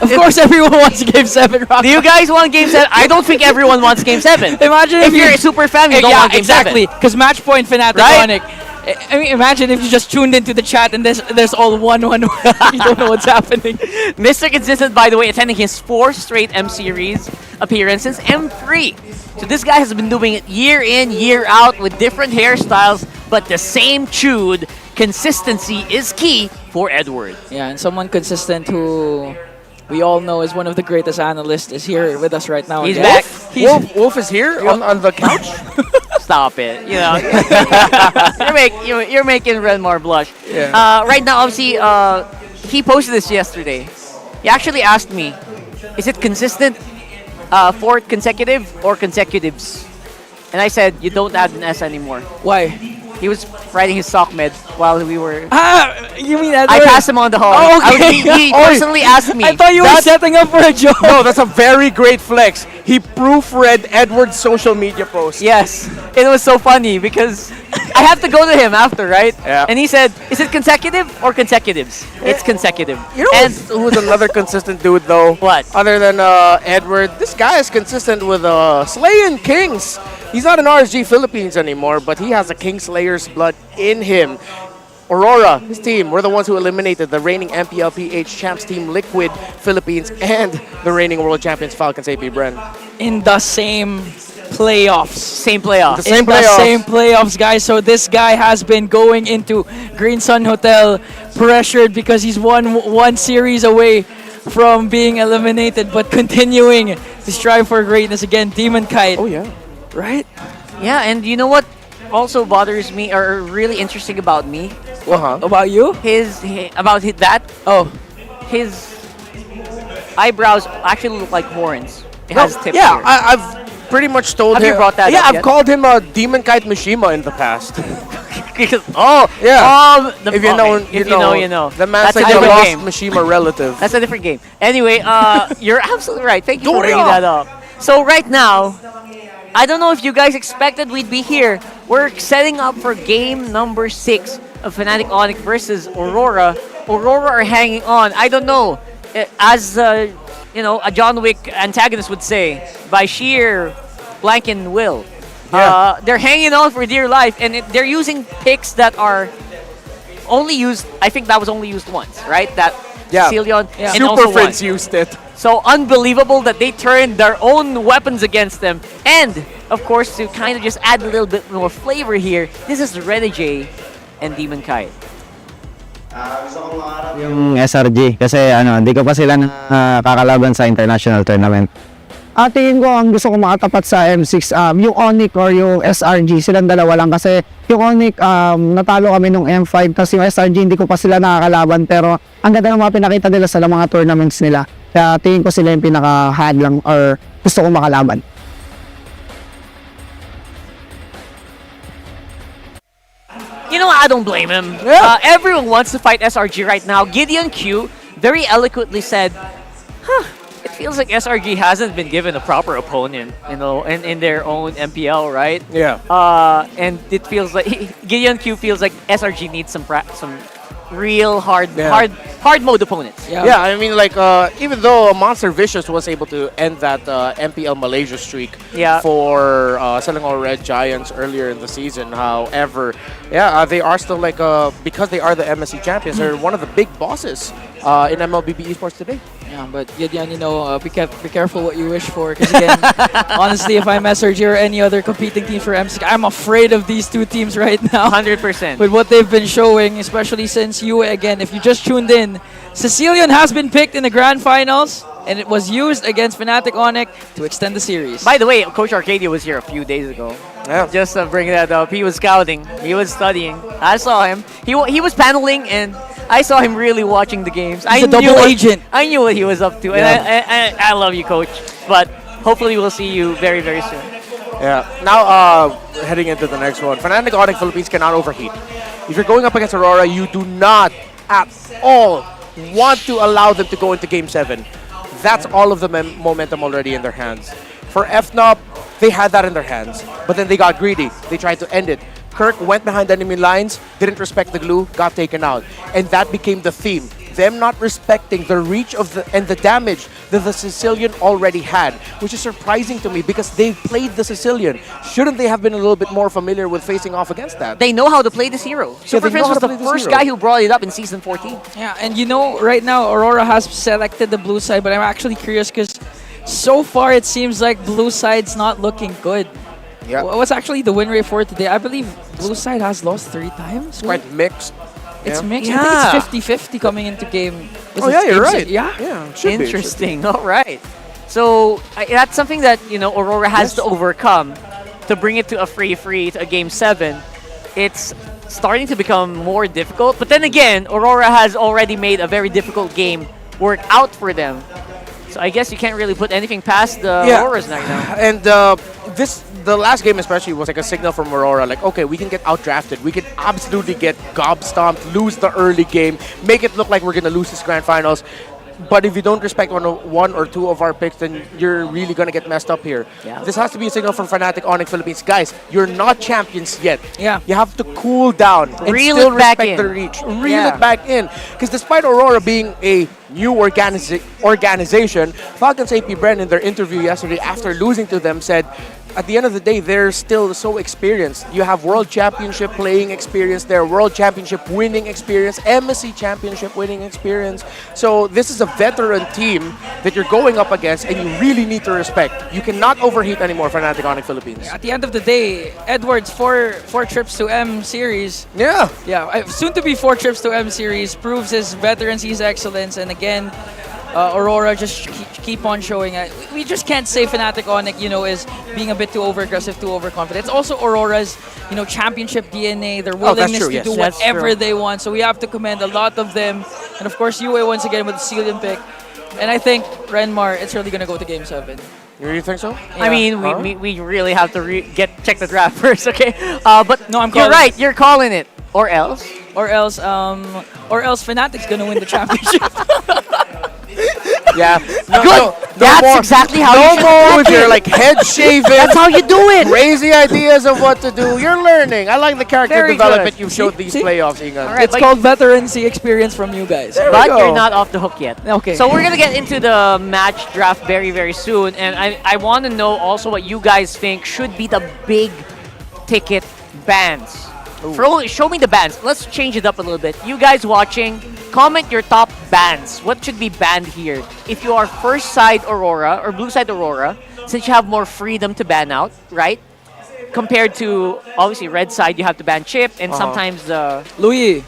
Of course everyone wants Game 7, Rock. Do you guys want Game 7? I don't think everyone wants Game 7. Imagine if you're a super fan, you don't want Game 7. exactly. Because match point Fnatic Onic. I mean, imagine if you just tuned into the chat and there's all 1-1. You don't know what's happening. Mr. Consistent, by the way, attending his 4th straight M-Series appearance since M3. So this guy has been doing it year in, year out with different hairstyles, but the same chewed. Consistency is key for Edward. Yeah, and someone consistent who we all know is one of the greatest analysts is here with us right now. He's again. back. Wolf is here on the couch? Stop it. You're making Renmar blush. Yeah. Right now, obviously, he posted this yesterday. He actually asked me, is it consistent, 4th consecutive or consecutives? And I said, you don't add an S anymore. Why? He was riding his sock med while we were. You mean Edward? I passed him on the hall. Oh, okay. He personally asked me. I thought you were setting up for a joke. No, that's a very great flex. He proofread Edward's social media post. Yes, it was so funny because I have to go to him after, right? Yeah. And he said, "Is it consecutive or consecutives?" It's consecutive. You know who's another consistent dude though? What? Other than Edward, this guy is consistent with slaying kings. He's not an RSG Philippines anymore, but he has a King Slayer's blood in him. Aurora, his team, were the ones who eliminated the reigning MPLPH champs team Liquid Philippines and the reigning world champions Falcons AP Bren. In the same playoffs. Same playoffs. The same In the same playoffs, guys. So this guy has been going into Green Sun Hotel pressured because he's one series away from being eliminated, but continuing to strive for greatness again. Demon Kite. Oh yeah. Right? Yeah, and you know what also bothers me or really interesting about me? About you? That. Oh, his eyebrows actually look like horns. It has tips. Yeah, here. I've pretty much told Have him. you brought that yeah, up I've yet? called him a Demon Kite Mishima in the past. Oh, yeah. If If you know, you know. The man's That's like a a different lost game. Mishima relative. That's a different game. Anyway, you're absolutely right. Thank you for bringing Doria! that up. So right now, I don't know if you guys expected we'd be here. We're setting up for game number 6 of Fnatic Onic versus Aurora. Aurora are hanging on. I don't know. As a John Wick antagonist would say, by sheer blanking will. They're hanging on for dear life, and they're using picks that are only used. I think that was only used once, right? That Cecilion and Super also Friends one. used it. So unbelievable that they turned their own weapons against them. And, of course, to kind of just add a little bit more flavor here, this is Renegade and Demon Kite. Yung SRG kasi di ko pa sila kakalaban sa international tournament. Tingin ko ang gusto ko makatapat sa M6 yung Onic or yung SRG, silang dalawa lang kasi yung Onic natalo kami nung M5 kasi yung SRG hindi ko pa sila nakakalaban pero ang ganda ng mga pinakita nila sa mga tournaments nila. Kaya tingin ko sila yung pinaka-hadlang or gusto ko makalaban. You know, I don't blame him. Everyone wants to fight SRG right now. Gideon Q very eloquently said, it feels like SRG hasn't been given a proper opponent, in their own MPL, right? Yeah. And it feels like Gideon Q feels like SRG needs some real hard mode opponents. Yeah, I mean, like, even though Monster Vicious was able to end that MPL Malaysia streak for Selangor Red Giants earlier in the season, however, they are still like, because they are the MSC champions, they're one of the big bosses in MLBB esports today. Yeah, but Gideon, be careful what you wish for. Because again, honestly, if I'm SRG or any other competing team for M6, I'm afraid of these two teams right now. 100%. With what they've been showing, especially since again, if you just tuned in, Cecilion has been picked in the grand finals, and it was used against Fnatic Onic to extend the series. By the way, Coach Arcadia was here a few days ago. Yeah. Just to bring that up, he was scouting, he was studying. I saw him. He was paneling, and I saw him really watching the games. He's a double agent. I knew what he was up to, and I love you, Coach. But hopefully we'll see you very, very soon. Yeah. Now, heading into the next one, Fnatic Onic Philippines cannot overheat. If you're going up against Aurora, you do not at all want to allow them to go into Game 7. That's all of the momentum already in their hands. For FNOP, they had that in their hands, but then they got greedy. They tried to end it. Kirk went behind enemy lines, didn't respect the glue, got taken out. And that became the theme. Them not respecting the reach of and the damage that the Sicilian already had, which is surprising to me because they played the Sicilian. Shouldn't they have been a little bit more familiar with facing off against that? They know how to play this hero. Super Prince was the first guy who brought it up in Season 14. Yeah, and right now, Aurora has selected the blue side, but I'm actually curious because so far it seems like blue side's not looking good. Yeah. What's actually the win rate for today? I believe blue side has lost 3 times. It's quite mixed. It's mixed. Yeah. I think it's 50-50 coming into game. You're right. Yeah. Interesting. All right. So that's something that Aurora has to overcome to bring it to a free to a game 7. It's starting to become more difficult. But then again, Aurora has already made a very difficult game work out for them. So I guess you can't really put anything past the Auroras right now. And the last game especially was like a signal from Aurora, like, okay, we can get outdrafted. We can absolutely get gob-stomped, lose the early game, make it look like we're going to lose this grand finals. But if you don't respect one or two of our picks, then you're really going to get messed up here. Yeah. This has to be a signal from Fnatic Onic Philippines. Guys, you're not champions yet. Yeah. You have to cool down and Reel still it back respect in. the reach. Reel it back in. Because despite Aurora being a new organization, Falcons AP Bren in their interview yesterday after losing to them said, at the end of the day, they're still so experienced. You have World Championship playing experience there, World Championship winning experience, MSC Championship winning experience. So this is a veteran team that you're going up against and you really need to respect. You cannot overheat anymore for Fnatic Onic Philippines. At the end of the day, Edwards, four trips to M Series. Yeah. Yeah, soon to be 4 trips to M Series proves his veterancy, his excellence, and again, Aurora just keep on showing it. We just can't say Fnatic Onic, is being a bit too over-aggressive, too overconfident. It's also Aurora's, championship DNA, their willingness to do whatever they want. So we have to commend a lot of them. And of course, UA once again with the Ceiling pick. And I think Renmar, it's really going to go to Game 7. You really think so? I mean, we really have to check the draft first, okay? But no, you're right. You're calling it. Or else? Or else Fnatic's going to win the championship. Yeah. Good. That's exactly how you should more with do your it. head shaving. That's how you do it. Crazy ideas of what to do. You're learning. I like the character Very development good. you've showed these playoffs, Ingan. All right, It's called veterancy experience from you guys. But you're not off the hook yet. Okay. So we're gonna get into the match draft very, very soon, and I want to know also what you guys think should be the big ticket bans. Show me the bans. Let's change it up a little bit. You guys watching, comment your top bans. What should be banned here? If you are first side Aurora or blue side Aurora, since you have more freedom to ban out, right? Compared to obviously red side, you have to ban Chip and sometimes Louis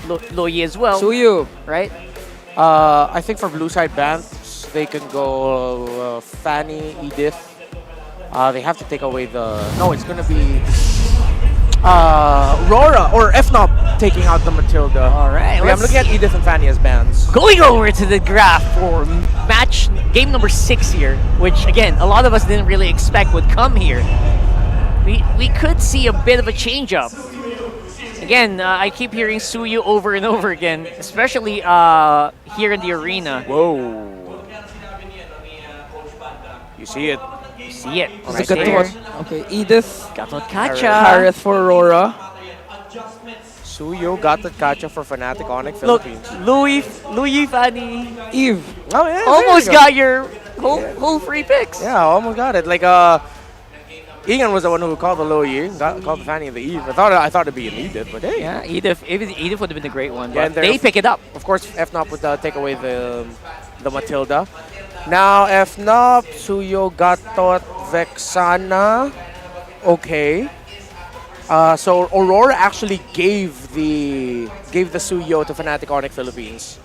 as well. Suyu, right? I think for blue side bans, they can go Fanny, Edith. They have to take away the. No, it's gonna be. RORA or FNOP taking out the Matilda. All right, I'm looking at Edith and Fanny as bans. Going over to the graph for game number 6 here, which again a lot of us didn't really expect would come here. We could see a bit of a change up. Again, I keep hearing Suyu over and over again, especially here in the arena. Whoa! You see it. See it. Right there. Okay, Edith. Gatot Kacha. Harith for Aurora. Suyo Gatot Kacha for Fnatic Onic Philippines. Louis, Fanny, Eve. Oh yeah. Almost got your whole free picks. Yeah, almost got it. Like Ian was the one who called the Louis, called the Fanny and the Eve. I thought it'd be an Edith, but hey. Yeah, Edith would have been a great one. Yeah, But they pick it up. Of course, FNOP would take away the Matilda. Now FNOP, Suyo, Gatot, Vexana. Okay. So Aurora actually gave the Suyo to Fnatic Onic Philippines.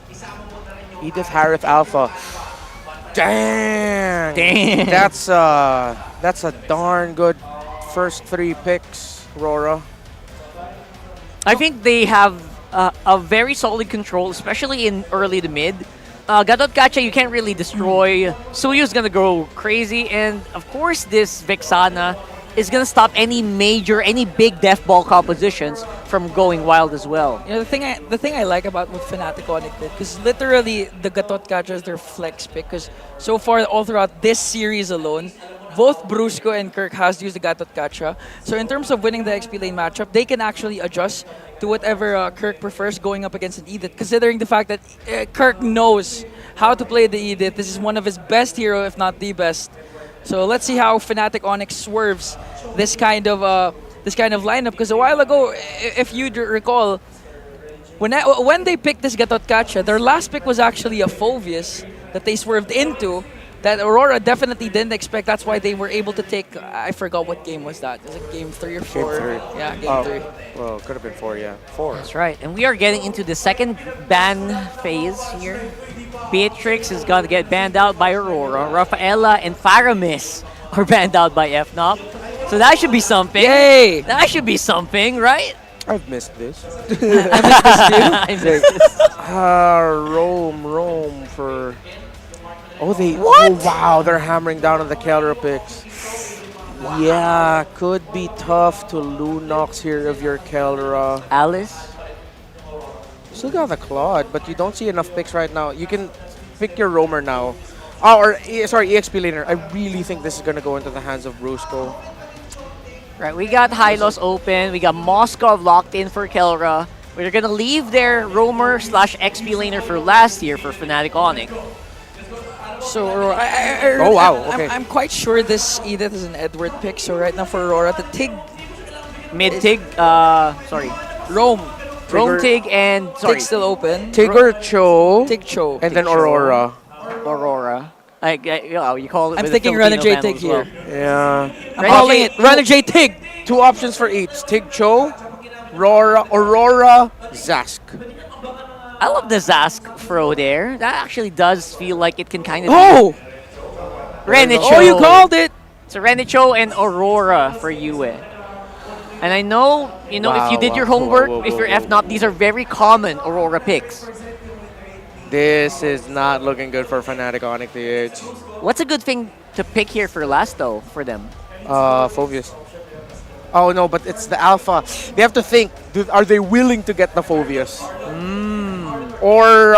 Edith, Harith, Alpha. Dang. That's a darn good first 3 picks, Aurora. I think they have a very solid control, especially in early to mid. Gatot Kacha, you can't really destroy. Suyu's gonna go crazy, and of course, this Vexana is gonna stop any big death ball compositions from going wild as well. The thing I like about what Fnatic Onic did, because literally the Gatot Kacha is their flex pick. Because so far, all throughout this series alone, both Brusco and Kirk has used the Gatot Kacha. So in terms of winning the XP lane matchup, they can actually adjust to whatever Kirk prefers going up against an Edith, considering the fact that Kirk knows how to play the Edith. This is one of his best hero, if not the best. So let's see how Fnatic Onic swerves this kind of lineup. Because a while ago, if you recall, when they picked this Gatot Kacha, their last pick was actually a Phoveus that they swerved into. That Aurora definitely didn't expect. That's why they were able to take. I forgot what game was that. Was it game 3 or 4? Game 3. Yeah, game 3. Well, it could have been 4, yeah. 4. That's right. And we are getting into the second ban phase here. Beatrix is going to get banned out by Aurora. Rafaela and Faramis are banned out by FNOP. So that should be something. Yay! That should be something, right? I've missed this. I missed this. Rome for... Oh, What? Oh, wow, they're hammering down on the Keldra picks. Yeah, could be tough to Lunox here of your Kelra. Alice? Still got the Claude, but you don't see enough picks right now. You can pick your Roamer now. Oh, sorry, EXP laner. I really think this is going to go into the hands of Brusco. Right, we got Hylos open. We got Moskov locked in for Kelra. We're going to leave their roamer / XP laner for last year for Fnatic Onic. So, Aurora, oh, wow, okay. I'm quite sure this Edith is an Edward pick. So right now for Aurora, the Tig... Mid-Tig, sorry. Roam. Roam Tig and, sorry. Tig still open. Tigger Cho. Tig Cho. And then Aurora. Aurora. You call it. I'm thinking Renegade Tig here. Yeah. I'm calling it Renegade Tig. 2 options for each. Tig Cho, Aurora, Zask. I love the Zask throw there. That actually does feel like it can kind of... Oh! Renicho. Oh, you called it! So Renicho and Aurora for you. And I know, if you did your homework, if you're FNOP, these are very common Aurora picks. This is not looking good for Fnatic Onic TH. What's a good thing to pick here for last, though, for them? Phobius. Oh, no, but it's the Alpha. They have to think, are they willing to get the Phobius? Or...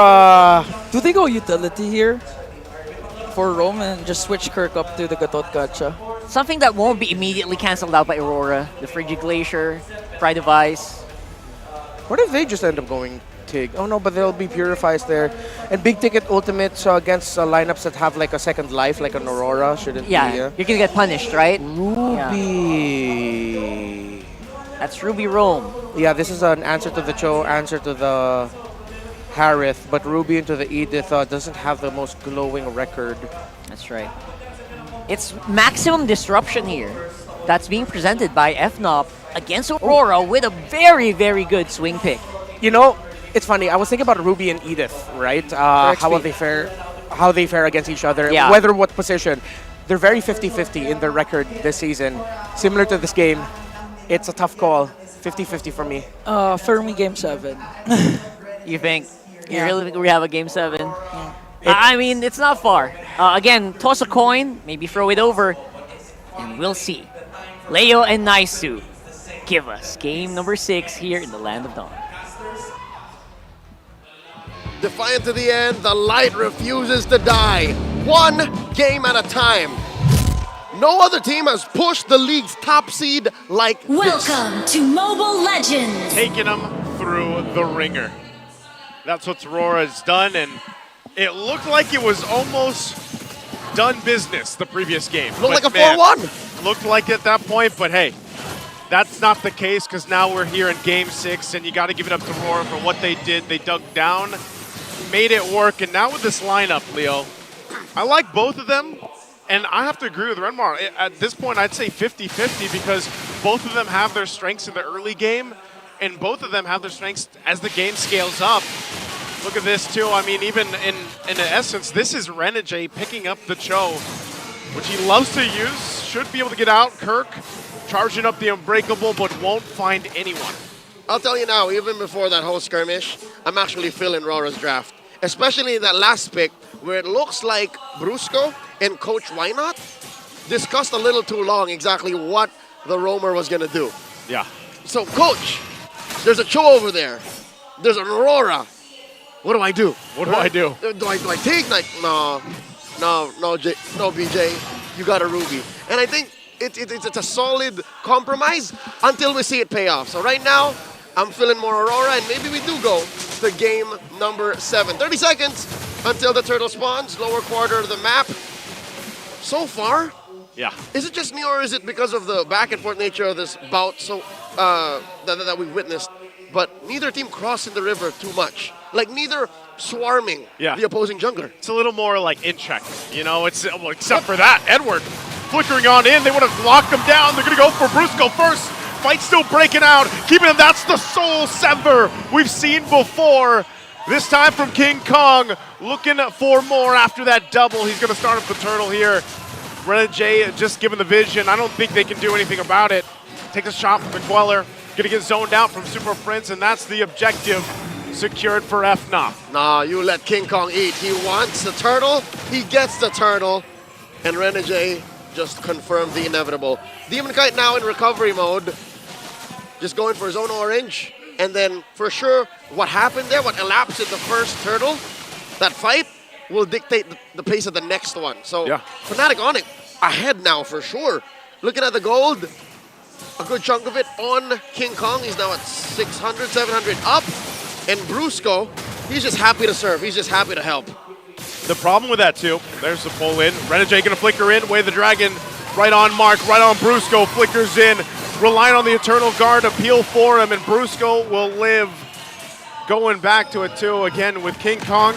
do they go utility here? For Rome and just switch Kirk up to the Gatot Gacha? Something that won't be immediately cancelled out by Aurora. The Frigid Glacier, Pride of Ice. What if they just end up going Tig? Oh no, but there'll be Purifies there. And big ticket ultimates against lineups that have like a second life, like an Aurora, shouldn't be. Yeah, you're gonna get punished, right? Ruby. Yeah. That's Ruby Rome. Yeah, this is an answer to the Cho, answer to the Harith, but Ruby into the Edith doesn't have the most glowing record. That's right. It's maximum disruption here. That's being presented by FNOP against Aurora with a very, very good swing pick. You know, it's funny. I was thinking about Ruby and Edith, right? How they fare against each other, whether what position. They're very 50-50 in their record this season. Similar to this game, it's a tough call. 50-50 for me. For me, Game 7. You think? You really think we have a Game 7? I mean, it's not far. Again, toss a coin, maybe throw it over, and we'll see. Leo and Naisu give us game number 6 here in the Land of Dawn. Defiant to the end, the light refuses to die. One game at a time. No other team has pushed the league's top seed like Welcome to Mobile Legends. Taking them through the ringer. That's what Aurora's done, and it looked like it was almost done business the previous game. Looked like a 4-1. Looked like at that point, but hey, that's not the case because now we're here in Game 6, and you got to give it up to Aurora for what they did. They dug down, made it work, and now with this lineup, Leo, I like both of them, and I have to agree with Renmar. At this point, I'd say 50-50 because both of them have their strengths in the early game, and both of them have their strengths as the game scales up. Look at this too. I mean, even in essence, this is Renegade picking up the Cho, which he loves to use. Should be able to get out. Kirk charging up the Unbreakable, but won't find anyone. I'll tell you now, even before that whole skirmish, I'm actually feeling Rora's draft. Especially in that last pick, where it looks like Brusco and Coach Wynot discussed a little too long exactly what the roamer was going to do. Yeah. So, Coach, there's a Cho over there. There's an Aurora. What do I do? What do I do? Do I take like no, BJ, you got a Ruby, and I think it's a solid compromise until we see it pay off. So right now, I'm feeling more Aurora, and maybe we do go to game number 7. 30 seconds until the turtle spawns, lower quarter of the map. So far, yeah. Is it just me, or is it because of the back and forth nature of this bout that we witnessed? But neither team crossing the river too much. Like neither swarming the opposing jungler. It's a little more like in check, you know, except for that. Edward flickering on in. They want to lock him down. They're going to go for Brusco first. Fight still breaking out. Keeping him. That's the Soul Sever we've seen before. This time from King Kong. Looking for more after that double. He's going to start up the turtle here. Renegade just given the vision. I don't think they can do anything about it. Takes a shot from the Queller. Going to get zoned out from Super Prince, and that's the objective secured for FNOP. Nah, you let King Kong eat. He wants the turtle, he gets the turtle, and Renegade just confirmed the inevitable. Demon Kite now in recovery mode, just going for his own orange. And then for sure, what happened there, what elapsed in the first turtle, that fight will dictate the pace of the next one. So Fnatic Onic ahead now for sure. Looking at the gold, a good chunk of it on King Kong. He's now at 600, 700 up. And Brusco, he's just happy to serve. He's just happy to help. The problem with that too, there's the pull in. Renegade gonna flicker in, Way the Dragon, right on Mark, right on Brusco, flickers in, relying on the Eternal Guard to peel for him, and Brusco will live. Going back to it too, again with King Kong.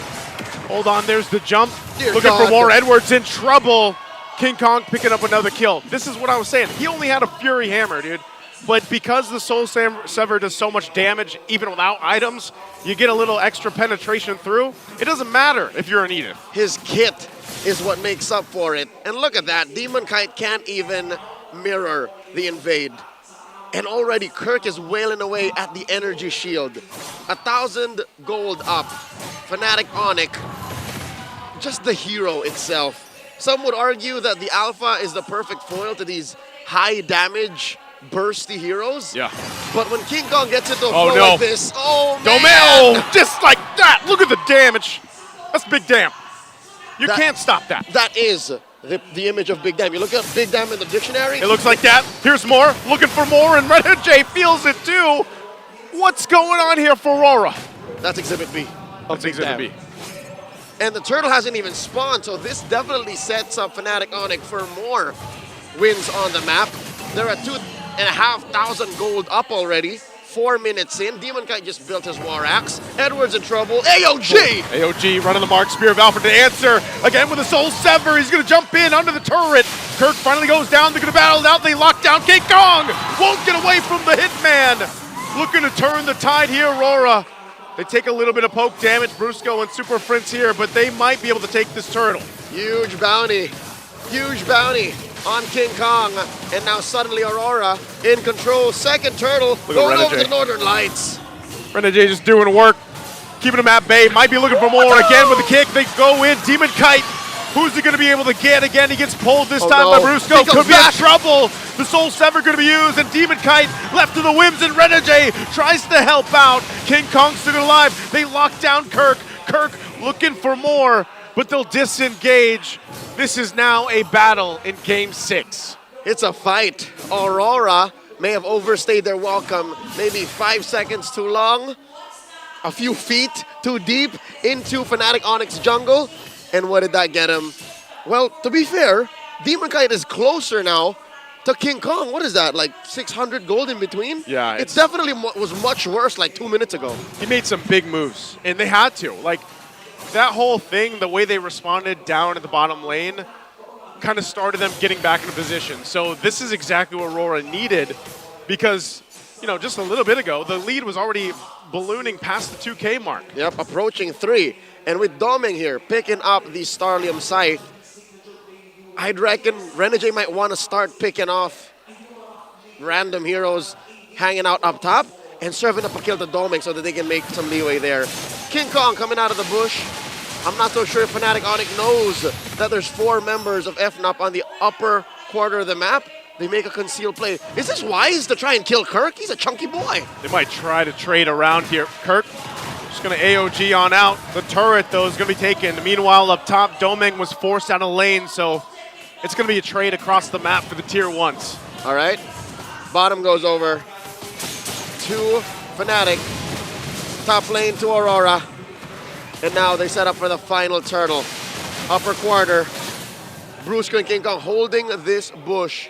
Hold on, there's the jump. Looking for more, Edwards in trouble. King Kong picking up another kill. This is what I was saying. He only had a Fury Hammer, dude. But because the Soul Sever does so much damage, even without items, you get a little extra penetration through. It doesn't matter if you're an Edith. His kit is what makes up for it. And look at that. Demon Kite can't even mirror the invade. And already Kirk is wailing away at the energy shield. 1,000 gold up. Fnatic Onic, just the hero itself. Some would argue that the Alpha is the perfect foil to these high damage, bursty heroes. Yeah. But when King Kong gets into a flow like this, oh man! Domeo, just like that. Look at the damage. That's big damn. You can't stop that. That is the image of big damn. You look at big damn in the dictionary. It looks like that. Here's more. Looking for more, and Renegade feels it too. What's going on here for Aurora? That's Exhibit B. That's Exhibit B. And the turtle hasn't even spawned, so this definitely sets up Fnatic Onic for more wins on the map. They're at 2,500 gold up already. 4 minutes in. Demon Kite just built his War Axe. Edwards in trouble. AOG! AOG running the mark. Spear of Alfred to answer. Again with the Soul Sever. He's going to jump in under the turret. Kirk finally goes down. They're going to battle it out. They lock down King Kong. Won't get away from the Hitman. Looking to turn the tide here, Aurora. They take a little bit of poke damage. Brusco and Super Prince here, but they might be able to take this turtle. Huge bounty. Huge bounty on King Kong. And now suddenly Aurora in control. Second turtle going over the Northern Lights. Renegade just doing work. Keeping him at bay. Might be looking for more. Again with the kick. They go in. Demon Kite. Who's he going to be able to get? Again, he gets pulled this time by Brusco. Could be in trouble. The Soul Sever going to be used, and Demon Kite left to the whims, and Renegade tries to help out. King Kong still alive. They lock down Kirk. Kirk looking for more, but they'll disengage. This is now a battle in Game 6. It's a fight. Aurora may have overstayed their welcome, maybe 5 seconds too long, a few feet too deep into Fnatic Onic's jungle. And what did that get him? Well, to be fair, Demon Kite is closer now to King Kong. What is that, like 600 gold in between? Yeah. It definitely was much worse like 2 minutes ago. He made some big moves, and they had to. Like, that whole thing, the way they responded down at the bottom lane, kind of started them getting back into position. So this is exactly what Aurora needed because, you know, just a little bit ago, the lead was already ballooning past the 2K mark. Yep, approaching 3. And with Doming here, picking up the Starlium Scythe, I'd reckon Renegade might want to start picking off random heroes hanging out up top and serving up a kill to Doming so that they can make some leeway there. King Kong coming out of the bush. I'm not so sure if Fnatic Onic knows that there's 4 members of FNOP on the upper quarter of the map. They make a concealed play. Is this wise to try and kill Kirk? He's a chunky boy. They might try to trade around here. Kirk just going to AOG on out. The turret, though, is going to be taken. Meanwhile, up top, Domeng was forced out of lane, so it's going to be a trade across the map for the tier 1s. All right. Bottom goes over to Fnatic. Top lane to Aurora. And now they set up for the final turtle. Upper quarter. Brusco and King Kong holding this bush.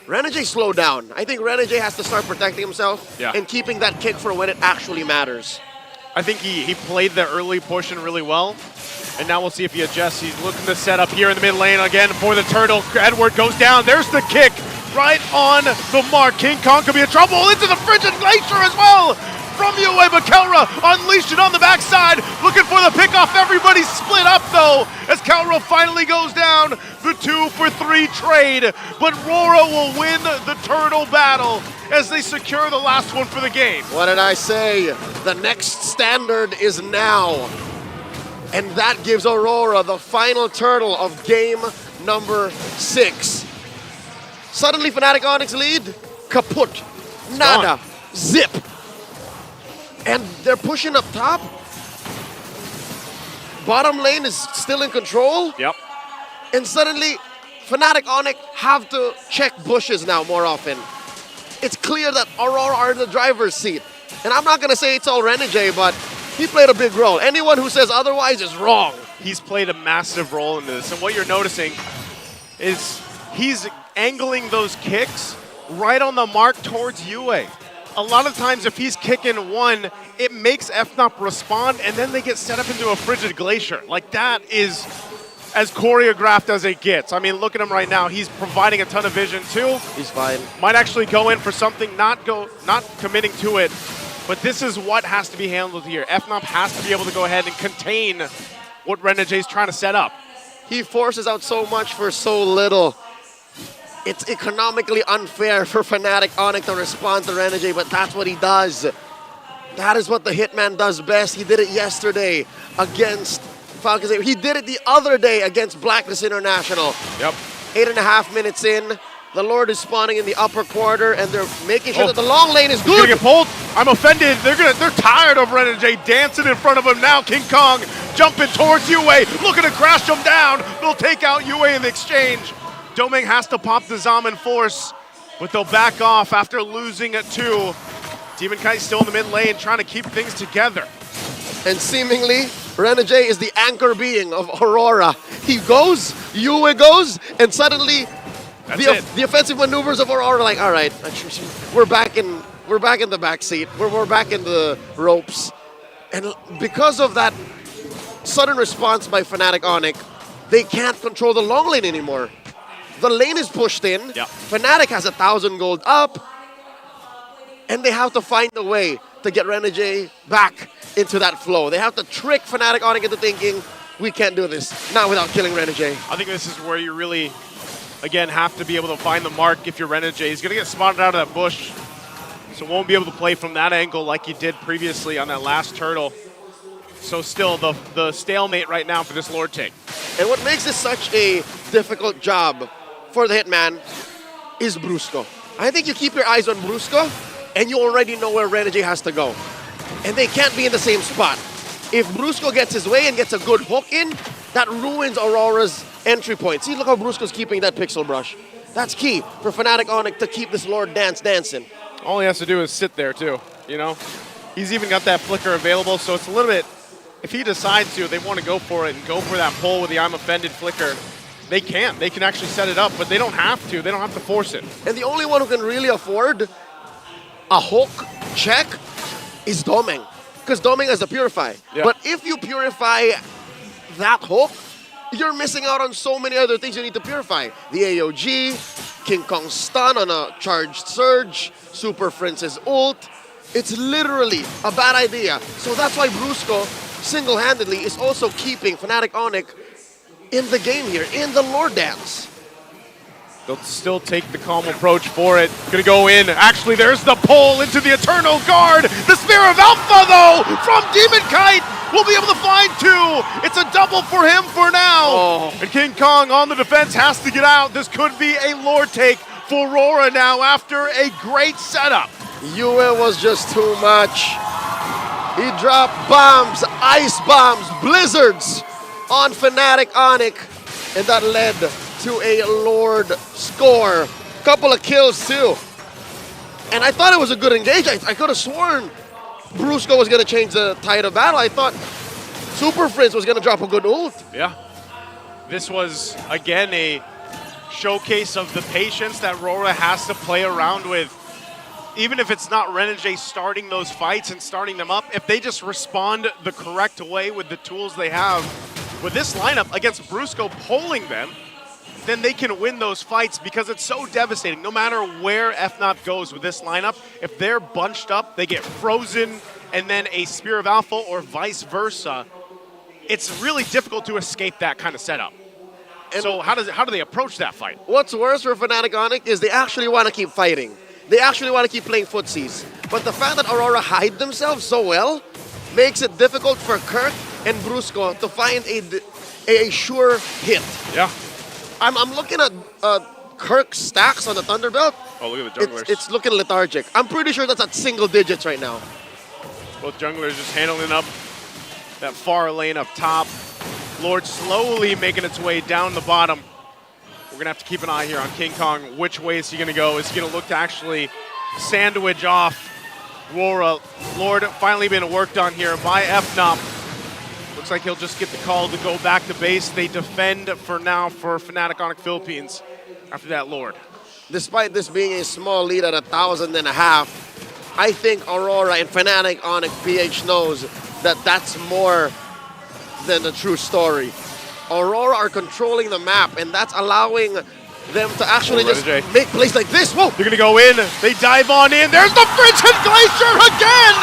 Renegade slowed down. I think Renegade has to start protecting himself and keeping that kick for when it actually matters. I think he played the early portion really well. And now we'll see if he adjusts. He's looking to set up here in the mid lane again for the turtle. Edward goes down. There's the kick right on the mark. King Kong could be in trouble. Into the frigid glacier as well. From UA, but Kelra unleashed it on the backside. Looking for the pick off. Everybody's split up though as Kelra finally goes down. The 2-for-3 trade. But RORA will win the turtle battle as they secure the last one for the game. What did I say? The next standard is now. And that gives Aurora the final turtle of game number 6. Suddenly, Fnatic Onic lead, kaput, nada, zip. And they're pushing up top. Bottom lane is still in control. Yep. And suddenly, Fnatic Onic have to check bushes now more often. It's clear that Aurora are in the driver's seat. And I'm not going to say it's all Renegade, but he played a big role. Anyone who says otherwise is wrong. He's played a massive role in this. And what you're noticing is he's angling those kicks right on the mark towards Yue. A lot of times if he's kicking one, it makes FNOP respond, and then they get set up into a frigid glacier. Like, that is as choreographed as it gets. I mean, look at him right now. He's providing a ton of vision too. He's fine. Might actually go in for something, not committing to it. But this is what has to be handled here. FNOP has to be able to go ahead and contain what Renegade's trying to set up. He forces out so much for so little. It's economically unfair for Fnatic Onic to respond to Renegade, but that's what he does. That is what the Hitman does best. He did it yesterday against Falcons. He did it the other day against Blacklist International. Yep. 8.5 minutes in, the Lord is spawning in the upper quarter, and they're making sure that the long lane is He's good. gonna get pulled. I'm offended. They're tired of Renegade dancing in front of him now. King Kong jumping towards Yue, looking to crash him down. They'll take out Yue in the exchange. Doming has to pop the Zaman Force, but they'll back off after losing at 2. Demon Kite still in the mid lane, trying to keep things together. And seemingly, Renegade is the anchor being of Aurora. He goes, Yue goes, and suddenly the offensive maneuvers of Aurora are like, all right, we're back in the back seat. We're back in the ropes. And because of that sudden response by Fnatic Onic, they can't control the long lane anymore. The lane is pushed in. Yep. Fnatic has 1,000 gold up. And they have to find a way to get Renegade back into that flow. They have to trick Fnatic Onic into thinking, we can't do this, not without killing Renegade. I think this is where you really, again, have to be able to find the mark if you're Renegade. He's going to get spotted out of that bush, so won't be able to play from that angle like he did previously on that last turtle. So still, the stalemate right now for this Lord take. And what makes this such a difficult job for the Hitman is Brusco. I think you keep your eyes on Brusco, and you already know where Renegade has to go. And they can't be in the same spot. If Brusco gets his way and gets a good hook in, that ruins Aurora's entry point. See, look how Brusco's keeping that pixel brush. That's key for Fnatic Onic to keep this Lord dancing. All he has to do is sit there too, you know? He's even got that flicker available, so it's a little bit, if he decides to, they want to go for it and go for that pull with the I'm offended flicker. They can. They can actually set it up, but they don't have to. They don't have to force it. And the only one who can really afford a hook check is Doming, because Doming has the Purify. Yeah. But if you purify that hook, you're missing out on so many other things you need to purify. The AOG, King Kong stun on a charged surge, Super Prince's ult. It's literally a bad idea. So that's why Brusco single-handedly is also keeping Fnatic Onic in the game here, in the Lord Dance. They'll still take the calm approach for it. Gonna go in. Actually, there's the pull into the Eternal Guard. The Spear of Alpha, though, from Demon Kite. Will be able to find 2. It's a double for him for now. And King Kong on the defense has to get out. This could be a Lord take for RORA now after a great setup. Yue was just too much. He dropped bombs, ice bombs, blizzards on Fnatic Onic, and that led to a Lord score. Couple of kills too. And I thought it was a good engage. I could have sworn Brusco was going to change the tide of battle. I thought Super Frizz was going to drop a good ult. Yeah. This was, again, a showcase of the patience that RORA has to play around with. Even if it's not Renegade starting those fights and starting them up, if they just respond the correct way with the tools they have, with this lineup against Brusco pulling them, then they can win those fights because it's so devastating. No matter where FNOP goes with this lineup, if they're bunched up, they get frozen and then a Spear of Alpha or vice versa. It's really difficult to escape that kind of setup. And so how do they approach that fight? What's worse for Fnatic Onic is they actually want to keep fighting. They actually want to keep playing footsies. But the fact that Aurora hide themselves so well makes it difficult for Kirk and Brusco to find a sure hit. Yeah. I'm looking at Kirk's stacks on the Thunderbelt. Oh, look at the junglers. It's looking lethargic. I'm pretty sure that's at single digits right now. Both junglers just handling up that far lane up top. Lord slowly making its way down the bottom. We're going to have to keep an eye here on King Kong. Which way is he going to go? Is he going to look to actually sandwich off RORA? Lord finally being worked on here by FNOP. Looks like he'll just get the call to go back to base. They defend for now for Fnatic Onic Philippines. After that, Lord. Despite this being a small lead at 1,500, I think Aurora and Fnatic Onic PH knows that that's more than a true story. Aurora are controlling the map, and that's allowing them to actually just make plays like this. Whoa! They're going to go in. They dive on in. There's the Frigid Glacier again!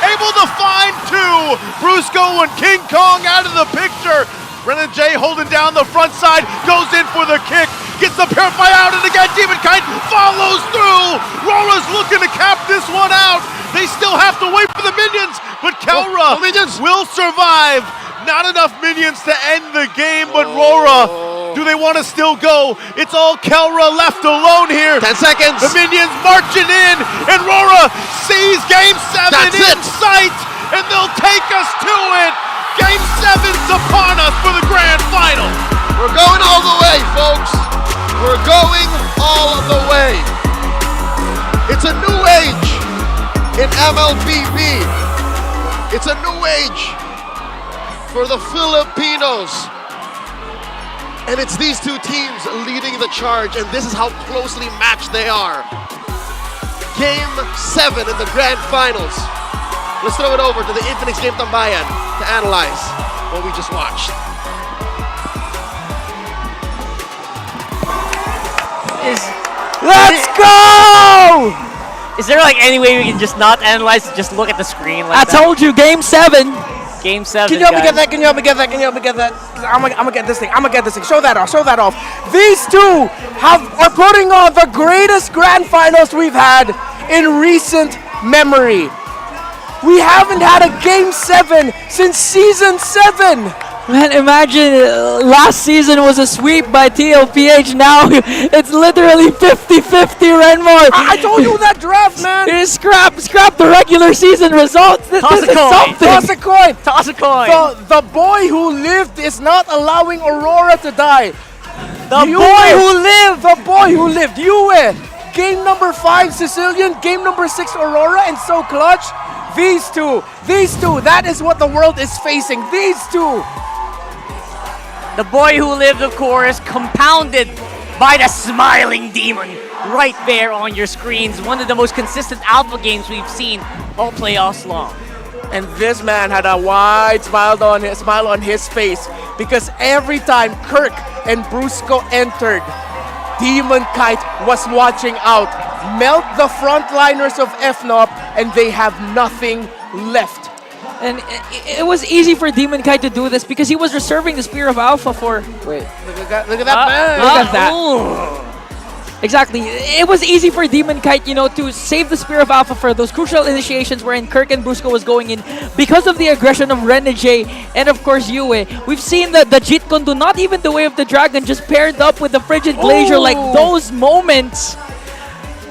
Able to find two. Brusco and King Kong out of the picture. Renegade holding down the front side. Goes in for the kick. Gets the Purify out, and again, Demon Kite follows through. RORA's looking to cap this one out. They still have to wait for the minions, but Kelra will survive. Not enough minions to end the game, but RORA, do they want to still go? It's all Kelra left alone here. 10 seconds. The minions marching in, and RORA sees Game 7 in sight, and they'll take us to it. Game 7's upon us for the grand final. We're going all the way, folks. We're going all the way. It's a new age in MLBB. It's a new age for the Filipinos. And it's these two teams leading the charge, and this is how closely matched they are. Game 7 in the grand finals. Let's throw it over to the Infinix Game Tambayan to analyze what we just watched. Let's go! Is there like any way we can just not analyze it, just look at the screen like I told you, Game 7. Game 7, Can you help me get that? Can you help me get that? Can you help me get that? I'm gonna get this thing. I'm gonna get this thing. Show that off. Show that off. These two are putting on the greatest grand finals we've had in recent memory. We haven't had a Game 7 since Season 7. Man, imagine last season was a sweep by TLPH. Now it's literally 50-50 Renmar. I told you that draft, man. Scrap the regular season results. This Toss a is coin. something. Toss a coin. Toss a coin. The boy who lived is not allowing Aurora to die. The boy who lived. The boy who lived. Yue. Game number 5 Sicilian. Game number 6 Aurora, and so clutch. These two. That is what the world is facing. These two. The boy who lived, of course, compounded by the smiling demon right there on your screens. One of the most consistent alpha games we've seen all playoffs long. And this man had a wide smile on his face, because every time Kirk and Brusco entered, Demon Kite was watching out. Melt the frontliners of FNOP, and they have nothing left. And it was easy for Demon Kite to do this because he was reserving the Spear of Alpha for... Wait. Look at that man. Look at that. Exactly. It was easy for Demon Kite, to save the Spear of Alpha for those crucial initiations wherein Kirk and Brusco was going in because of the aggression of Renegade and, of course, Yue. We've seen the Jeet Kune do not even the Way of the Dragon, just paired up with the Frigid Glacier. Like, those moments...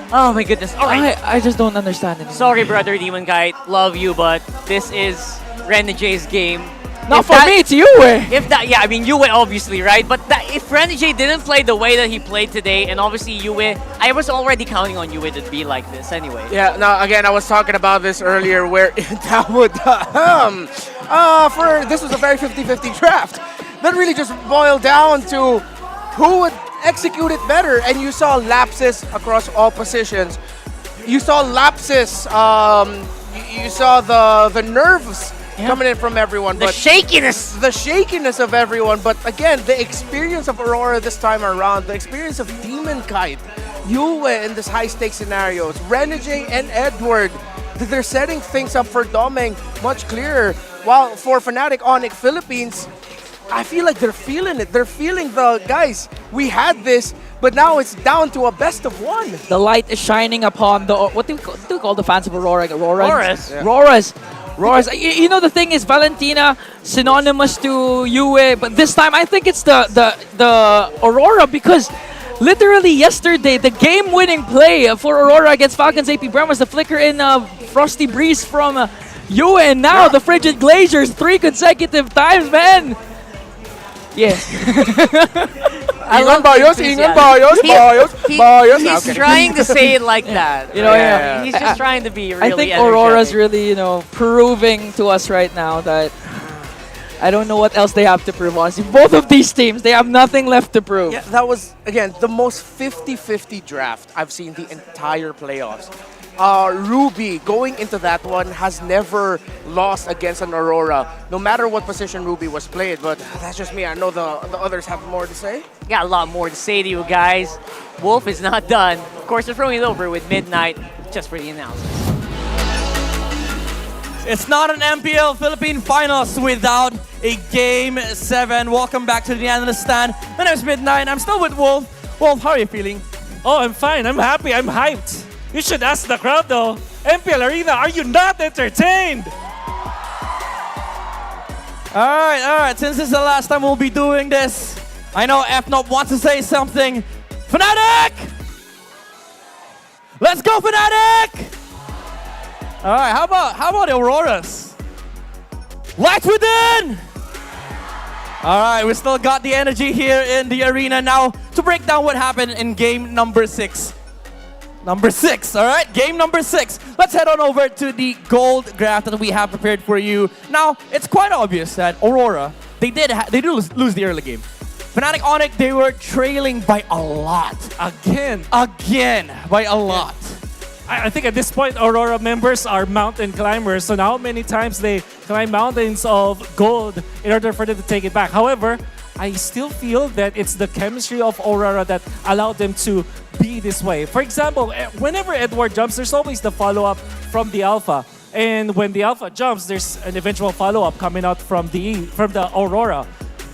Oh my goodness. All right. I just don't understand it. Sorry, brother Demon Kite. Love you, but this is Renegade's game. Not for me, it's Yue. Yeah, I mean, Yue obviously, right? But if Renegade didn't play the way that he played today, and obviously Yue, I was already counting on Yue to be like this anyway. Yeah, now again, I was talking about this earlier where that would, this was a very 50-50 draft. That really just boiled down to who would execute it better, and you saw lapses across all positions. You saw lapses, you saw the nerves coming in from everyone. The shakiness! The shakiness of everyone, but again, the experience of Aurora this time around, the experience of Demon Kite, Yue in this high-stakes scenarios, Renegade and Edward, they're setting things up for Domeng much clearer, while for Fnatic Onic Philippines, I feel like they're feeling it. They're feeling the, guys, we had this, but now it's down to a best of one. The light is shining upon the, what do we call the fans of Aurora? Roras. Roras. The thing is, Valentina synonymous to Yue, but this time I think it's the Aurora, because literally yesterday the game-winning play for Aurora against Falcons AP Brown was the flicker in Frosty Breeze from Yue, and now the Frigid Glaciers 3 consecutive times, man. Yeah. I love bios. He's Okay. trying to say it like that. You know, yeah. He's just trying to be really I think energetic. Aurora's really, proving to us right now that I don't know what else they have to prove. Honestly, both of these teams, they have nothing left to prove. Yeah, that was, again, the most 50-50 draft I've seen the entire playoffs. Ruby, going into that one, has never lost against an Aurora, no matter what position Ruby was played. But that's just me. I know the others have more to say. Got a lot more to say to you guys. Wolf is not done. Of course, they're throwing it over with Midnight just for the analysis. It's not an MPL Philippine Finals without a Game 7. Welcome back to the analyst stand. My name is Midnight. I'm still with Wolf. Wolf, how are you feeling? Oh, I'm fine. I'm happy. I'm hyped. You should ask the crowd though. MPL Arena, are you not entertained? Alright. Since this is the last time we'll be doing this, I know FNOP wants to say something. Fnatic! Let's go, Fnatic! Alright, how about the Auroras? Lights within! Alright, we still got the energy here in the arena now to break down what happened in game number 6. Alright? Game number 6. Let's head on over to the gold graph that we have prepared for you. Now, it's quite obvious that Aurora, they did lose the early game. Fnatic Onic, they were trailing by a lot. Again, by a lot. I think at this point, Aurora members are mountain climbers. So now many times they climb mountains of gold in order for them to take it back. However, I still feel that it's the chemistry of Aurora that allowed them to be this way. For example, whenever Edward jumps, there's always the follow-up from the Alpha. And when the Alpha jumps, there's an eventual follow-up coming out from the Aurora,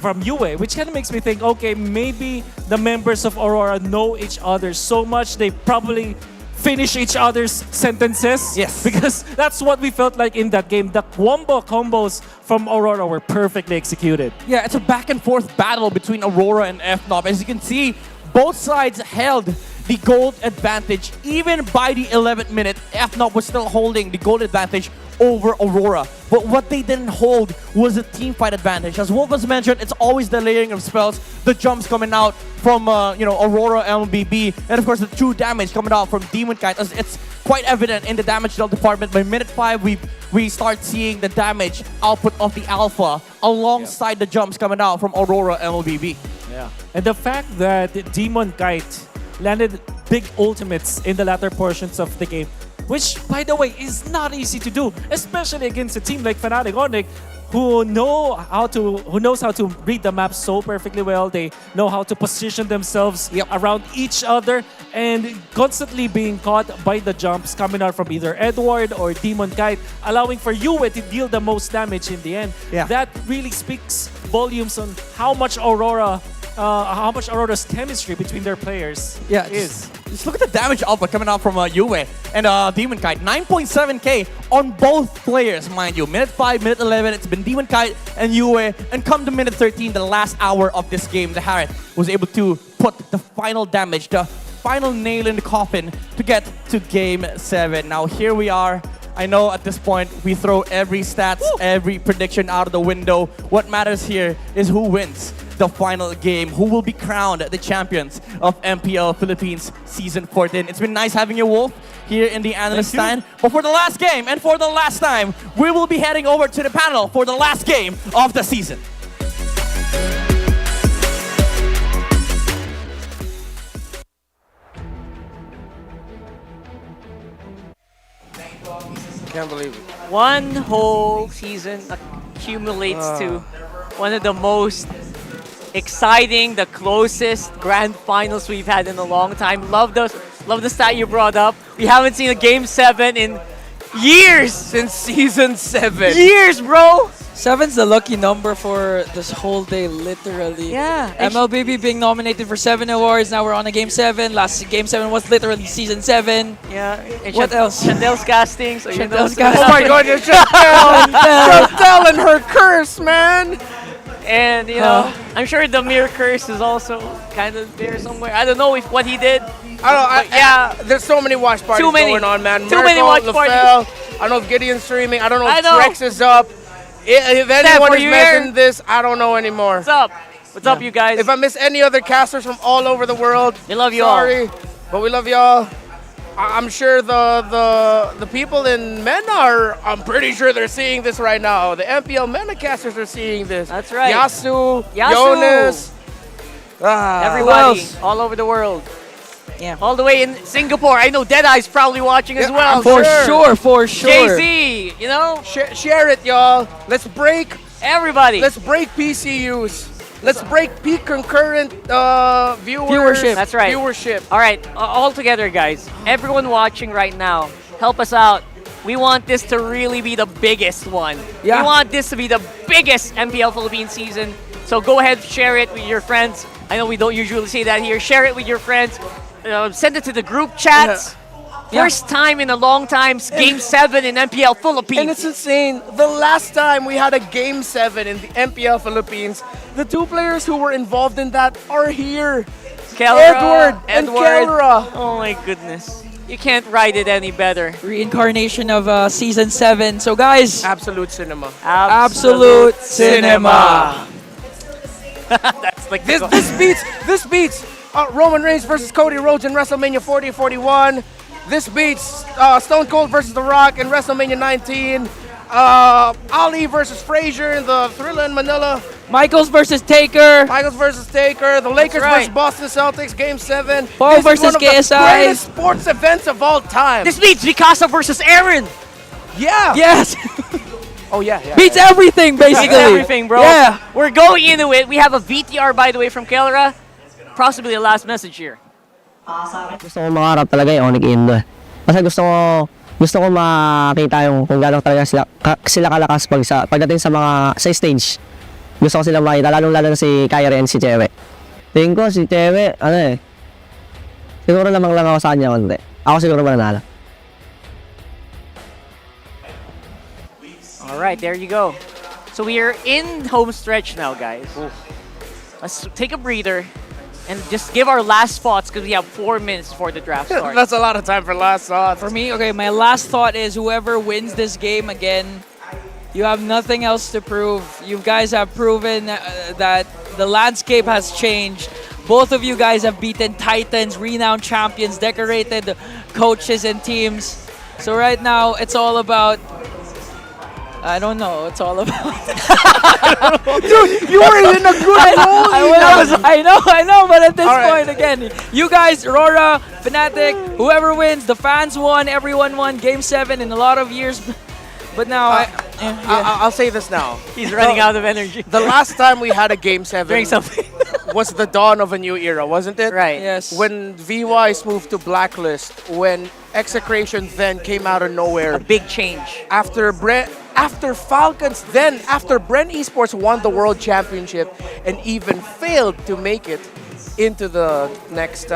from Yue, which kind of makes me think, okay, maybe the members of Aurora know each other so much, they probably finish each other's sentences. Yes. Because that's what we felt like in that game. The wombo combos from Aurora were perfectly executed. Yeah, it's a back and forth battle between Aurora and FNOP. As you can see, both sides held the gold advantage. Even by the 11th minute, FNOP was still holding the gold advantage over Aurora. But what they didn't hold was a team fight advantage. As Wolf has mentioned, it's always the layering of spells, the jumps coming out from Aurora MLBB, and of course the true damage coming out from Demon Kite. As it's quite evident in the damage dealt department. By minute 5, we start seeing the damage output of the Alpha alongside the jumps coming out from Aurora MLBB. Yeah. And the fact that Demon Kite landed big ultimates in the latter portions of the game, which, by the way, is not easy to do, especially against a team like Fnatic Onic, who knows how to read the map so perfectly well. They know how to position themselves around each other, and constantly being caught by the jumps coming out from either Edward or Demon Kite, allowing for Yue to deal the most damage in the end. Yeah. That really speaks volumes on how much Aurora's chemistry between their players is. Just look at the damage output coming out from Yue and Demon Kite. 9.7k on both players, mind you. Minute 5, minute 11, it's been Demon Kite and Yue. And come to minute 13, the last hour of this game, the Harriet was able to put the final damage, the final nail in the coffin to get to Game 7. Now here we are. I know at this point, we throw every stats, every prediction out of the window. What matters here is who wins the final game, who will be crowned the champions of MPL Philippines Season 14. It's been nice having you, Wolf, here in the analyst stand. But for the last game, and for the last time, we will be heading over to the panel for the last game of the season. Can't believe it. One whole season accumulates to one of the most exciting, the closest grand finals we've had in a long time. Love the stat you brought up. We haven't seen a Game 7 in years. Since Season 7. Years, bro! Seven's the lucky number for this whole day, literally. Yeah. MLBB being nominated for 7 awards. Now we're on a Game 7. Last Game 7 was literally Season 7. Yeah. And What else? Chantel's casting. So you know. Chantel's casting. Oh my goodness, Chantel and her curse, man. And you know, I'm sure the mirror curse is also kind of there somewhere. I don't know if what he did. Yeah, there's so many watch parties going on, man. Too many watch parties. I don't know if Gideon's streaming. I don't know if Trex is up. If Steph, anyone are is you missing here? this, I don't know anymore. What's up? What's up, you guys? If I miss any other casters from all over the world, we love you all. Sorry, but we love y'all. I'm sure the people in MENA are, I'm pretty sure they're seeing this right now. The MPL MENA casters are seeing this. That's right. Yasu, Yasu. Jonas. Everybody all over the world. Yeah. All the way in Singapore. I know Deadeye's probably watching as well. For sure. JC, you know? Share it, y'all. Let's break everybody. Let's break PCUs. Let's break peak concurrent viewership. That's right. Viewership. All right, all together, guys. Everyone watching right now, help us out. We want this to really be the biggest one. Yeah. We want this to be the biggest MPL Philippines season. So go ahead, share it with your friends. I know we don't usually say that here. Share it with your friends. Send it to the group chats. First time in a long time, Game 7 in MPL Philippines. And it's insane. The last time we had a Game 7 in the MPL Philippines, the two players who were involved in that are here. Edward and Kelra. Oh my goodness. You can't write it any better. Reincarnation of Season 7. So guys. Absolute cinema. Absolute cinema. That's like this beats Roman Reigns versus Cody Rhodes in WrestleMania 40 and 41. This beats Stone Cold versus The Rock in WrestleMania 19. Ali versus Frazier in the Thrilla in Manila. Michaels versus Taker. The Lakers versus Boston Celtics, Game 7. Paul This is versus one of the KSI. greatest sports events of all time. This beats Mikasa versus Aaron. Yeah. Yes. Oh, yeah. Beats everything, basically. Beats everything, bro. Yeah. We're going into it. We have a VTR, by the way, from Kelra. Possibly the last message here. Gusto ko mangarap talaga yung Onic Indo. Kasi gusto ko makita yung kung gaano talaga sila kalakas pagdating sa stage. Gusto ko sila makita, lalo na si Kyrie and si Chewe. Tingin ko si Chewe, siguro lamang lang ako sa kanya konti. Ako siguro mananalo. All right, there you go. So we are in home stretch now, guys. Let's take a breather and just give our last thoughts because we have 4 minutes before the draft starts. That's a lot of time for last thoughts. For me, okay, my last thought is whoever wins this game again, you have nothing else to prove. You guys have proven that the landscape has changed. Both of you guys have beaten titans, renowned champions, decorated coaches and teams. So right now, it's all about... I don't know. It's all about. Dude, you were in a good role. I know. But at this point, again, you guys, RORA, Fnatic, whoever wins, the fans won, everyone won. Game 7 in a lot of years. But now, I'll say this now. He's running out of energy. The last time we had a Game 7 Drink something. was the dawn of a new era, wasn't it? Right. Yes. When VYs moved to Blacklist, when Execration then came out of nowhere. A big change. After Falcons, then after Bren Esports won the World Championship and even failed to make it into the next,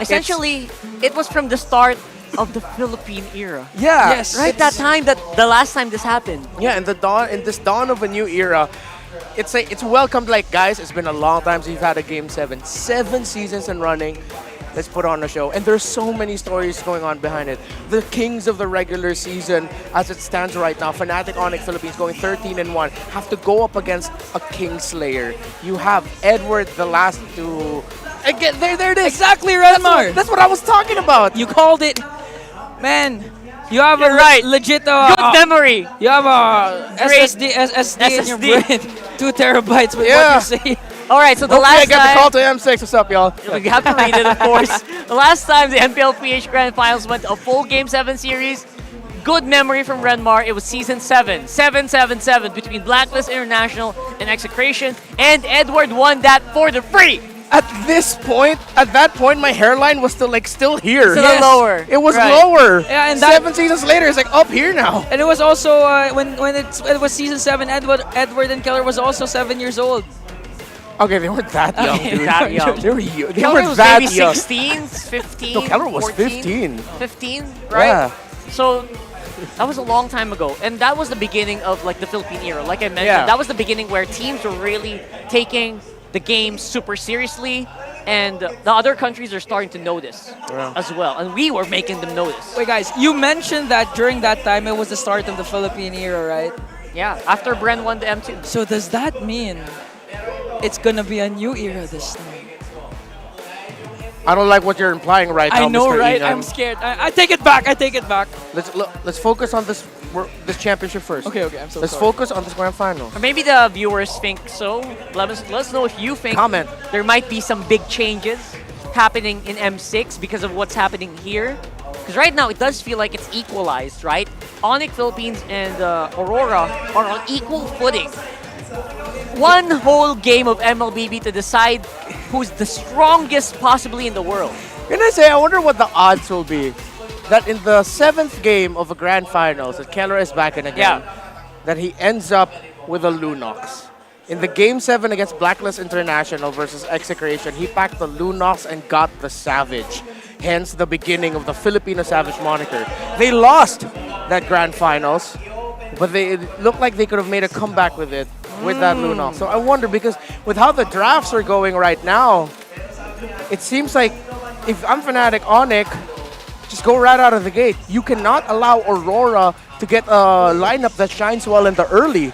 Essentially, it was from the start of the Philippine era. Yeah. Yes. Right, that time, the last time this happened. Yeah, in this dawn of a new era, it's welcomed like, guys, it's been a long time since you've had a Game 7. 7 seasons and running. Let's put on a show. And there's so many stories going on behind it. The kings of the regular season, as it stands right now, Fnatic Onic Philippines going 13-1, have to go up against a Kingslayer. You have Edward the last to... Again, there it is. Exactly, Renmar. That's what I was talking about. You called it. Man, you have You're a right. legit... Good memory. You have a SSD in your brain. 2 terabytes with what you say. All right, so the Hopefully last I get time... the call to M6. What's up, y'all? We have to read it, of course. The last time the MPL PH Grand Finals went to a full Game 7 series, good memory from Renmar, it was Season 7. 7-7-7 between Blacklist International and Execration, and Edward won that for the free. At that point, my hairline was still here. Still lower. It was Right. lower. Yeah, and 7 seasons later, it's like up here now. And it was also when it was season 7. Edward and Keller was also 7 years old. Okay, they weren't that young, Okay, dude. that young. They were Keller was that maybe young. 16, 15. No, Keller was 14, 15. 15, right? Yeah. So that was a long time ago, and that was the beginning of like the Philippine era. Like I mentioned, Yeah. that was the beginning where teams were really taking the game super seriously, and the other countries are starting to notice as well, and we were making them notice. Wait, guys, you mentioned that during that time it was the start of the Philippine era, right? Yeah, after Bren won the M2. So does that mean it's gonna be a new era this time? I don't like what you're implying right now, I know, Mr. right? Ian. I'm scared. I take it back. I take it back. Let's focus on this championship first. Okay, I'm so Let's sorry. focus on this grand final. Or maybe the viewers think so. Let us know if you think Comment. there might be some big changes happening in M6 because of what's happening here. Because right now it does feel like it's equalized, right? Onic Philippines and Aurora are on equal footing. One whole game of MLBB to decide who's the strongest possibly in the world. Can I say, I wonder what the odds will be that in the 7th game of a grand finals, that Keller is back in again, that he ends up with a Lunox. In the game 7 against Blacklist International versus Execration, he packed the Lunox and got the Savage. Hence the beginning of the Filipino Savage moniker. They lost that grand finals, but it looked like they could have made a comeback with it, with that Lunox. So I wonder, because with how the drafts are going right now, it seems like if I'm Fnatic Onic, just go right out of the gate. You cannot allow Aurora to get a lineup that shines well in the early.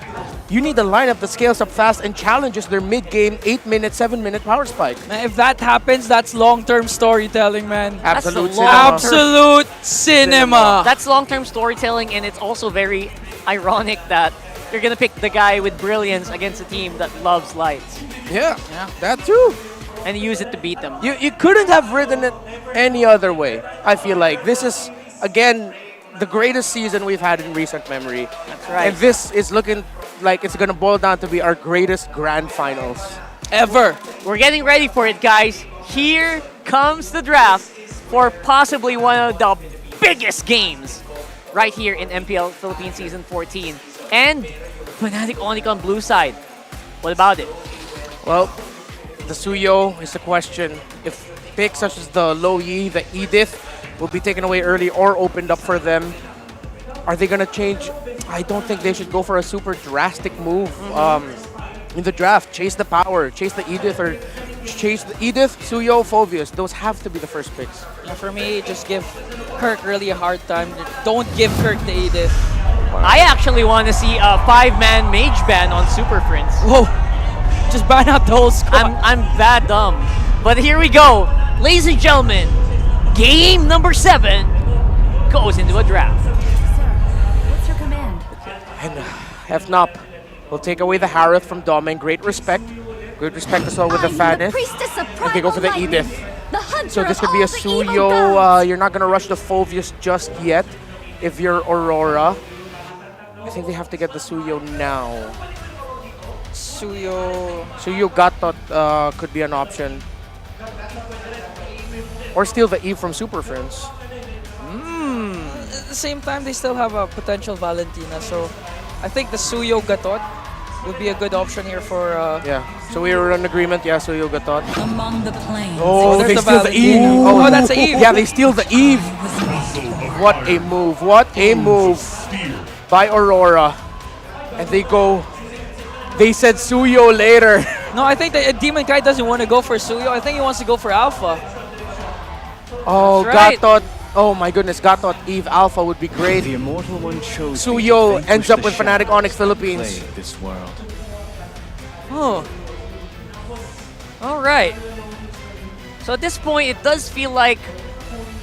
You need a lineup that scales up fast and challenges their mid-game 8-minute, 7-minute power spike. Man, if that happens, that's long-term storytelling, man. Absolute cinema. Absolute cinema. That's long-term storytelling, and it's also very ironic that you're gonna pick the guy with brilliance against a team that loves lights. Yeah, that too. And use it to beat them. You couldn't have written it any other way, I feel like. This is, again, the greatest season we've had in recent memory. That's right. And this is looking like it's going to boil down to be our greatest grand finals ever. We're getting ready for it, guys. Here comes the draft for possibly one of the biggest games right here in MPL Philippines Season 14. And Fnatic Onic on blue side. What about it? Well, the Suyo is the question. If picks such as the Low Yi, the Edith, will be taken away early or opened up for them, are they going to change? I don't think they should go for a super drastic move in the draft. Chase the power, chase the Edith, or chase the Edith, Suyo, Phobius. Those have to be the first picks. Yeah, for me, just give Kirk really a hard time. Don't give Kirk the Edith. I actually want to see a 5-man mage ban on Super Friends. Whoa. Just ban out the whole squad. I'm that dumb. But here we go. Ladies and gentlemen, game number 7 goes into a draft. And FNOP will take away the Harith from Domain. Great respect. Good respect as well with the Fanith. And they go for the Edith. So this could be a Suyo. You're not going to rush the Phobius just yet if you're Aurora. I think they have to get the Suyo now. Suyo Gatot could be an option. Or steal the Eve from Super Friends. At the same time, they still have a potential Valentina, so I think the Suyo Gatot would be a good option here for... Yeah, so we were in agreement, yeah, Suyo Gatot. Among the planes. Oh, they there's steal the Eve! Oh, that's a Eve! Yeah, they steal the Eve! What a move, what a move by Aurora. And they go... They said Suyo later. No, I think that Demon Kai doesn't want to go for Suyo. I think he wants to go for Alpha. Oh, That's right. Gatot. Oh my goodness, Gatot Eve Alpha would be great. The immortal one chose Suyo ends up with Fnatic Onic Philippines. This world. Oh. All right. So at this point, it does feel like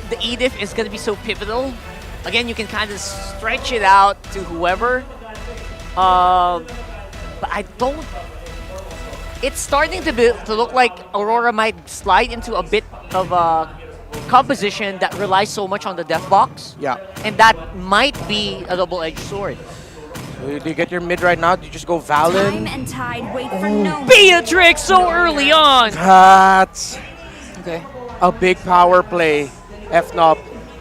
the Edith is going to be so pivotal. Again, you can kind of stretch it out to whoever. But I don't... It's starting to look like Aurora might slide into a bit of a composition that relies so much on the death box. Yeah. And that might be a double-edged sword. Do you get your mid right now? Do you just go Valen? And Tide wait for no Beatrix so early on. That's okay. A big power play, FNOP.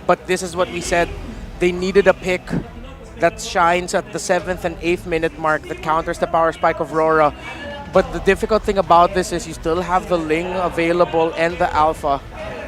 But this is what we said. They needed a pick that shines at the 7th and 8th minute mark that counters the power spike of RORA. But the difficult thing about this is you still have the Ling available and the Alpha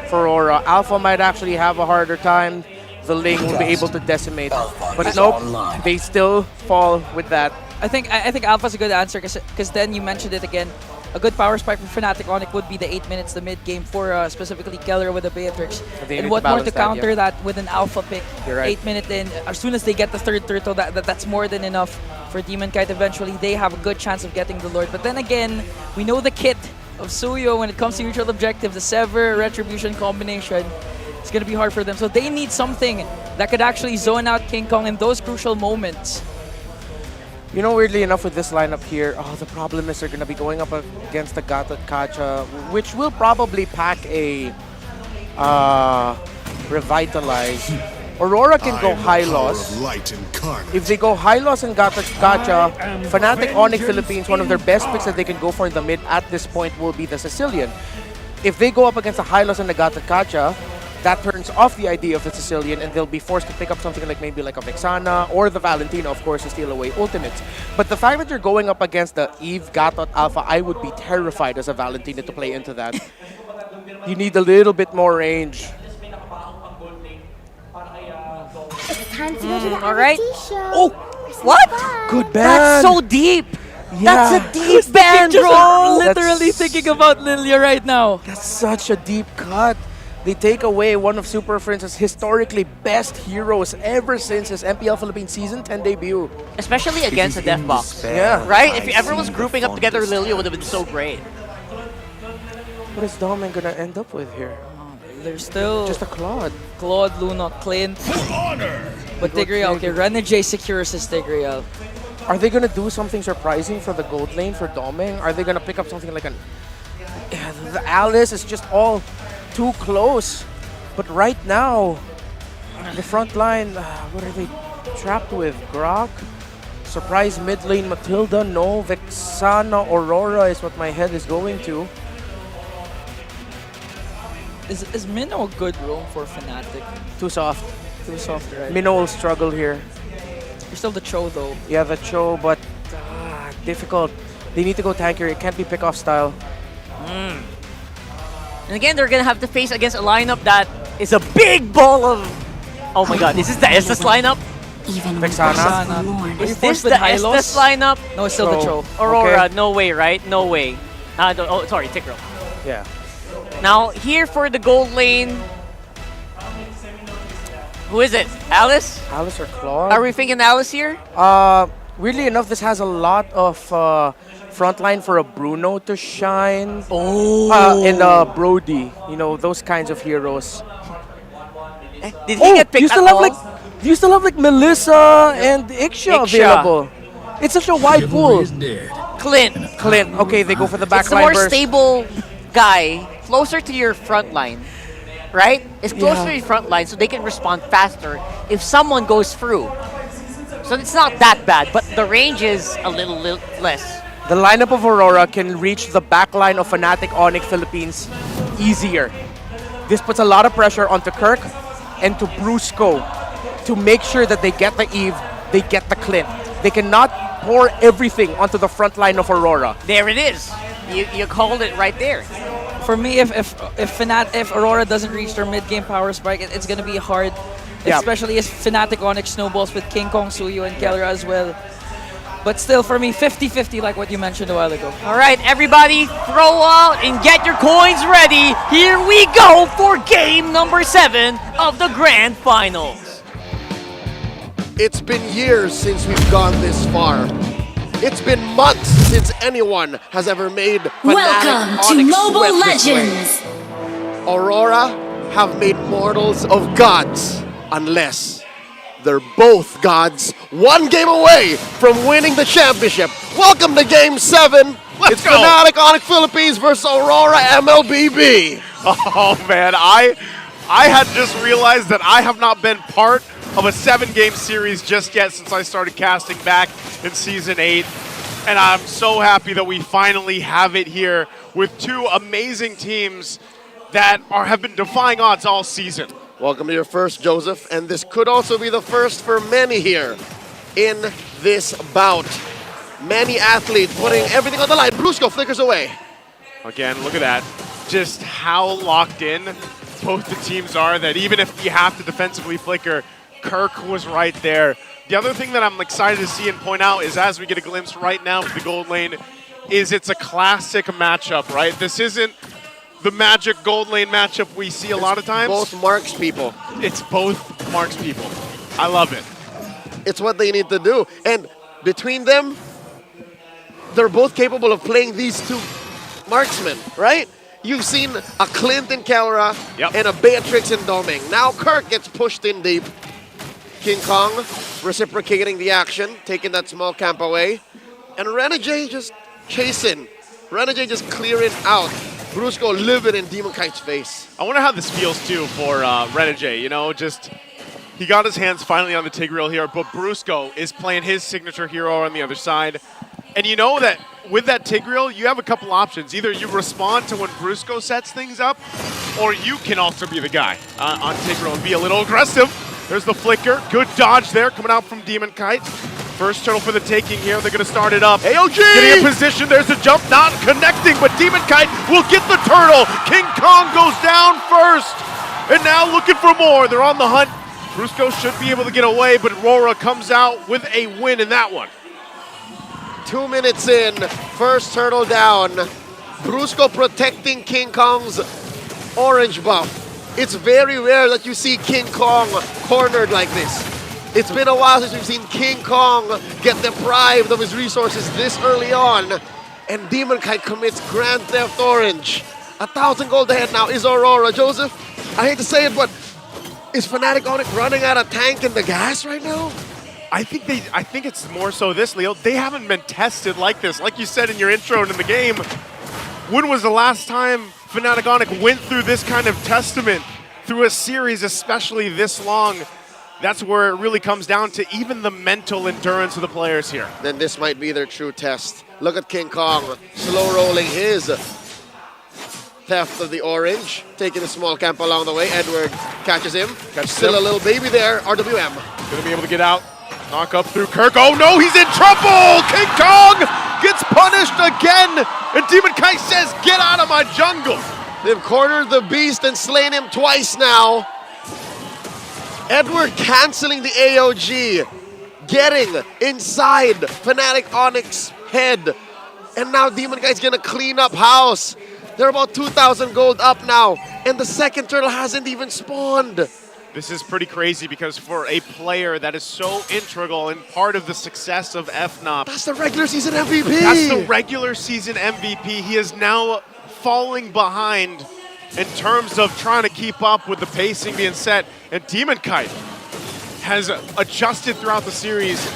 for RORA. Alpha might actually have a harder time. The Ling will be able to decimate. But nope, they still fall with that. I think Alpha's a good answer because then you mentioned it again. A good power spike for Fnatic Onic would be the 8 minutes, the mid game for specifically Keller with a Beatrix. And what more to counter that with an Alpha pick? You're right. 8 minute in. As soon as they get the third turtle, that's more than enough for Demon Kite. Eventually, they have a good chance of getting the Lord. But then again, we know the kit of Suyo when it comes to neutral objective, the Sever Retribution combination. It's going to be hard for them. So they need something that could actually zone out King Kong in those crucial moments. You know, weirdly enough, with this lineup here, the problem is they're going to be going up against the Gatot Kacha, which will probably pack a Revitalize. Aurora can go high loss. If they go high loss and Gatot Kacha, Fnatic Onic Philippines, one of their best picks that they can go for in the mid at this point will be the Sicilian. If they go up against a high loss and the Gatot Kacha, that turns off the idea of the Sicilian, and they'll be forced to pick up something like maybe like a Vexana or the Valentina, of course, to steal away ultimates. But the fact that you're going up against the Eve Gatot Alpha, I would be terrified as a Valentina to play into that. You need a little bit more range. It's time to go to the all right. show. Oh, what? Good ban. That's so deep. Yeah. That's a deep ban, bro. Literally thinking about Lilia right now. That's such a deep cut. They take away one of Super Friends' historically best heroes ever since his MPL Philippines Season 10 debut. Especially against a Death Box. Yeah. Right? If everyone's grouping up together, Lilia would have been so great. What is Domin gonna end up with here? There's still just a Claude. Claude, Luna, Clint. But Tigreal, okay, Renegade secures his Tigreal. Are they gonna do something surprising for the gold lane for Doming? Are they gonna pick up something like an... The Alice is just all too close. But right now, the front line, what are they trapped with? Grok? Surprise mid lane Matilda? No. Vexana, Aurora is what my head is going to. Is Minnow a good roam for Fnatic? Too soft. Too soft, right? Minnow will struggle here. You're still the Cho though. Yeah, the Cho, but difficult. They need to go tankier. It can't be pick-off style. And again, they're going to have to face against a lineup that is a big ball of... Oh my god, is this the Estes lineup? Even Vexana. Is this the Estes lineup? No, it's still the Cho. Aurora, Okay. no way, right? No way. Oh, sorry, Tigreal. Yeah. Now, here for the gold lane. Who is it? Alice? Alice or Claude? Are we thinking Alice here? Weirdly enough, this has a lot of frontline for a Bruno to shine. Oh. And Brody. You know, those kinds of heroes. Did he get picked you still at have all? you still have like Melissa and Ixia available. It's such a wide pool. Clint. Okay, they go for the It's the backline more burst. stable guy, closer to your front line. Right? It's closer to your front line so they can respond faster if someone goes through. So it's not that bad, but the range is a little less. The lineup of Aurora can reach the backline of Fnatic Onic Philippines easier. This puts a lot of pressure onto Kirk and to Brusco to make sure that they get the Eve, they get the Clint. They cannot pour everything onto the front line of Aurora. There it is. You called it right there. For me, if Aurora doesn't reach their mid-game power spike, it's gonna be hard. Yeah. Especially as Fnatic Onic snowballs with King Kong, Suyo, and Keller as well. But still, for me, 50-50 like what you mentioned a while ago. All right, everybody, throw out and get your coins ready. Here we go for game number 7 of the Grand Finals. It's been years since we've gone this far. It's been months since anyone has ever made Welcome to Onyx Mobile sweat this way. Legends. Aurora have made mortals of gods unless they're both gods, one game away from winning the championship. Welcome to Game 7. It's go. Fnatic Onic Philippines versus Aurora MLBB. Oh man, I had just realized that I have not been part of a 7-game series just yet since I started casting back in Season 8. And I'm so happy that we finally have it here with two amazing teams that have been defying odds all season. Welcome to your first, Joseph, and this could also be the first for many here in this bout. Many athletes putting everything on the line. Brusco flickers away. Again, look at that. Just how locked in both the teams are that even if you have to defensively flicker, Kirk was right there. The other thing that I'm excited to see and point out is as we get a glimpse right now of the gold lane, is it's a classic matchup, right? This isn't the Magic gold lane matchup we see a lot of times. Both Marks people. It's both Marks people. I love it. It's what they need to do. And between them, they're both capable of playing these two marksmen, right? You've seen a Clint in Kelra and a Beatrix in Doming. Now Kirk gets pushed in deep. King Kong reciprocating the action, taking that small camp away. And Renegade just chasing. Renegade just clearing out. Brusco living in Demon Kite's face. I wonder how this feels too for Renegade, you know, just he got his hands finally on the Tigreal here, but Brusco is playing his signature hero on the other side. And you know that with that Tigreal, you have a couple options. Either you respond to when Brusco sets things up, or you can also be the guy on Tigreal and be a little aggressive. There's the flicker. Good dodge there coming out from Demon Kite. First turtle for the taking here. They're going to start it up. AOG! Getting in position. There's a jump. Not connecting, but Demon Kite will get the turtle. King Kong goes down first. And now looking for more. They're on the hunt. Brusco should be able to get away, but RORA comes out with a win in that one. 2 minutes in. First turtle down. Brusco protecting King Kong's orange buff. It's very rare that you see King Kong cornered like this. It's been a while since we've seen King Kong get deprived of his resources this early on. And Demon Kite commits Grand Theft Orange. 1,000 gold ahead now is Aurora. Joseph, I hate to say it, but is Fnatic Onic running out of tank in the gas right now? I think it's more so this, Leo. They haven't been tested like this. Like you said in your intro and in the game, when was the last time Fnatic Onic went through this kind of testament through a series, especially this long? That's where it really comes down to even the mental endurance of the players here. Then this might be their true test. Look at King Kong slow rolling his theft of the orange, taking a small camp along the way. Edward catches him. Still a little baby there. RWM. Gonna be able to get out. Knock up through Kirk. Oh no, he's in trouble! King Kong gets punished again! And Demon Kite says, get out of my jungle! They've cornered the beast and slain him twice now. Edward canceling the AOG, getting inside Fnatic Onic's head. And now Demon Kite's gonna clean up house. They're about 2,000 gold up now, and the second turtle hasn't even spawned. This is pretty crazy because for a player that is so integral and part of the success of FNOP. That's the regular season MVP. That's the regular season MVP. He is now falling behind in terms of trying to keep up with the pacing being set. And Demon Kite has adjusted throughout the series,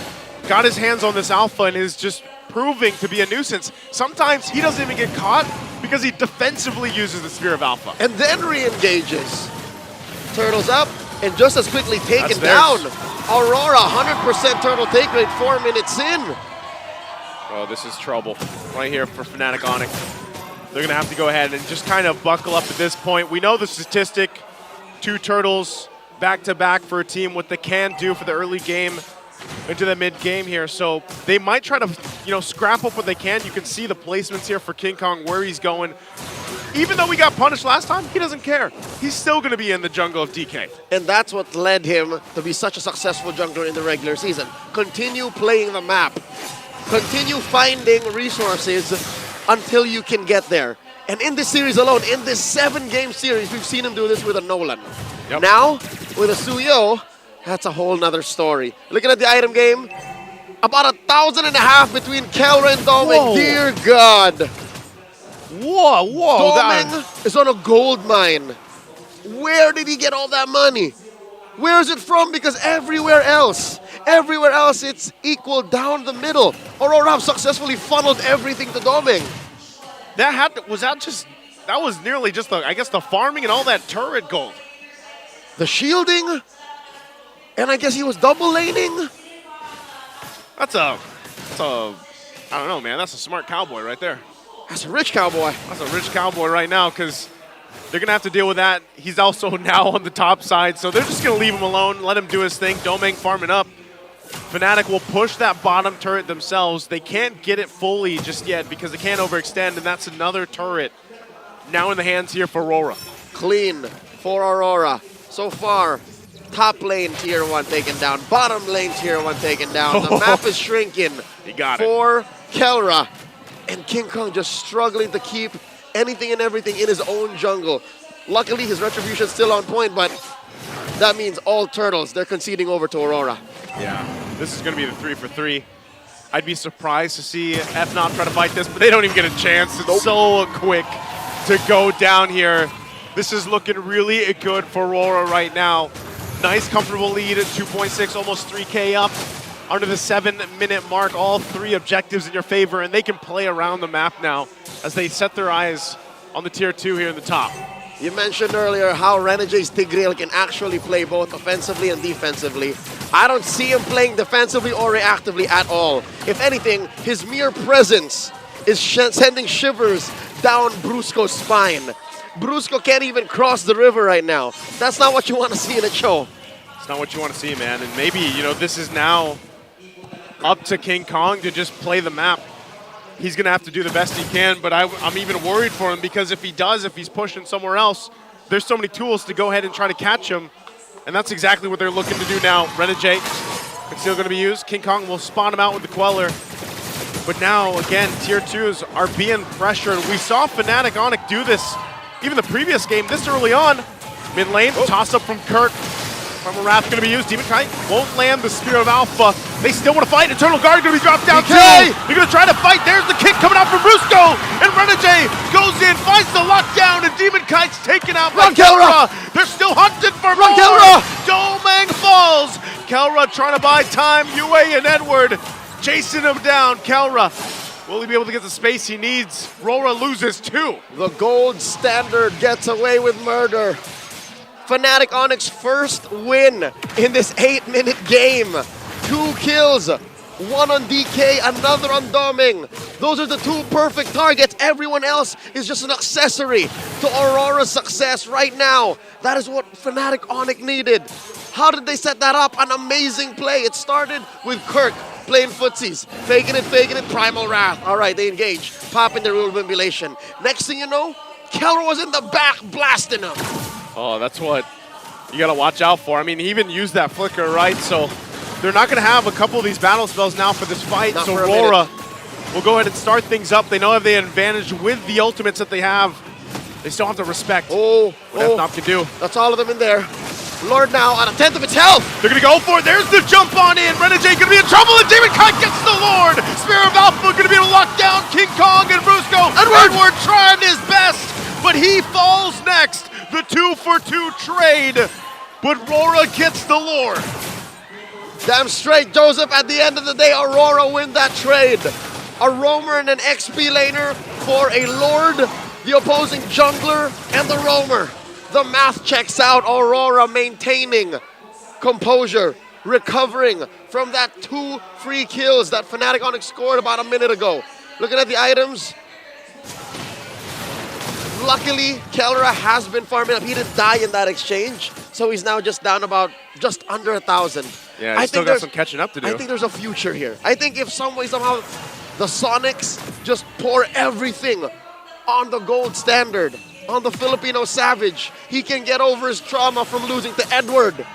got his hands on this alpha, and is just proving to be a nuisance. Sometimes he doesn't even get caught because he defensively uses the Sphere of Alpha. And then re-engages. Turtles up. And just as quickly taken down. Aurora, 100% turtle take rate, 4 minutes in. Oh, this is trouble right here for Fnatic Onic. They're going to have to go ahead and just kind of buckle up at this point. We know the statistic, 2 turtles back-to-back for a team, what they can do for the early game into the mid-game here. So they might try to, you know, scrap up what they can. You can see the placements here for King Kong, where he's going. Even though we got punished last time, he doesn't care. He's still going to be in the jungle of DK. And that's what led him to be such a successful jungler in the regular season. Continue playing the map. Continue finding resources until you can get there. And in this series alone, in this 7-game series, we've seen him do this with a Nolan. Yep. Now, with a Suyo, that's a whole nother story. Looking at the item game, about 1,500 between Kelra and Doming. Dear God. Whoa, whoa. Doming is on a gold mine. Where did he get all that money? Where is it from? Because everywhere else it's equal down the middle. Aurora have successfully funneled everything to Doming. That was nearly just the, I guess, the farming and all that turret gold. The shielding And I guess he was double laning. That's a, I don't know, man. That's a smart cowboy right there. That's a rich cowboy. That's a rich cowboy right now because they're going to have to deal with that. He's also now on the top side, so they're just going to leave him alone, let him do his thing. Domeng farming up. Fnatic will push that bottom turret themselves. They can't get it fully just yet because they can't overextend, and that's another turret now in the hands here for Aurora. Clean for Aurora. So far, top lane tier 1 taken down, bottom lane tier 1 taken down. The map is shrinking for Kelra. And King Kong just struggling to keep anything and everything in his own jungle. Luckily, his retribution is still on point, but that means all turtles, they're conceding over to Aurora. Yeah, this is going to be the 3 for 3. I'd be surprised to see FNOP try to fight this, but they don't even get a chance. It's so quick to go down here. This is looking really good for Aurora right now. Nice, comfortable lead at 2.6, almost 3K up. Under the 7-minute mark, all 3 objectives in your favor, and they can play around the map now as they set their eyes on the tier 2 here in the top. You mentioned earlier how Renegade's Tigreal can actually play both offensively and defensively. I don't see him playing defensively or reactively at all. If anything, his mere presence is sending shivers down Brusco's spine. Brusco can't even cross the river right now. That's not what you want to see in a show. It's not what you want to see, man. And maybe, you know, this is now up to King Kong to just play the map. He's going to have to do the best he can, but I'm even worried for him because if he's pushing somewhere else, there's so many tools to go ahead and try to catch him, and that's exactly what they're looking to do now. Renegade is still going to be used. King Kong will spawn him out with the Queller, but now, again, tier 2s are being pressured. We saw Fnatic Onic do this even the previous game this early on. Mid lane, toss up from Kirk. Primal Wrath going to be used. Demon Kite won't land the Spear of Alpha. They still want to fight. Eternal Guard going to be dropped down too. They're going to try to fight. There's the kick coming out from Brusco. And Renegade goes in, finds the lockdown, and Demon Kite's taken out by Kelra. They're still hunting for more. Kelra. Domeng falls. Kelra trying to buy time. Yue and Edward chasing him down. Kelra, will he be able to get the space he needs? RORA loses 2. The gold standard gets away with murder. Fnatic Onic's first win in this 8-minute game. 2 kills, 1 on DK, another on Domeng. Those are the 2 perfect targets. Everyone else is just an accessory to Aurora's success right now. That is what Fnatic Onic needed. How did they set that up? An amazing play. It started with Kirk playing footsies, faking it, Primal Wrath. All right, they engage, popping the rule manipulation. Next thing you know, Kelra was in the back blasting him. Oh, that's what you got to watch out for. I mean, he even used that flicker, right? So they're not going to have a couple of these battle spells now for this fight. So RORA will go ahead and start things up. They know they have the advantage with the ultimates that they have. They still have to respect what FNOP can do. That's all of them in there. Lord now on a 10th of its health. They're going to go for it. There's the jump on in. Renegade going to be in trouble, and Demon Kite gets the Lord. Spear of Alpha going to be able to lock down King Kong and Brusco. Edward trying his best, but he falls next. The 2-for-2 trade, but RORA gets the Lord. Damn straight, Joseph. At the end of the day, Aurora win that trade. A roamer and an XP laner for a Lord, the opposing jungler, and the roamer. The math checks out. Aurora maintaining composure, recovering from that 2 free kills that Fnatic Onic scored about a minute ago. Looking at the items, luckily, Kelra has been farming up. He didn't die in that exchange, so he's now just down about just under 1,000. Yeah, he's still got some catching up to do. I think there's a future here. I think if some way, somehow, the Sonics just pour everything on the gold standard, on the Filipino Savage, he can get over his trauma from losing to Edward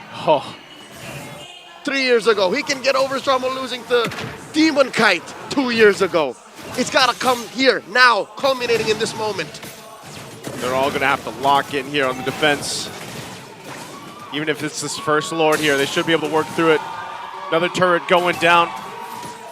3 years ago. He can get over his trauma losing to Demon Kite 2 years ago. It's got to come here, now, culminating in this moment. They're all going to have to lock in here on the defense. Even if it's this first Lord here, they should be able to work through it. Another turret going down.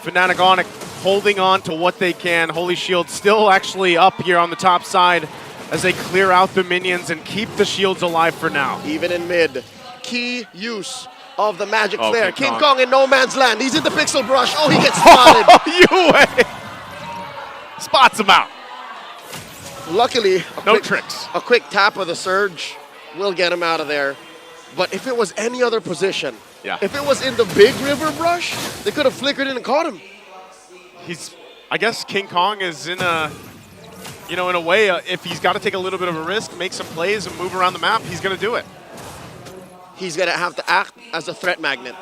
Fnatic Onic holding on to what they can. Holy Shield still actually up here on the top side as they clear out the minions and keep the shields alive for now. Even in mid, key use of the magic flare. King Kong in no man's land. He's in the pixel brush. Oh, he gets spotted. Yue spots him out. Luckily, tricks. A quick tap of the surge will get him out of there. But if it was any other position, Yeah. If it was in the big river brush, they could have flickered in and caught him. I guess King Kong is in a, in a way, if he's got to take a little bit of a risk, make some plays and move around the map, he's going to do it. He's going to have to act as a threat magnet.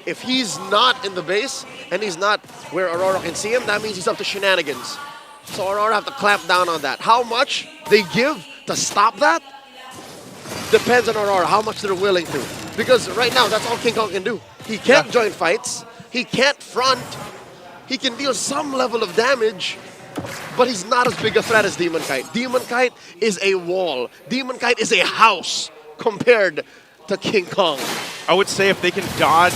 If he's not in the base and he's not where Aurora can see him, that means he's up to shenanigans. So Aurora have to clamp down on that. How much they give to stop that depends on Aurora, how much they're willing to. Because right now, that's all King Kong can do. He can't join fights. He can't front. He can deal some level of damage, but he's not as big a threat as Demon Kite. Demon Kite is a wall. Demon Kite is a house compared to King Kong. I would say if they can dodge,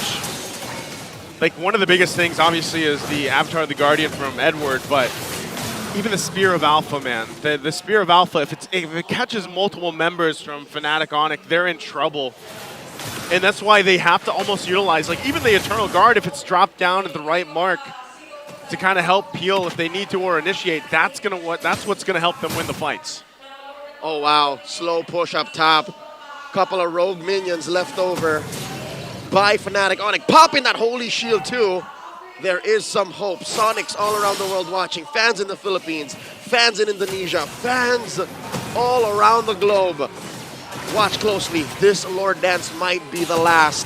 like one of the biggest things obviously is the Avatar of the Guardian from Edward, but even the Spear of Alpha, man. The Spear of Alpha, if it catches multiple members from Fnatic Onic, they're in trouble. And that's why they have to almost utilize, like even the Eternal Guard, if it's dropped down at the right mark to kind of help peel if they need to or initiate, that's what's gonna help them win the fights. Oh wow, slow push up top. Couple of rogue minions left over by Fnatic Onic. Popping that holy shield too. There is some hope. Sonics all around the world watching. Fans in the Philippines, fans in Indonesia, fans all around the globe. Watch closely. This Lord Dance might be the last.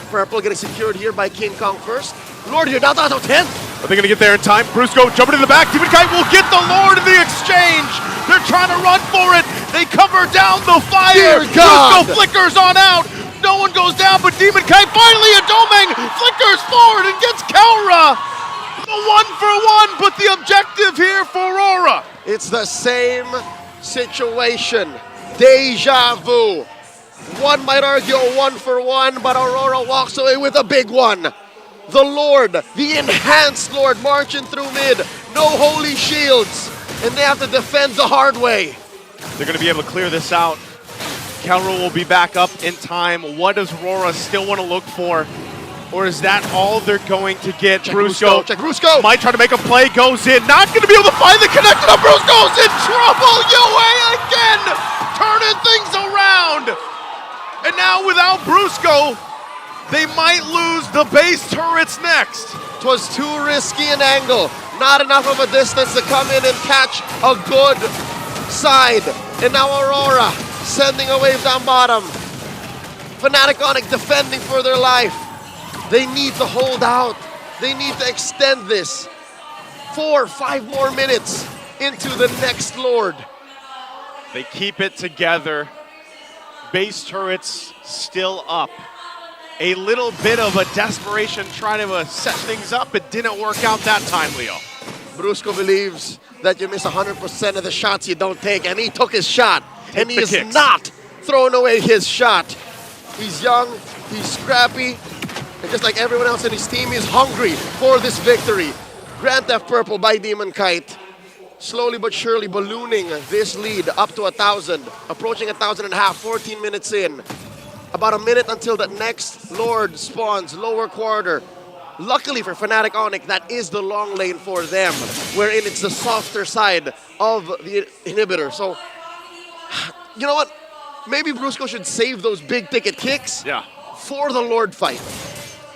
Purple getting secured here by King Kong first. Lord, you're down to 10. Are they going to get there in time? Brusco jumping in the back. Demon Kite will get the Lord in the exchange. They're trying to run for it. They cover down the fire. Brusco flickers on out. No one goes down, but Demon Kite finally a Domeng flickers forward and gets Kelra. The 1-for-1, but the objective here for Aurora. It's the same situation. Deja vu. One might argue a 1-for-1, but Aurora walks away with a big one. The Lord, the enhanced Lord, marching through mid. No holy shields, and they have to defend the hard way. They're going to be able to clear this out. Kelra will be back up in time. What does Aurora still want to look for? Or is that all they're going to get? Brusco. Check Brusco. Might try to make a play, goes in. Not going to be able to find the connection. Brusco's in trouble. UA again, turning things around. And now without Brusco, they might lose the base turrets next. It was too risky an angle. Not enough of a distance to come in and catch a good side. And now Aurora sending a wave down bottom. Fnatic Onic defending for their life. They need to hold out. They need to extend this 4 or 5 more minutes into the next Lord. They keep it together. Base turrets still up. A little bit of a desperation trying to set things up. It didn't work out that time, Leo. Brusco believes that you miss 100% of the shots you don't take, and he took his shot. And he is not throwing away his shot. He's young, he's scrappy, and just like everyone else in his team, he's hungry for this victory. Grand Theft Purple by Demon Kite. Slowly but surely ballooning this lead up to 1,000. Approaching 1,500, 14 minutes in. About a minute until the next Lord spawns, lower quarter. Luckily for Fnatic Onic, that is the long lane for them, wherein it's the softer side of the inhibitor. So, you know what? Maybe Brusco should save those big ticket kicks for the Lord fight.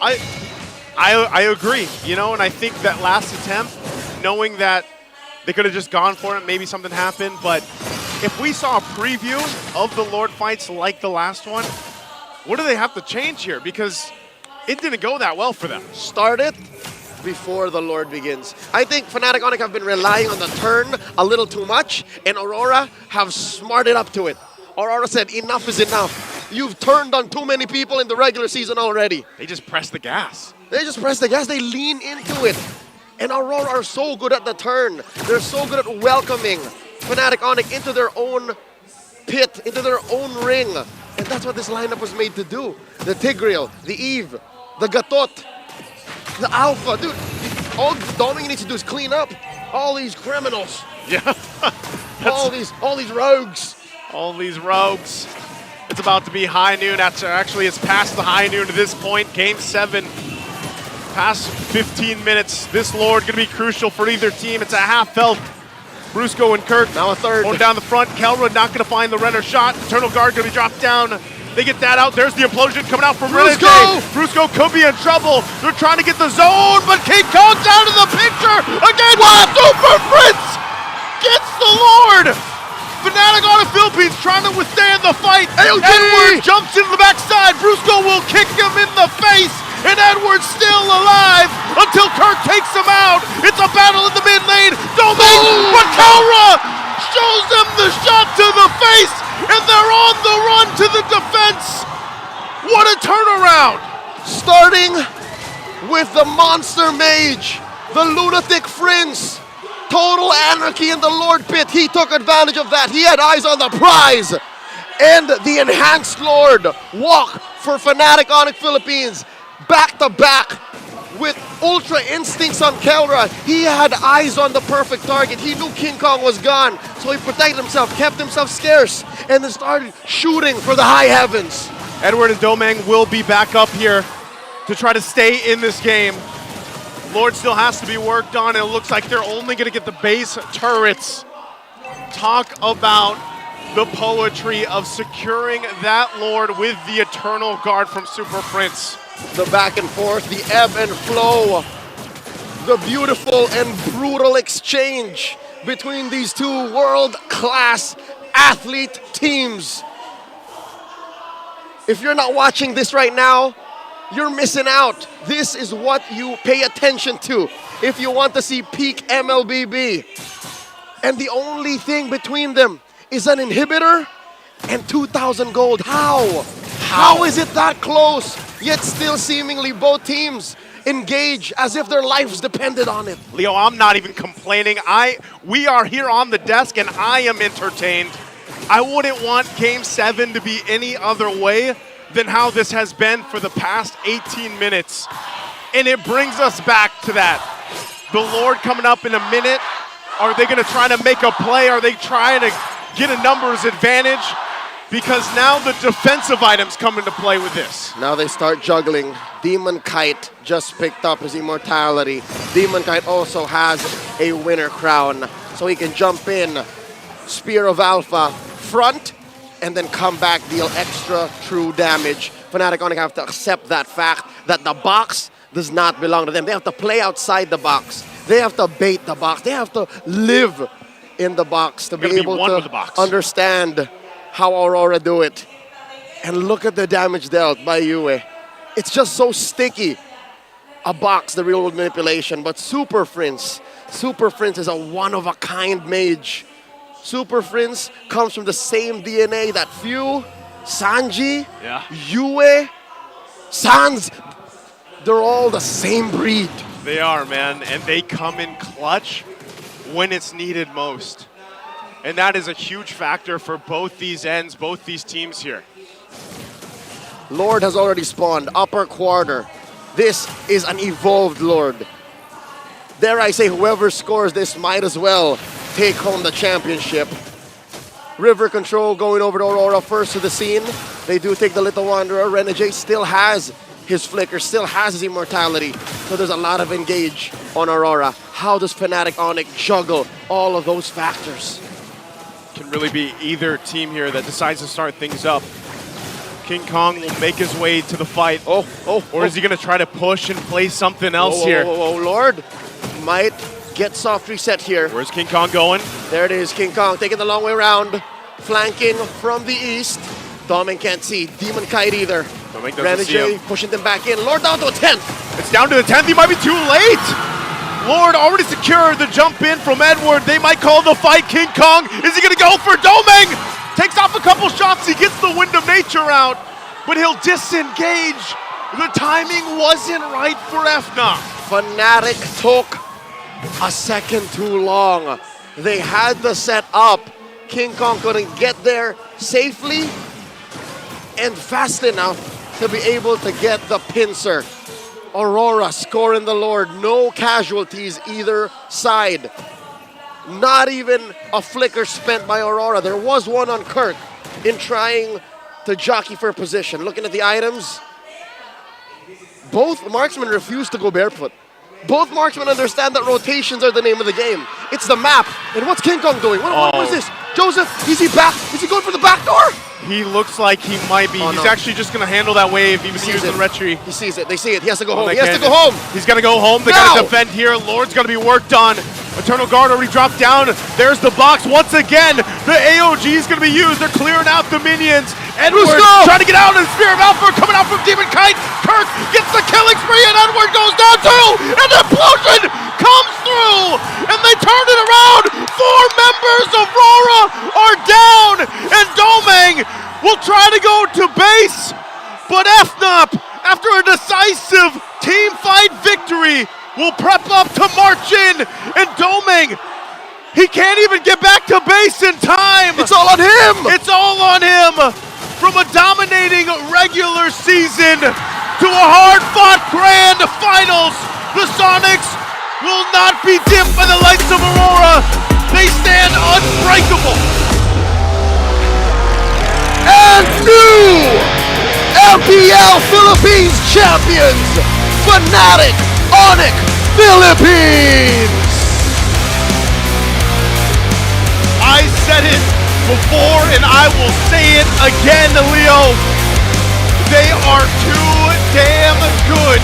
I agree, and I think that last attempt, knowing that they could have just gone for it, maybe something happened, but if we saw a preview of the Lord fights like the last one, what do they have to change here? Because it didn't go that well for them. Start it before the Lord begins. I think Fnatic Onic have been relying on the turn a little too much, and Aurora have smarted up to it. Aurora said, enough is enough. You've turned on too many people in the regular season already. They just press the gas. They just press the gas. They lean into it. And Aurora are so good at the turn. They're so good at welcoming Fnatic Onic into their own pit, into their own ring. And that's what this lineup was made to do. The Tigreal, the Eve, the Gatot, the Alpha. Dude, all Doming needs to do is clean up all these criminals. Yeah. all these rogues. All these rogues. It's about to be high noon. Actually, it's past the high noon at this point. Game 7. Past 15 minutes. This Lord going to be crucial for either team. It's a half health. Brusco and Kirk now a third. Going down the front. Kelra not going to find the Renner shot. Eternal Guard going to be dropped down They get that out. There's the implosion coming out from Brusco! Renegade. Brusco could be in trouble. They're trying to get the zone, but King Kong's out of the picture. Again, what? Super Prince gets the Lord. Fnatic Onic Philippines trying to withstand the fight. Edward jumps into the backside. Brusco will kick him in the face, and Edward's still alive until Kirk takes him out. It's a battle in the mid lane. Domain, but Kaura shows them the shot to the face, and they're on the run to the defense. What a turnaround! Starting with the Monster Mage, the Lunatic Prince. Total anarchy in the Lord Pit. He took advantage of that. He had eyes on the prize. And the Enhanced Lord walk for Fnatic Onic Philippines. Back to back with Ultra Instincts on Kelra. He had eyes on the perfect target. He knew King Kong was gone. So he protected himself, kept himself scarce, and then started shooting for the high heavens. Edward and Domang will be back up here to try to stay in this game. Lord still has to be worked on, and it looks like they're only going to get the base turrets. Talk about the poetry of securing that Lord with the Eternal Guard from Super Prince. The back and forth, the ebb and flow, the beautiful and brutal exchange between these two world-class athlete teams. If you're not watching this right now, you're missing out. This is what you pay attention to if you want to see peak MLBB. And the only thing between them is an inhibitor and 2,000 gold. How? How is it that close? Yet still seemingly both teams engage as if their lives depended on it. Leo, I'm not even complaining. We are here on the desk and I am entertained. I wouldn't want Game 7 to be any other way than how this has been for the past 18 minutes. And it brings us back to that. The Lord coming up in a minute. Are they going to try to make a play? Are they trying to get a numbers advantage? Because now the defensive items come into play with this. Now they start juggling. Demon Kite just picked up his immortality. Demon Kite also has a winner crown, so he can jump in. Spear of Alpha, front, and then come back, deal extra true damage. Fnatic Onic have to accept that fact that the box does not belong to them. They have to play outside the box. They have to bait the box. They have to live in the box to be able to understand how Aurora do it. And look at the damage dealt by Yue. It's just so sticky. A box, the real world manipulation, but Super Prince is a one-of-a-kind mage. Super Prince comes from the same DNA that Few, Sanji, Yue, Sans, they're all the same breed. They are, man, and they come in clutch when it's needed most. And that is a huge factor for both these ends, both these teams here. Lord has already spawned, upper quarter. This is an evolved Lord. Dare I say, whoever scores this might as well take home the championship. River Control going over to Aurora first to the scene. They do take the Little Wanderer. Renegade still has his flicker, still has his immortality. So there's a lot of engage on Aurora. How does Fnatic Onic juggle all of those factors? Can really be either team here that decides to start things up. King Kong will make his way to the fight. Or is he going to try to push and play something else here? Lord might get soft reset here. Where's King Kong going? There it is, King Kong taking the long way around. Flanking from the east. Domin can't see. Demon Kite either. Renegade pushing them back in. Lord down to a 10th. It's down to the 10th. He might be too late. Lord already secured the jump in from Edward. They might call the fight. King Kong, is he going to go for Domeng? Takes off a couple shots. He gets the Wind of Nature out, but he'll disengage. The timing wasn't right for FNOP. Fnatic took a second too long. They had the set up. King Kong couldn't get there safely and fast enough to be able to get the pincer. Aurora scoring the Lord. No casualties either side. Not even a flicker spent by Aurora. There was one on Kirk in trying to jockey for position. Looking at the items, both marksmen refuse to go barefoot. Both marksmen understand that rotations are the name of the game. It's the map. And what's King Kong doing? What is this? Joseph, is he back? Is he going for the back door? He looks like he might be. He's actually just going to handle that wave, even using the retry. He sees it. They see it. He has to go home. He has to go home. He's going to go home. They got to defend here. Lord's going to be worked on. Eternal Guard already dropped down. There's the box once again. The AOG is going to be used. They're clearing out the minions. Edward trying to get out, and Spear of Alpha coming out from Demon Kite. Kirk gets the killing spree, and Edward goes down too. And the explosion comes through, and they turn it around. 4 members of RORA are down, and Domeng will try to go to base, but FNOP, after a decisive team fight victory, will prep up to march in, and Domeng, he can't even get back to base in time. It's all on him. It's all on him. From a dominating regular season to a hard-fought grand finals, the Sonics will not be dimmed by the lights of Aurora. They stand unbreakable. And new MPL Philippines champions, Fnatic Onic Philippines. I said it before and I will say it again, Leo. They are too damn good.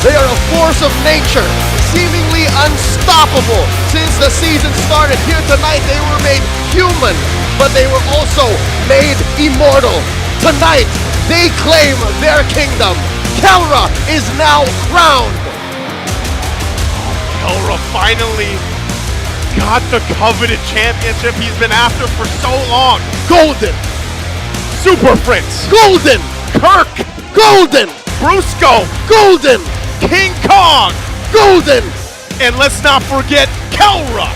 They are a force of nature, seemingly unstoppable since the season started. Here tonight they were made human, but they were also made immortal. Tonight, they claim their kingdom. Kelra is now crowned. Kelra finally got the coveted championship he's been after for so long. Golden. Super Prince. Golden. Kirk. Golden. Brusco. Golden. King Kong. Golden. And let's not forget Kelra.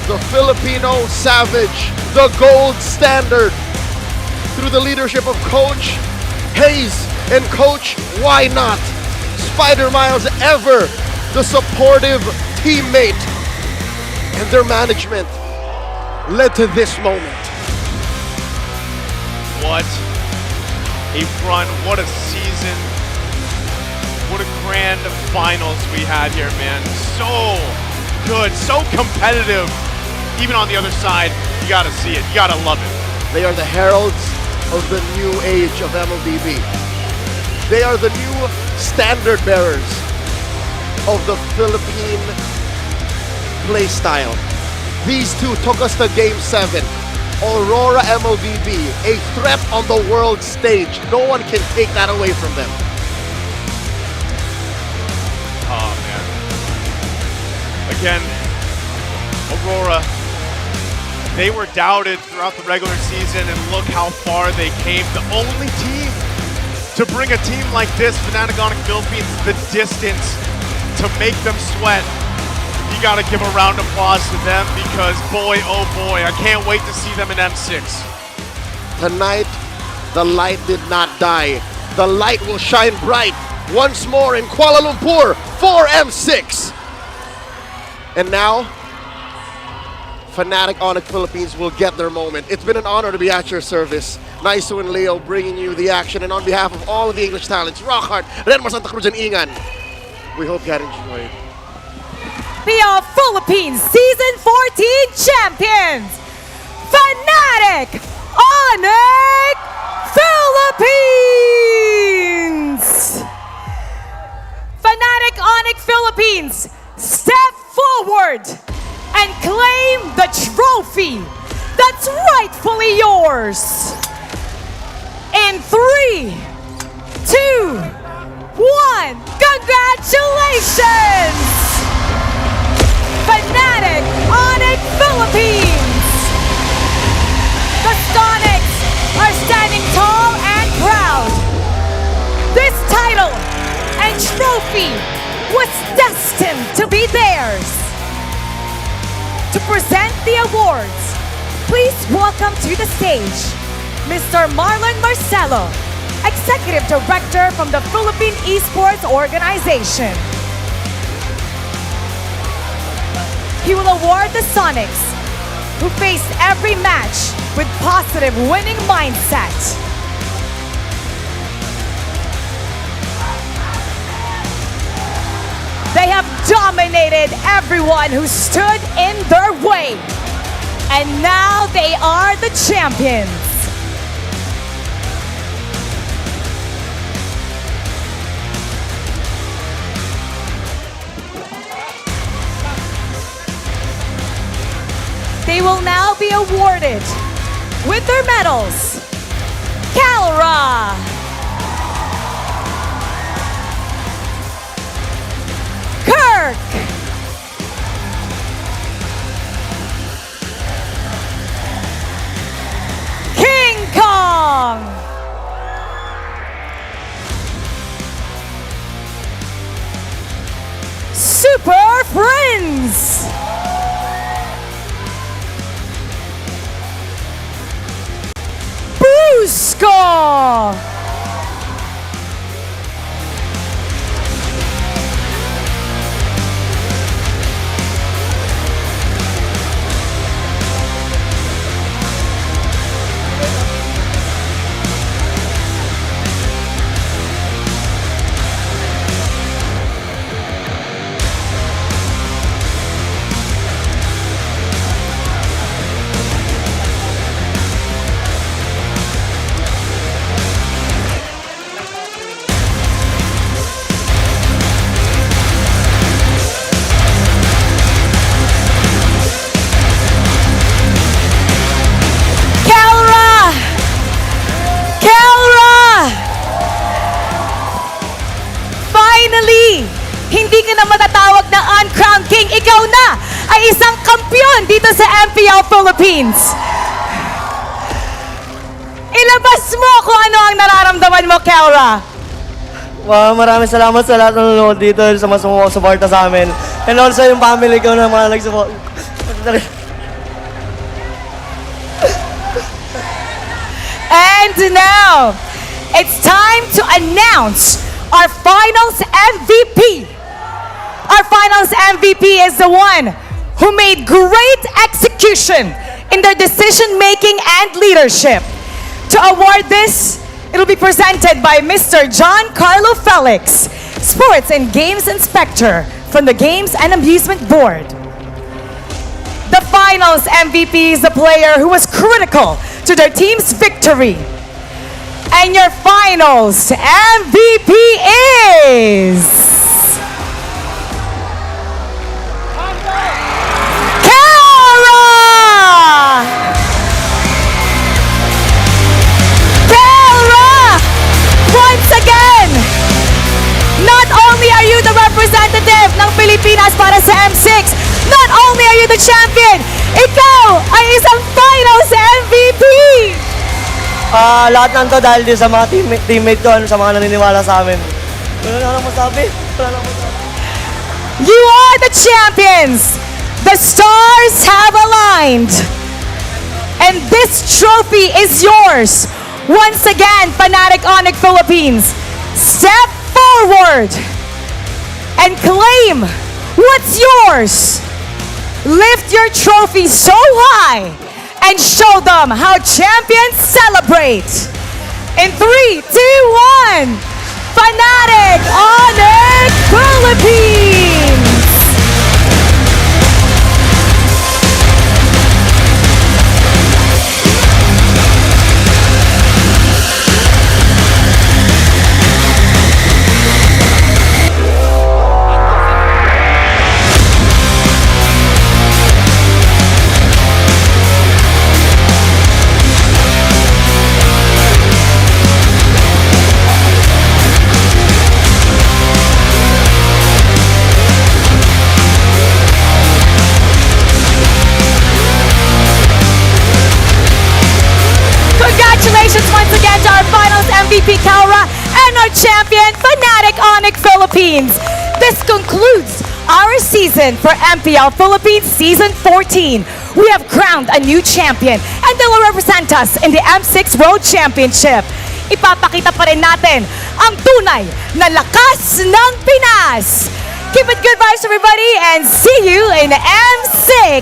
The Filipino savage, the gold standard. Through the leadership of Coach Hayes and Coach Why Not. Spider Miles ever the supportive teammate. And their management led to this moment. What a run, what a season, what a grand finals we had here, man. So good, so competitive. Even on the other side, you gotta see it, you gotta love it. They are the heralds of the new age of MLBB. They are the new standard bearers of the Philippine play style. These two took us to Game 7. Aurora MLBB, a threat on the world stage. No one can take that away from them. Oh, man. Again, Aurora, they were doubted throughout the regular season, and look how far they came. The only team to bring a team like this, Fnatic Onic Philippines, the distance to make them sweat. You gotta give a round of applause to them because boy, oh boy, I can't wait to see them in M6. Tonight, the light did not die. The light will shine bright once more in Kuala Lumpur for M6. And now, Fnatic Onic Philippines will get their moment. It's been an honor to be at your service. Naisu and Leo bringing you the action, and on behalf of all of the English talents, Rockhart, Renmar Santa Cruz, and Ingan, we hope you had enjoyed. MPL Philippines Season 14 champions, Fnatic Onic Philippines! Fnatic Onic Philippines, step forward and claim the trophy that's rightfully yours. In 3, 2, 1, congratulations! Fnatic Onic Philippines! The Sonics are standing tall and proud. This title and trophy was destined to be theirs. To present the awards, please welcome to the stage Mr. Marlon Marcelo, Executive Director from the Philippine Esports Organization. He will award the Sonics, who faced every match with positive winning mindset. They have dominated everyone who stood in their way. And now they are the champions. They will now be awarded with their medals. Calra, Kirk, King Kong, Super Friends, Brusco, finally, hindi ka na matatawag na uncrowned king. Ikaw na ay isang kampyon dito sa MPL Philippines. Ilabas mo kung ano ang nararamdaman mo, Kelra. Maraming salamat sa lahat ng nanonood dito, sa mga sumusuporta sa amin. And also yung family ko na mga nagsupport. And now, it's time to announce our finals MVP. Our finals MVP is the one who made great execution in their decision-making and leadership. To award this, it'll be presented by Mr. John Carlo Felix, Sports and Games Inspector from the Games and Amusement Board. The finals MVP is the player who was critical to their team's victory. And your finals MVP is... Kelra! Kelra! Once again, not only are you the representative ng Pilipinas para sa M6, not only are you the champion, ikaw ay isang finals MVP! Lahat ng to dahil din sa mga teammate ko, sa mga naniniwala sa amin. Wala na lang masabi. You are the champions! The stars have aligned! And this trophy is yours! Once again, Fnatic Onic Philippines, step forward and claim what's yours! Lift your trophy so high and show them how champions celebrate. In 3, 2, 1, Fnatic Onic Philippines! Congratulations once again to our finals MVP Calra and our champion Fnatic Onic Philippines. This concludes our season for MPL Philippines Season 14. We have crowned a new champion and they will represent us in the M6 World Championship. Ipapakita pa rin natin ang tunay na lakas ng Pinas. Keep it good vibes everybody and see you in M6.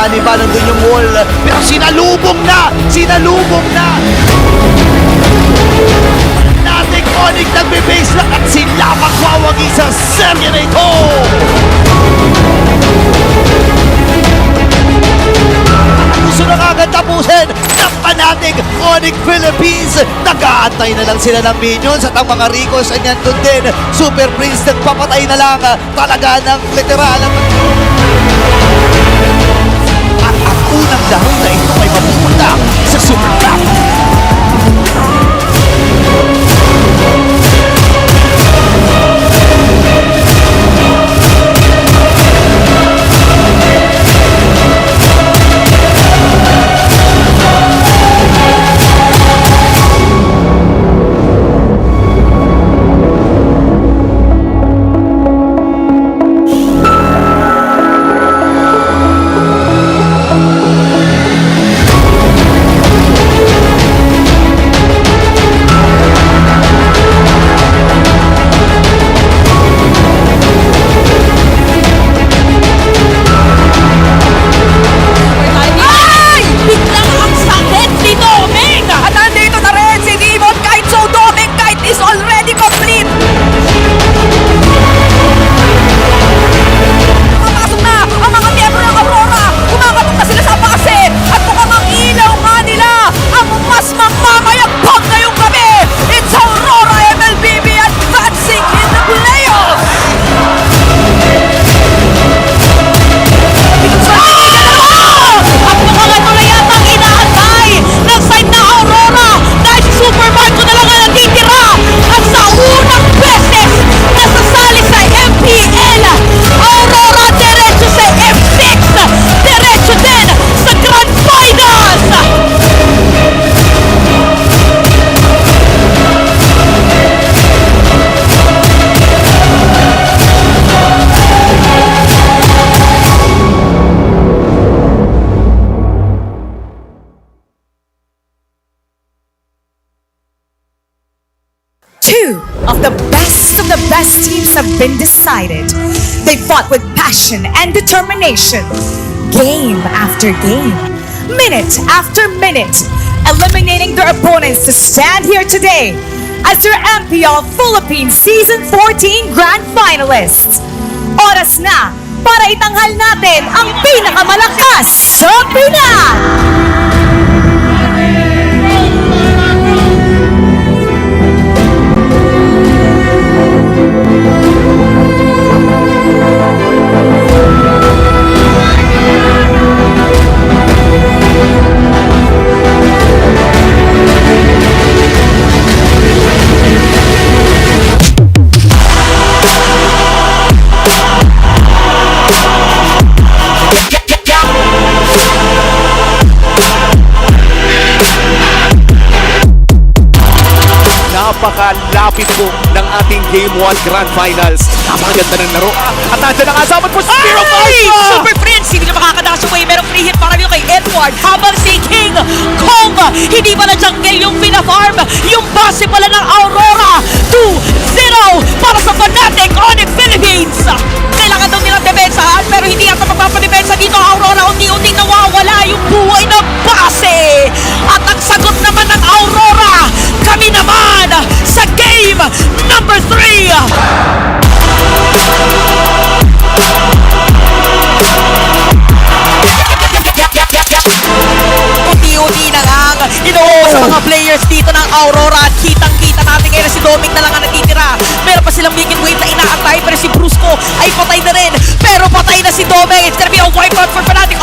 Johnny ba, nandun yung wall. Pero sinalubong na! Sinalubong na! Fnatic Onic nagbe-base lang at sila magwawagi sa serye na ito! Gusto na kagad tapusin ng Fnatic Onic Philippines. Nag-aantay na lang sila ng minions at ang mga Ricos ay nandun din. Super Prince nagpapatay na lang talaga ng literal. At ang unang laro na ito ay mapupunta sa Super Cup. Two of the best teams have been decided. They fought with passion and determination, game after game, minute after minute, eliminating their opponents to stand here today as their MPL Philippines Season 14 Grand Finalists. Oras na para itanghal natin ang pinakamalakas sa Pinas! Napakalapit po ng ating Game 1 Grand Finals. Napakaganda ng laro. At nandiyan ang asaman po, Spear of Ice! Super Prince, hindi na makakadash away. Merong free hit para rin kay Edward. Habang si King Kong, hindi pala jungle yung pina-farm. Yung base pala ng Aurora. 2-0 para sa Fnatic Onic Philippines. Kailangan daw nilang depensahan, pero hindi yata magpapadepensa dito. Aurora, unti-unti nawawala yung buhay na base. At ang sagot naman ng Aurora, kami naman sa game number 3. Unti-unti na lang inuuwi sa mga players dito ng Aurora at kitang-kita natin ngayon si Doming na lang ang natitira. Meron pa silang weekend wave na inaantay pero si Brusco ay patay na rin. Pero patay na si Doming. It's gonna be a wipeout for Fnatic